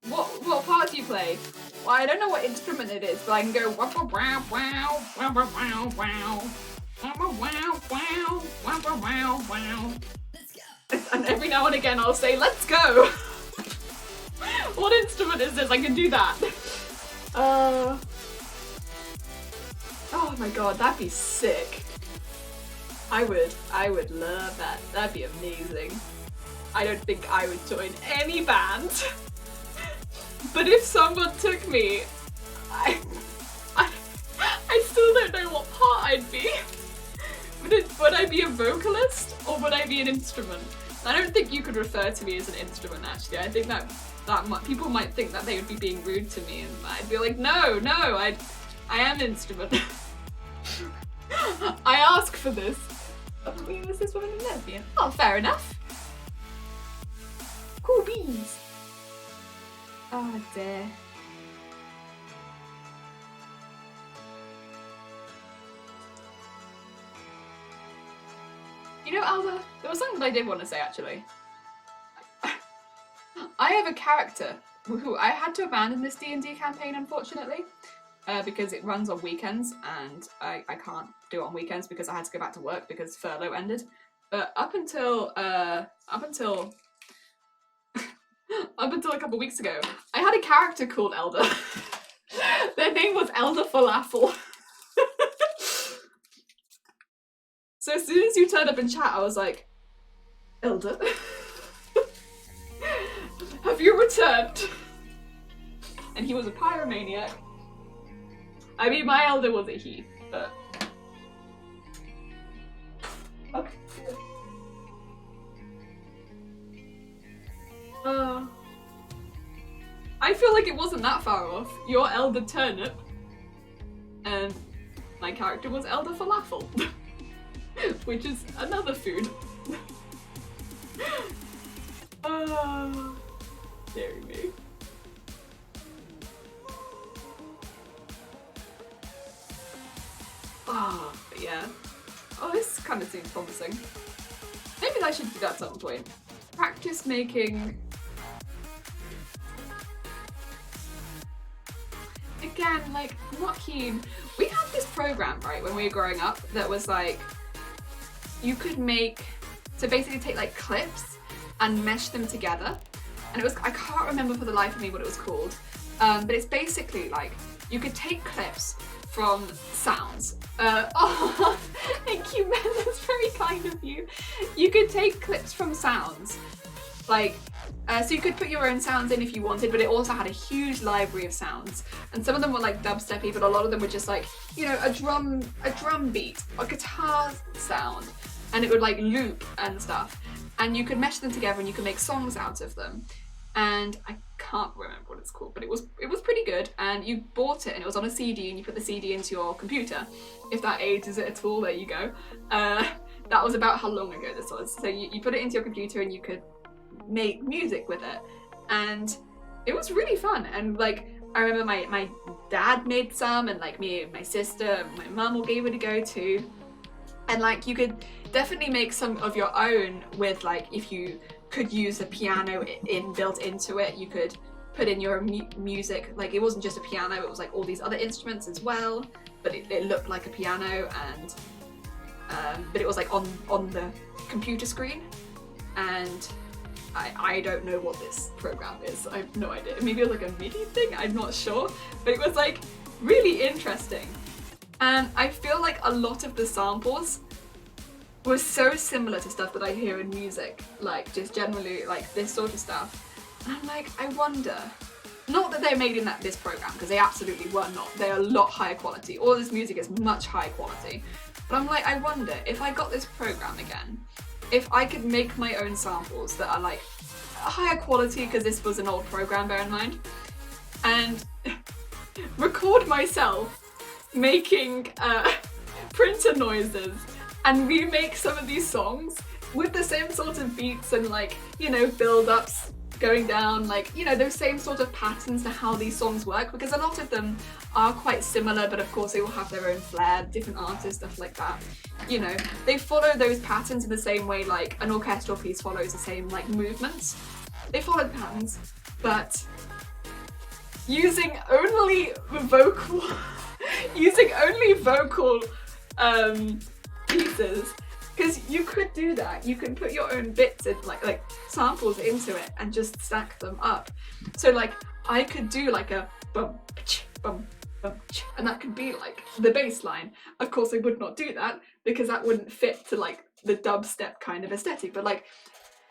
Speaker 1: What part do you play? Well, I don't know what instrument it is, but I can go wow wow wow wow wow wow wow. Wow, wow, wow, wow, wow, wow, wow. And every now and again I'll say, let's go! What instrument is this? I can do that. Oh my god, that'd be sick. I would love that. That'd be amazing. I don't think I would join any band. But if someone took me, I still don't know what part I'd be. Would I be a vocalist or would I be an instrument? I don't think you could refer to me as an instrument, actually. I think that people might think that they would be being rude to me, and I'd be like, no, I am an instrument. I ask for this. Oh, was this woman a lesbian? Oh, fair enough. Cool beans. Oh dear. You know, Alba, there was something that I did want to say, actually. I have a character who I had to abandon this D&D campaign, unfortunately, because it runs on weekends, and I can't do it on weekends because I had to go back to work because furlough ended. But up until a couple weeks ago, I had a character called Elder. Their name was Elder Falafel. So as soon as you turned up in chat, I was like, Elder? Have you returned? And he was a pyromaniac. I mean, my elder was a he, but... Okay. I feel like it wasn't that far off. You're Elder Turnip, and my character was Elder Falafel, which is another food. Deary me. But yeah. Oh, this kind of seems promising. Maybe I should do that at some point. Practice making... Again, like, I'm not keen. We had this program, right, when we were growing up that was like, you could make, so basically take like clips and mesh them together. And it was, I can't remember for the life of me what it was called, but it's basically like, you could take clips from sounds. Oh, thank you, Ben, that's very kind of you. You could take clips from sounds, like, so you could put your own sounds in if you wanted, but it also had a huge library of sounds. And some of them were like dubsteppy, but a lot of them were just like, you know, a drum beat, a guitar sound, and it would like loop and stuff. And you could mesh them together and you could make songs out of them. And I can't remember what it's called, but it was pretty good. And you bought it and it was on a CD and you put the CD into your computer. If that ages it at all, there you go. That was about how long ago this was. So you put it into your computer and you could make music with it, and it was really fun. And like, I remember my dad made some, and like me and my sister and my mum all gave it a go too. And like, you could definitely make some of your own with, like, if you could use a piano built into it, you could put in your music. Like, it wasn't just a piano, it was like all these other instruments as well, but it looked like a piano, and but it was like on the computer screen. And I don't know what this program is. I have no idea. Maybe it was like a MIDI thing, I'm not sure. But it was like really interesting. And I feel like a lot of the samples were so similar to stuff that I hear in music, like just generally like this sort of stuff. And I'm like, I wonder, not that they're made in this program, because they absolutely were not. They're a lot higher quality. All this music is much higher quality. But I'm like, I wonder if I got this program again, if I could make my own samples that are like higher quality, because this was an old program, bear in mind, and record myself making printer noises and remake some of these songs with the same sort of beats and, like, you know, build-ups going down, like, you know, those same sort of patterns to how these songs work, because a lot of them are quite similar, but of course they all have their own flair, different artists, stuff like that. You know, they follow those patterns in the same way like an orchestral piece follows the same like movements. They follow the patterns, but using only vocal pieces, because you could do that. You can put your own bits in, like samples into it, and just stack them up. So like, I could do like a bum, bum, bum, and that could be like the bass line. Of course I would not do that, because that wouldn't fit to like the dubstep kind of aesthetic, but like,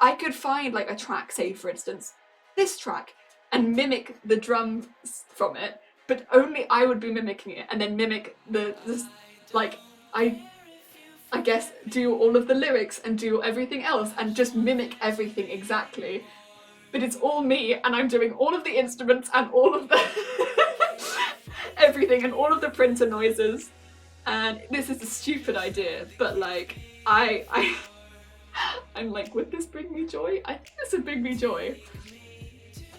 Speaker 1: I could find like a track, say for instance, this track, and mimic the drums from it, but only I would be mimicking it, and then mimic this like, I guess do all of the lyrics and do everything else and just mimic everything exactly. But it's all me, and I'm doing all of the instruments and all of the everything and all of the printer noises. And this is a stupid idea, but like, I'm like, would this bring me joy? I think this would bring me joy.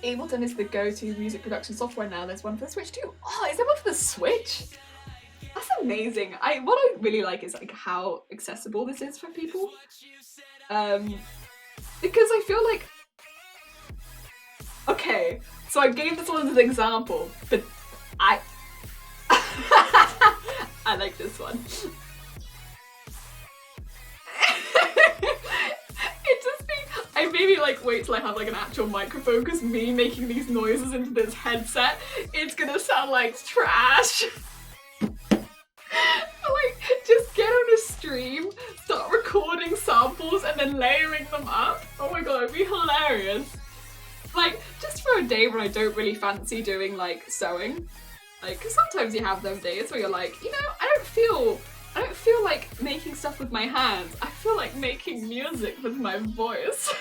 Speaker 1: Ableton is the go-to music production software now. There's one for the Switch too. Oh, is there one for the Switch? That's amazing. What I really like is like how accessible this is for people. Because I feel like, okay, so I gave this one as an example, but I like this one. It just be, I maybe like wait till I have like an actual microphone, because me making these noises into this headset, it's gonna sound like trash. Like, just get on a stream, start recording samples and then layering them up. Oh my god, it'd be hilarious. Like, just for a day when I don't really fancy doing like sewing. Like, cause sometimes you have them days where you're like, you know, I don't feel like making stuff with my hands. I feel like making music with my voice.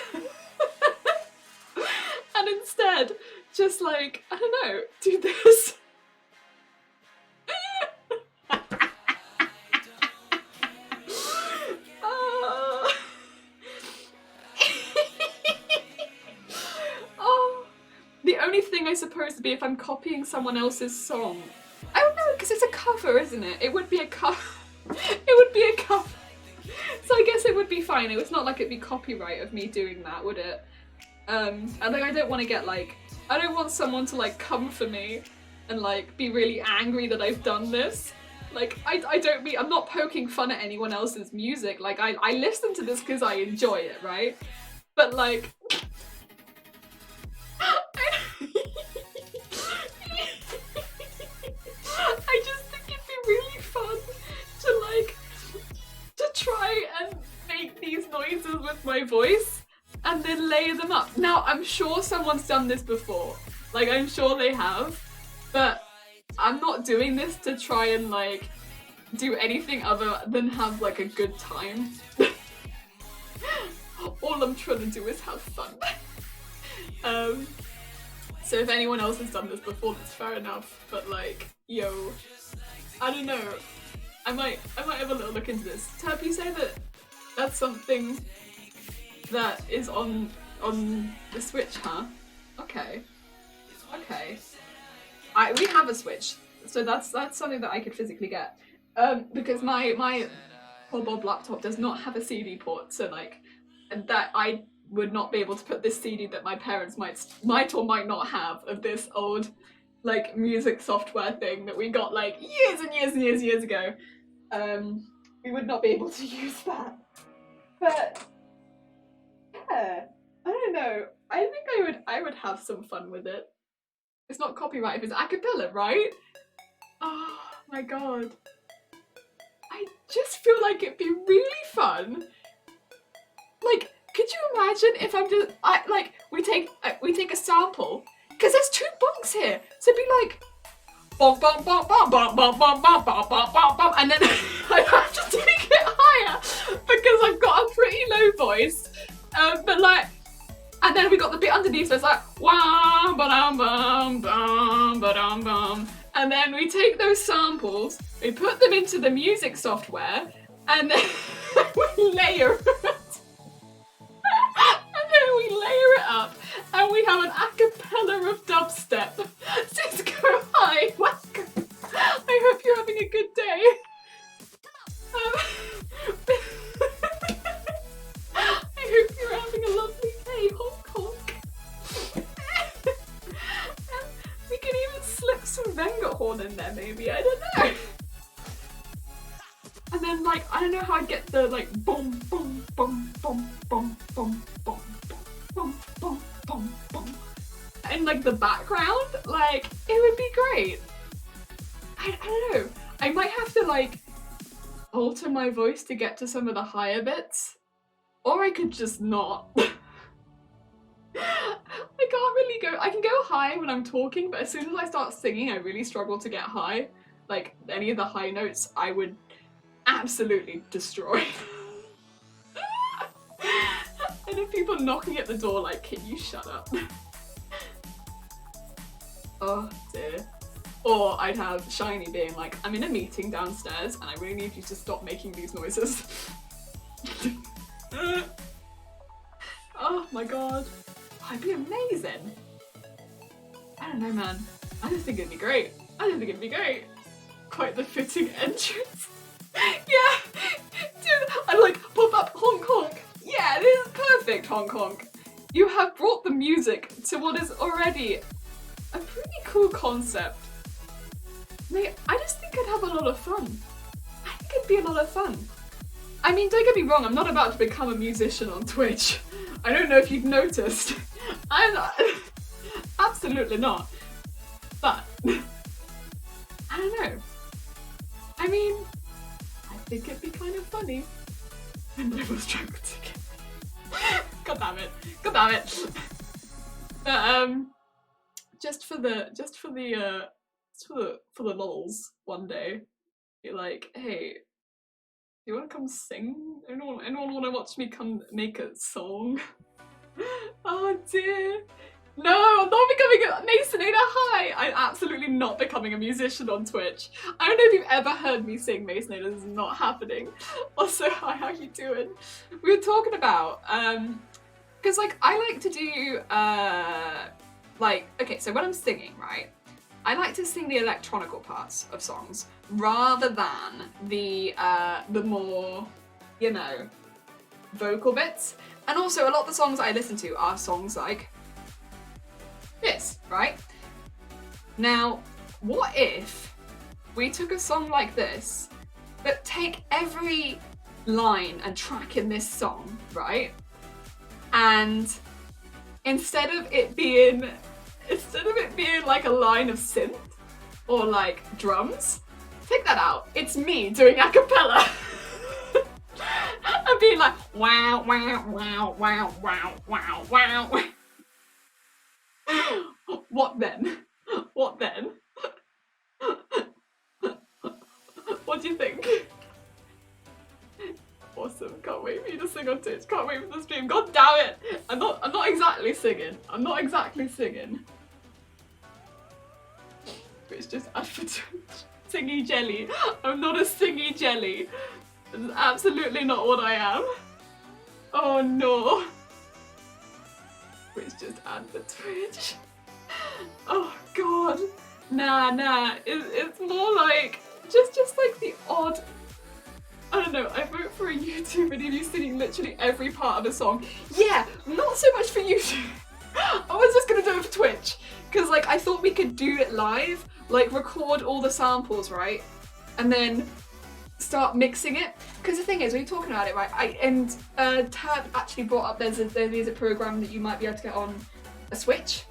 Speaker 1: And instead, just like, I don't know, do this. The only thing I suppose would be if I'm copying someone else's song. I don't know, because it's a cover, isn't it? It would be a cover. It would be a cover. So I guess it would be fine. fine. It's not like it'd be copyright of me doing that, would it? And like I don't want to get like, I don't want someone to like come for me and like be really angry that I've done this. Like I don't mean, I'm not poking fun at anyone else's music. Like I listen to this because I enjoy it, right? But like I just think it'd be really fun to try and make these noises with my voice and then layer them up. Now, I'm sure someone's done this before. Like, I'm sure they have. But I'm not doing this to try and, like, do anything other than have, like, a good time. All I'm trying to do is have fun. So if anyone else has done this before, that's fair enough. But, like, yo, I don't know. I might have a little look into this. Terp, you say that that's something that is on the Switch, huh? Okay. Okay. We have a Switch, so that's something that I could physically get. Because my poor Bob laptop does not have a CD port, so like that I would not be able to put this CD that my parents might or might not have of this old like music software thing that we got like years and years and years ago. We would not be able to use that. But yeah, I don't know. I think I would have some fun with it. It's not copyright if it's a cappella, right? Oh my god. I just feel like it'd be really fun. Like, could you imagine if we take a sample? Because there's two bonks here. So it'd be like bonk bonk bonk bonk bonk bonk bonk bonk bonk bonk bonk bonk, and then I have to take it higher because I've got a pretty low voice. But like, and then we got the bit underneath, so it's like wah ba dum bum bum ba dum bum, and then we take those samples, we put them into the music software, and then we layer it. And then we layer it up, and we have an a cappella of dubstep. Sis, go hi, welcome. I hope you're having a good day. I hope you're having a lovely day, honk honk. And we can even slip some Vengerhorn in there, maybe, I don't know. And then, like, I don't know how I'd get the, like, boom, boom, boom, boom, boom, boom, boom, boom, boom, boom, boom. In, like, the background, like, it would be great. I don't know. I might have to, like, alter my voice to get to some of the higher bits. Or I could just not. I can't really go, I can go high when I'm talking, but as soon as I start singing, I really struggle to get high. Like, any of the high notes, I would absolutely destroy. And if people knocking at the door like, can you shut up? Oh dear. Or I'd have Shiny being like, I'm in a meeting downstairs and I really need you to stop making these noises. Oh my god. Oh, it'd be amazing. I don't know, man. I just think it'd be great. Quite the fitting entrance. Yeah, dude, I like pop up honk honk. Yeah, this is perfect honk honk. You have brought the music to what is already a pretty cool concept. Mate, I just think I'd have a lot of fun. I think it'd be a lot of fun. I mean, don't get me wrong, I'm not about to become a musician on Twitch. I don't know if you've noticed. I'm not. Absolutely not. But, I don't know. I mean, I think it'd be kind of funny. And I was trying to get. God damn it. But just for the lols one day, be like, hey, do you want to come sing? Anyone want to watch me come make a song? Oh dear. No, I'm not becoming a Masonator. Hi! I'm absolutely not becoming a musician on Twitch. I don't know if you've ever heard me sing Masonator. This is not happening. Also, hi, how you doing? We were talking about, because like I like to do, okay, so when I'm singing, right? I like to sing the electronical parts of songs rather than the more, you know, vocal bits. And also a lot of the songs I listen to are songs like this, right? Now, what if we took a song like this, but take every line and track in this song, right? And instead of it being like a line of synth or like drums, take that out. It's me doing a cappella. And being like wow, wow, wow, wow, wow, wow, wow. What then? What then? What do you think? Awesome, can't wait for you to sing on Twitch, can't wait for the stream. God damn it! I'm not exactly singing. I'm not exactly singing. It's just ad for Twitch. Singy jelly. I'm not a singy jelly. That's absolutely not what I am. Oh no. It's just ad for Twitch. Oh god. Nah. It's more like just like the odd. I don't know, I vote for a YouTube video of you singing literally every part of a song. Yeah, not so much for YouTube. I was just gonna do it for Twitch. Because like I thought we could do it live, like record all the samples, right? And then start mixing it. Because the thing is, when you're talking about it, right, Tab actually brought up there's a program that you might be able to get on a Switch.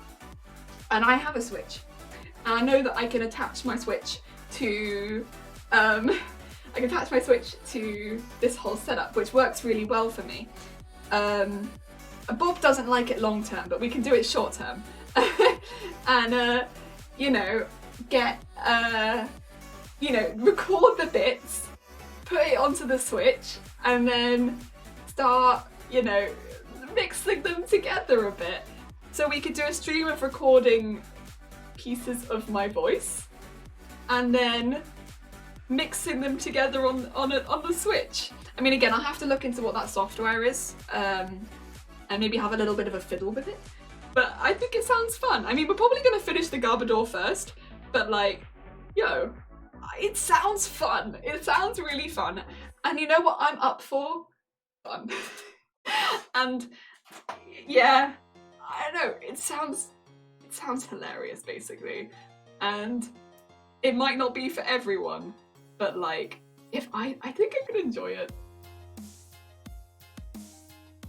Speaker 1: And I have a Switch. And I know that I can attach my Switch to this whole setup, which works really well for me. Bob doesn't like it long term, but we can do it short term. And you know, record the bits, put it onto the Switch, and then start, mixing them together a bit. So we could do a stream of recording pieces of my voice, and then mixing them together on the Switch. I mean, again, I'll have to look into what that software is, and maybe have a little bit of a fiddle with it. But I think it sounds fun. I mean, we're probably gonna finish the Garbodor first, but like, it sounds fun. It sounds really fun. And you know what I'm up for? Fun. And yeah, I don't know, it sounds hilarious basically. And it might not be for everyone, but like, if I think I could enjoy it.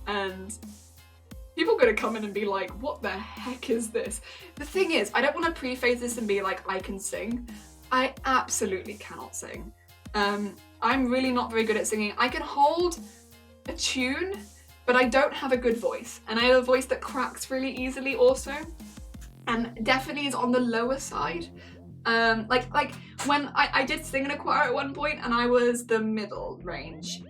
Speaker 1: And people are gonna come in and be like, what the heck is this? The thing is, I don't want to preface this and be like, I can sing. I absolutely cannot sing. I'm really not very good at singing. I can hold a tune, but I don't have a good voice. And I have a voice that cracks really easily also. And definitely is on the lower side. Like when I did sing in a choir at one point and I was the middle range.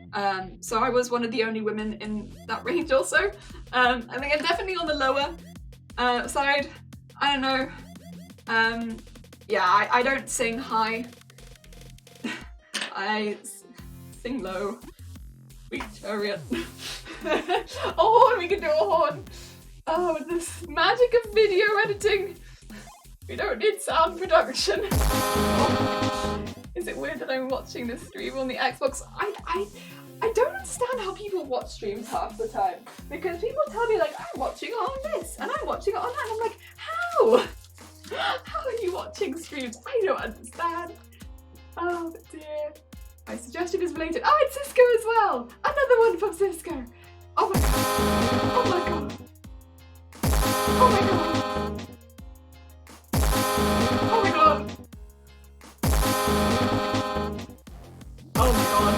Speaker 1: So I was one of the only women in that range also. I think I'm definitely on the lower side. I don't know. Yeah, I don't sing high. I sing low. Sweet chariot. A horn, we can do a horn. Oh, this magic of video editing. We don't need sound production. Oh, is it weird that I'm watching this stream on the Xbox? I don't understand how people watch streams half the time. Because people tell me like, I'm watching it on this and I'm watching it on that. And I'm like, how? How are you watching streams? I don't understand. Oh dear. My suggestion is related. Oh, it's Cisco as well. Another one from Cisco. Oh my god. Oh my god. Oh my god. Oh my god. Oh my god.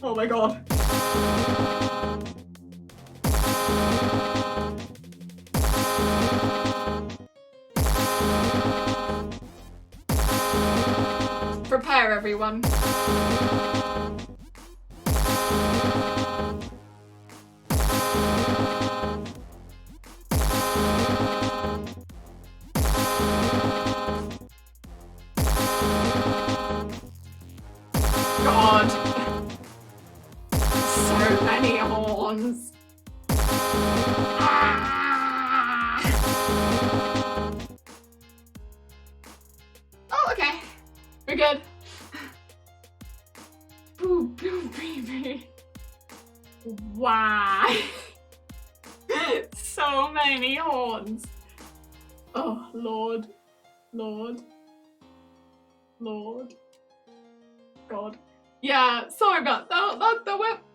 Speaker 1: Oh my god. Prepare everyone. God. So many horns. Ah! Oh, okay. We're good. Boo, boo, baby. Why? So many horns. Oh, Lord. Lord. Lord. God. Yeah, sorry about that.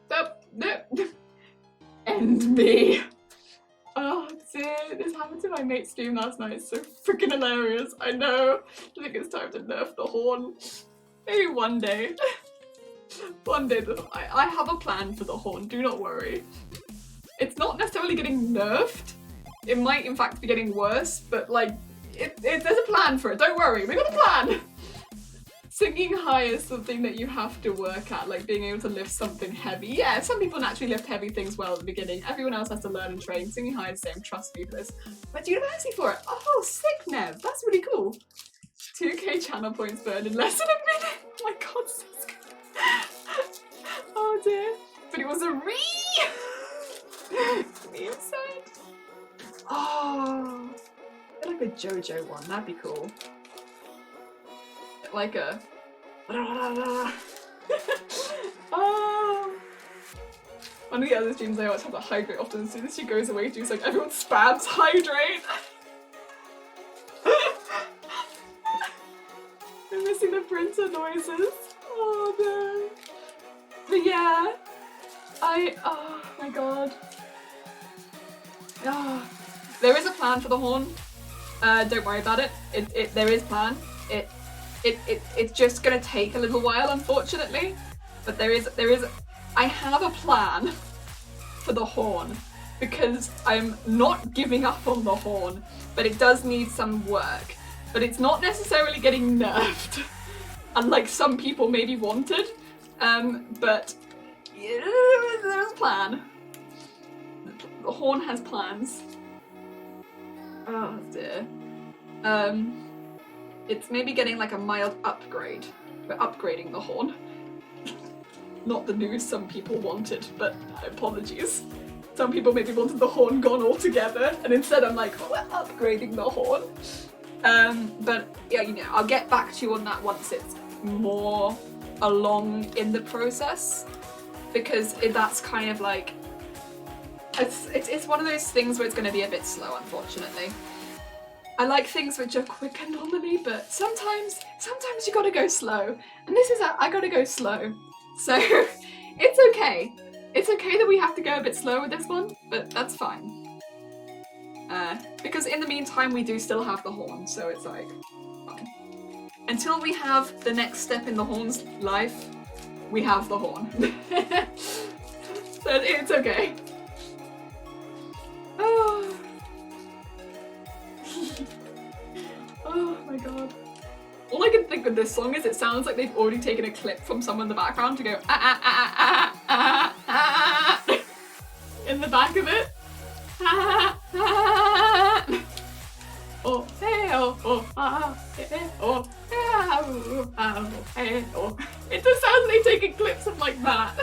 Speaker 1: End me. Oh dear, this happened to my mate's stream last night. It's so freaking hilarious. I know. I think it's time to nerf the horn. Maybe one day. One day, I have a plan for the horn, do not worry. It's not necessarily getting nerfed. It might in fact be getting worse, but like, there's a plan for it, don't worry, we got a plan! Singing high is something that you have to work at, like being able to lift something heavy. Yeah, some people naturally lift heavy things well at the beginning. Everyone else has to learn and train. Singing high is the same, trust me for this. Went to university for it. Oh, sick, Nev. That's really cool. 2k channel points burned in less than a minute. Oh my god, so good. Oh dear. But it was a me inside. Oh, I like a JoJo one. That'd be cool. Like a. Oh. One of the other streams I watch have to hydrate often. As soon as she goes away, she's like, everyone spams hydrate. I'm missing the printer noises. Oh no. But yeah, oh my god. Oh. There is a plan for the horn. Don't worry about it. There is plan. It's just gonna take a little while, unfortunately. But there is. I have a plan for the horn because I'm not giving up on the horn, but it does need some work. But it's not necessarily getting nerfed, unlike some people maybe wanted. But yeah, there's a plan. The horn has plans. Oh dear. It's maybe getting like a mild upgrade. We're upgrading the horn. Not the news some people wanted, but apologies. Some people maybe wanted the horn gone altogether, and instead I'm like, oh, we're upgrading the horn. But yeah, you know, I'll get back to you on that once it's more along in the process, because that's kind of like, it's one of those things where it's going to be a bit slow, unfortunately. I like things which are quicker normally, but sometimes you gotta go slow, and this is I gotta go slow. So it's okay. It's okay that we have to go a bit slow with this one, but that's fine. Because in the meantime, we do still have the horn, so it's like, fine. Until we have the next step in the horn's life, we have the horn. So it's okay. Oh. Oh my god. All I can think of this song is it sounds like they've already taken a clip from someone in the background to go in the back of it. Oh, hey, oh, hey, oh, hey, oh. It just sounds like they've taken clips of like that.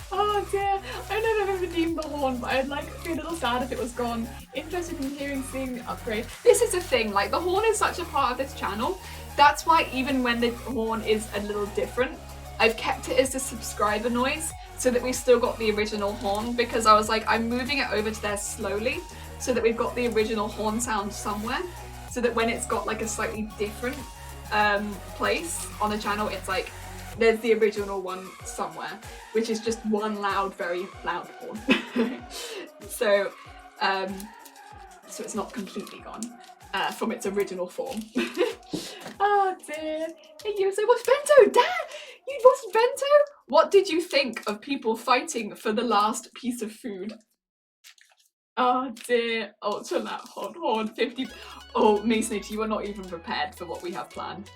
Speaker 1: Oh dear, I know I've ever redeemed the horn, but I'd like be a little sad if it was gone. Interested in seeing the upgrade. This is the thing, like the horn is such a part of this channel. That's why even when the horn is a little different, I've kept it as a subscriber noise so that we've still got the original horn, because I was like, I'm moving it over to there slowly so that we've got the original horn sound somewhere, so that when it's got like a slightly different place on the channel, it's like, there's the original one somewhere, which is just one loud, very loud horn. So it's not completely gone from its original form. Oh dear. Hey, you say, what's Bento? Dad! You watched Bento? What did you think of people fighting for the last piece of food? Oh dear. Ultra lap horn 50. Oh, Mason, you are not even prepared for what we have planned.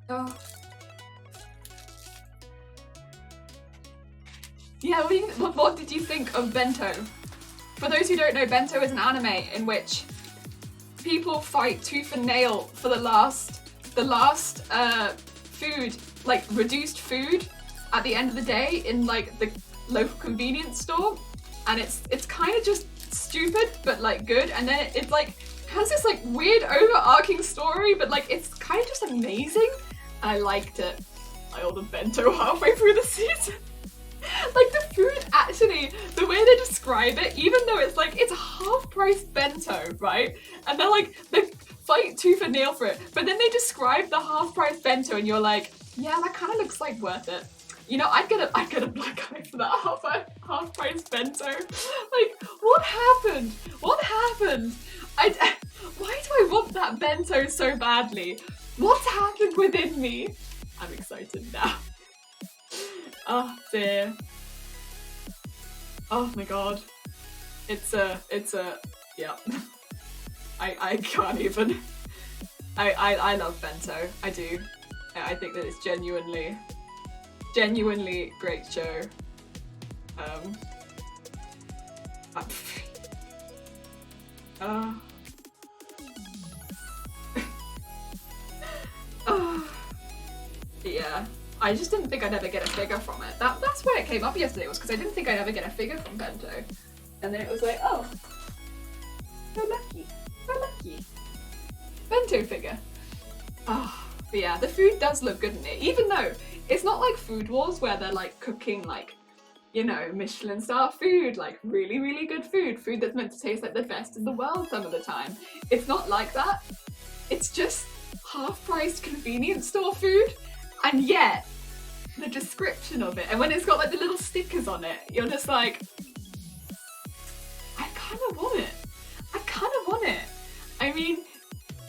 Speaker 1: Oh. Yeah, what did you think of Bento? For those who don't know, Bento is an anime in which people fight tooth and nail for the last food, like reduced food at the end of the day in like the local convenience store, and it's kind of just stupid but like good, and then it like has this like weird overarching story, but like it's kind of just amazing. I liked it. I ordered Bento halfway through the season. actually, the way they describe it, even though it's like, it's a half-price bento, right? And they're like, they fight tooth and nail for it, but then they describe the half-price bento and you're like, yeah, that kind of looks like worth it. You know, I'd get a black eye for that half-price bento. Like, what happened? What happened? Why do I want that bento so badly? What happened within me? I'm excited now. Oh dear. Oh my god. It's a, yeah. I can't even. I love bento. I do. I think that it's genuinely great show. Yeah, I just didn't think I'd ever get a figure from it. That's why it came up yesterday, was because I didn't think I'd ever get a figure from bento. And then it was like, oh, so lucky, so lucky. Bento figure. Oh, but yeah, the food does look good in it, even though it's not like Food Wars where they're like cooking like, you know, Michelin star food, like really, really good food that's meant to taste like the best in the world some of the time. It's not like that. It's just half-priced convenience store food, and yet the description of it, and when it's got like the little stickers on it, you're just like, I kind of want it. I kind of want it. I mean,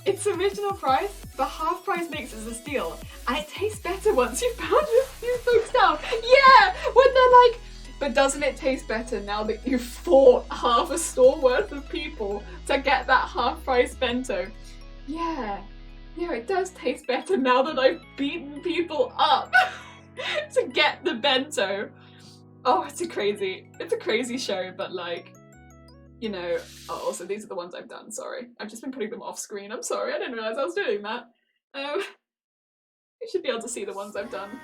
Speaker 1: it's original price, but half price makes it a steal, and it tastes better once you've pounded a few folks down. Yeah, when they're like, but doesn't it taste better now that you've fought half a store worth of people to get that half price bento? Yeah, it does taste better now that I've beaten people up to get the bento. Oh, it's a crazy show, but like, you know, oh, also these are the ones I've done, sorry. I've just been putting them off screen, I'm sorry, I didn't realise I was doing that. You should be able to see the ones I've done.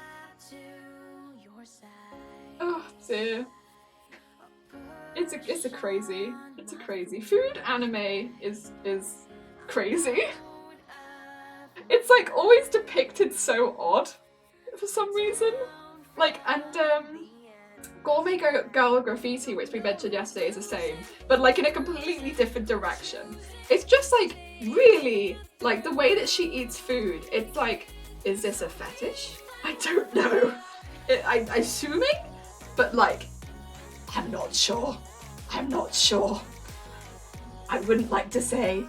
Speaker 1: Oh dear. It's a crazy. Food anime is crazy. It's like always depicted so odd for some reason. Like, and Gourmet Girl Graffiti, which we mentioned yesterday, is the same, but like in a completely different direction. It's just like really, like the way that she eats food, it's like, is this a fetish? I don't know. I'm assuming, but like, I'm not sure. I wouldn't like to say.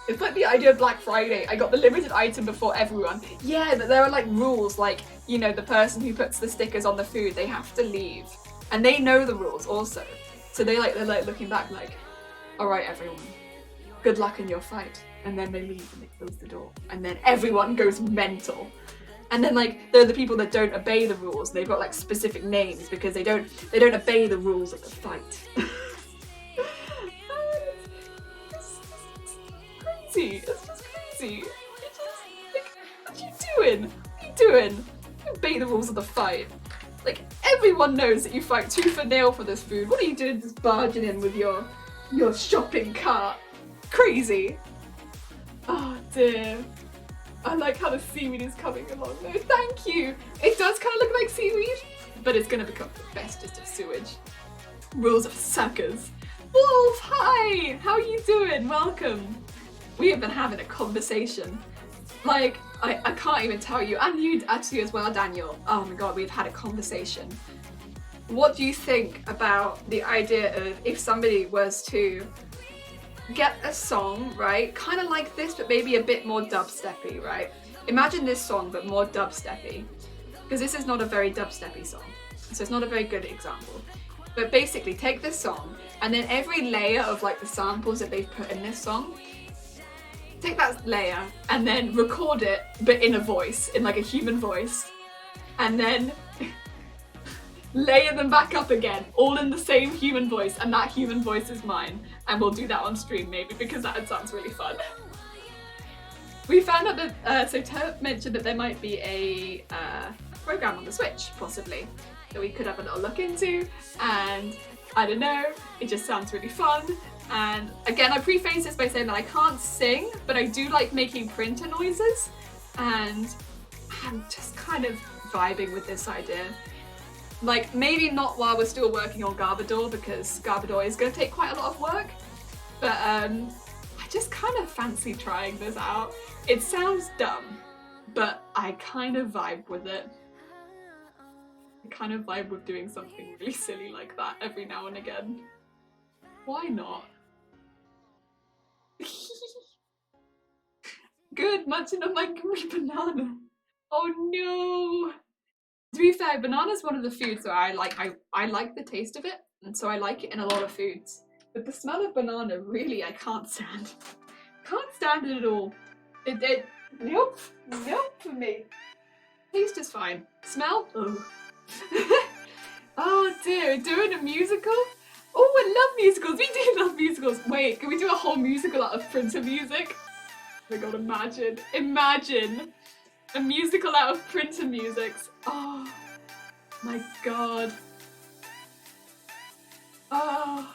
Speaker 1: It's like the idea of Black Friday. I got the limited item before everyone. Yeah, but there are like rules, like, you know, the person who puts the stickers on the food, they have to leave. And they know the rules also. So they're like looking back like, all right, everyone, good luck in your fight. And then they leave and they close the door. And then everyone goes mental. And then like, there are the people that don't obey the rules. They've got like specific names because they don't obey the rules of the fight. It's just crazy. It's just like, what are you doing? You obey the rules of the fight. Like, everyone knows that you fight tooth and nail for this food. What are you doing just barging in with your shopping cart? Crazy. Oh dear. I like how the seaweed is coming along though. Thank you. It does kind of look like seaweed, but it's gonna become the bestest of sewage. Rules of suckers. Wolf, hi! How are you doing? Welcome. We have been having a conversation. Like, I can't even tell you, and you actually as well, Daniel. Oh my god, we've had a conversation. What do you think about the idea of if somebody was to get a song, right? Kind of like this, but maybe a bit more dubsteppy, right? Imagine this song, but more dubsteppy. Because this is not a very dubsteppy song. So it's not a very good example. But basically, take this song, and then every layer of like the samples that they've put in this song, take that layer and then record it, but in a voice, in like a human voice, and then layer them back up again, all in the same human voice, and that human voice is mine. And we'll do that on stream maybe, because that sounds really fun. We found out that, so Turp mentioned that there might be a program on the Switch, possibly, that we could have a little look into, and I don't know, it just sounds really fun. And again, I preface this by saying that I can't sing, but I do like making printer noises, and I'm just kind of vibing with this idea. Like, maybe not while we're still working on Garbodor, because Garbodor is going to take quite a lot of work. But I just kind of fancy trying this out. It sounds dumb, but I kind of vibe with it. I kind of vibe with doing something really silly like that every now and again. Why not? Good, munching on my gooey banana. Oh no! To be fair, banana's one of the foods that I like the taste of it, and so I like it in a lot of foods. But the smell of banana, really, I can't stand. Can't stand it at all. Nope for me. Taste is fine. Smell? Oh. Oh dear, doing a musical? Oh, I love musicals. We do love musicals. Wait, can we do a whole musical out of printer music? Oh my god, imagine a musical out of printer musics. Oh my god. Oh.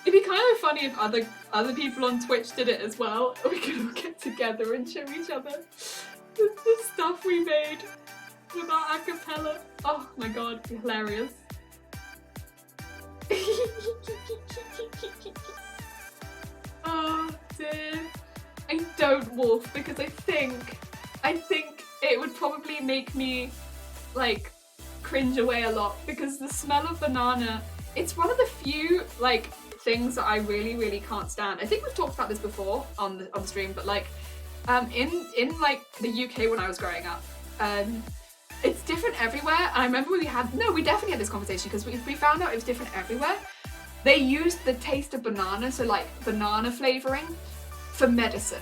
Speaker 1: It'd be kind of funny if other people on Twitch did it as well. We could all get together and show each other the stuff we made with our acapella. Oh my god, hilarious. Oh dear. I don't wolf because I think it would probably make me like cringe away a lot, because the smell of banana, it's one of the few like things that I really can't stand. I think we've talked about this before on the stream, but like in like the UK when I was growing up, it's different everywhere. And I remember we definitely had this conversation because we found out it was different everywhere. They used the taste of banana, so like banana flavoring, for medicine.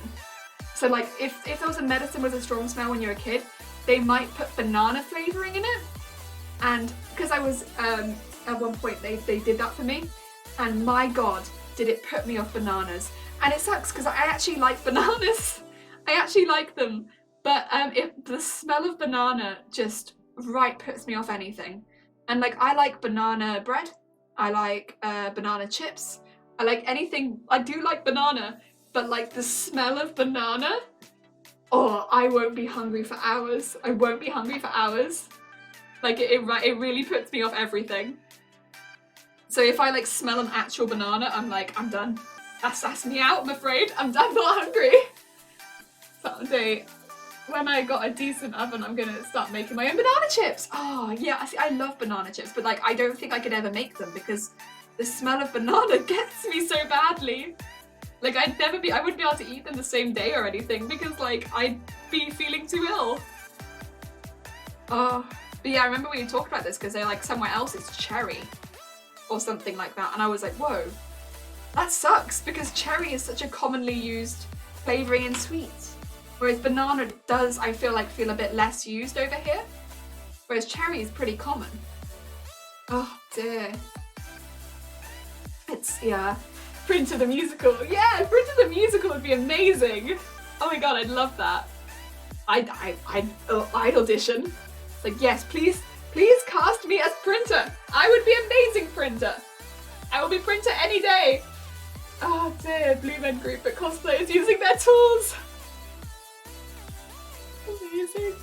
Speaker 1: So like if there was a medicine with a strong smell when you were a kid, they might put banana flavoring in it. And because I was at one point they did that for me, and my god, did it put me off bananas. And it sucks because I actually like bananas. I actually like them, but the smell of banana just puts me off anything. And like I like banana bread, I like banana chips, I like anything. I do like banana, but like the smell of banana, oh, I won't be hungry for hours. I won't be hungry for hours. Like it really puts me off everything. So if I like smell an actual banana, I'm like, I'm done. That's me out, I'm afraid. I'm not hungry. Someday, when I got a decent oven, I'm gonna start making my own banana chips. Oh yeah, I love banana chips, but like I don't think I could ever make them because the smell of banana gets me so badly. Like I wouldn't be able to eat them the same day or anything because like I'd be feeling too ill. Oh, but yeah, I remember when you talked about this because they're like somewhere else it's cherry or something like that, and I was like, whoa, that sucks because cherry is such a commonly used flavouring in sweets, whereas banana does, I feel a bit less used over here, whereas cherry is pretty common. Oh dear. Yeah. Printer the musical. Yeah, Printer the musical would be amazing. Oh my god, I'd love that. I'd audition. It's like, yes, please cast me as Printer. I would be amazing Printer. I will be Printer any day. Oh dear, Blue Men Group at Cosplay is using their tools. Amazing.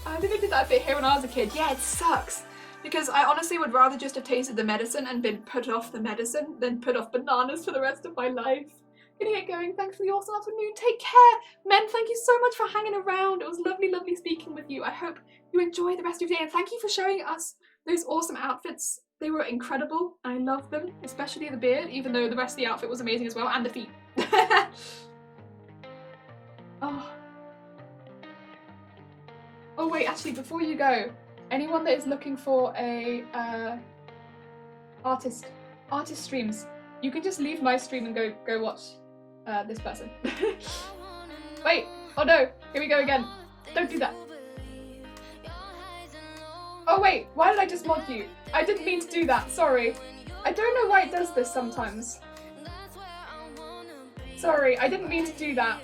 Speaker 1: I think I did that bit here when I was a kid. Yeah, it sucks. Because I honestly would rather just have tasted the medicine and been put off the medicine than put off bananas for the rest of my life. Gonna get going. Thanks for the awesome afternoon. Take care. Men, thank you so much for hanging around. It was lovely speaking with you. I hope you enjoy the rest of your day, and thank you for showing us those awesome outfits. They were incredible. I love them, especially the beard, even though the rest of the outfit was amazing as well, and the feet. Oh wait, actually, before you go, anyone that is looking for a artist streams, you can just leave my stream and go watch this person. Wait, oh no, here we go again. Don't do that. Oh wait, why did I just mod you? I didn't mean to do that, sorry. I don't know why it does this sometimes. Sorry, I didn't mean to do that.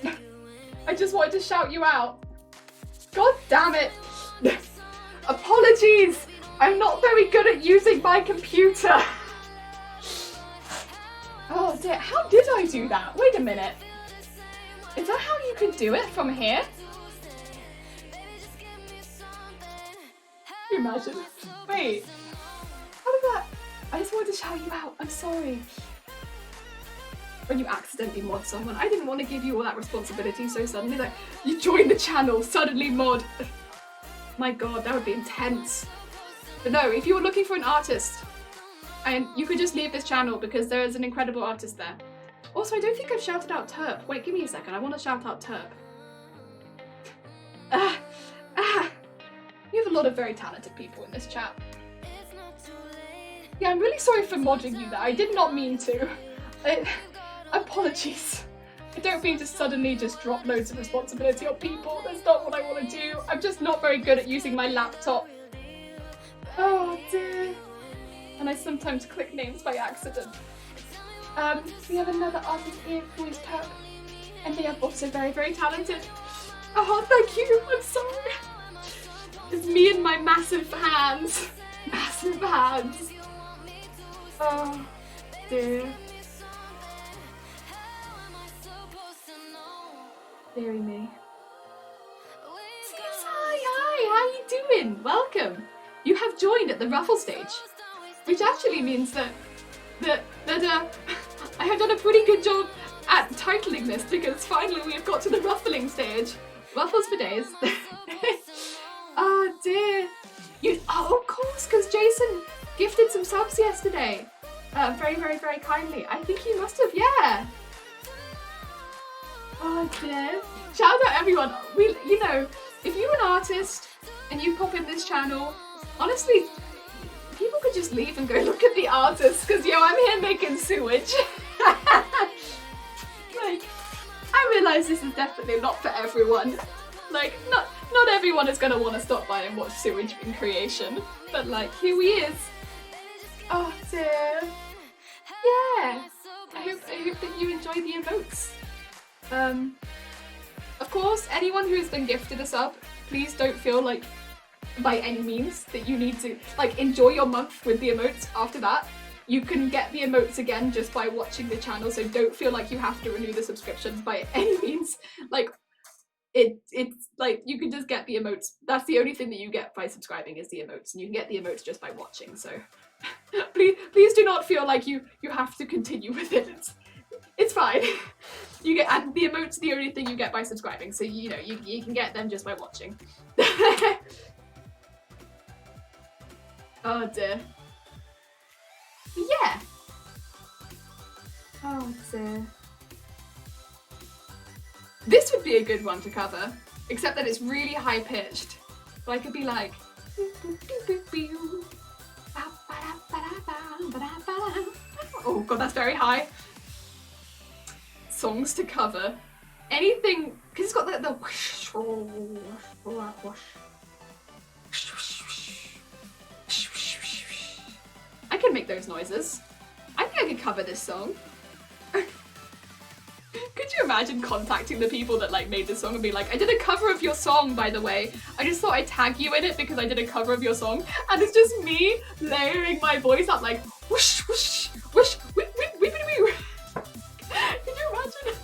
Speaker 1: I just wanted to shout you out. God damn it. Apologies, I'm not very good at using my computer. Oh dear, how did I do that? Wait a minute. Is that how you can do it from here? you imagine? Wait, how did that? I just wanted to shout you out. I'm sorry. When you accidentally mod someone, I didn't want to give you all that responsibility so suddenly. Like, you joined the channel, suddenly mod. My god, that would be intense. But no, if you were looking for an artist, and you could just leave this channel because there is an incredible artist there. Also, I don't think I've shouted out Terp. Wait, give me a second. I want to shout out Terp. You have a lot of very talented people in this chat. Yeah, I'm really sorry for modding you there. I did not mean to. Apologies. I don't mean to suddenly just drop loads of responsibility on people. That's not what I want to do. I'm just not very good at using my laptop. Oh dear. And I sometimes click names by accident. We have another artist here who is Terp. And they are also very, very talented. Oh, thank you. I'm sorry. It's me and my massive hands. Massive hands. Oh, dear. Deary me. Hi, how are you doing? Welcome. You have joined at the Ruffle stage, which actually means that I have done a pretty good job at titling this because finally we have got to the ruffling stage. Ruffles4Days. Oh dear. Oh, of course, because Jason gifted some subs yesterday. Very, very, very kindly. I think he must have, yeah. Oh dear. Shout out everyone. You know, if you're an artist and you pop in this channel, honestly, people could just leave and go look at the artists because, yo, I'm here making sewage. Like, I realise this is definitely not for everyone. Like, not everyone is going to want to stop by and watch sewage in creation. But, like, here he is. Oh, dear. Yeah. I hope that you enjoy the emotes. Of course, anyone who's been gifted a sub, please don't feel like, by any means, that you need to, like, enjoy your month with the emotes after that. You can get the emotes again just by watching the channel, so don't feel like you have to renew the subscription by any means. Like, it's like, you can just get the emotes. That's the only thing that you get by subscribing is the emotes, and you can get the emotes just by watching, so please do not feel like you have to continue with it. It's fine. You get, and the emotes are the only thing you get by subscribing, so you know you can get them just by watching. Oh dear. Yeah. Oh dear. This would be a good one to cover, except that it's really high pitched. So I could be like. Oh god, that's very high. Songs to cover. Anything, because it's got the whoosh, whoosh. I can make those noises. I think I could cover this song. Could you imagine contacting the people that like made this song and be like, I did a cover of your song, by the way. I just thought I'd tag you in it because I did a cover of your song. And it's just me layering my voice up like whoosh, whoosh, whoosh, whip, whip, whip, whip. Could you imagine?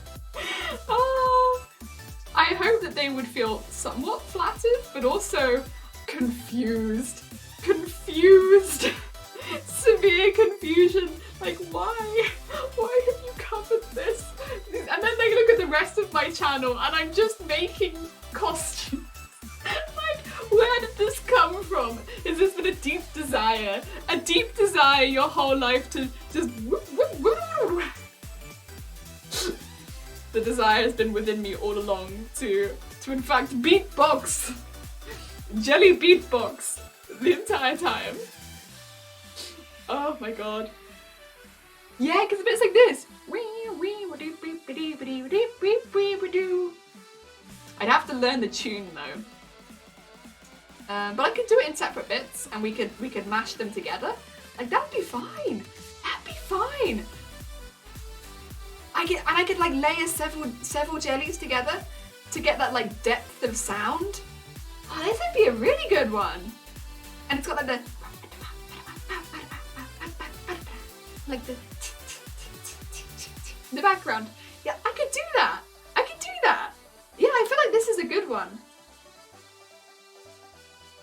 Speaker 1: Oh, I hope that they would feel somewhat flattered, but also confused. Confused. Severe confusion. Like, why? Why have you covered this? And then they look at the rest of my channel and I'm just making costumes. Like, where did this come from? Has this been a deep desire? A deep desire your whole life to just whoop, whoop, whoop. The desire has been within me all along to in fact beatbox. Jelly beatbox the entire time. Oh my god. Yeah, because it's like this. I'd have to learn the tune though. But I could do it in separate bits and we could mash them together. Like that'd be fine. That'd be fine. I could like layer several jellies together to get that like depth of sound. Oh, this would be a really good one. And it's got like the background. Yeah, I could do that. I could do that. Yeah, I feel like this is a good one.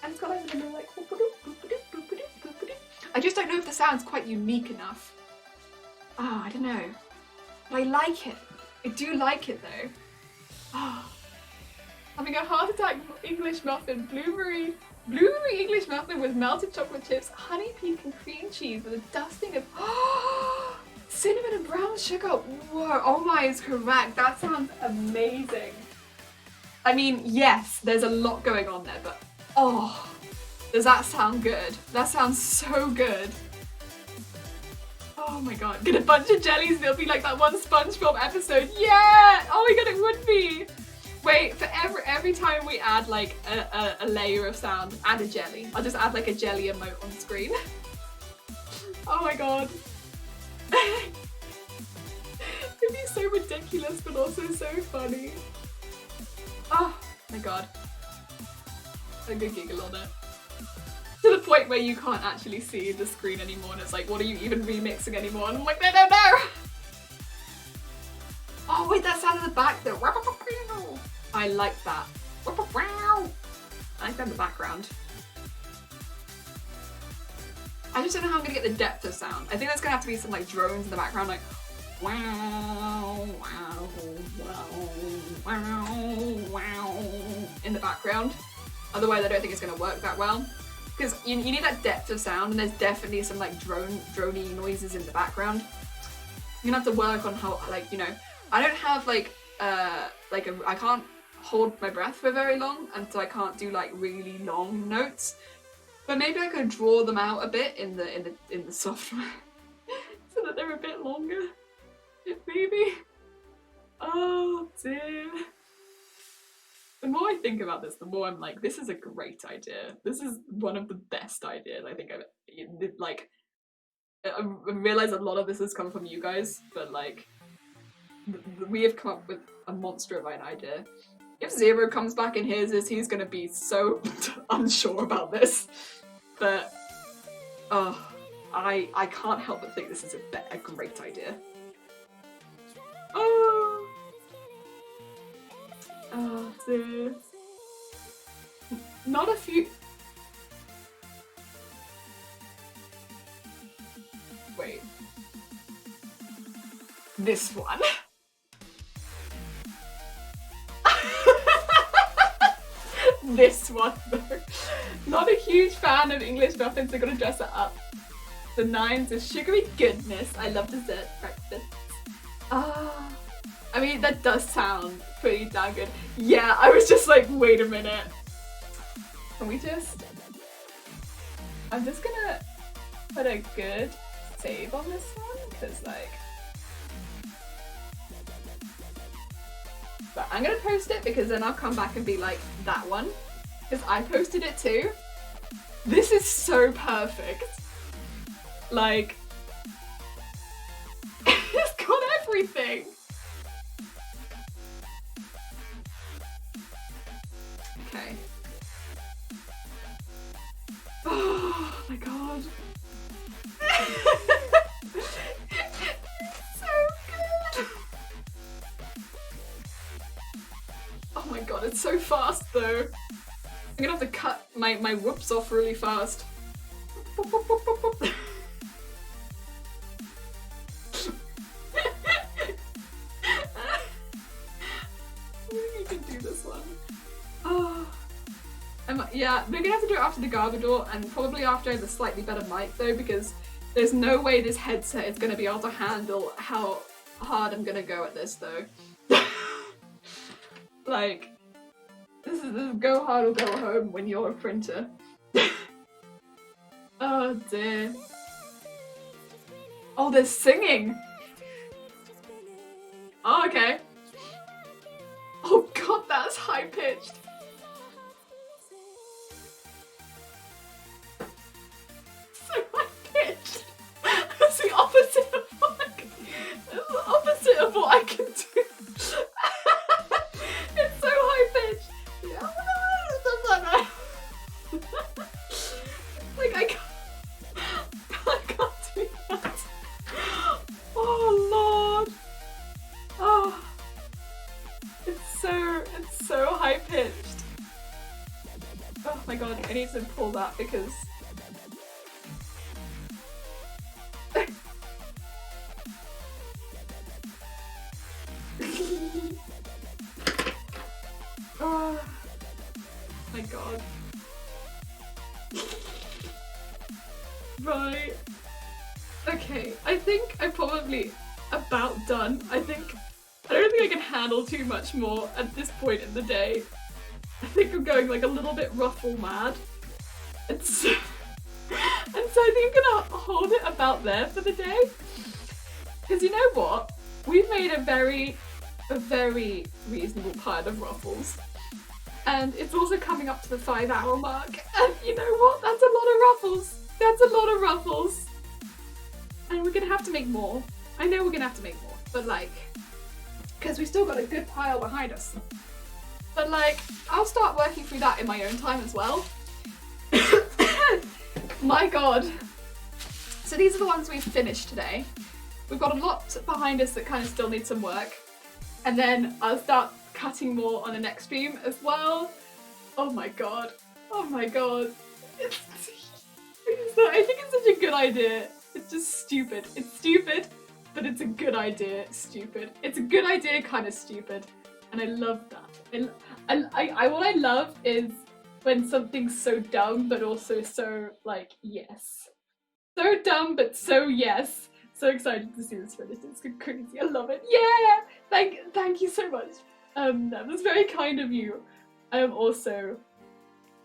Speaker 1: And it's got like a little like. I just don't know if the sound's quite unique enough. Oh, I don't know. But I like it. I do like it though. Oh. Having a heart attack English muffin, blueberry English muffin with melted chocolate chips, honey pecan cream cheese with a dusting of cinnamon and brown sugar. Whoa, oh my is correct. That sounds amazing. I mean, yes, there's a lot going on there, but oh, does that sound good? That sounds so good. Oh my god, get a bunch of jellies, it'll be like that one SpongeBob episode. Yeah! Oh my god, it would be. Wait, for every time we add like a layer of sound, add a jelly. I'll just add like a jelly emote on screen. Oh my god. It'd be so ridiculous but also so funny. Oh my god. A good giggle on it. To the point where you can't actually see the screen anymore and it's like, what are you even remixing anymore? And I'm like, no, no, no! Oh wait, that sound in the back though. I like that. I like that in the background. I just don't know how I'm gonna get the depth of sound. I think there's gonna have to be some like drones in the background, like wow, wow, wow, wow, wow in the background. Otherwise, I don't think it's gonna work that well. Because you need that depth of sound, and there's definitely some like drony noises in the background. You're gonna have to work on how, like, you know, I don't have like I can't hold my breath for very long, and so I can't do like really long notes. But maybe I could draw them out a bit in the software so that they're a bit longer. Maybe. Oh dear. The more I think about this, the more I'm like, this is a great idea. This is one of the best ideas I think I've like. I realize a lot of this has come from you guys, but like, we have come up with a monster of an idea. If Zero comes back and hears this, he's gonna be so unsure about this. But, oh, I can't help but think this is a great idea. Oh, oh dear. Not a few. Wait. This one. This one though. Not a huge fan of English muffins, they're gonna dress it up. The 9s is sugary goodness. I love dessert breakfast. Ah, I mean that does sound pretty damn good. Yeah, I was just like, wait a minute. Can we just? I'm just gonna put a good save on this one because like. But I'm gonna post it because then I'll come back and be like, that one. Because I posted it too. This is so perfect. Like, it's got everything. Okay. Oh my god. Oh my god, it's so fast though. I'm gonna have to cut my whoops off really fast. You can do this one. Oh. Yeah, we're gonna have to do it after the Garbodor and probably after I have a slightly better mic though, because there's no way this headset is gonna be able to handle how hard I'm gonna go at this though. Like, this is go hard or go home when you're a printer. Oh dear. Oh, there's singing! Oh, okay. Oh god, that's high pitched. So high pitched. That's the opposite of what I can, that's the opposite of what I can do. It's so high pitched. Yeah. Like I can't do that. Oh lord. Oh. to pull that because oh my god. Right. Okay, I think I'm probably about done. I don't think I can handle too much more at this point in the day. I think I'm going like a little bit ruffle mad. And so I think I'm gonna hold it about there for the day. Because you know what? We've made a very reasonable pile of ruffles. And it's also coming up to the 5-hour mark. And you know what? That's a lot of ruffles. That's a lot of ruffles. And we're gonna have to make more. I know we're gonna have to make more, but like, because we've still got a good pile behind us. But like, I'll start working through that in my own time as well. My god. So these are the ones we've finished today. We've got a lot behind us that kind of still need some work. And then I'll start cutting more on the next stream as well. Oh my god. Oh my god. I think it's such a good idea. It's just stupid. It's stupid, but it's a good idea. Stupid. It's a good idea, kind of stupid. And I love that. What I love is when something's so dumb, but also so, like, yes. So dumb, but so yes. So excited to see this finished. It's crazy. I love it. Yeah! Thank you so much. That was very kind of you. I am also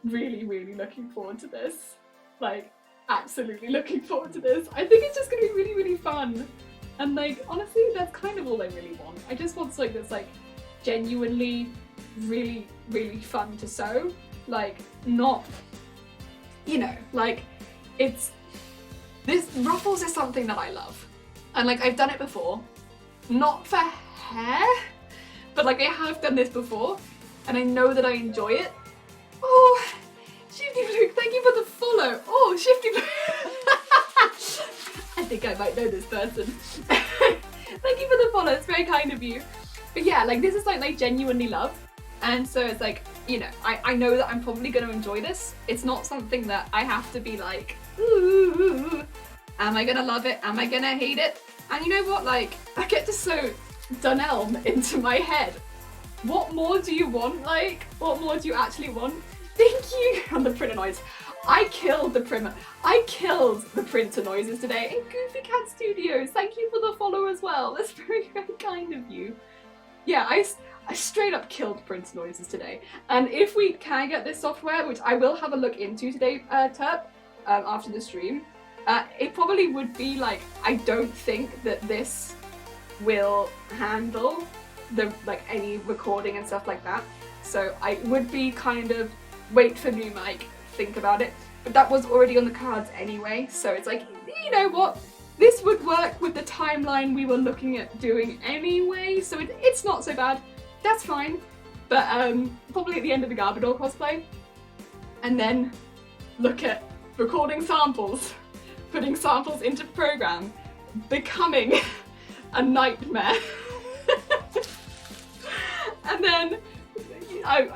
Speaker 1: really looking forward to this. Like, absolutely looking forward to this. I think it's just gonna be really fun. And like, honestly, that's kind of all I really want. I just want something that's like genuinely really fun to sew. Like, not, you know, like, this ruffles is something that I love. And like, I've done it before. Not for hair, but like I have done this before and I know that I enjoy it. Oh, Shifty Blue, thank you for the follow. Oh, Shifty Blue. I think I might know this person. Thank you for the follow, it's very kind of you. But yeah, like this is like I genuinely love. And so it's like, you know, I know that I'm probably going to enjoy this. It's not something that I have to be like, ooh, am I gonna love it? Am I gonna hate it? And you know what, like, I get to sew Dunelm into my head. What more do you want? Like, what more do you actually want? Thank you! And the printer noise. I killed the printer noises today in Goofy Cat Studios. Thank you for the follow as well. That's very kind of you. Yeah, I straight up killed printer noises today. And if we can get this software, which I will have a look into today, Terp, after the stream, it probably would be like, I don't think that this will handle any recording and stuff like that. So I would be kind of wait for new mic, think about it. But that was already on the cards anyway, so it's like, you know what? This would work with the timeline we were looking at doing anyway, so it's not so bad. That's fine. But probably at the end of the Garbodor cosplay. And then look at recording samples, putting samples into program, becoming a nightmare. And then,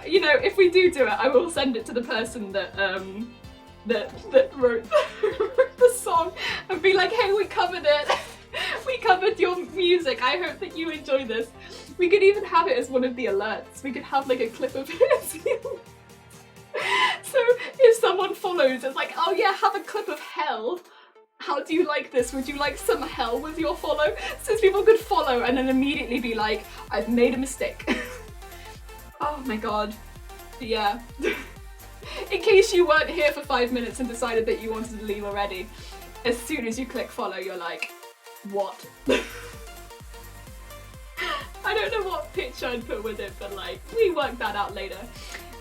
Speaker 1: you know, if we do it, I will send it to the person that wrote the song and be like, hey, we covered it. We covered your music. I hope that you enjoy this. We could even have it as one of the alerts. We could have like a clip of it. So if someone follows, it's like, oh yeah, have a clip of hell. How do you like this? Would you like some hell with your follow? So people could follow and then immediately be like, I've made a mistake. Oh my god. Yeah. In case you weren't here for 5 minutes and decided that you wanted to leave already, as soon as you click follow, you're like, what? I don't know what picture I'd put with it, but like, we worked that out later.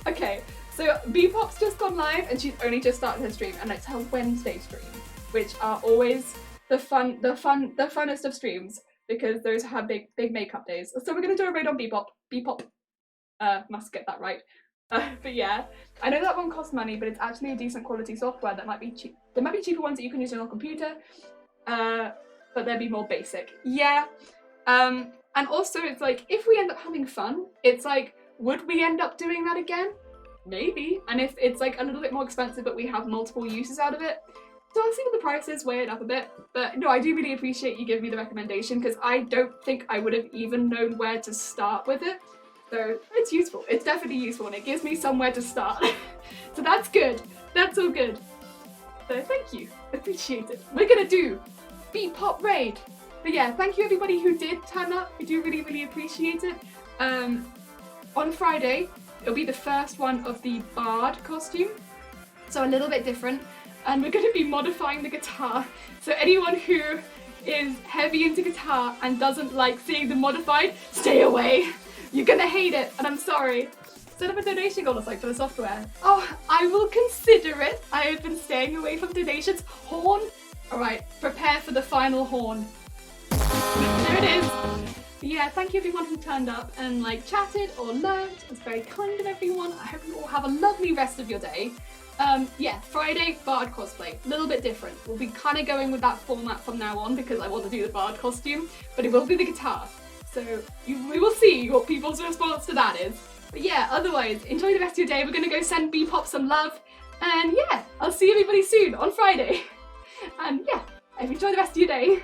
Speaker 1: Okay, so Bpop's just gone live and she's only just started her stream, and it's her Wednesday stream, which are always the funnest of streams because those have big makeup days. So we're gonna do a raid on Bpop. Bpop, must get that right. But yeah, I know that one costs money, but it's actually a decent quality software that might be cheap. There might be cheaper ones that you can use on your computer, but they'll be more basic. Yeah. And also it's like, if we end up having fun, it's like, would we end up doing that again? maybe. And if it's like a little bit more expensive but we have multiple uses out of it, so I'll see what the price is, weigh it up a bit. But no, I do really appreciate you giving me the recommendation because I don't think I would have even known where to start with it. So it's useful. It's definitely useful and it gives me somewhere to start. So that's good. That's all good. So thank you. Appreciate it. We're gonna do Beat Pop Raid. But yeah, thank you everybody who did turn up. I do really, really appreciate it. On Friday, it'll be the first one of the Bard costume. So a little bit different. And we're going to be modifying the guitar. So anyone who is heavy into guitar and doesn't like seeing the modified, stay away. You're going to hate it, and I'm sorry. Set up a donation goal aside for the software. Oh, I will consider it. I have been staying away from donations. Horn? Alright, prepare for the final horn. There it is. But yeah, thank you everyone who turned up and like chatted or learned. It's very kind of everyone. I hope you all have a lovely rest of your day. Yeah, Friday, Bard cosplay. A little bit different. We'll be kind of going with that format from now on because I want to do the Bard costume, but it will be the guitar. So we will see what people's response to that is. But yeah, otherwise, enjoy the rest of your day. We're going to go send B-Pop some love. And yeah, I'll see everybody soon on Friday. And yeah, enjoy the rest of your day.